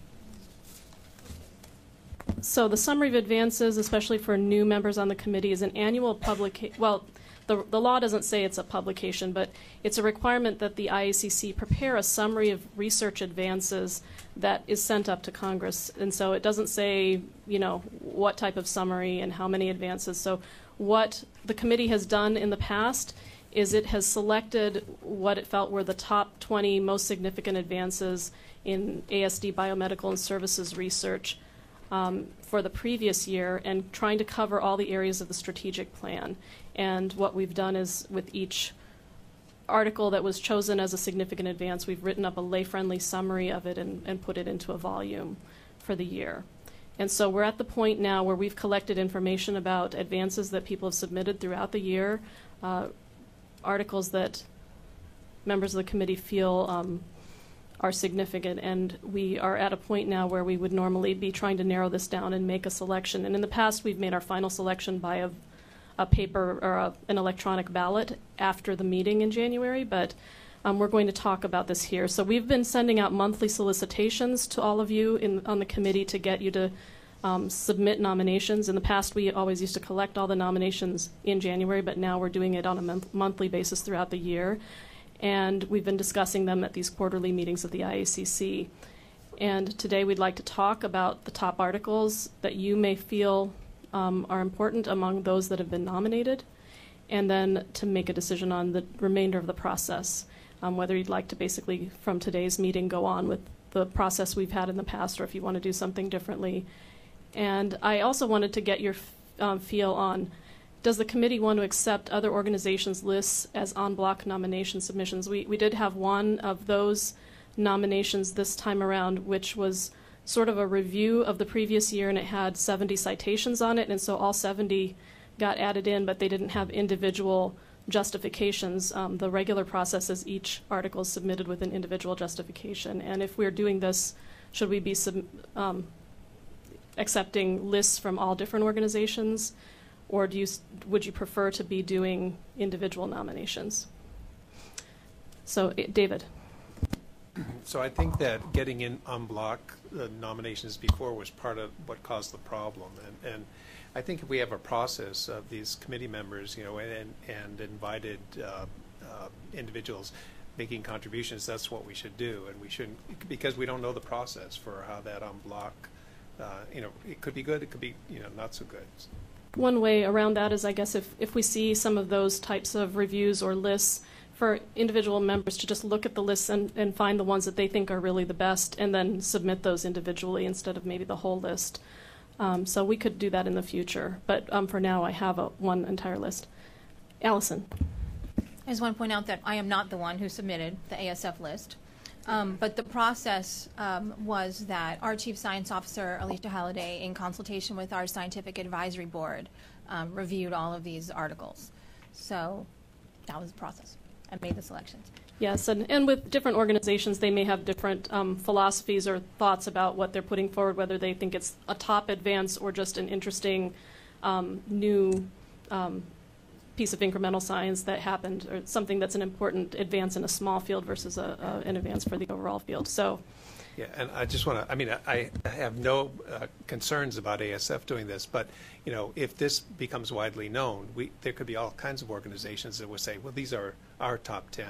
So the summary of advances, especially for new members on the committee, is an annual publication. Well, the law doesn't say it's a publication, but it's a requirement that the IACC prepare a summary of research advances that is sent up to Congress. And so it doesn't say, what type of summary and how many advances. So what the committee has done in the past is it has selected what it felt were the top 20 most significant advances in ASD biomedical and services research for the previous year, and trying to cover all the areas of the strategic plan. And what we've done is, with each article that was chosen as a significant advance, we've written up a lay-friendly summary of it and put it into a volume for the year. And so we're at the point now where we've collected information about advances that people have submitted throughout the year, articles that members of the committee feel are significant, and we are at a point now where we would normally be trying to narrow this down and make a selection. And in the past, we've made our final selection by a paper or an electronic ballot after the meeting in January, but we're going to talk about this here. So we've been sending out monthly solicitations to all of you on the committee to get you to submit nominations. In the past, we always used to collect all the nominations in January, but now we're doing it on a monthly basis throughout the year. And we've been discussing them at these quarterly meetings of the IACC. And today we'd like to talk about the top articles that you may feel are important among those that have been nominated, and then to make a decision on the remainder of the process, whether you'd like to basically, from today's meeting, go on with the process we've had in the past, or if you want to do something differently. And I also wanted to get your feel on, does the committee want to accept other organizations' lists as en bloc nomination submissions? We did have one of those nominations this time around, which was sort of a review of the previous year, and it had 70 citations on it, and so all 70 got added in, but they didn't have individual justifications. The regular process is each article is submitted with an individual justification. And if we're doing this, should we be accepting lists from all different organizations, or would you prefer to be doing individual nominations? So, David. So I think that getting in en bloc nominations before was part of what caused the problem. And I think if we have a process of these committee members, and invited individuals making contributions, that's what we should do. And we shouldn't, because we don't know the process for how that en bloc, it could be good, it could be, not so good. One way around that is, I guess, if we see some of those types of reviews or lists, for individual members to just look at the lists and find the ones that they think are really the best, and then submit those individually instead of maybe the whole list. So we could do that in the future, but for now I have one entire list. Allison. I just want to point out that I am not the one who submitted the ASF list. But the process was that our Chief Science Officer, Alicia Halliday, in consultation with our Scientific Advisory Board, reviewed all of these articles. So that was the process and made the selections. Yes, and with different organizations, they may have different philosophies or thoughts about what they're putting forward, whether they think it's a top advance or just an interesting new piece of incremental science that happened, or something that's an important advance in a small field versus an advance for the overall field. So, yeah, and I just want to, I mean, I have no concerns about ASF doing this, but, you know, if this becomes widely known, there could be all kinds of organizations that will say, well, these are our top 10.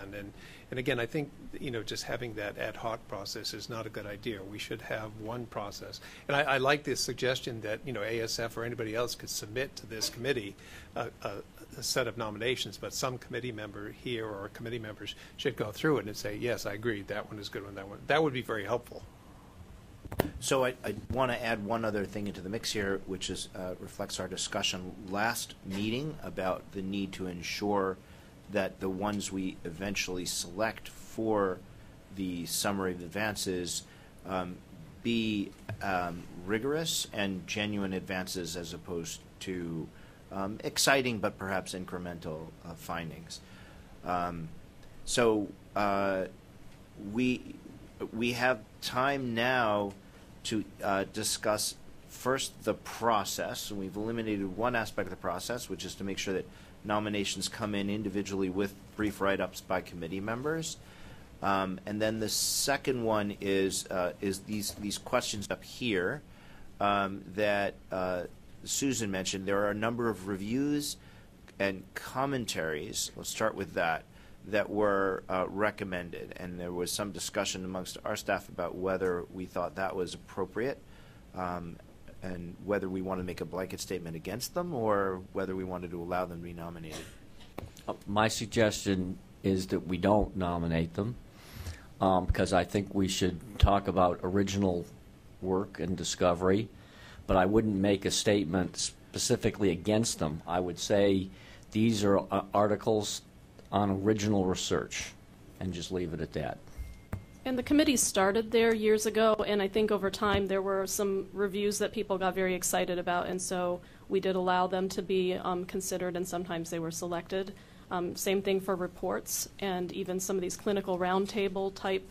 And again, I think, you know, just having that ad hoc process is not a good idea. We should have one process. And I like this suggestion that, you know, ASF or anybody else could submit to this committee a set of nominations, but some committee member here or committee members should go through it and say, yes, I agree, that one is good one, that one. That would be very helpful. So I want to add one other thing into the mix here, which is reflects our discussion last meeting about the need to ensure that the ones we eventually select for the summary of advances be rigorous and genuine advances as opposed to exciting but perhaps incremental findings. So we have time now to discuss first the process, and we've eliminated one aspect of the process, which is to make sure that nominations come in individually with brief write-ups by committee members. And then the second one is these questions up here that Susan mentioned. There are a number of reviews and commentaries, let's start with that were recommended, and there was some discussion amongst our staff about whether we thought that was appropriate and whether we want to make a blanket statement against them or whether we wanted to allow them to be nominated. My suggestion is that we don't nominate them because I think we should talk about original work and discovery, but I wouldn't make a statement specifically against them. I would say these are articles on original research and just leave it at that. And the committee started there years ago, and I think over time there were some reviews that people got very excited about, and so we did allow them to be considered, and sometimes they were selected. Same thing for reports and even some of these clinical roundtable type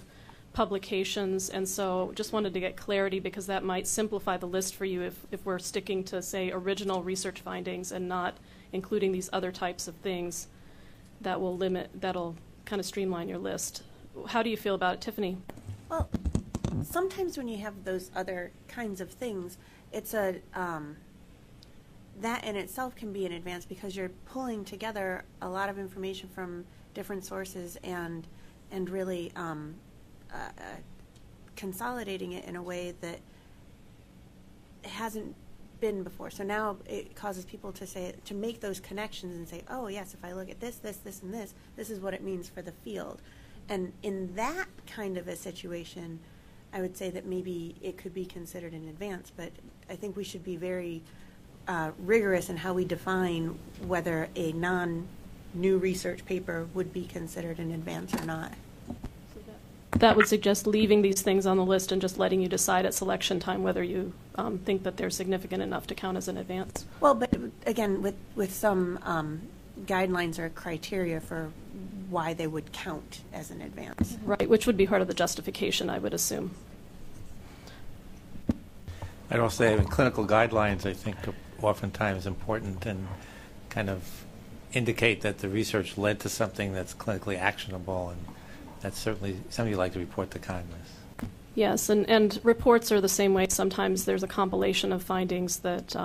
publications, and so just wanted to get clarity because that might simplify the list for you if we're sticking to, say, original research findings and not including these other types of things. That'll kind of streamline your list. How do you feel about it, Tiffany? Well, sometimes when you have those other kinds of things, it's that in itself can be an advance because you're pulling together a lot of information from different sources and really consolidating it in a way that hasn't been before. So now it causes people to make those connections and say, oh yes, if I look at this, and this is what it means for the field. And in that kind of a situation, I would say that maybe it could be considered an advance, but I think we should be very rigorous in how we define whether a non-new research paper would be considered an advance or not. That would suggest leaving these things on the list and just letting you decide at selection time whether you think that they're significant enough to count as an advance. Well, but again, with some guidelines or criteria for why they would count as an advance. Right, which would be part of the justification, I would assume. I'd also say clinical guidelines, I think, are oftentimes important and kind of indicate that the research led to something that's clinically actionable, and that's certainly something you'd like to report to Congress. Yes, and reports are the same way. Sometimes there's a compilation of findings that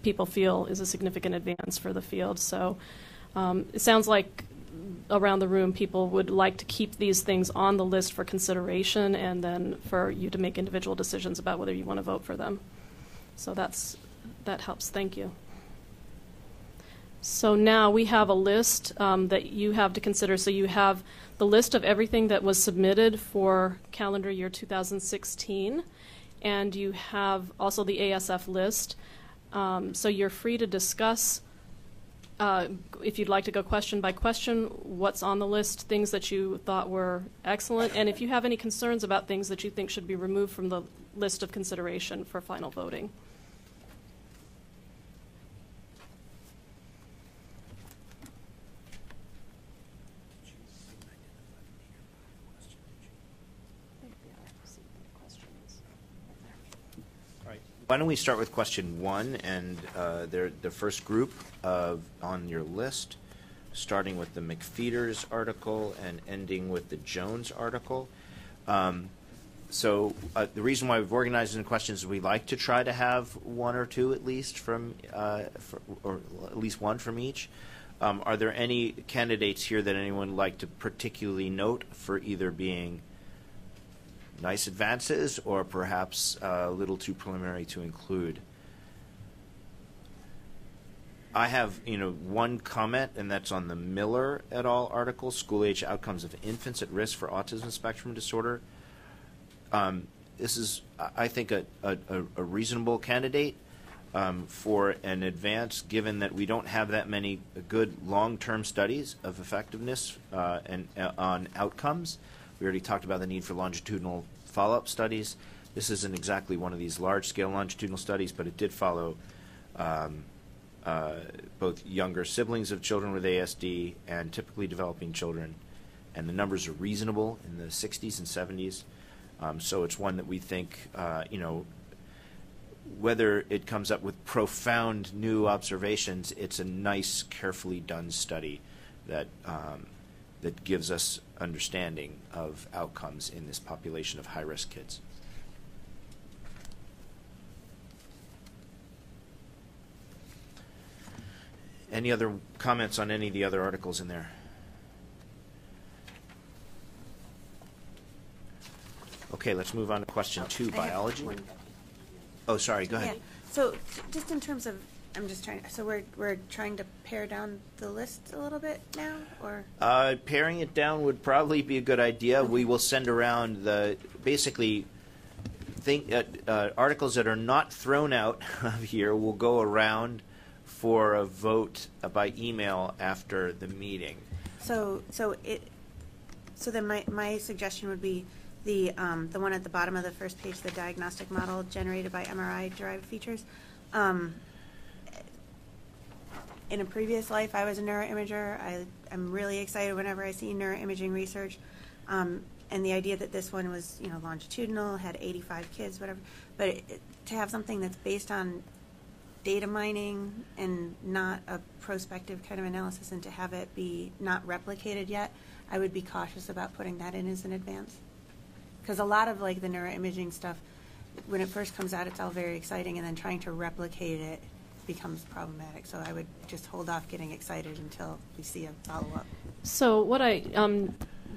people feel is a significant advance for the field. So it sounds like around the room people would like to keep these things on the list for consideration and then for you to make individual decisions about whether you want to vote for them. So that helps. Thank you. So now we have a list that you have to consider. So you have the list of everything that was submitted for calendar year 2016, and you have also the ASF list. So you're free to discuss if you'd like to go question by question, what's on the list, things that you thought were excellent, and if you have any concerns about things that you think should be removed from the list of consideration for final voting. Why don't we start with question 1 and the first group on your list, starting with the McFeeters article and ending with the Jones article. So the reason why we've organized in questions is we like to try to have one or two at least from, or at least one from each. Are there any candidates here that anyone would like to particularly note for either being nice advances or perhaps a little too preliminary to include? I have, one comment, and that's on the Miller et al. Article, School-Age Outcomes of Infants at Risk for Autism Spectrum Disorder. This is, I think, a reasonable candidate for an advance, given that we don't have that many good long-term studies of effectiveness and on outcomes. We already talked about the need for longitudinal follow-up studies. This isn't exactly one of these large-scale longitudinal studies, but it did follow both younger siblings of children with ASD and typically developing children. And the numbers are reasonable in the 60s and 70s. So it's one that we think, whether it comes up with profound new observations, it's a nice, carefully done study that that gives us understanding of outcomes in this population of high-risk kids. Any other comments on any of the other articles in there? Okay, let's move on to question 2, biology. Oh, sorry, go ahead. Yeah. So just in terms of, I'm just trying, so we're trying to pare down the list a little bit now, or? Paring it down would probably be a good idea. Okay. We will send around articles that are not thrown out of here will go around for a vote by email after the meeting. So then my suggestion would be the one at the bottom of the first page, the diagnostic model generated by MRI-derived features. In a previous life, I was a neuroimager. I'm really excited whenever I see neuroimaging research. And the idea that this one was, longitudinal, had 85 kids, whatever. But to have something that's based on data mining and not a prospective kind of analysis, and to have it be not replicated yet, I would be cautious about putting that in as an advance. Because a lot of the neuroimaging stuff, when it first comes out, it's all very exciting, and then trying to replicate it becomes problematic. So I would just hold off getting excited until we see a follow-up. So what I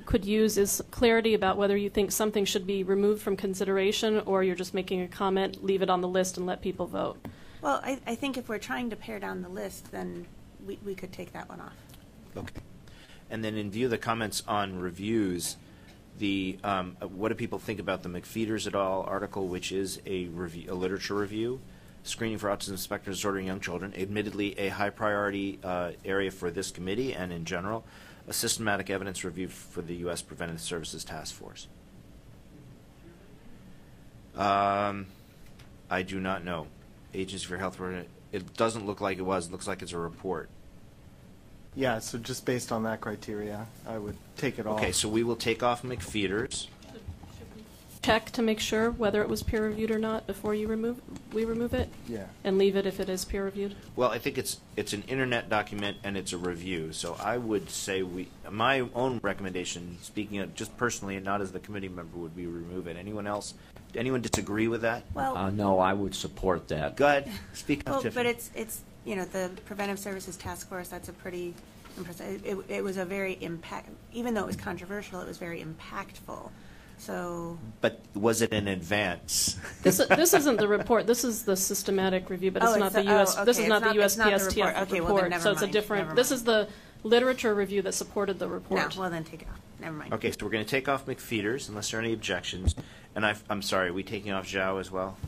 could use is clarity about whether you think something should be removed from consideration, or you're just making a comment, leave it on the list and let people vote. Well, I think if we're trying to pare down the list, then we could take that one off. Okay. And then in view of the comments on reviews, what do people think about the McFeeters et al. Article, which is a literature review, screening for autism spectrum disorder in young children, admittedly a high priority area for this committee and in general, a systematic evidence review for the U.S. Preventive Services Task Force? I do not know. Agency for Health, it doesn't look like it was. It looks like it's a report. Yeah, so just based on that criteria, I would take it off. Okay, so we will take off McFeeters. Check to make sure whether it was peer-reviewed or not before we remove it? Yeah. And leave it if it is peer-reviewed? Well, I think it's an internet document and it's a review. So I would say my own recommendation, speaking of just personally and not as the committee member, would be remove it. Anyone disagree with that? Well, no, I would support that. Go ahead. Speak up, well, Tiffany. but it's the Preventive Services Task Force, that's a pretty impressive. It was a very even though it was controversial, it was very impactful. So. But was it in advance? This isn't the report. This is the systematic review, but it's not the U.S. Okay. This is not the report. USPSTF Okay, report. well, then never so it's mind. a different. This is the literature review that supported the report. No, well then take it off. Never mind. Okay, so we're going to take off McFeeters unless there are any objections. And I'm sorry, are we taking off Zhao as well?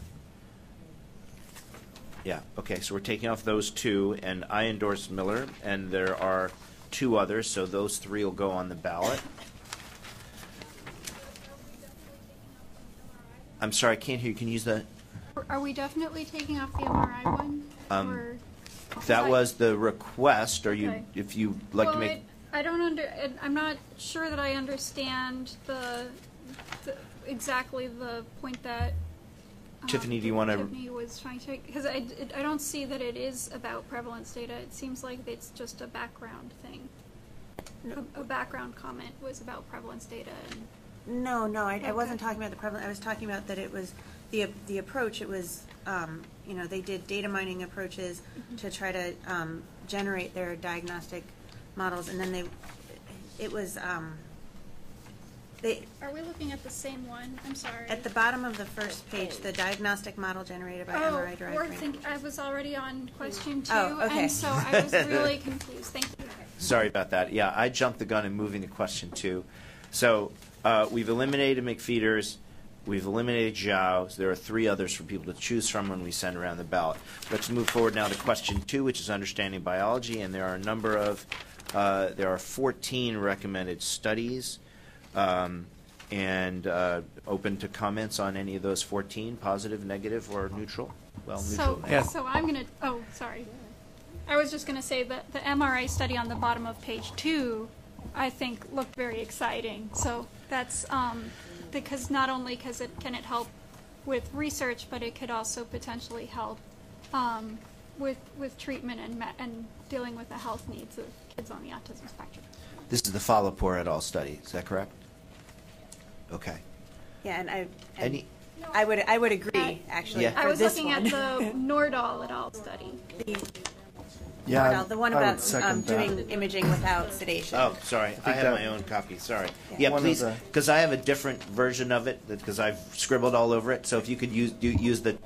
Yeah, okay, so we're taking off those two, and I endorse Miller, and there are two others, so those three will go on the ballot. I'm sorry, I can't hear you. Can you use the... Are we definitely taking off the MRI one? Or That was the request. Are you, Okay. if you like to make... I don't I'm not sure that I understand exactly the point that Tiffany, do you want to... Tiffany was trying to, because I don't see that it is about prevalence data. It seems like it's just a background thing. A background comment was about prevalence data. No, I Okay. wasn't talking about the prevalence. I was talking about that it was the approach. It was, they did data mining approaches to try to generate their diagnostic models, and then Are we looking at the same one? I'm sorry. At the bottom of the first page, the diagnostic model generated by MRI-derived I was already on question 2, Oh, okay. and so I was really confused. Thank you. Sorry about that. Yeah, I jumped the gun in moving to question 2. So we've eliminated McFeeters. We've eliminated Zhao. So there are 3 others for people to choose from when we send around the ballot. Let's move forward now to question 2, which is understanding biology. And there are a number of, there are 14 recommended studies. And open to comments on any of those 14, positive, negative, or neutral? Well, neutral. So I'm going to, sorry. I was just going to say that the MRI study on the bottom of page 2, I think, looked very exciting. So that's because not only can it help with research, but it could also potentially help with treatment and dealing with the health needs of kids on the autism spectrum. This is the Fallapur et al. Study. Is that correct? Okay. Yeah, and I would agree, actually. Yeah. I was this looking one. at the Nordahl et al. study. The one about doing imaging without sedation. Oh, sorry. I have my own copy. Sorry. Yeah, One of please, the- because I have a different version of it, because I've scribbled all over it. So if you could use the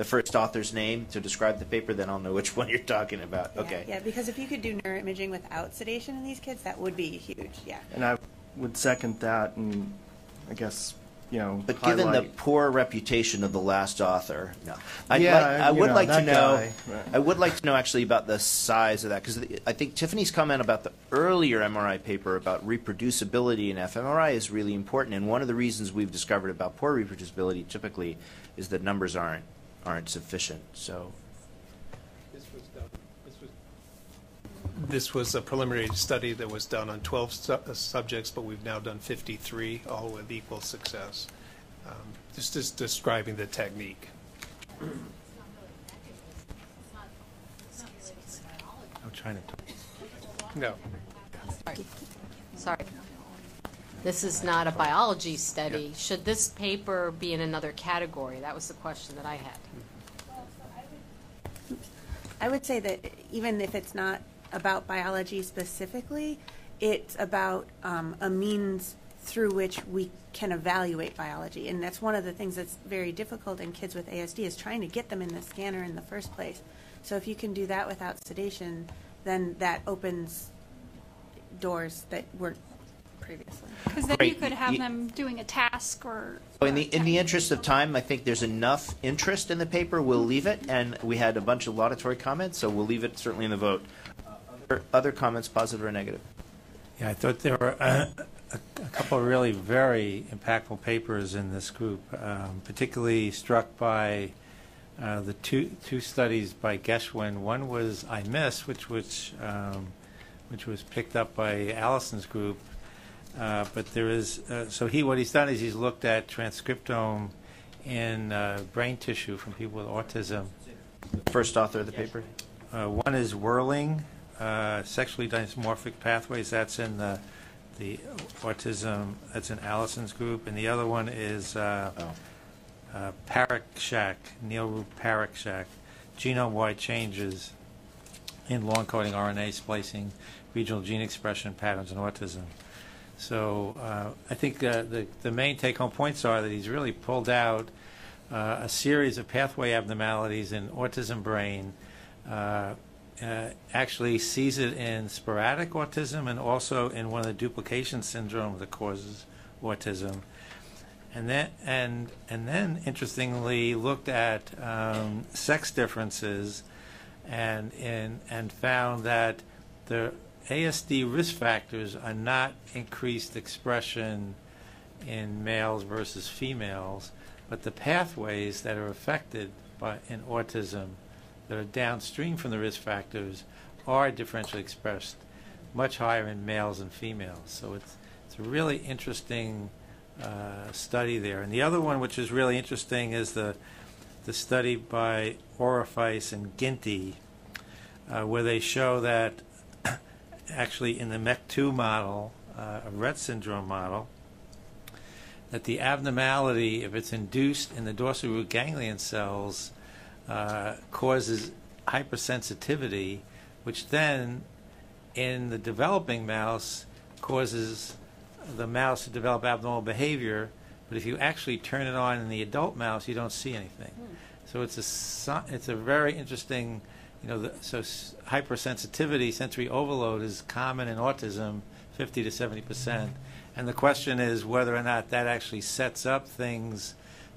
first author's name to describe the paper, then I'll know which one you're talking about. Yeah, Okay. Yeah, because if you could do neuroimaging without sedation in these kids, that would be huge. Yeah. And I would second that, and I guess, But given the highlight. poor reputation of the last author, no. Yeah, I would like to that know. guy, right. I would like to know actually about the size of that, because I think Tiffany's comment about the earlier MRI paper about reproducibility in fMRI is really important. And one of the reasons we've discovered about poor reproducibility typically is that numbers aren't sufficient. So. This was a preliminary study that was done on 12 subjects, but we've now done 53, all with equal success. Just describing the technique. I'm trying to talk. No. Sorry. This is not a biology study. Should this paper be in another category? That was the question that I had. I would say that even if it's not about biology specifically, it's about a means through which we can evaluate biology. And that's one of the things that's very difficult in kids with ASD is trying to get them in the scanner in the first place. So if you can do that without sedation, then that opens doors that weren't previously. Because then Great. you could have them doing a task or. In the interest of time, I think there's enough interest in the paper. We'll leave it, and we had a bunch of laudatory comments, so we'll leave it certainly in the vote. Other comments, positive or negative? Yeah, I thought there were a couple of really very impactful papers in this group, particularly struck by the two studies by Geschwin. One was IMIS, which was picked up by Allison's group. But there is what he's done is he's looked at transcriptome in brain tissue from people with autism. First author of the paper? One is Whirling, sexually dimorphic pathways. That's in the autism. That's in Allison's group, and the other one is Parekshak, Neil Parekshak, genome-wide changes in long-coding RNA splicing, regional gene expression patterns in autism. So I think the main take-home points are that he's really pulled out a series of pathway abnormalities in autism brain, actually sees it in sporadic autism and also in one of the duplication syndromes that causes autism. and then interestingly looked at sex differences, and found that the ASD risk factors are not increased expression in males versus females, but the pathways that are affected in autism that are downstream from the risk factors are differentially expressed much higher in males and females. So it's a really interesting study there. And the other one, which is really interesting, is the study by Orifice and Ginty, where they show that actually in the MEC2 model, a Rett syndrome model, that the abnormality, if it's induced in the dorsal root ganglion cells, causes hypersensitivity, which then in the developing mouse causes the mouse to develop abnormal behavior. But if you actually turn it on in the adult mouse, you don't see anything. So it's a very interesting, hypersensitivity, sensory overload is common in autism, 50 to 70%. And the question is whether or not that actually sets up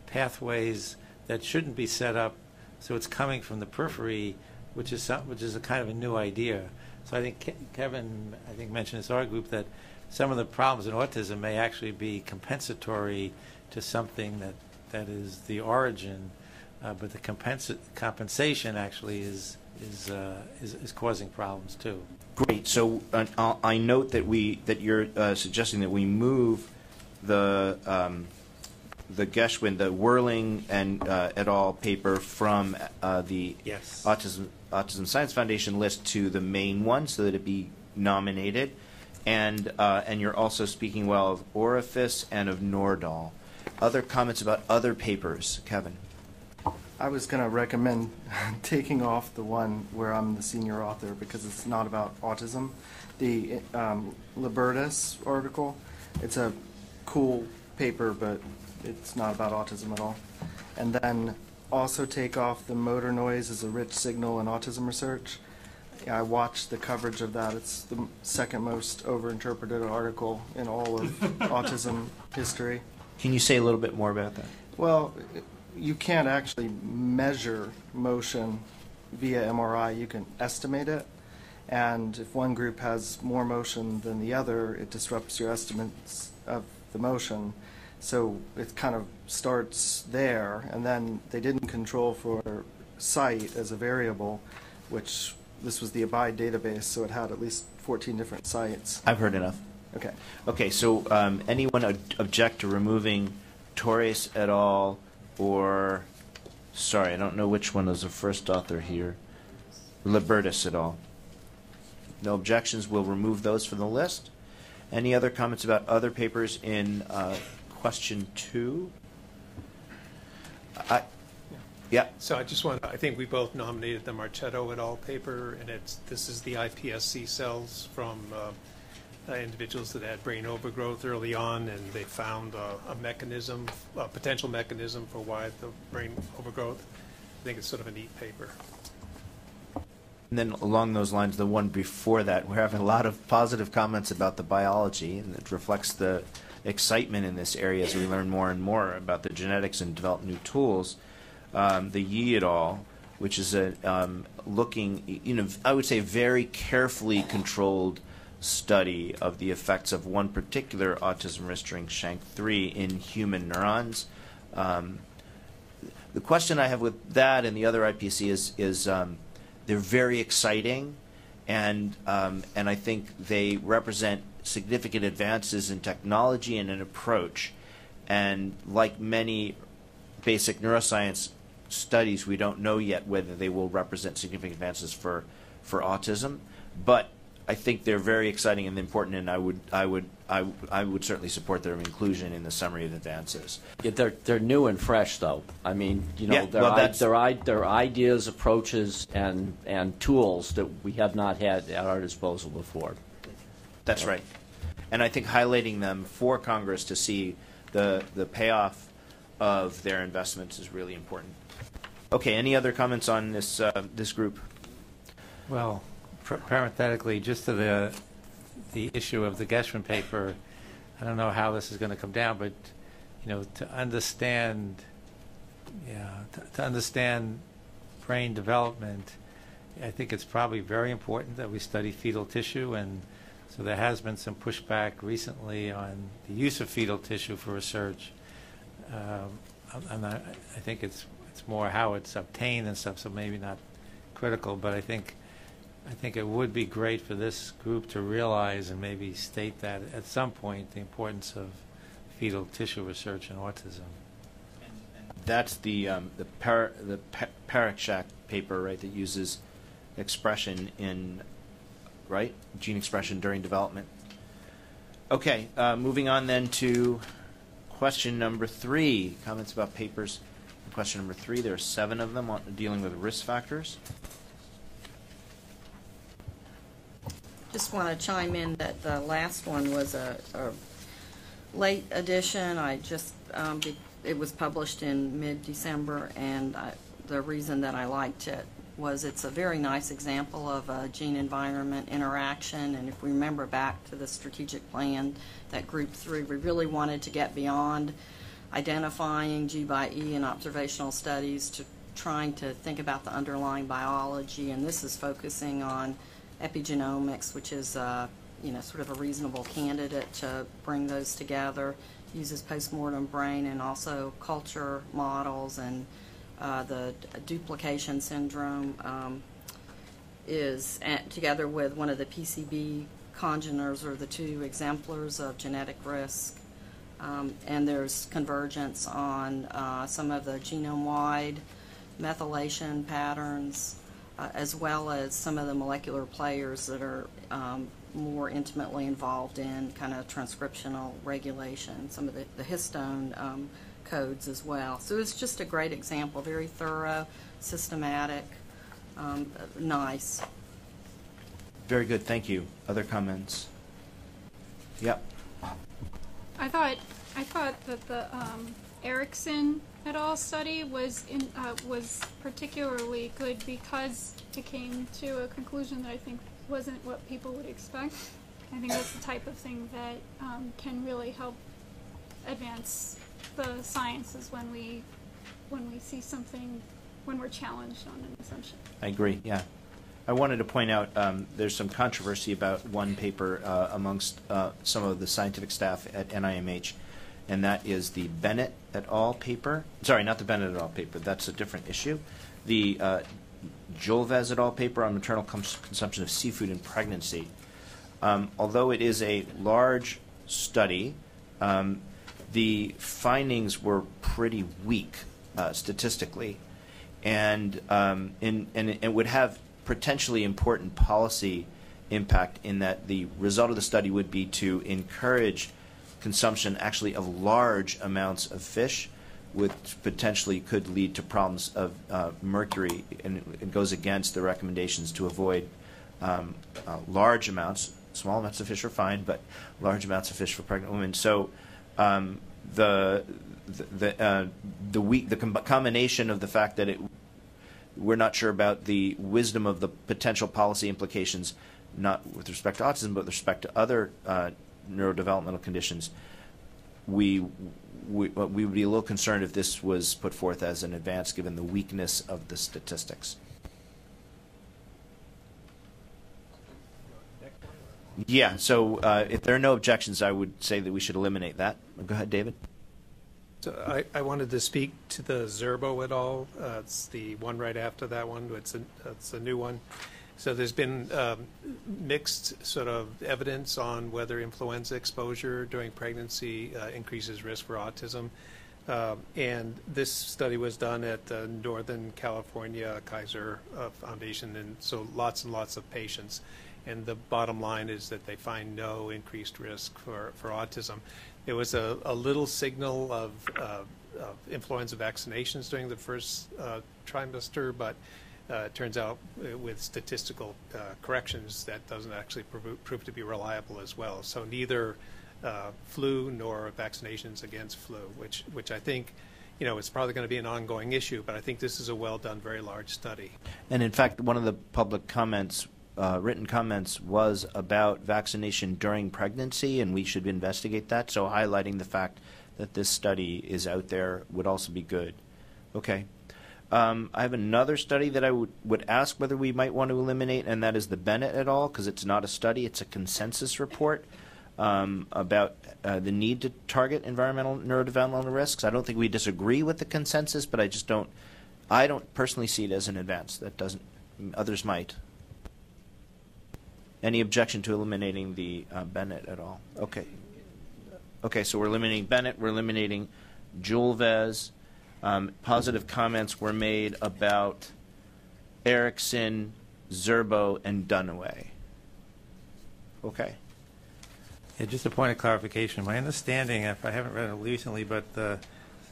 pathways that shouldn't be set up. So it's coming from the periphery, which is a kind of a new idea. So I think Kevin, mentioned in our group that some of the problems in autism may actually be compensatory to something that is the origin, but the compensation actually is causing problems too. Great. So I note that you're suggesting that we move the Geschwin, the Whirling and et al. Paper from the Yes. Autism Science Foundation list to the main one, so that it be nominated. And you're also speaking well of Orifice and of Nordahl. Other comments about other papers, Kevin? I was going to recommend taking off the one where I'm the senior author because it's not about autism. The Libertas article, it's a cool paper, but it's not about autism at all. And then also take off the motor noise as a rich signal in autism research. I watched the coverage of that. It's the second most overinterpreted article in all of autism history. Can you say a little bit more about that? Well, you can't actually measure motion via MRI. You can estimate it. And if one group has more motion than the other, it disrupts your estimates of the motion. So it kind of starts there. And then they didn't control for sight as a variable, which this was the ABIDE database, so it had at least 14 different sites. I've heard enough. Okay. Okay, so anyone object to removing Torres et al. Or, sorry, I don't know which one was the first author here, Libertas et al. No objections, we'll remove those from the list. Any other comments about other papers in question 2? Yeah. So I think we both nominated the Marchetto et al. Paper, and this is the iPSC cells from individuals that had brain overgrowth early on, and they found a potential mechanism for why the brain overgrowth. I think it's sort of a neat paper. And then along those lines, the one before that, we're having a lot of positive comments about the biology, and it reflects the excitement in this area as we learn more and more about the genetics and develop new tools. The Yi et al., which is looking, I would say very carefully controlled study of the effects of one particular autism risk string, SHANK3, in human neurons. The question I have with that and the other IPC is they're very exciting, and I think they represent significant advances in technology and in approach. And like many basic neuroscience studies, we don't know yet whether they will represent significant advances for autism, but I think they're very exciting and important, and I would certainly support their inclusion in the summary of advances. Yeah, they're new and fresh, though. I mean, they're ideas, approaches, and tools that we have not had at our disposal before. That's right, and I think highlighting them for Congress to see the payoff of their investments is really important. Okay, any other comments on this this group? Well, parenthetically, just to the issue of the Geschwin paper, I don't know how this is going to come down, but to understand, to understand brain development, I think it's probably very important that we study fetal tissue, and so there has been some pushback recently on the use of fetal tissue for research. I think it's more how it's obtained and stuff, so maybe not critical, but I think it would be great for this group to realize and maybe state that at some point the importance of fetal tissue research in autism. That's the Parikshak paper, right, that uses expression in, right, gene expression during development. Okay, moving on then to question number 3, comments about papers. Question number 3, there are 7 of them dealing with risk factors. Just want to chime in that the last one was a late edition. It was published in mid-December, and the reason that I liked it was it's a very nice example of a gene-environment interaction. And if we remember back to the strategic plan that Group 3, we really wanted to get beyond identifying G by E in observational studies to trying to think about the underlying biology. And this is focusing on epigenomics, which is sort of a reasonable candidate to bring those together. Uses postmortem brain and also culture models, and the duplication syndrome is together with one of the PCB congeners, or the 2 exemplars of genetic risk. And there's convergence on some of the genome-wide methylation patterns, as well as some of the molecular players that are more intimately involved in kind of transcriptional regulation, some of the histone codes as well. So it's just a great example, very thorough, systematic, nice. Very good, thank you. Other comments? Yep. I thought that the Erickson et al. Study was particularly good because it came to a conclusion that I think wasn't what people would expect. I think that's the type of thing that can really help advance the sciences when we see something, when we're challenged on an assumption. I agree, yeah. I wanted to point out there's some controversy about one paper amongst some of the scientific staff at NIMH, and that is the Bennett et al. Paper. Sorry, not the Bennett et al. Paper. That's a different issue. The Jolvez et al. Paper on maternal consumption of seafood in pregnancy. Although it is a large study, the findings were pretty weak statistically, and it would have potentially important policy impact in that the result of the study would be to encourage consumption actually of large amounts of fish, which potentially could lead to problems of mercury, and it goes against the recommendations to avoid large amounts. Small amounts of fish are fine, but large amounts of fish for pregnant women. So the combination of the fact that we're not sure about the wisdom of the potential policy implications, not with respect to autism, but with respect to other neurodevelopmental conditions, we would be a little concerned if this was put forth as an advance given the weakness of the statistics. Yeah, so if there are no objections, I would say that we should eliminate that. Go ahead, David. So I wanted to speak to the Zerbo et al. It's the one right after that one. It's a new one. So there's been mixed sort of evidence on whether influenza exposure during pregnancy increases risk for autism. And this study was done at the Northern California Kaiser Foundation, and so lots and lots of patients. And the bottom line is that they find no increased risk for autism. There was a little signal of influenza vaccinations during the first trimester, but it turns out with statistical corrections that doesn't actually prove to be reliable as well. So neither flu nor vaccinations against flu, which I think, it's probably going to be an ongoing issue, but I think this is a well-done, very large study. And in fact, one of the public comments, written comments, was about vaccination during pregnancy, and we should investigate that. So highlighting the fact that this study is out there would also be good. Okay. I have another study that I would ask whether we might want to eliminate, and that is the Bennett et al., because it's not a study, it's a consensus report about the need to target environmental neurodevelopmental risks. I don't think we disagree with the consensus, but I don't personally see it as an advance. That doesn't, others might. Any objection to eliminating the Bennett et al.? Okay. Okay, so we're eliminating Bennett, we're eliminating Julvez. Positive comments were made about Erickson, Zerbo, and Dunaway. Okay. Yeah, just a point of clarification. My understanding, if I haven't read it recently, but the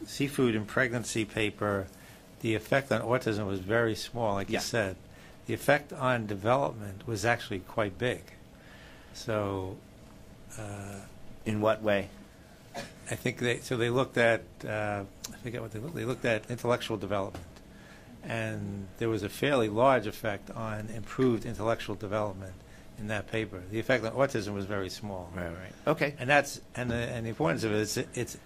seafood and pregnancy paper, the effect on autism was very small, like you said. The effect on development was actually quite big. So, in what way? I think they looked at I forget what they looked. They looked at intellectual development, and there was a fairly large effect on improved intellectual development in that paper. The effect on autism was very small. Right. Okay. And the importance of it is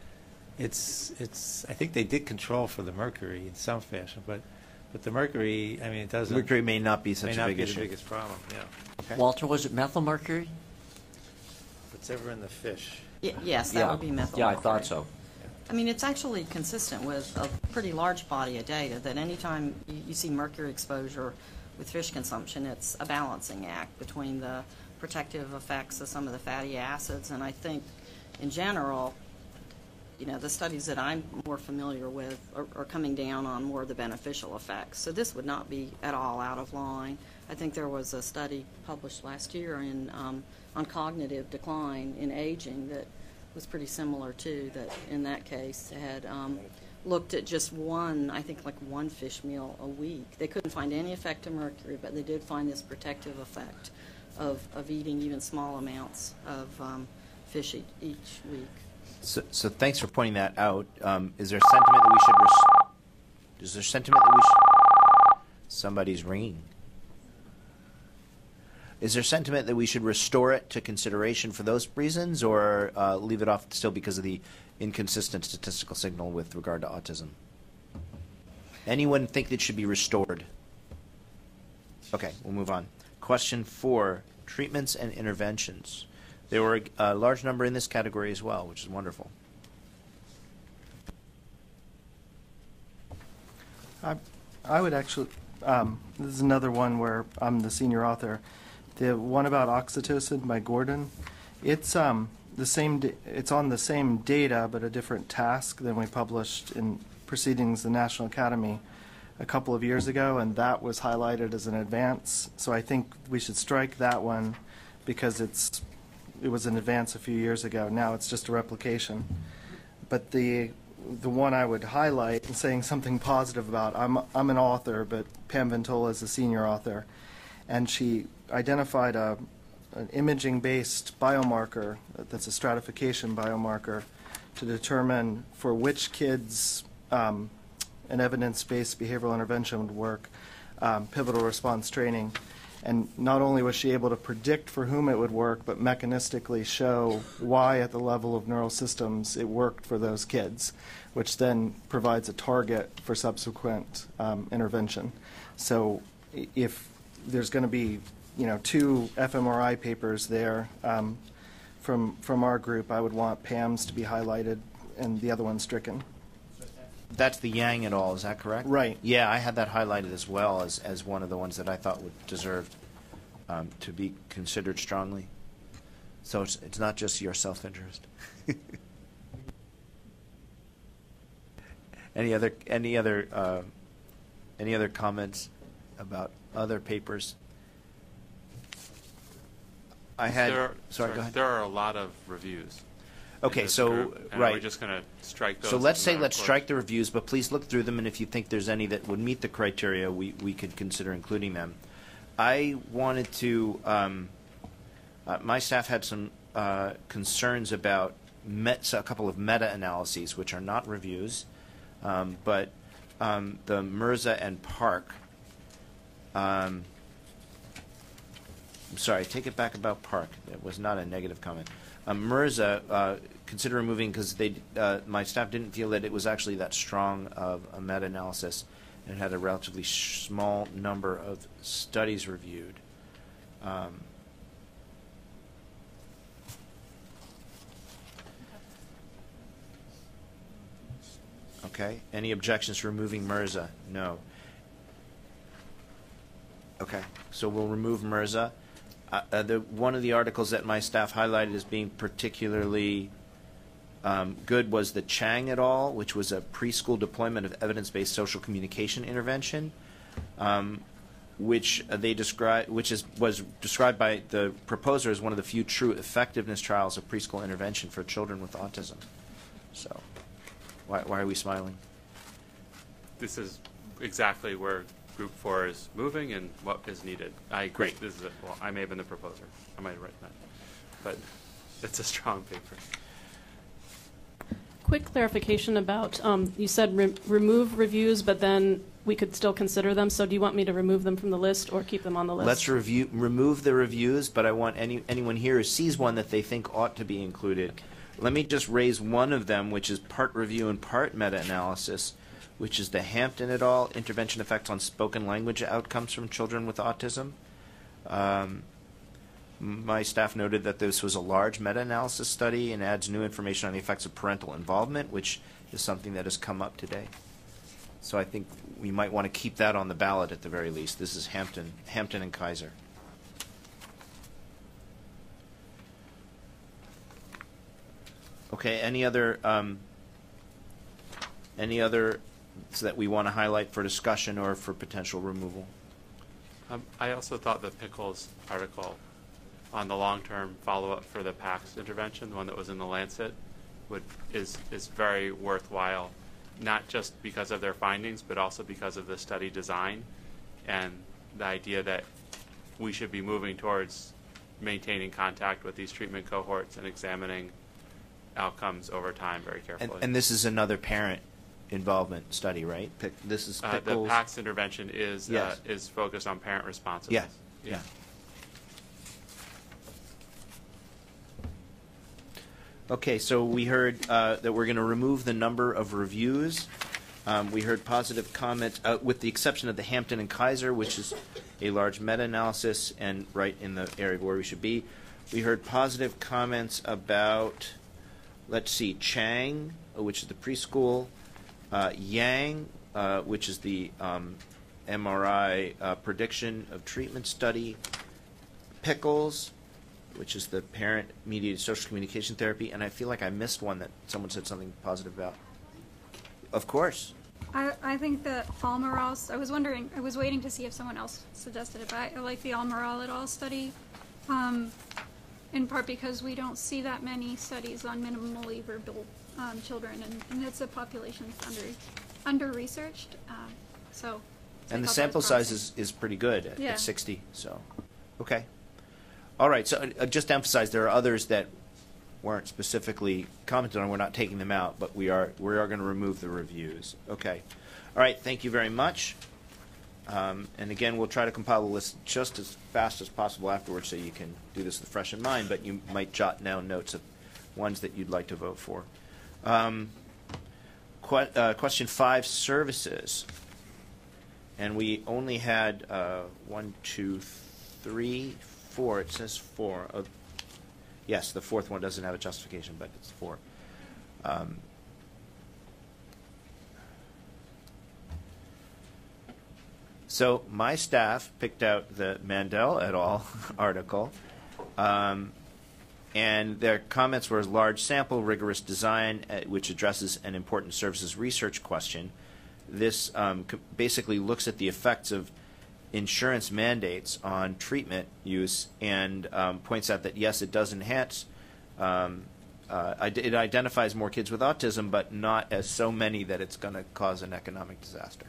it's I think they did control for the mercury in some fashion, but the mercury, I mean, it doesn't. Mercury may not be such a big issue. The biggest problem. Yeah. Okay. Walter, was it methylmercury? What's ever in the fish? Yes, that would be methyl. Yeah, I thought so. I mean, it's actually consistent with a pretty large body of data that anytime you see mercury exposure with fish consumption, it's a balancing act between the protective effects of some of the fatty acids. And I think, in general, the studies that I'm more familiar with are coming down on more of the beneficial effects. So this would not be at all out of line. I think there was a study published last year on cognitive decline in aging that was pretty similar too, that in that case had looked at just one fish meal a week. They couldn't find any effect of mercury, but they did find this protective effect of eating even small amounts of fish each week. So thanks for pointing that out. Is there sentiment that we should? Is there sentiment that we should? Somebody's ringing. Is there sentiment that we should restore it to consideration for those reasons, or leave it off still because of the inconsistent statistical signal with regard to autism? Anyone think that it should be restored? Okay, we'll move on. Question 4, treatments and interventions. There were a large number in this category as well, which is wonderful. I would actually, this is another one where I'm the senior author. The one about oxytocin by Gordon, it's the same. It's on the same data, but a different task than we published in Proceedings, the National Academy, a couple of years ago, and that was highlighted as an advance. So I think we should strike that one because it was an advance a few years ago. Now it's just a replication. But the one I would highlight and saying something positive about, I'm an author, but Pam Ventola is a senior author, and she identified an imaging-based biomarker that's a stratification biomarker to determine for which kids an evidence-based behavioral intervention would work, pivotal response training. And not only was she able to predict for whom it would work, but mechanistically show why at the level of neural systems it worked for those kids, which then provides a target for subsequent intervention. So if there's going to be 2 fMRI papers there from our group, I would want Pam's to be highlighted and the other one stricken. That's the Yang et al., is that correct? Right. Yeah, I had that highlighted as well as one of the ones that I thought would deserve to be considered strongly. So it's not just your self-interest. Any other comments about other papers? Go ahead. There are a lot of reviews. Okay, so right. We're just going to strike those. So let's strike the reviews, but please look through them, and if you think there's any that would meet the criteria, we could consider including them. I wanted to. My staff had some concerns about a couple of meta-analyses, which are not reviews, but the Mirza and Park. I'm sorry, take it back about Park. It was not a negative comment. MRSA, consider removing because my staff didn't feel that it was actually that strong of a meta-analysis and had a relatively small number of studies reviewed. Okay. Any objections to removing MRSA? No. Okay. So we'll remove MRSA. One of the articles that my staff highlighted as being particularly good was the Chang et al., which was a preschool deployment of evidence-based social communication intervention, which was described by the proposer as one of the few true effectiveness trials of preschool intervention for children with autism. So, why are we smiling? This is exactly where Group 4 is moving and what is needed. I agree. Great. This is well, I may have been the proposer. I might have written that, but it's a strong paper. Quick clarification about, you said remove reviews, but then we could still consider them. So do you want me to remove them from the list or keep them on the list? Let's remove the reviews, but I want anyone here who sees one that they think ought to be included. Okay. Let me just raise one of them, which is part review and part meta-analysis, which is the Hampton et al. Intervention effects on spoken language outcomes from children with autism. My staff noted that this was a large meta-analysis study and adds new information on the effects of parental involvement, which is something that has come up today. So I think we might want to keep that on the ballot at the very least. This is Hampton and Kaiser. Okay, any other that we want to highlight for discussion or for potential removal? I also thought the Pickles article on the long-term follow-up for the PACS intervention, the one that was in the Lancet, is very worthwhile, not just because of their findings, but also because of the study design and the idea that we should be moving towards maintaining contact with these treatment cohorts and examining outcomes over time very carefully. And this is another parent involvement study, right? This is Pickles. The PACS intervention is Yes. Is focused on parent responsiveness. Yeah. Okay, so we heard that we're going to remove the number of reviews. We heard positive comments, with the exception of the Hampton and Kaiser, which is a large meta-analysis and right in the area where we should be. We heard positive comments about, let's see, Chang, which is the preschool, Yang, which is the MRI prediction of treatment study, Pickles, which is the parent-mediated social communication therapy, and I feel like I missed one that someone said something positive about. Of course. I think that Almiral, I was waiting to see if someone else suggested it, but I like the Almiral et al. Study, in part because we don't see that many studies on minimally verbal children, and it's a population that's under-researched, so. And the sample size is pretty good at 60, so, okay. All right, so just to emphasize, there are others that weren't specifically commented on. We're not taking them out, but we are going to remove the reviews. Okay. All right, thank you very much. And again, we'll try to compile the list just as fast as possible afterwards so you can do this with fresh in mind, but you might jot down notes of ones that you'd like to vote for. Question 5, services. And we only had 1, 2, 3, 4. It says 4. Yes, the fourth one doesn't have a justification, but it's 4. So my staff picked out the Mandel et al. Article, and their comments were large sample, rigorous design, which addresses an important services research question. This basically looks at the effects of insurance mandates on treatment use and points out that, yes, it does enhance, it identifies more kids with autism, but not as so many that it's going to cause an economic disaster.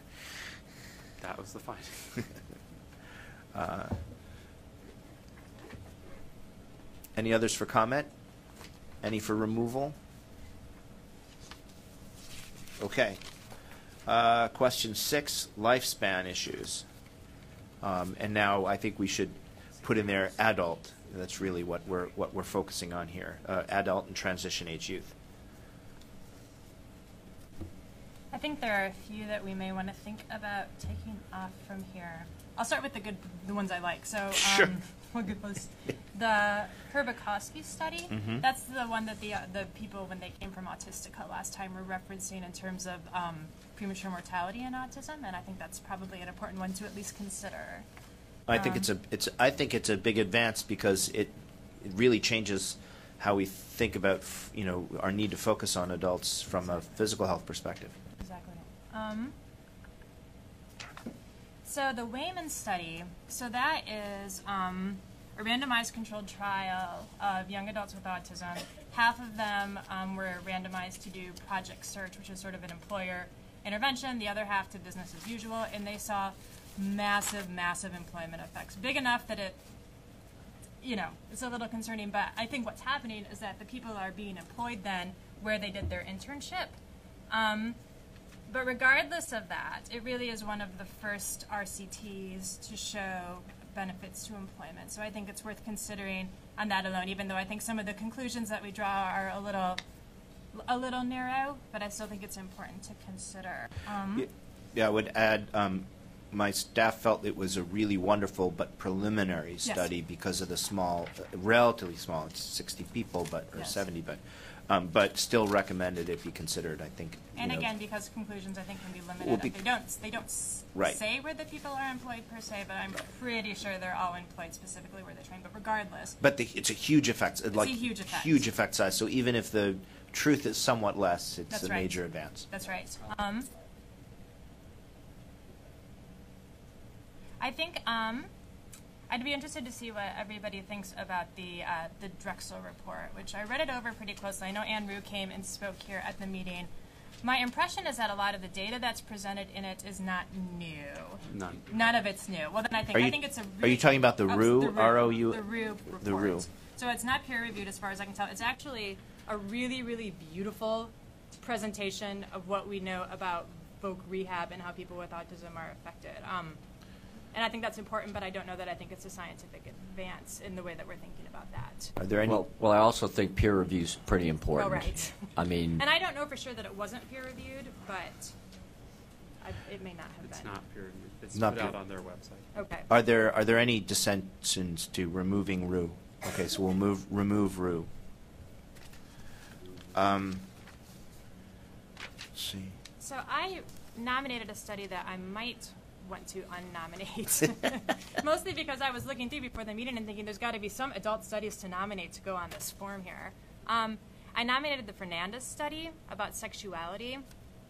That was the finding. Any others for comment? Any for removal? Okay. Question 6, lifespan issues. And now I think we should put in there adult That's really what we're focusing on here, adult and transition age youth. I think there are a few that we may want to think about taking off from here. I'll start with the ones I like. So, Sure. We'll get those. The Herbakowski study. Mhm. That's the one that the people when they came from Autistica last time were referencing in terms of premature mortality in autism, and I think that's probably an important one to at least consider. I think it's a big advance because it really changes how we think about our need to focus on adults from a physical health perspective. Exactly. So the Wayman study, so that is a randomized controlled trial of young adults with autism. Half of them were randomized to do Project Search, which is sort of an employer intervention, the other half to business as usual, and they saw massive, massive employment effects. Big enough that it's a little concerning, but I think what's happening is that the people are being employed then where they did their internship. But regardless of that, it really is one of the first RCTs to show benefits to employment. So I think it's worth considering on that alone, even though I think some of the conclusions that we draw are a little narrow, but I still think it's important to consider. Yeah, I would add, my staff felt it was a really wonderful but preliminary study because of the small, relatively small, it's 60 people, or 70, but still recommended it be considered, I think. And again, because conclusions, I think, can be limited. They don't say where the people are employed per se, but I'm pretty sure they're all employed specifically where they're trained. But regardless, it's a huge effect. It's a huge effect. Huge effect size. So even if the truth is somewhat less, it's a major advance. That's right. I think I'd be interested to see what everybody thinks about the Drexel report, which I read it over pretty closely. I know Ann Rue came and spoke here at the meeting. My impression is that a lot of the data that's presented in it is not new. None of it's new. Well, then I think it's a. Are you talking about the Rue? R-O-U? The Rue report. The Rue. So it's not peer reviewed as far as I can tell. It's actually a really, really beautiful presentation of what we know about voc rehab and how people with autism are affected. And I think that's important, but I don't know that I think it's a scientific advance in the way that we're thinking about that. Are there any? Well, I also think peer review is pretty important. Oh, right. I mean, and I don't know for sure that it wasn't peer reviewed, but it may not have been. It's not peer reviewed. It's not put out on their website. Okay. Are there any dissensions to removing Rue? Okay, so we'll remove Rue. Let's see. So I nominated a study that I might want to unnominate, mostly because I was looking through before the meeting and thinking there's got to be some adult studies to nominate to go on this form here. I nominated the Fernandez study about sexuality,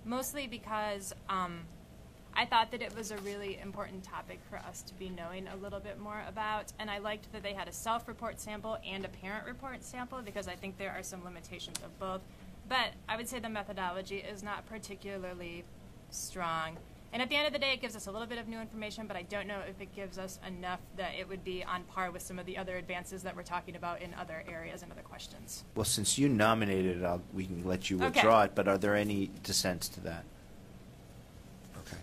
mostly because I thought that it was a really important topic for us to be knowing a little bit more about, and I liked that they had a self-report sample and a parent report sample because I think there are some limitations of both. But I would say the methodology is not particularly strong. And at the end of the day, it gives us a little bit of new information, but I don't know if it gives us enough that it would be on par with some of the other advances that we're talking about in other areas and other questions. Well, since you nominated it, we can let you withdraw it, but are there any dissents to that? Okay.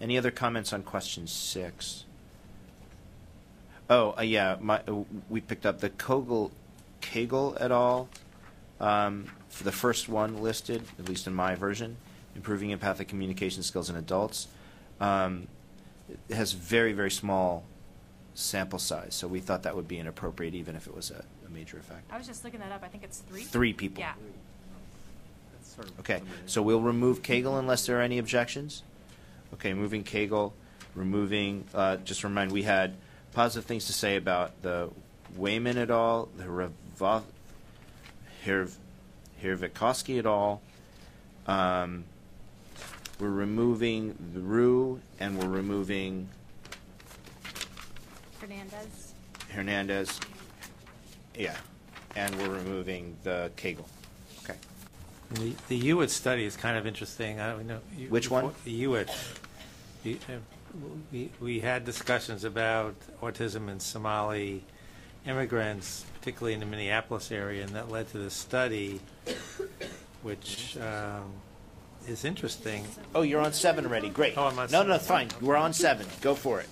Any other comments on question 6? Oh, yeah, we picked up the Kagel et al. For the first one listed, at least in my version. Improving empathic communication skills in adults. It has very, very small sample size, so we thought that would be inappropriate even if it was a major effect. I was just looking that up. I think it's 3. 3 people. Yeah. Okay, so we'll remove Kagel unless there are any objections. Okay, moving Kagel, removing, just remind, we had positive things to say about the Wayman et al., the Hervikowski et al., we're removing the Rue, and we're removing Hernandez. Yeah, and we're removing the Kagel. Okay. The Hewitt study is kind of interesting. I don't know. Which one? The Hewitt. We had discussions about autism in Somali immigrants, particularly in the Minneapolis area, and that led to this study, which is interesting. Oh, you're on 7 already. Great. Oh, I'm on 7. No, fine. We're on 7. Go for it.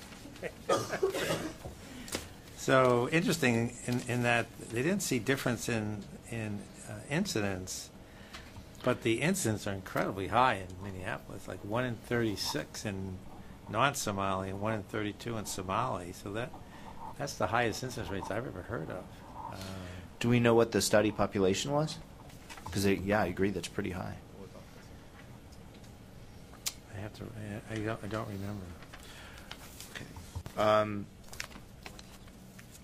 So interesting in that they didn't see difference in incidence, but the incidents are incredibly high in Minneapolis, like 1 in 36 in non-Somali and 1 in 32 in Somali. So that's the highest incidence rates I've ever heard of. Do we know what the study population was? Because I agree, that's pretty high. I don't remember. Okay.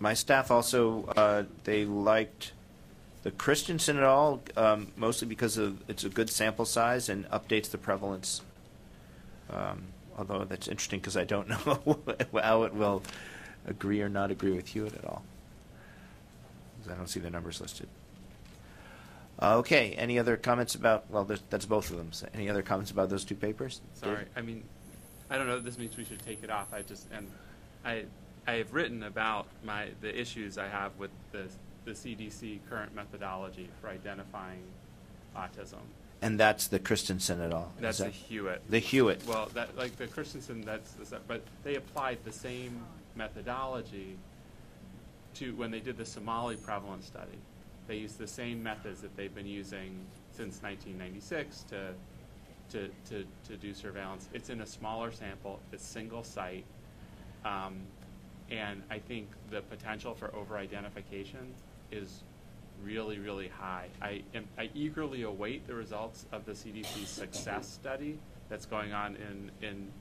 My staff also they liked the Christensen et al. Mostly because it's a good sample size and updates the prevalence. Although that's interesting because I don't know how it will agree or not agree with Hewitt at all. I don't see the numbers listed. Okay. Any other comments about? Well, that's both of them. So any other comments about those two papers? Sorry. Dave? I mean, I don't know. This means we should take it off. I have written about the issues I have with the CDC current methodology for identifying autism. And that's the Christensen et al. That's the Hewitt. The Hewitt. Well, like the Christensen, but they applied the same methodology to when they did the Somali prevalence study. They used the same methods that they've been using since 1996 to do surveillance. It's in a smaller sample. It's single site. And I think the potential for over-identification is really, really high. I eagerly await the results of the CDC success study that's going on in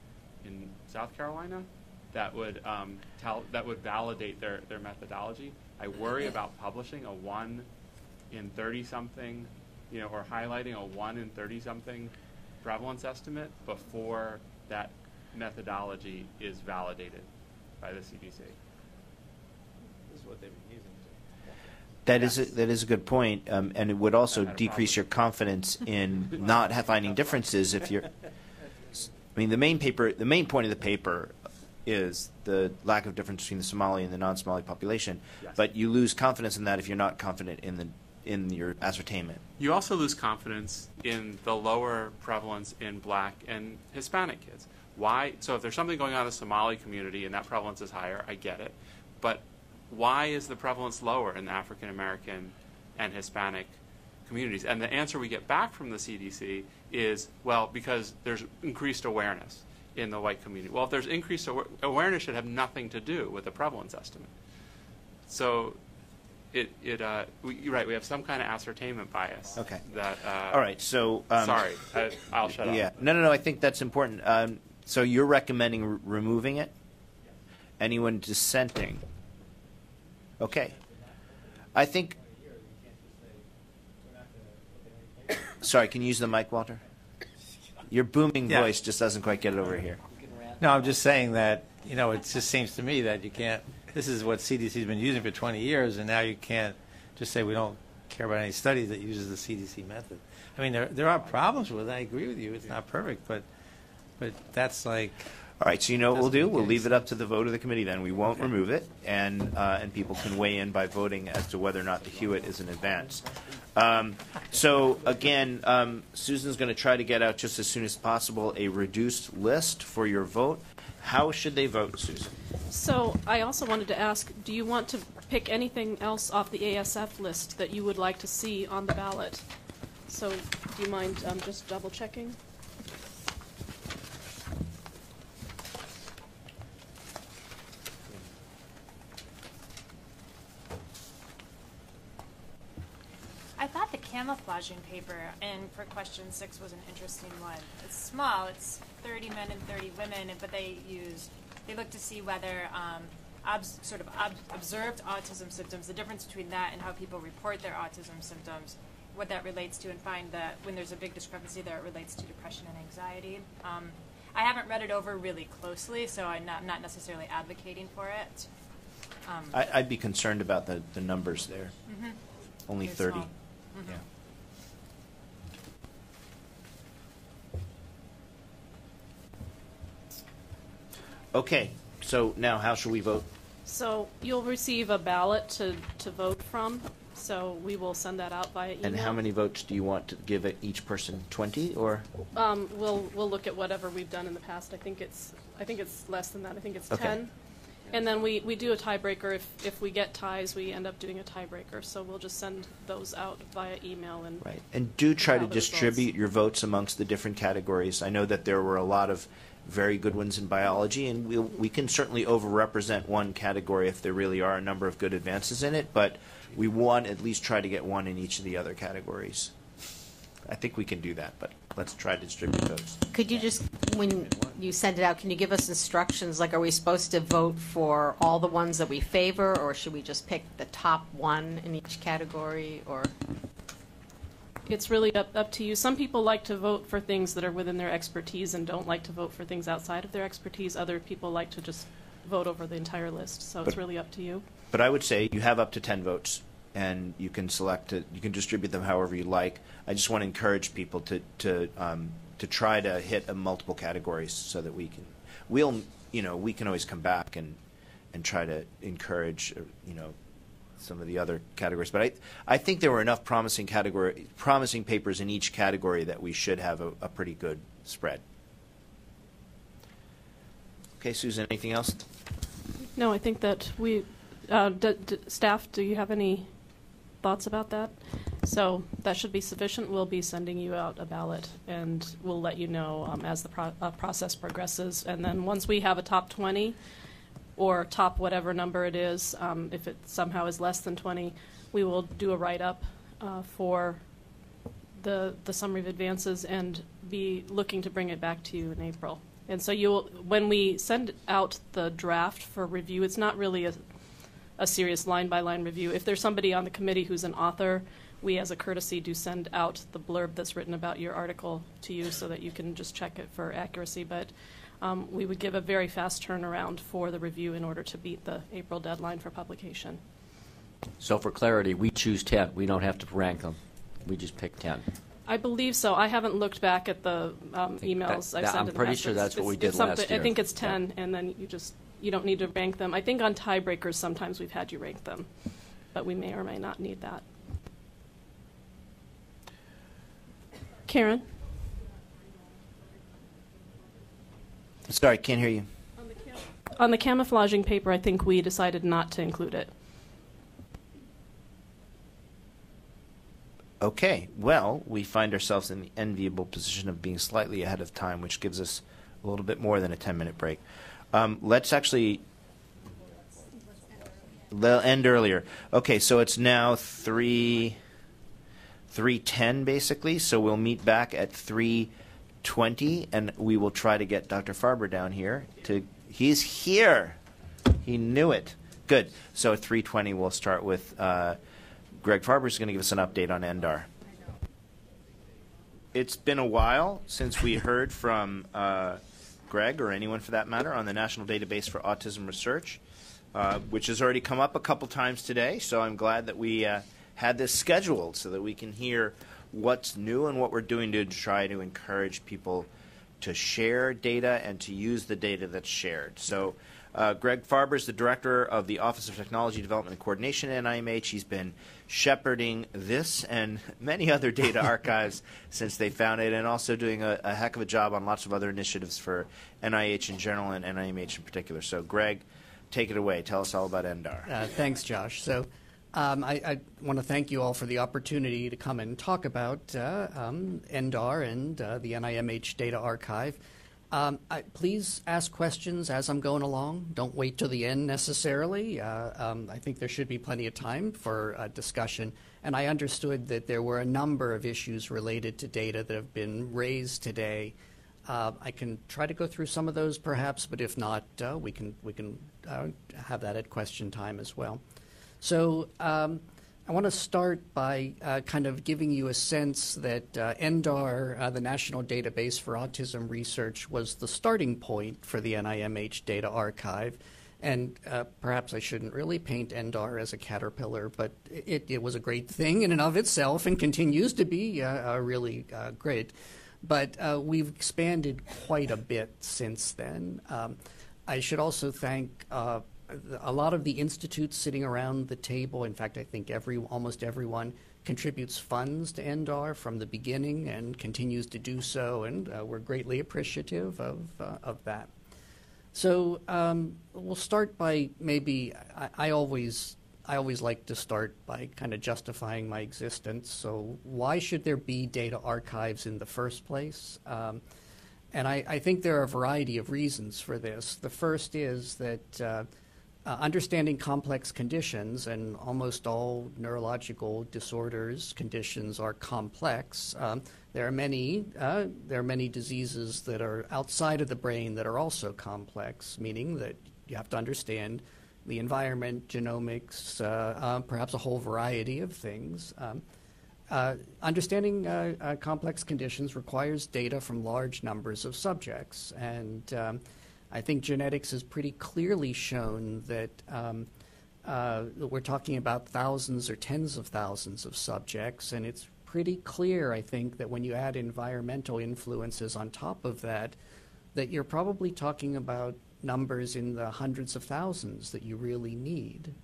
South Carolina that would validate their methodology. I worry about publishing a 1 in 30-something, or highlighting a 1 in 30-something prevalence estimate before that methodology is validated by the CDC. This is what they've been using. That is a good point, and it would also decrease your confidence in not finding differences if you're. I mean, the main point of the paper is the lack of difference between the Somali and the non-Somali population, Yes. but you lose confidence in that if you're not confident in your ascertainment. You also lose confidence in the lower prevalence in Black and Hispanic kids. Why? So if there's something going on in the Somali community and that prevalence is higher, I get it. But why is the prevalence lower in the African American and Hispanic communities? And the answer we get back from the CDC is, well, because there's increased awareness in the white community. Well, if there's increased awareness, should have nothing to do with the prevalence estimate. So you're right, we have some kind of ascertainment bias. Okay. That, all right, so... sorry, I'll shut up. Yeah, no, I think that's important. So you're recommending removing it? Anyone dissenting? Okay. I think... Sorry, can you use the mic, Walter? Your booming voice just doesn't quite get it over here. No, I'm just saying that, it just seems to me that you can't, this is what CDC's been using for 20 years, and now you can't just say we don't care about any studies that uses the CDC method. I mean, there are problems with it. I agree with you. It's not perfect, but that's like... All right, so you know what we'll do? We'll leave it up to the vote of the committee then. We won't remove it, and people can weigh in by voting as to whether or not the Hewitt is an advance. So again, Susan's going to try to get out just as soon as possible a reduced list for your vote. How should they vote, Susan? So I also wanted to ask, do you want to pick anything else off the ASF list that you would like to see on the ballot? So do you mind just double checking? I thought the camouflaging paper for question 6 was an interesting one. It's small. It's 30 men and 30 women, but they look to see whether observed autism symptoms, the difference between that and how people report their autism symptoms, what that relates to, and find that when there's a big discrepancy there, it relates to depression and anxiety. I haven't read it over really closely, so I'm not necessarily advocating for it. I'd be concerned about the numbers there. Mm-hmm. Only They're 30. small. Mm-hmm. Yeah. Okay, so now how shall we vote? So you'll receive a ballot to vote from. So we will send that out via email. And how many votes do you want to give it each person? 20 or? We'll look at whatever we've done in the past. I think it's less than that. I think it's Okay. 10. And then we do a tiebreaker. If we get ties, we end up doing a tiebreaker. So we'll just send those out via email. Right. And do try to compile the results. distribute your votes amongst the different categories. I know that there were a lot of very good ones in biology, and we can certainly overrepresent one category if there really are a number of good advances in it, but we want at least try to get one in each of the other categories. I think we can do that, but let's try to distribute those. Could you just, when you send it out, can you give us instructions? Like, are we supposed to vote for all the ones that we favor, or should we just pick the top one in each category, or? It's really up to you. Some people like to vote for things that are within their expertise and don't like to vote for things outside of their expertise. Other people like to just vote over the entire list. So it's really up to you. But I would say you have up to 10 votes, and you can select it. You can distribute them however you like. I just want to encourage people to try to hit multiple categories so that we can always come back and try to encourage some of the other categories. But I think there were enough promising papers in each category that we should have a pretty good spread. Okay, Susan, anything else? No, I think that we, staff, do you have any thoughts about that? So that should be sufficient. We'll be sending you out a ballot, and we'll let you know as the process progresses. And then once we have a top 20, or top whatever number it is, if it somehow is less than 20, we will do a write-up for the summary of advances and be looking to bring it back to you in April. And so when we send out the draft for review, it's not really a serious line-by-line review. If there's somebody on the committee who's an author, we as a courtesy do send out the blurb that's written about your article to you so that you can just check it for accuracy. But we would give a very fast turnaround for the review in order to beat the April deadline for publication. So for clarity, we choose 10. We don't have to rank them. We just pick 10. I believe so. I haven't looked back at the emails I've sent I'm in the pretty past. sure that's what we did last year. I think it's 10, and then you don't need to rank them. I think on tiebreakers sometimes we've had you rank them, but we may or may not need that. Karen? Sorry, can't hear you. On the camouflaging paper, I think we decided not to include it. Okay, well, we find ourselves in the enviable position of being slightly ahead of time, which gives us a little bit more than a 10-minute break. Let's actually end earlier. Okay, so it's now 3:10 basically, so we'll meet back at 3:20, and we will try to get Dr. Farber down here. He's here. He knew it. Good. So at 3:20, we'll start with Greg Farber is going to give us an update on ENDAR. It's been a while since we heard from Greg, or anyone for that matter, on the National Database for Autism Research, which has already come up a couple times today. So I'm glad that we had this scheduled so that we can hear what's new and what we're doing to try to encourage people to share data and to use the data that's shared. So Greg Farber is the director of the Office of Technology Development and Coordination at NIMH. He's been shepherding this and many other data archives since they found it, and also doing a heck of a job on lots of other initiatives for NIH in general and NIMH in particular. So Greg, take it away. Tell us all about ENDAR. Thanks, Josh. So I want to thank you all for the opportunity to come and talk about ENDAR and the NIMH Data Archive. Please ask questions as I'm going along. Don't wait till the end necessarily. I think there should be plenty of time for discussion. And I understood that there were a number of issues related to data that have been raised today. I can try to go through some of those perhaps, but if not, we can have that at question time as well. So I want to start by kind of giving you a sense that ENDAR, the National Database for Autism Research, was the starting point for the NIMH Data Archive. And perhaps I shouldn't really paint ENDAR as a caterpillar, but it was a great thing in and of itself and continues to be really great. But we've expanded quite a bit since then. I should also thank a lot of the institutes sitting around the table. In fact, I think almost everyone contributes funds to ENDAR from the beginning and continues to do so, and we're greatly appreciative of that. So we'll start by maybe I always like to start by kind of justifying my existence. So why should there be data archives in the first place? And I think there are a variety of reasons for this. The first is that understanding complex conditions, and almost all neurological disorders, conditions are complex. There are many diseases that are outside of the brain that are also complex, meaning that you have to understand the environment, genomics, perhaps a whole variety of things. Understanding complex conditions requires data from large numbers of subjects, and I think genetics has pretty clearly shown that we're talking about thousands or tens of thousands of subjects, and it's pretty clear, I think, that when you add environmental influences on top of that, that you're probably talking about numbers in the hundreds of thousands that you really need.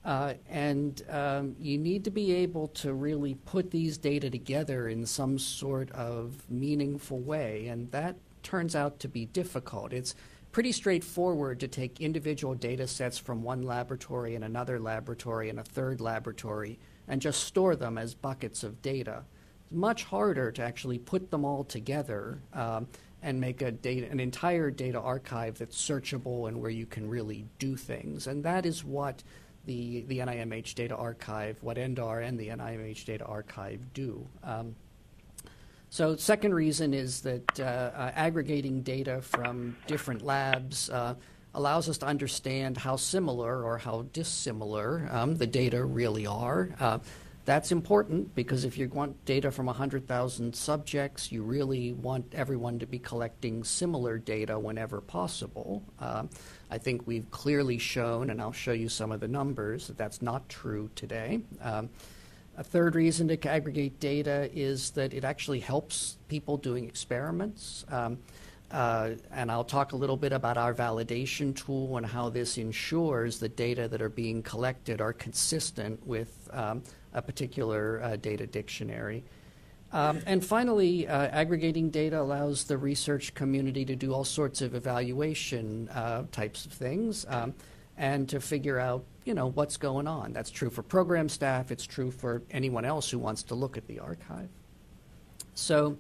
You need to be able to really put these data together in some sort of meaningful way, and that turns out to be difficult. It's pretty straightforward to take individual data sets from one laboratory and another laboratory and a third laboratory and just store them as buckets of data. It's much harder to actually put them all together and make an entire data archive that's searchable and where you can really do things. And that is what the NIMH Data Archive, what ENDAR and the NIMH Data Archive do. So second reason is that aggregating data from different labs allows us to understand how similar or how dissimilar the data really are. That's important because if you want data from 100,000 subjects, you really want everyone to be collecting similar data whenever possible. I think we've clearly shown, and I'll show you some of the numbers, that that's not true today. A third reason to aggregate data is that it actually helps people doing experiments. And I'll talk a little bit about our validation tool and how this ensures the data that are being collected are consistent with a particular data dictionary. And finally, aggregating data allows the research community to do all sorts of evaluation types of things and to figure out, what's going on. That's true for program staff. It's true for anyone else who wants to look at the archive. So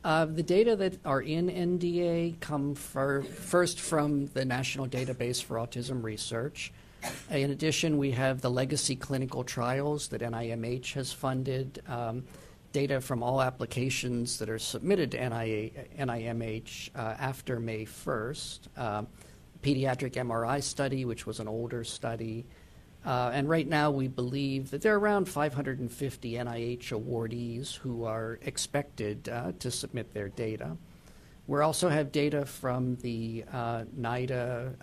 the data that are in NDA come first from the National Database for Autism Research. In addition, we have the legacy clinical trials that NIMH has funded, data from all applications that are submitted to NIMH after May 1st, pediatric MRI study, which was an older study. And right now we believe that there are around 550 NIH awardees who are expected to submit their data. We also have data from the NIDA,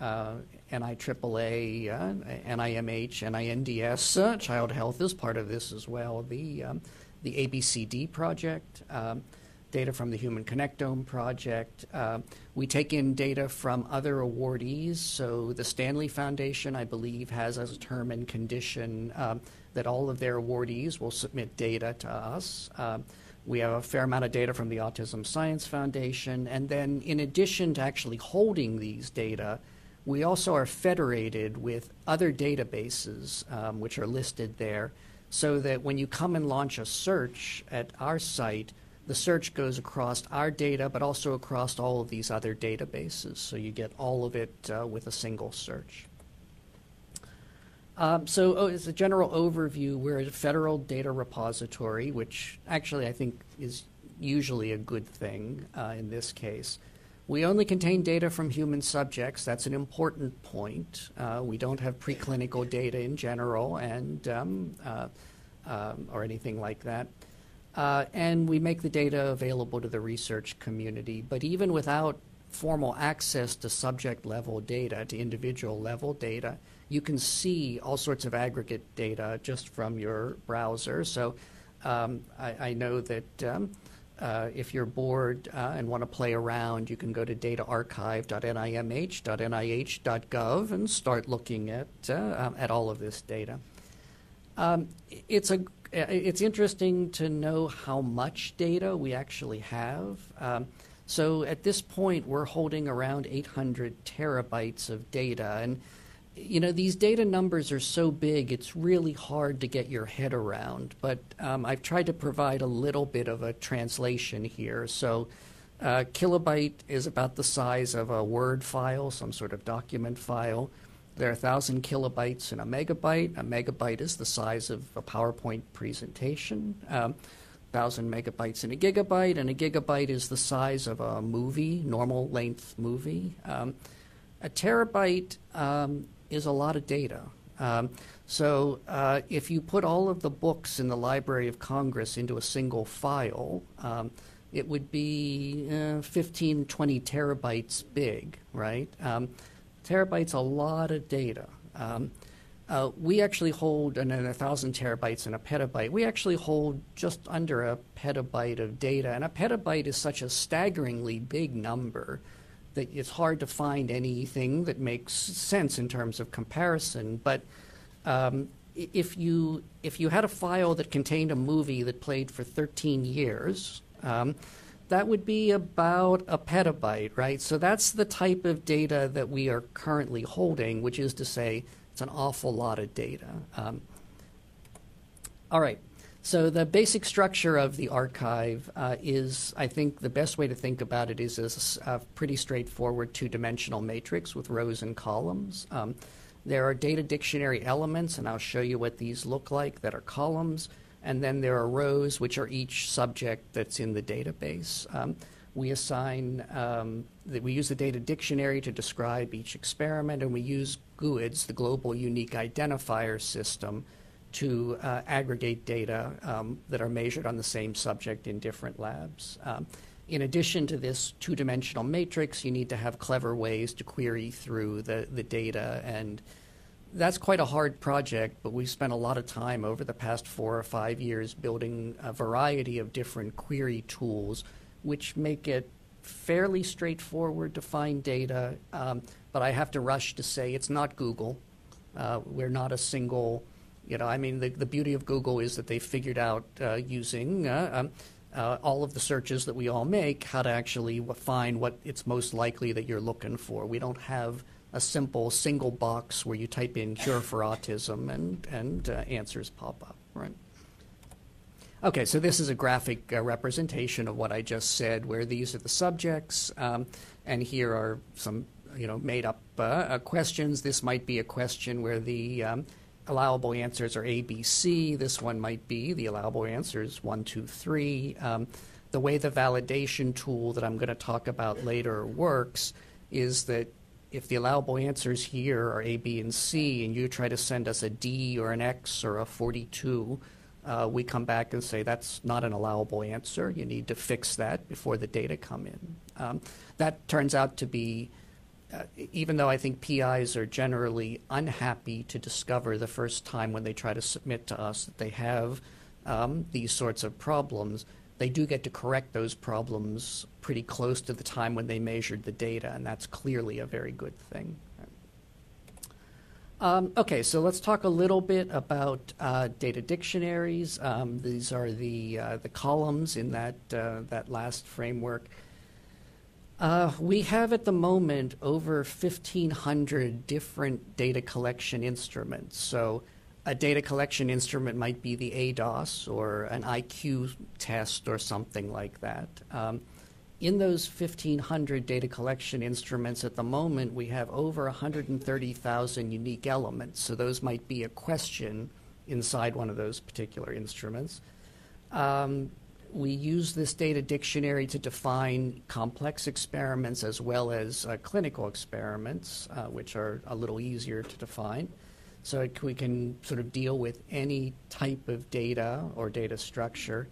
NIAAA, NIMH, NINDS. Child Health is part of this as well. The ABCD project, data from the Human Connectome project. We take in data from other awardees. So the Stanley Foundation, I believe, has as a term and condition that all of their awardees will submit data to us. We have a fair amount of data from the Autism Science Foundation. And then in addition to actually holding these data, we also are federated with other databases, which are listed there, so that when you come and launch a search at our site, the search goes across our data, but also across all of these other databases. So you get all of it with a single search. So as a general overview, we're a federal data repository, which actually I think is usually a good thing in this case. We only contain data from human subjects. That's an important point. We don't have preclinical data in general and or anything like that. And we make the data available to the research community. But even without formal access to subject-level data, to individual-level data, you can see all sorts of aggregate data just from your browser. So I know that if you're bored and want to play around, you can go to dataarchive.nimh.nih.gov and start looking at all of this data. It's interesting to know how much data we actually have. So at this point, we're holding around 800 terabytes of data. And, you know, these data numbers are so big, it's really hard to get your head around. But I've tried to provide a little bit of a translation here. So kilobyte is about the size of a Word file, some sort of document file. There are 1,000 kilobytes in a megabyte. A megabyte is the size of a PowerPoint presentation. 1,000 megabytes in a gigabyte, and a gigabyte is the size of a movie, normal length movie. A terabyte is a lot of data. So if you put all of the books in the Library of Congress into a single file, it would be 15, 20 terabytes big, right? Terabyte's a lot of data. We actually hold, and then 1,000 terabytes and a petabyte, we actually hold just under a petabyte of data. And a petabyte is such a staggeringly big number that it's hard to find anything that makes sense in terms of comparison. But if you had a file that contained a movie that played for 13 years, that would be about a petabyte, right? So that's the type of data that we are currently holding, which is to say it's an awful lot of data. All right. So the basic structure of the archive is, I think the best way to think about it is as a pretty straightforward two-dimensional matrix with rows and columns. There are data dictionary elements, and I'll show you what these look like, that are columns. And then there are rows, which are each subject that's in the database. We assign, we use the data dictionary to describe each experiment, and we use GUIDs, the Global Unique Identifier System, to aggregate data that are measured on the same subject in different labs. In addition to this two-dimensional matrix, you need to have clever ways to query through the data, and that's quite a hard project, but we've spent a lot of time over the past 4 or 5 years building a variety of different query tools which make it fairly straightforward to find data, but I have to rush to say it's not Google. We're not a single, you know, I mean, the beauty of Google is that they figured out using all of the searches that we all make how to actually find what it's most likely that you're looking for. We don't have a simple single box where you type in cure for autism and answers pop up, right? Okay, so this is a graphic representation of what I just said, where these are the subjects, and here are some, you know, made-up questions. This might be a question where the allowable answers are A, B, C. This one might be the allowable answers 1, 2, 3. The way the validation tool that I'm going to talk about later works is that if the allowable answers here are A, B, and C, and you try to send us a D or an X or a 42, we come back and say that's not an allowable answer. You need to fix that before the data come in. That turns out to be, even though I think PIs are generally unhappy to discover the first time when they try to submit to us that they have these sorts of problems, they do get to correct those problems pretty close to the time when they measured the data, and that's clearly a very good thing. Okay, so let's talk a little bit about data dictionaries. These are the columns in that last framework. We have at the moment over 1,500 different data collection instruments. So a data collection instrument might be the ADOS or an IQ test or something like that. In those 1,500 data collection instruments at the moment, we have over 130,000 unique elements. So those might be a question inside one of those particular instruments. We use this data dictionary to define complex experiments as well as clinical experiments, which are a little easier to define. So we can sort of deal with any type of data or data structure.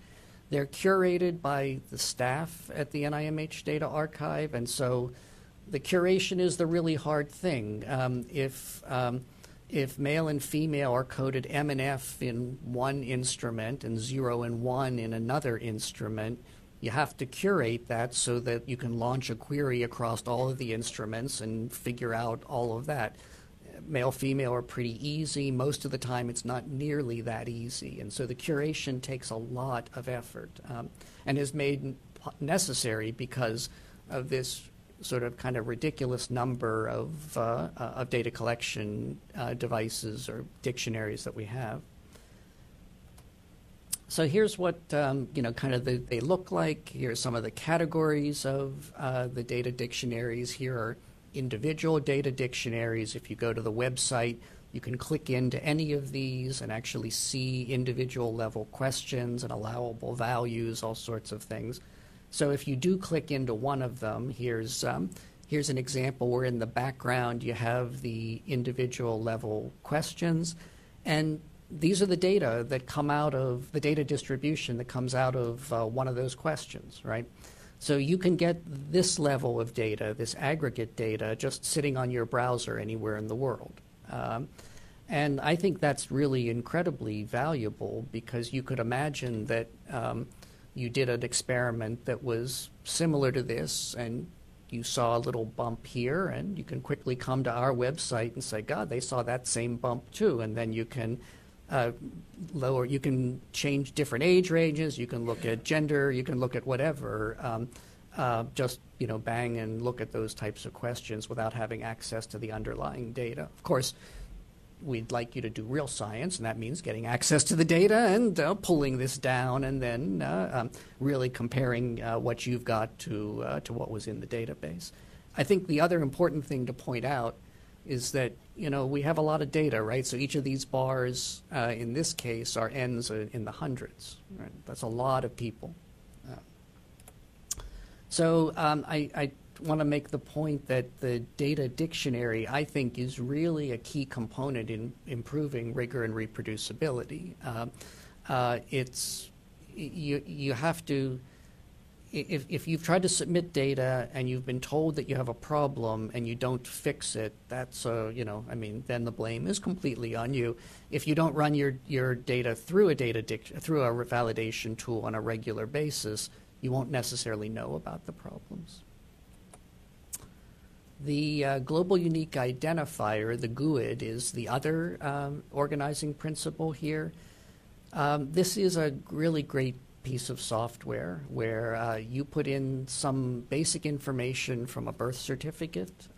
They're curated by the staff at the NIMH Data Archive, and so the curation is the really hard thing. If male and female are coded M and F in one instrument and 0 and 1 in another instrument, you have to curate that so that you can launch a query across all of the instruments and figure out all of that. Male, female are pretty easy. Most of the time it's not nearly that easy. And so the curation takes a lot of effort and has made necessary because of this sort of kind of ridiculous number of data collection devices or dictionaries that we have. So here's what kind of they look like. Here's some of the categories of the data dictionaries. Here are individual data dictionaries. If you go to the website, you can click into any of these and actually see individual level questions and allowable values, all sorts of things. So if you do click into one of them, here's an example where in the background you have the individual level questions, and these are the data that come out of the data distribution that comes out of one of those questions, right? So you can get this level of data, this aggregate data, just sitting on your browser anywhere in the world. And I think that's really incredibly valuable because you could imagine that you did an experiment that was similar to this and you saw a little bump here, and you can quickly come to our website and say, God, they saw that same bump too, and then you can you can change different age ranges, you can look at gender, you can look at whatever, just bang and look at those types of questions without having access to the underlying data. Of course, we'd like you to do real science, and that means getting access to the data and pulling this down and then really comparing what you've got to what was in the database. I think the other important thing to point out is that we have a lot of data, right? So each of these bars, in this case, are n's in the hundreds. Right? That's a lot of people. So I want to make the point that the data dictionary, I think, is really a key component in improving rigor and reproducibility. You have to. If you've tried to submit data and you've been told that you have a problem and you don't fix it, that's then the blame is completely on you. If you don't run your data through a validation tool on a regular basis, you won't necessarily know about the problems. The Global Unique Identifier, the GUID, is the other organizing principle here. This is a really great piece of software where you put in some basic information from a birth certificate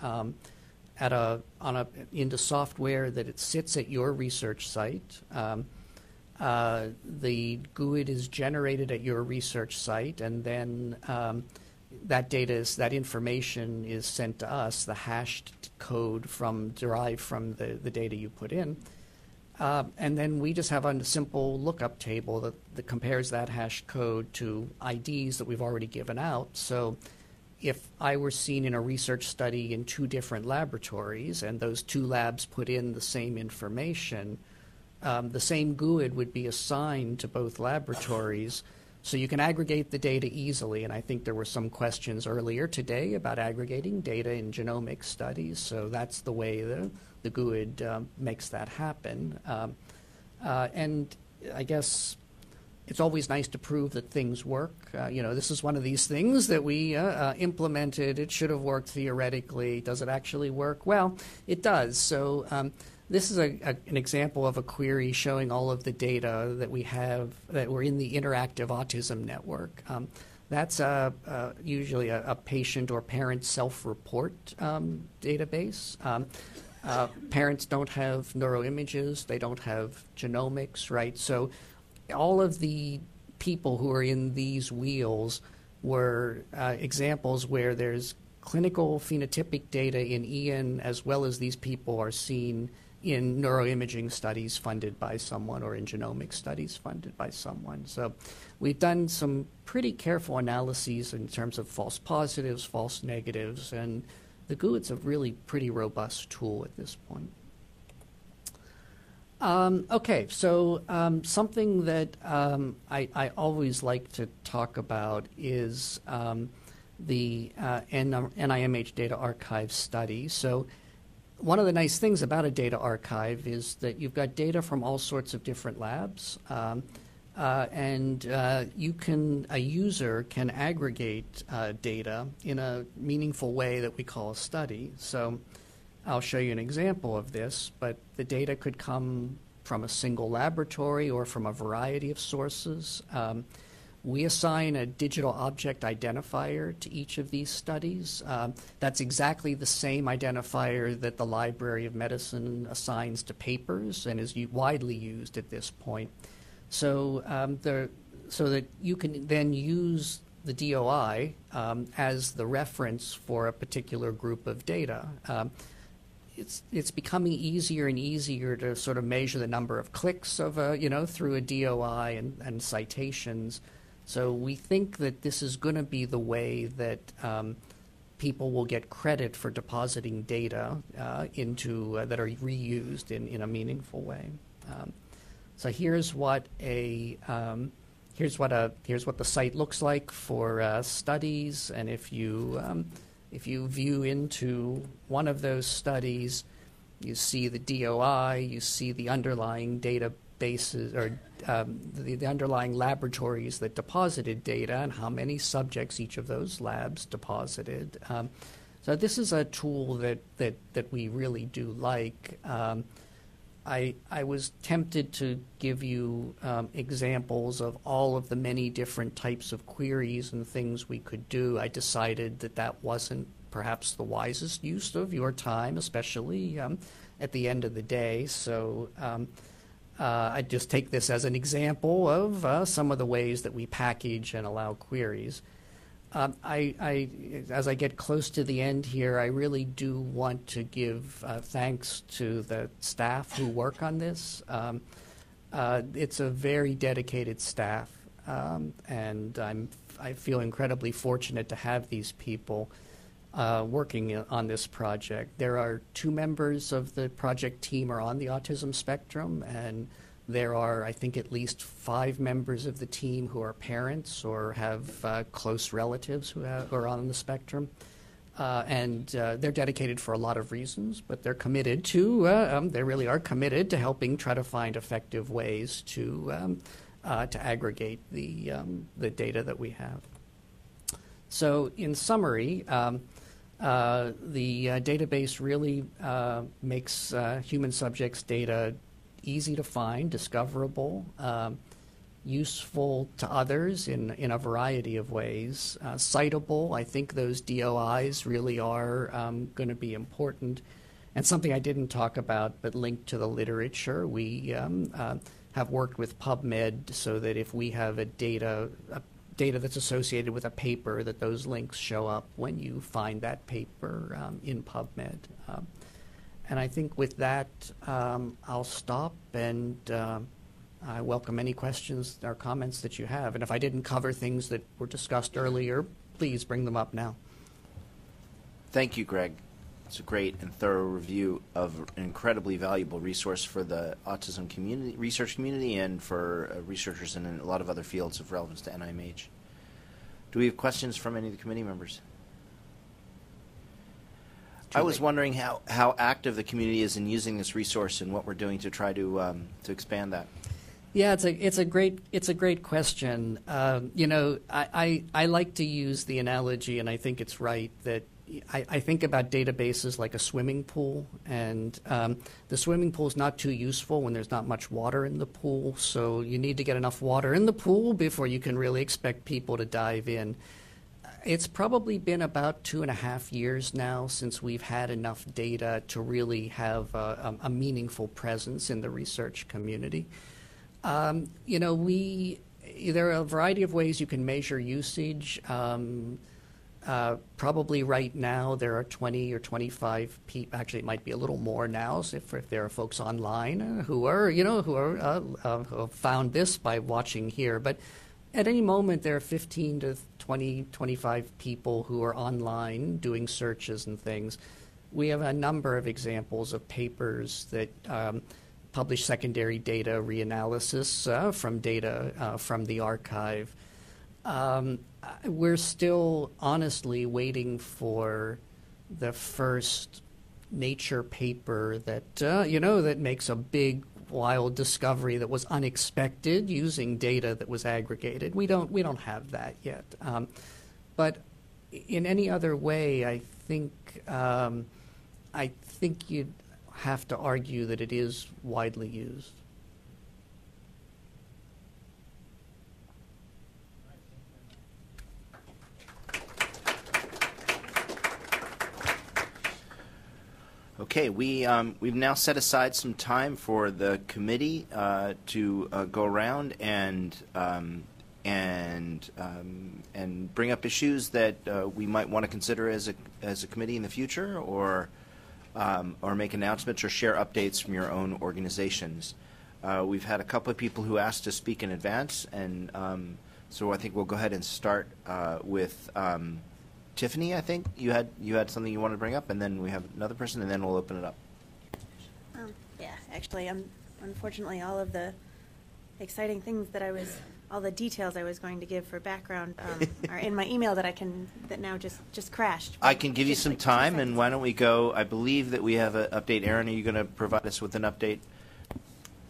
into software that it sits at your research site. The GUID is generated at your research site, and then that information is sent to us, the hashed code derived from the data you put in. And then we just have a simple lookup table that compares that hashed code to IDs that we've already given out. So if I were seen in a research study in 2 different laboratories and those 2 labs put in the same information, the same GUID would be assigned to both laboratories. So you can aggregate the data easily, and I think there were some questions earlier today about aggregating data in genomic studies, so that's the way the GUID makes that happen. And I guess it's always nice to prove that things work. This is one of these things that we implemented. It should have worked theoretically. Does it actually work? Well, it does. So this is an example of a query showing all of the data that we have that were in the Interactive Autism Network. That's usually a patient or parent self-report database. Parents don't have neuroimages. They don't have genomics, right? So all of the people who are in these wheels were examples where there's clinical phenotypic data in Ian, as well as these people are seen in neuroimaging studies funded by someone or in genomic studies funded by someone. So we've done some pretty careful analyses in terms of false positives, false negatives, and the GUID's a really pretty robust tool at this point. Okay, so something that I always like to talk about is the NIMH Data Archive study. So one of the nice things about a data archive is that you've got data from all sorts of different labs, and a user can aggregate data in a meaningful way that we call a study. So I'll show you an example of this, but the data could come from a single laboratory or from a variety of sources. We assign a digital object identifier to each of these studies. That's exactly the same identifier that the Library of Medicine assigns to papers and is widely used at this point. So, so that you can then use the DOI as the reference for a particular group of data. It's becoming easier and easier to sort of measure the number of clicks of through a DOI and citations. So we think that this is going to be the way that people will get credit for depositing data into that are reused in a meaningful way. So here's what here's what the site looks like for studies, and if you view into one of those studies, you see the DOI, you see the underlying databases or the underlying laboratories that deposited data and how many subjects each of those labs deposited. So this is a tool that we really do like. I was tempted to give you examples of all of the many different types of queries and things we could do. I decided that wasn't perhaps the wisest use of your time, especially at the end of the day. So I just take this as an example of some of the ways that we package and allow queries. As I get close to the end here, I really do want to give thanks to the staff who work on this. It's a very dedicated staff, and I feel incredibly fortunate to have these people working on this project. There are 2 members of the project team are on the autism spectrum, and there are, I think, at least 5 members of the team who are parents or have close relatives who are on the spectrum. And they're dedicated for a lot of reasons, but they're committed to, they really are committed to helping try to find effective ways to aggregate the data that we have. So in summary, the database really makes human subjects data easy to find, discoverable, useful to others in a variety of ways, citable. I think those DOIs really are going to be important. And something I didn't talk about, but linked to the literature, we have worked with PubMed so that if we have data that's associated with a paper, that those links show up when you find that paper in PubMed. And I think with that, I'll stop, and I welcome any questions or comments that you have. And if I didn't cover things that were discussed earlier, please bring them up now. Thank you, Greg. It's a great and thorough review of an incredibly valuable resource for the autism community, research community, and for researchers in a lot of other fields of relevance to NIMH. Do we have questions from any of the committee members? I was wondering how active the community is in using this resource and what we're doing to try to expand that. Yeah, it's a great question. I like to use the analogy, and I think it's right, that I think about databases like a swimming pool, and the swimming pool is not too useful when there's not much water in the pool. So you need to get enough water in the pool before you can really expect people to dive in. It's probably been about 2.5 years now since we've had enough data to really have a meaningful presence in the research community. There are a variety of ways you can measure usage. Probably right now there are 20 or 25 people. Actually, it might be a little more now, so if there are folks online who have found this by watching here. But at any moment, there are 15 to 20, 25 people who are online doing searches and things. We have a number of examples of papers that publish secondary data reanalysis from data from the archive. We're still honestly waiting for the first Nature paper that that makes a big, wild discovery that was unexpected using data that was aggregated. We don't have that yet. But in any other way, I think you'd have to argue that it is widely used. Okay, we've now set aside some time for the committee to go around and bring up issues that we might want to consider as a committee in the future, or make announcements or share updates from your own organizations. We've had a couple of people who asked to speak in advance, and so I think we'll go ahead and start with Tiffany. I think you had something you wanted to bring up, and then we have another person, and then we'll open it up. Yeah, actually, unfortunately, all of the exciting things all the details I was going to give for background are in my email that now just crashed. I can give you some time, and why don't we go? I believe that we have an update. Aaron, are you going to provide us with an update?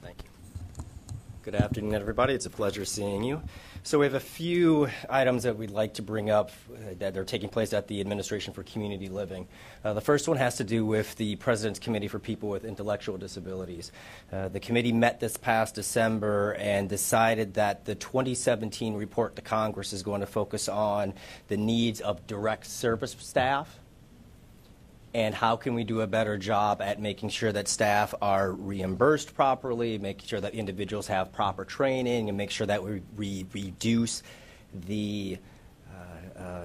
Thank you. Good afternoon, everybody. It's a pleasure seeing you. So we have a few items that we'd like to bring up that are taking place at the Administration for Community Living. The first one has to do with the President's Committee for People with Intellectual Disabilities. The committee met this past December and decided that the 2017 report to Congress is going to focus on the needs of direct service staff and how can we do a better job at making sure that staff are reimbursed properly, making sure that individuals have proper training, and make sure that we reduce the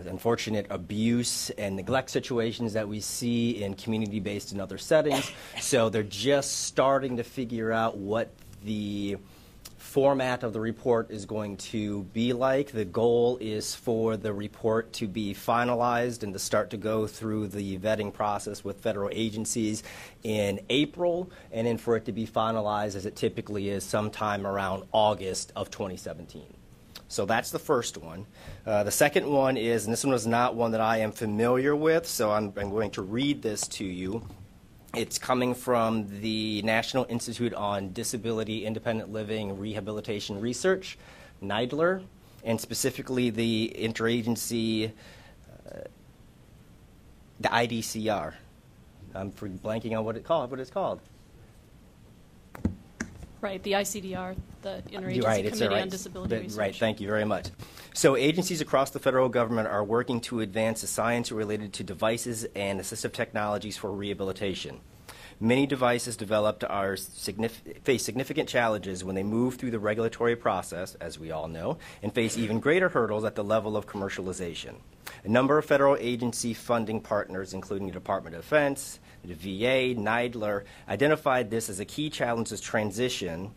unfortunate abuse and neglect situations that we see in community-based and other settings. So they're just starting to figure out what the format of the report is going to be like. The goal is for the report to be finalized and to start to go through the vetting process with federal agencies in April, and then for it to be finalized, as it typically is, sometime around August of 2017. So that's the first one. The second one is, and this one was not one that I am familiar with, so I'm going to read this to you. It's coming from the National Institute on Disability, Independent Living, Rehabilitation Research, NIDLR, and specifically the interagency, the IDCR. I'm blanking on what it's called. Right, the ICDR, the Interagency Right, Committee on Disability Research. Right, thank you very much. So agencies across the federal government are working to advance the science related to devices and assistive technologies for rehabilitation. Many devices developed face significant challenges when they move through the regulatory process, as we all know, and face even greater hurdles at the level of commercialization. A number of federal agency funding partners, including the Department of Defense, the VA, NIDLR, identified this as a key challenge as translation,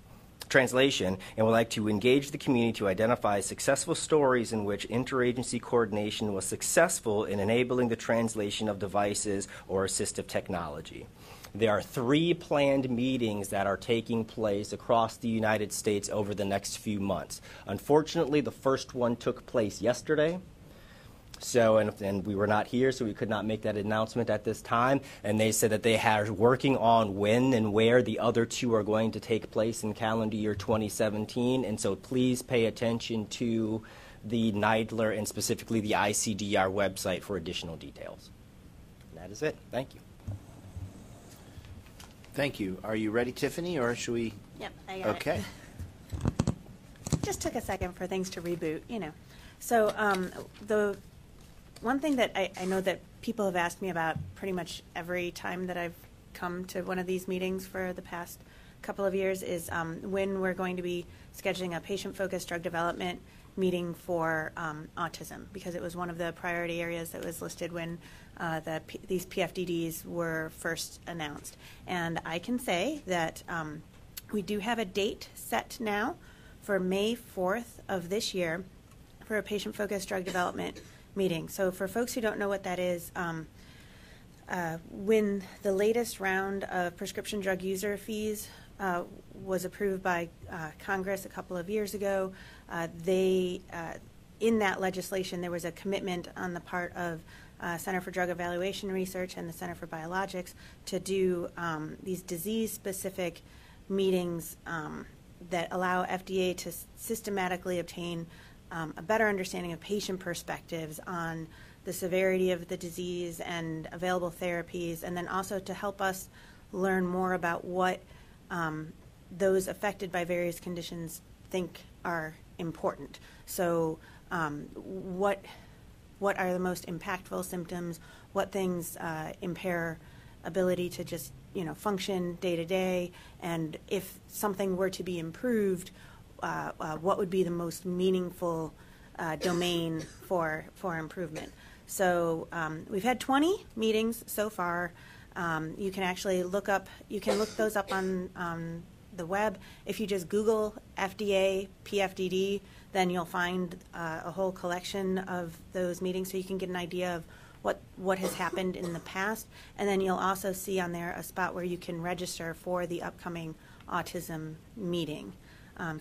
and would like to engage the community to identify successful stories in which interagency coordination was successful in enabling the translation of devices or assistive technology. There are 3 planned meetings that are taking place across the United States over the next few months. Unfortunately, the first one took place yesterday. So, and we were not here, so we could not make that announcement at this time. And they said that they are working on when and where the other 2 are going to take place in calendar year 2017. And so please pay attention to the NIDLR and specifically the ICDR website for additional details. And that is it. Thank you. Thank you. Are you ready, Tiffany, or should we? Yep, I got it. Okay. Just took a second for things to reboot, So the one thing that I know that people have asked me about pretty much every time that I've come to one of these meetings for the past couple of years is when we're going to be scheduling a patient-focused drug development meeting for autism, because it was one of the priority areas that was listed when these PFDDs were first announced. And I can say that we do have a date set now for May 4th of this year for a patient-focused drug development meeting. So for folks who don't know what that is, when the latest round of prescription drug user fees was approved by Congress a couple of years ago, in that legislation there was a commitment on the part of Center for Drug Evaluation Research and the Center for Biologics to do these disease-specific meetings that allow FDA to systematically obtain a better understanding of patient perspectives on the severity of the disease and available therapies, and then also to help us learn more about what those affected by various conditions think are important. So what are the most impactful symptoms? What things impair ability to just, function day to day, and if something were to be improved, what would be the most meaningful domain for improvement. So we've had 20 meetings so far. You can actually look those up on the web. If you just Google FDA, PFDD, then you'll find a whole collection of those meetings, so you can get an idea of what has happened in the past. And then you'll also see on there a spot where you can register for the upcoming autism meeting.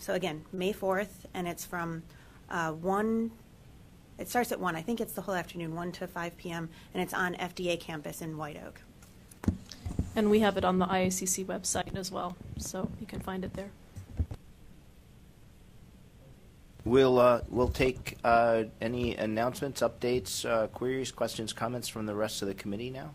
So again, May 4th, and it's from 1, it starts at 1, I think it's the whole afternoon, 1 to 5 p.m., and it's on FDA campus in White Oak. And we have it on the IACC website as well, so you can find it there. We'll take any announcements, updates, queries, questions, comments from the rest of the committee now.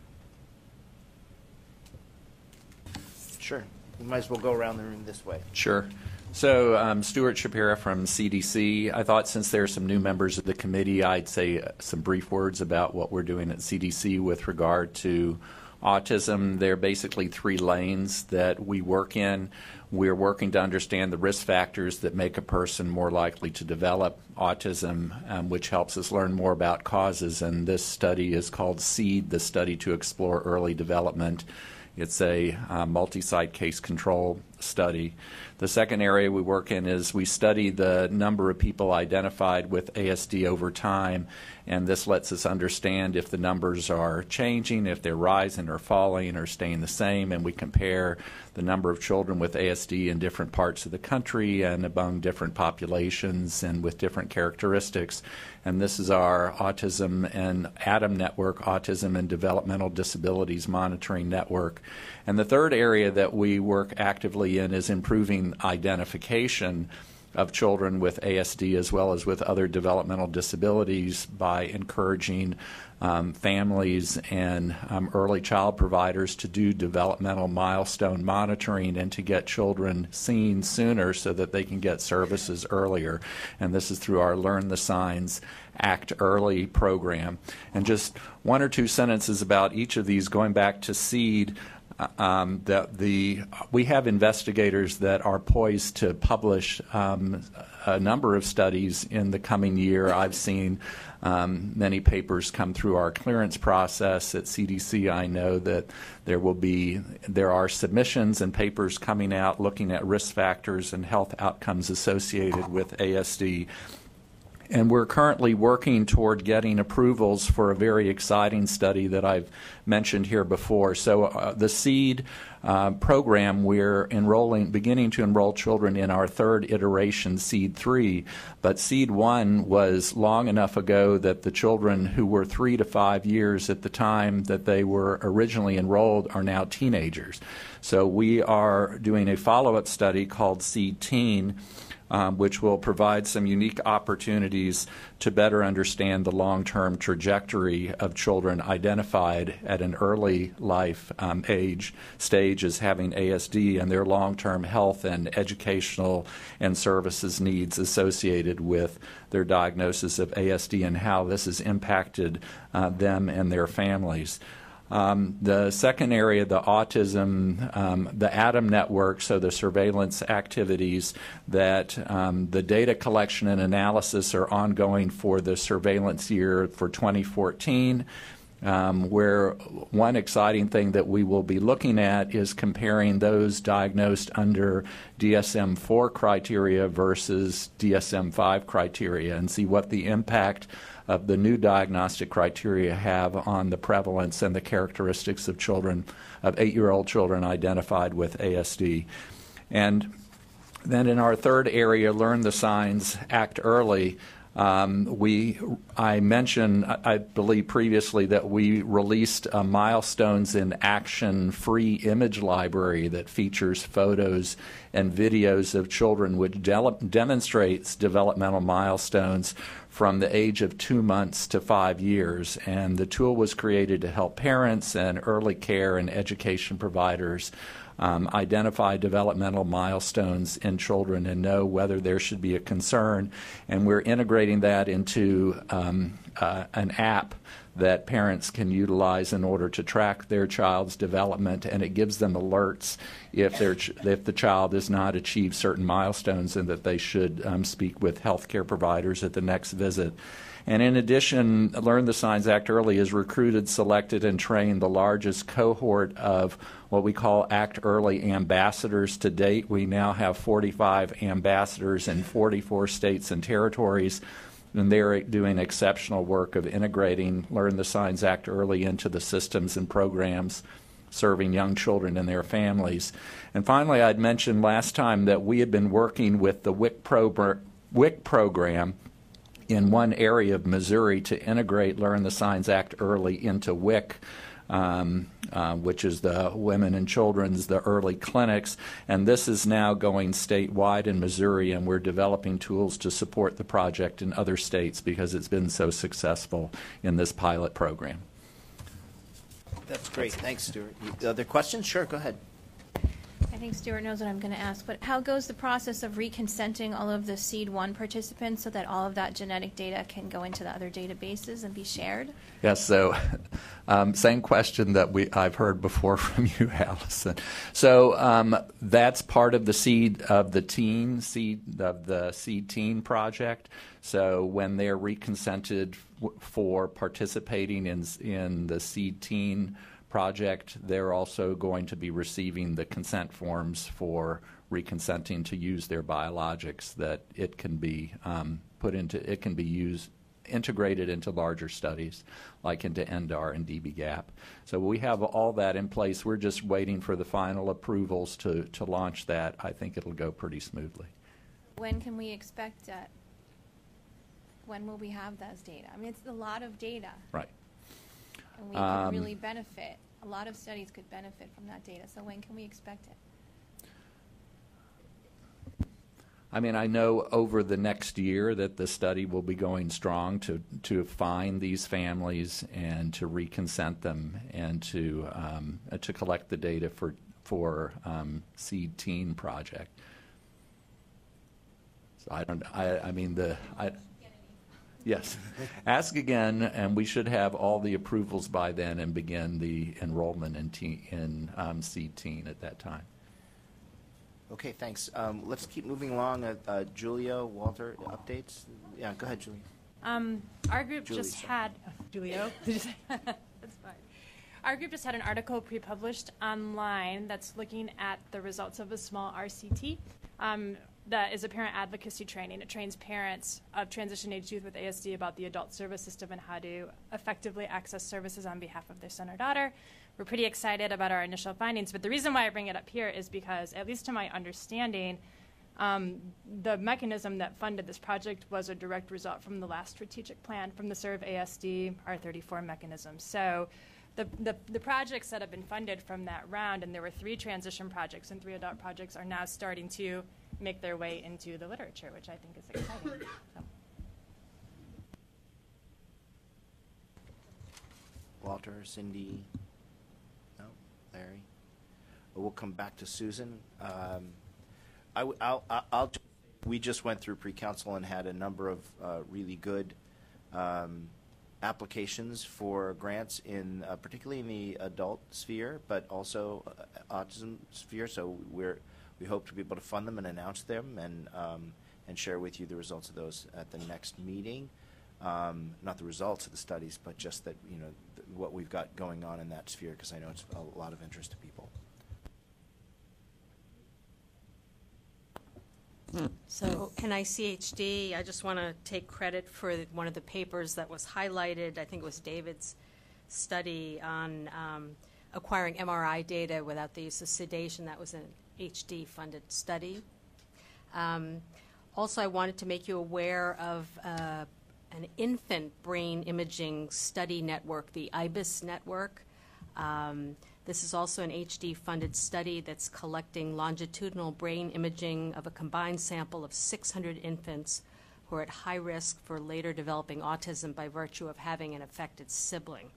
Sure. We might as well go around the room this way. Sure. So Stuart Shapira from CDC. I thought since there are some new members of the committee, I'd say some brief words about what we're doing at CDC with regard to autism. There are basically 3 lanes that we work in. We're working to understand the risk factors that make a person more likely to develop autism, which helps us learn more about causes. And this study is called SEED, the Study to Explore Early Development. It's a multi-site case control study. The second area we work in is we study the number of people identified with ASD over time, and this lets us understand if the numbers are changing, if they're rising or falling or staying the same, and we compare the number of children with ASD in different parts of the country and among different populations and with different characteristics. And this is our Autism and ADAM network, Autism and Developmental Disabilities Monitoring Network. And the third area that we work actively in is improving identification of children with ASD as well as with other developmental disabilities by encouraging families and early child providers to do developmental milestone monitoring and to get children seen sooner so that they can get services earlier. And this is through our Learn the Signs, Act Early program. And just 1 or 2 sentences about each of these, going back to SEED. We have investigators that are poised to publish a number of studies in the coming year. I've seen many papers come through our clearance process at CDC. I know that there are submissions and papers coming out looking at risk factors and health outcomes associated with ASD. And we're currently working toward getting approvals for a very exciting study that I've mentioned here before. So the SEED program, we're beginning to enroll children in our 3rd iteration, SEED 3. But SEED 1 was long enough ago that the children who were 3 to 5 years at the time that they were originally enrolled are now teenagers. So we are doing a follow-up study called SEED Teen, which will provide some unique opportunities to better understand the long-term trajectory of children identified at an early life stage as having ASD and their long-term health and educational and services needs associated with their diagnosis of ASD and how this has impacted them and their families. The second area, the autism, the ADAM network, so the surveillance activities that the data collection and analysis are ongoing for the surveillance year for 2014, where one exciting thing that we will be looking at is comparing those diagnosed under DSM-4 criteria versus DSM-5 criteria and see what the impact of the new diagnostic criteria have on the prevalence and the characteristics of children, of 8-year-old children identified with ASD. And then in our 3rd area, Learn the Signs, Act Early, I mentioned, I believe previously, that we released a Milestones in Action free image library that features photos and videos of children, which demonstrates developmental milestones from the age of 2 months to 5 years. And the tool was created to help parents and early care and education providers identify developmental milestones in children and know whether there should be a concern. And we're integrating that into an app that parents can utilize in order to track their child's development, and it gives them alerts if the child has not achieved certain milestones and that they should speak with healthcare providers at the next visit. And in addition, Learn the Signs Act Early has recruited, selected, and trained the largest cohort of what we call Act Early ambassadors to date. We now have 45 ambassadors in 44 states and territories, and they're doing exceptional work of integrating Learn the Signs Act Early into the systems and programs serving young children and their families. And finally, I'd mentioned last time that we had been working with the WIC program in one area of Missouri to integrate Learn the Signs Act Early into WIC, which is the Women and Children's, the early clinics. And this is now going statewide in Missouri, and we're developing tools to support the project in other states because it's been so successful in this pilot program. That's great. Thanks, Stuart. Other questions? Sure, go ahead. I think Stuart knows what I'm going to ask, but how goes the process of reconsenting all of the Seed 1 participants so that all of that genetic data can go into the other databases and be shared? Yes, so same question that I've heard before from you, Allison. So that's part of the Seed Teen project. So when they're reconsented for participating in the Seed Teen project, they're also going to be receiving the consent forms for reconsenting to use their biologics that it can be integrated into larger studies like into ENDAR and dbGaP. So we have all that in place. We're just waiting for the final approvals to launch that. I think it'll go pretty smoothly. When can we expect that? When will we have those data? I mean, it's a lot of data. Right. And we can really benefit. A lot of studies could benefit from that data. So when can we expect it? I mean, I know over the next year that the study will be going strong to find these families and to reconsent them and to collect the data for Seed Teen project. So Yes. Ask again, and we should have all the approvals by then and begin the enrollment in Seed Teen at that time. Okay, thanks. Let's keep moving along. Julia, Walter, updates? Yeah, go ahead, Julia. Our group Julie, just sorry. had... Julio? That's fine. Our group just had an article pre-published online that's looking at the results of a small RCT. That is a parent advocacy training. It trains parents of transition-age youth with ASD about the adult service system and how to effectively access services on behalf of their son or daughter. We're pretty excited about our initial findings, but the reason why I bring it up here is because, at least to my understanding, the mechanism that funded this project was a direct result from the last strategic plan from the Serve ASD R34 mechanism. So the projects that have been funded from that round, and there were 3 transition projects and 3 adult projects, are now starting to make their way into the literature, which I think is exciting. So. Walter, Cindy, no, Larry. We'll come back to Susan. We just went through pre-council and had a number of really good applications for grants in particularly in the adult sphere, but also autism sphere. So we hope to be able to fund them and announce them and share with you the results of those at the next meeting. Not the results of the studies, but just that what we've got going on in that sphere, because I know it's a lot of interest to people. So NICHD, I just want to take credit for one of the papers that was highlighted. I think it was David's study on acquiring MRI data without the use of sedation. That was an HD-funded study. Also, I wanted to make you aware of an infant brain imaging study network, the IBIS network. This is also an HD-funded study that's collecting longitudinal brain imaging of a combined sample of 600 infants who are at high risk for later developing autism by virtue of having an affected sibling.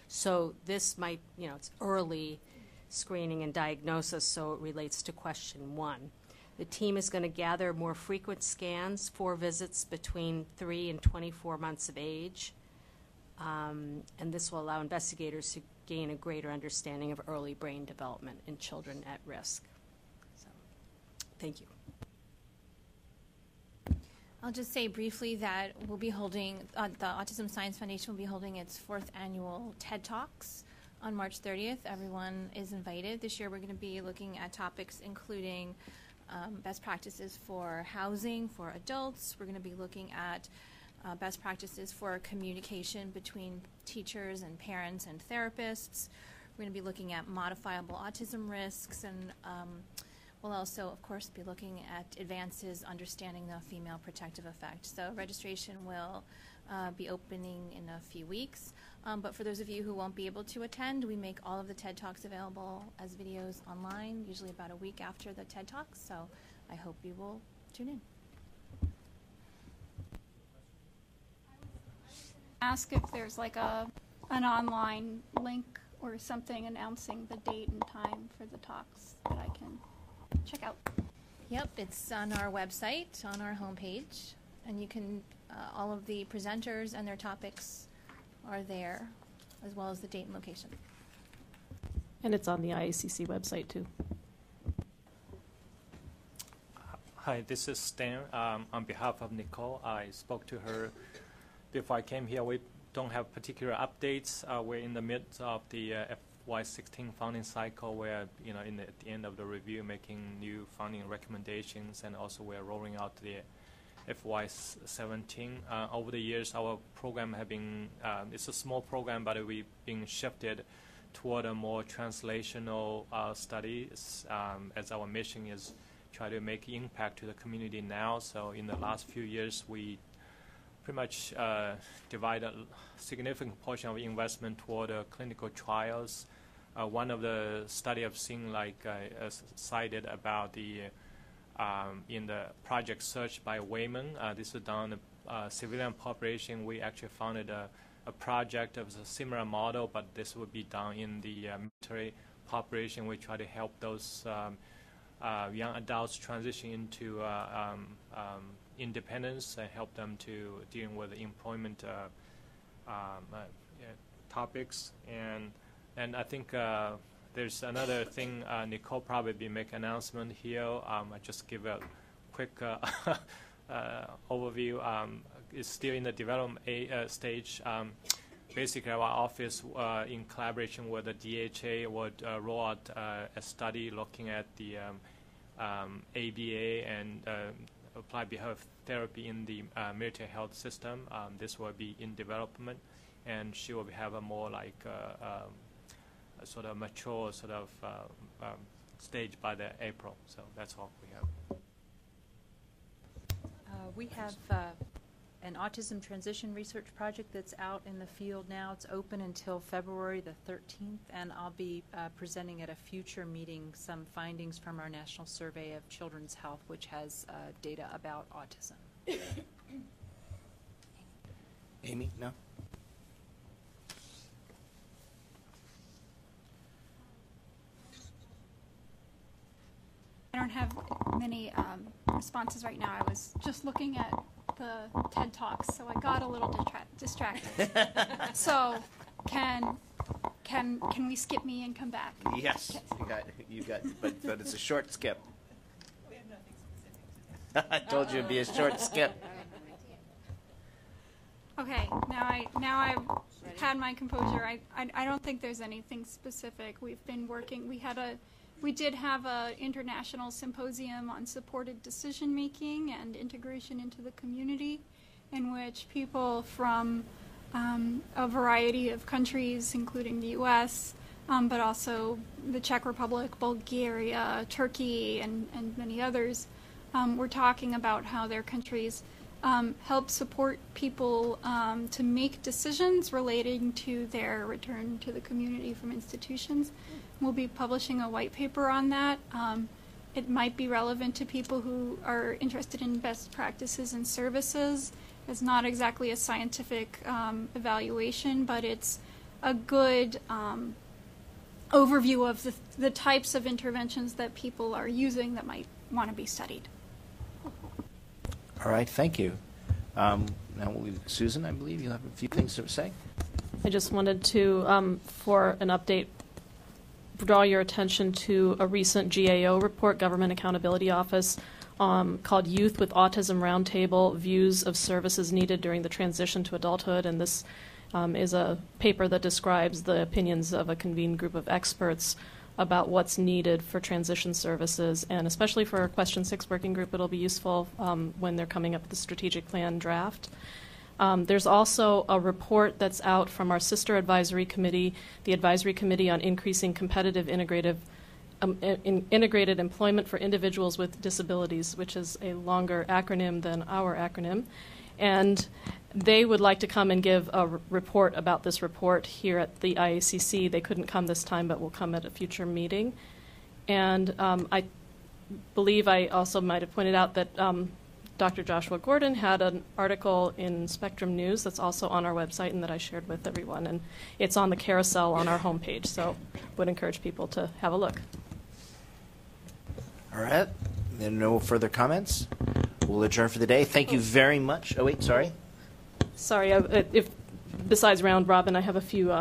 So this might, it's early, screening and diagnosis, so it relates to question 1. The team is going to gather more frequent scans, 4 visits between 3 and 24 months of age, and this will allow investigators to gain a greater understanding of early brain development in children at risk. So, thank you. I'll just say briefly that we'll be holding, the Autism Science Foundation will be holding its 4th annual TED Talks on March 30th. Everyone is invited. This year we're going to be looking at topics including best practices for housing for adults. We're going to be looking at best practices for communication between teachers and parents and therapists. We're going to be looking at modifiable autism risks, and we'll also, of course, be looking at advances understanding the female protective effect. So registration will be opening in a few weeks. But for those of you who won't be able to attend, we make all of the TED Talks available as videos online, usually about a week after the TED Talks. So I hope you will tune in. Ask if there's like an online link or something announcing the date and time for the talks that I can check out. Yep, it's on our website, on our homepage, and you can, all of the presenters and their topics are there, as well as the date and location. And it's on the IACC website, too. Hi, this is Stan. On behalf of Nicole, I spoke to her before I came here. We don't have particular updates. We're in the midst of the FY16 funding cycle, where at the end of the review, making new funding recommendations, and also we're rolling out the FY17. Over the years, our program have been, it's a small program, but we've been shifted toward a more translational studies, as our mission is try to make impact to the community now. So in the last few years, we pretty much divide a significant portion of investment toward clinical trials. One of the study I've seen, cited about the in the project Search by Wayman. This is done on the civilian population. We actually founded a project of a similar model, but this would be done in the military population. We try to help those young adults transition into independence and help them to deal with employment topics. And I think there's another thing Nicole probably make announcement here. I just give a quick overview. It's still in the development stage. Basically, our office, in collaboration with the DHA, would roll out a study looking at the ABA and applied behavior therapy in the military health system. This will be in development, and she will have a more sort of mature sort of stage by the April. So that's all we have. We have an autism transition research project that's out in the field now. It's open until February the 13th, and I'll be presenting at a future meeting some findings from our National Survey of Children's Health, which has data about autism. Amy, no? I don't have many responses right now. I was just looking at the TED Talks, so I got a little distracted. So, can we skip me and come back? Yes, you got, but it's a short skip. We have nothing specific. I told you it'd be a short skip. Okay, now I've had my composure. I don't think there's anything specific. We've been working. We did have an international symposium on supported decision making and integration into the community, in which people from a variety of countries, including the U.S., but also the Czech Republic, Bulgaria, Turkey, and many others, were talking about how their countries help support people to make decisions relating to their return to the community from institutions. We'll be publishing a white paper on that. It might be relevant to people who are interested in best practices and services. It's not exactly a scientific evaluation, but it's a good overview of the types of interventions that people are using that might want to be studied. All right, thank you. Now we'll leave Susan, I believe you have a few things to say. I just wanted to, for an update, draw your attention to a recent GAO report, Government Accountability Office, called Youth with Autism Roundtable, Views of Services Needed During the Transition to Adulthood. And this is a paper that describes the opinions of a convened group of experts about what's needed for transition services. And especially for our Question 6 working group, it'll be useful when they're coming up with the strategic plan draft. There's also a report that's out from our sister advisory committee, the Advisory Committee on Increasing Competitive Integrated Employment for Individuals with Disabilities, which is a longer acronym than our acronym. And they would like to come and give a report about this report here at the IACC. They couldn't come this time, but will come at a future meeting. And I believe I also might have pointed out that Dr. Joshua Gordon had an article in Spectrum News that's also on our website and that I shared with everyone. And it's on the carousel on our homepage, so would encourage people to have a look. All right. Then no further comments. We'll adjourn for the day. Thank you very much. Oh, wait, sorry. Sorry, if besides round robin, I have a few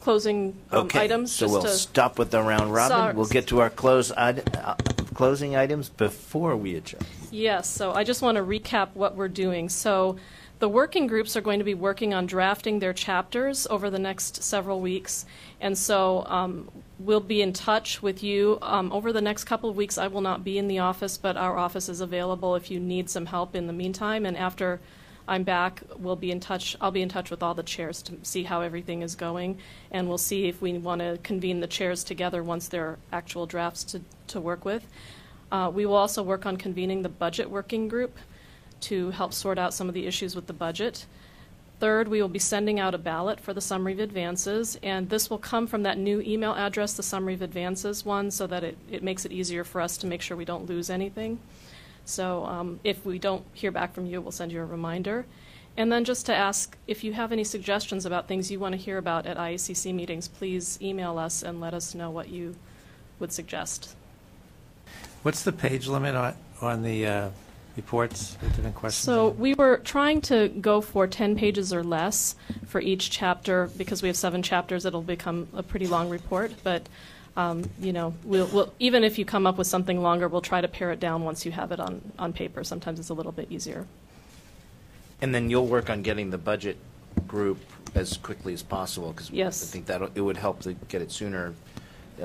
closing items. So just we'll stop with the round robin. Sorry. We'll get to our closing items before we adjourn. Yes, so I just want to recap what we're doing. So the working groups are going to be working on drafting their chapters over the next several weeks. And so we'll be in touch with you. Over the next couple of weeks, I will not be in the office, but our office is available if you need some help in the meantime. And after I'm back, we'll be in touch. I'll be in touch with all the chairs to see how everything is going. And we'll see if we want to convene the chairs together once there are actual drafts to work with. We will also work on convening the budget working group to help sort out some of the issues with the budget. Third, we will be sending out a ballot for the Summary of Advances, and this will come from that new email address, the Summary of Advances one, so that it makes it easier for us to make sure we don't lose anything. So if we don't hear back from you, we'll send you a reminder. And then just to ask, if you have any suggestions about things you want to hear about at IACC meetings, please email us and let us know what you would suggest. What's the page limit on the reports with different questions? So we were trying to go for 10 pages or less for each chapter. Because we have 7 chapters, it'll become a pretty long report. But you know, we'll even if you come up with something longer, we'll try to pare it down once you have it on paper. Sometimes it's a little bit easier. And then you'll work on getting the budget group as quickly as possible, because Yes. I think that it would help to get it sooner,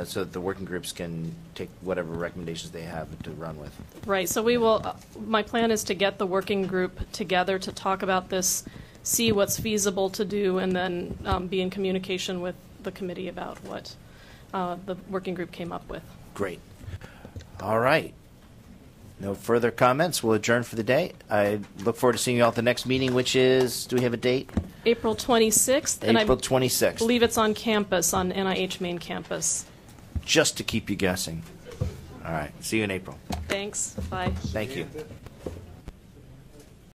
so that the working groups can take whatever recommendations they have to run with. Right. So we will. My plan is to get the working group together to talk about this, see what's feasible to do, and then be in communication with the committee about what the working group came up with. Great. All right. No further comments. We'll adjourn for the day. I look forward to seeing you all at the next meeting, which is, do we have a date? April 26th. April and 26th. I believe it's on campus, on NIH main campus. Just to keep you guessing. All right. See you in April. Thanks. Bye. Thank you.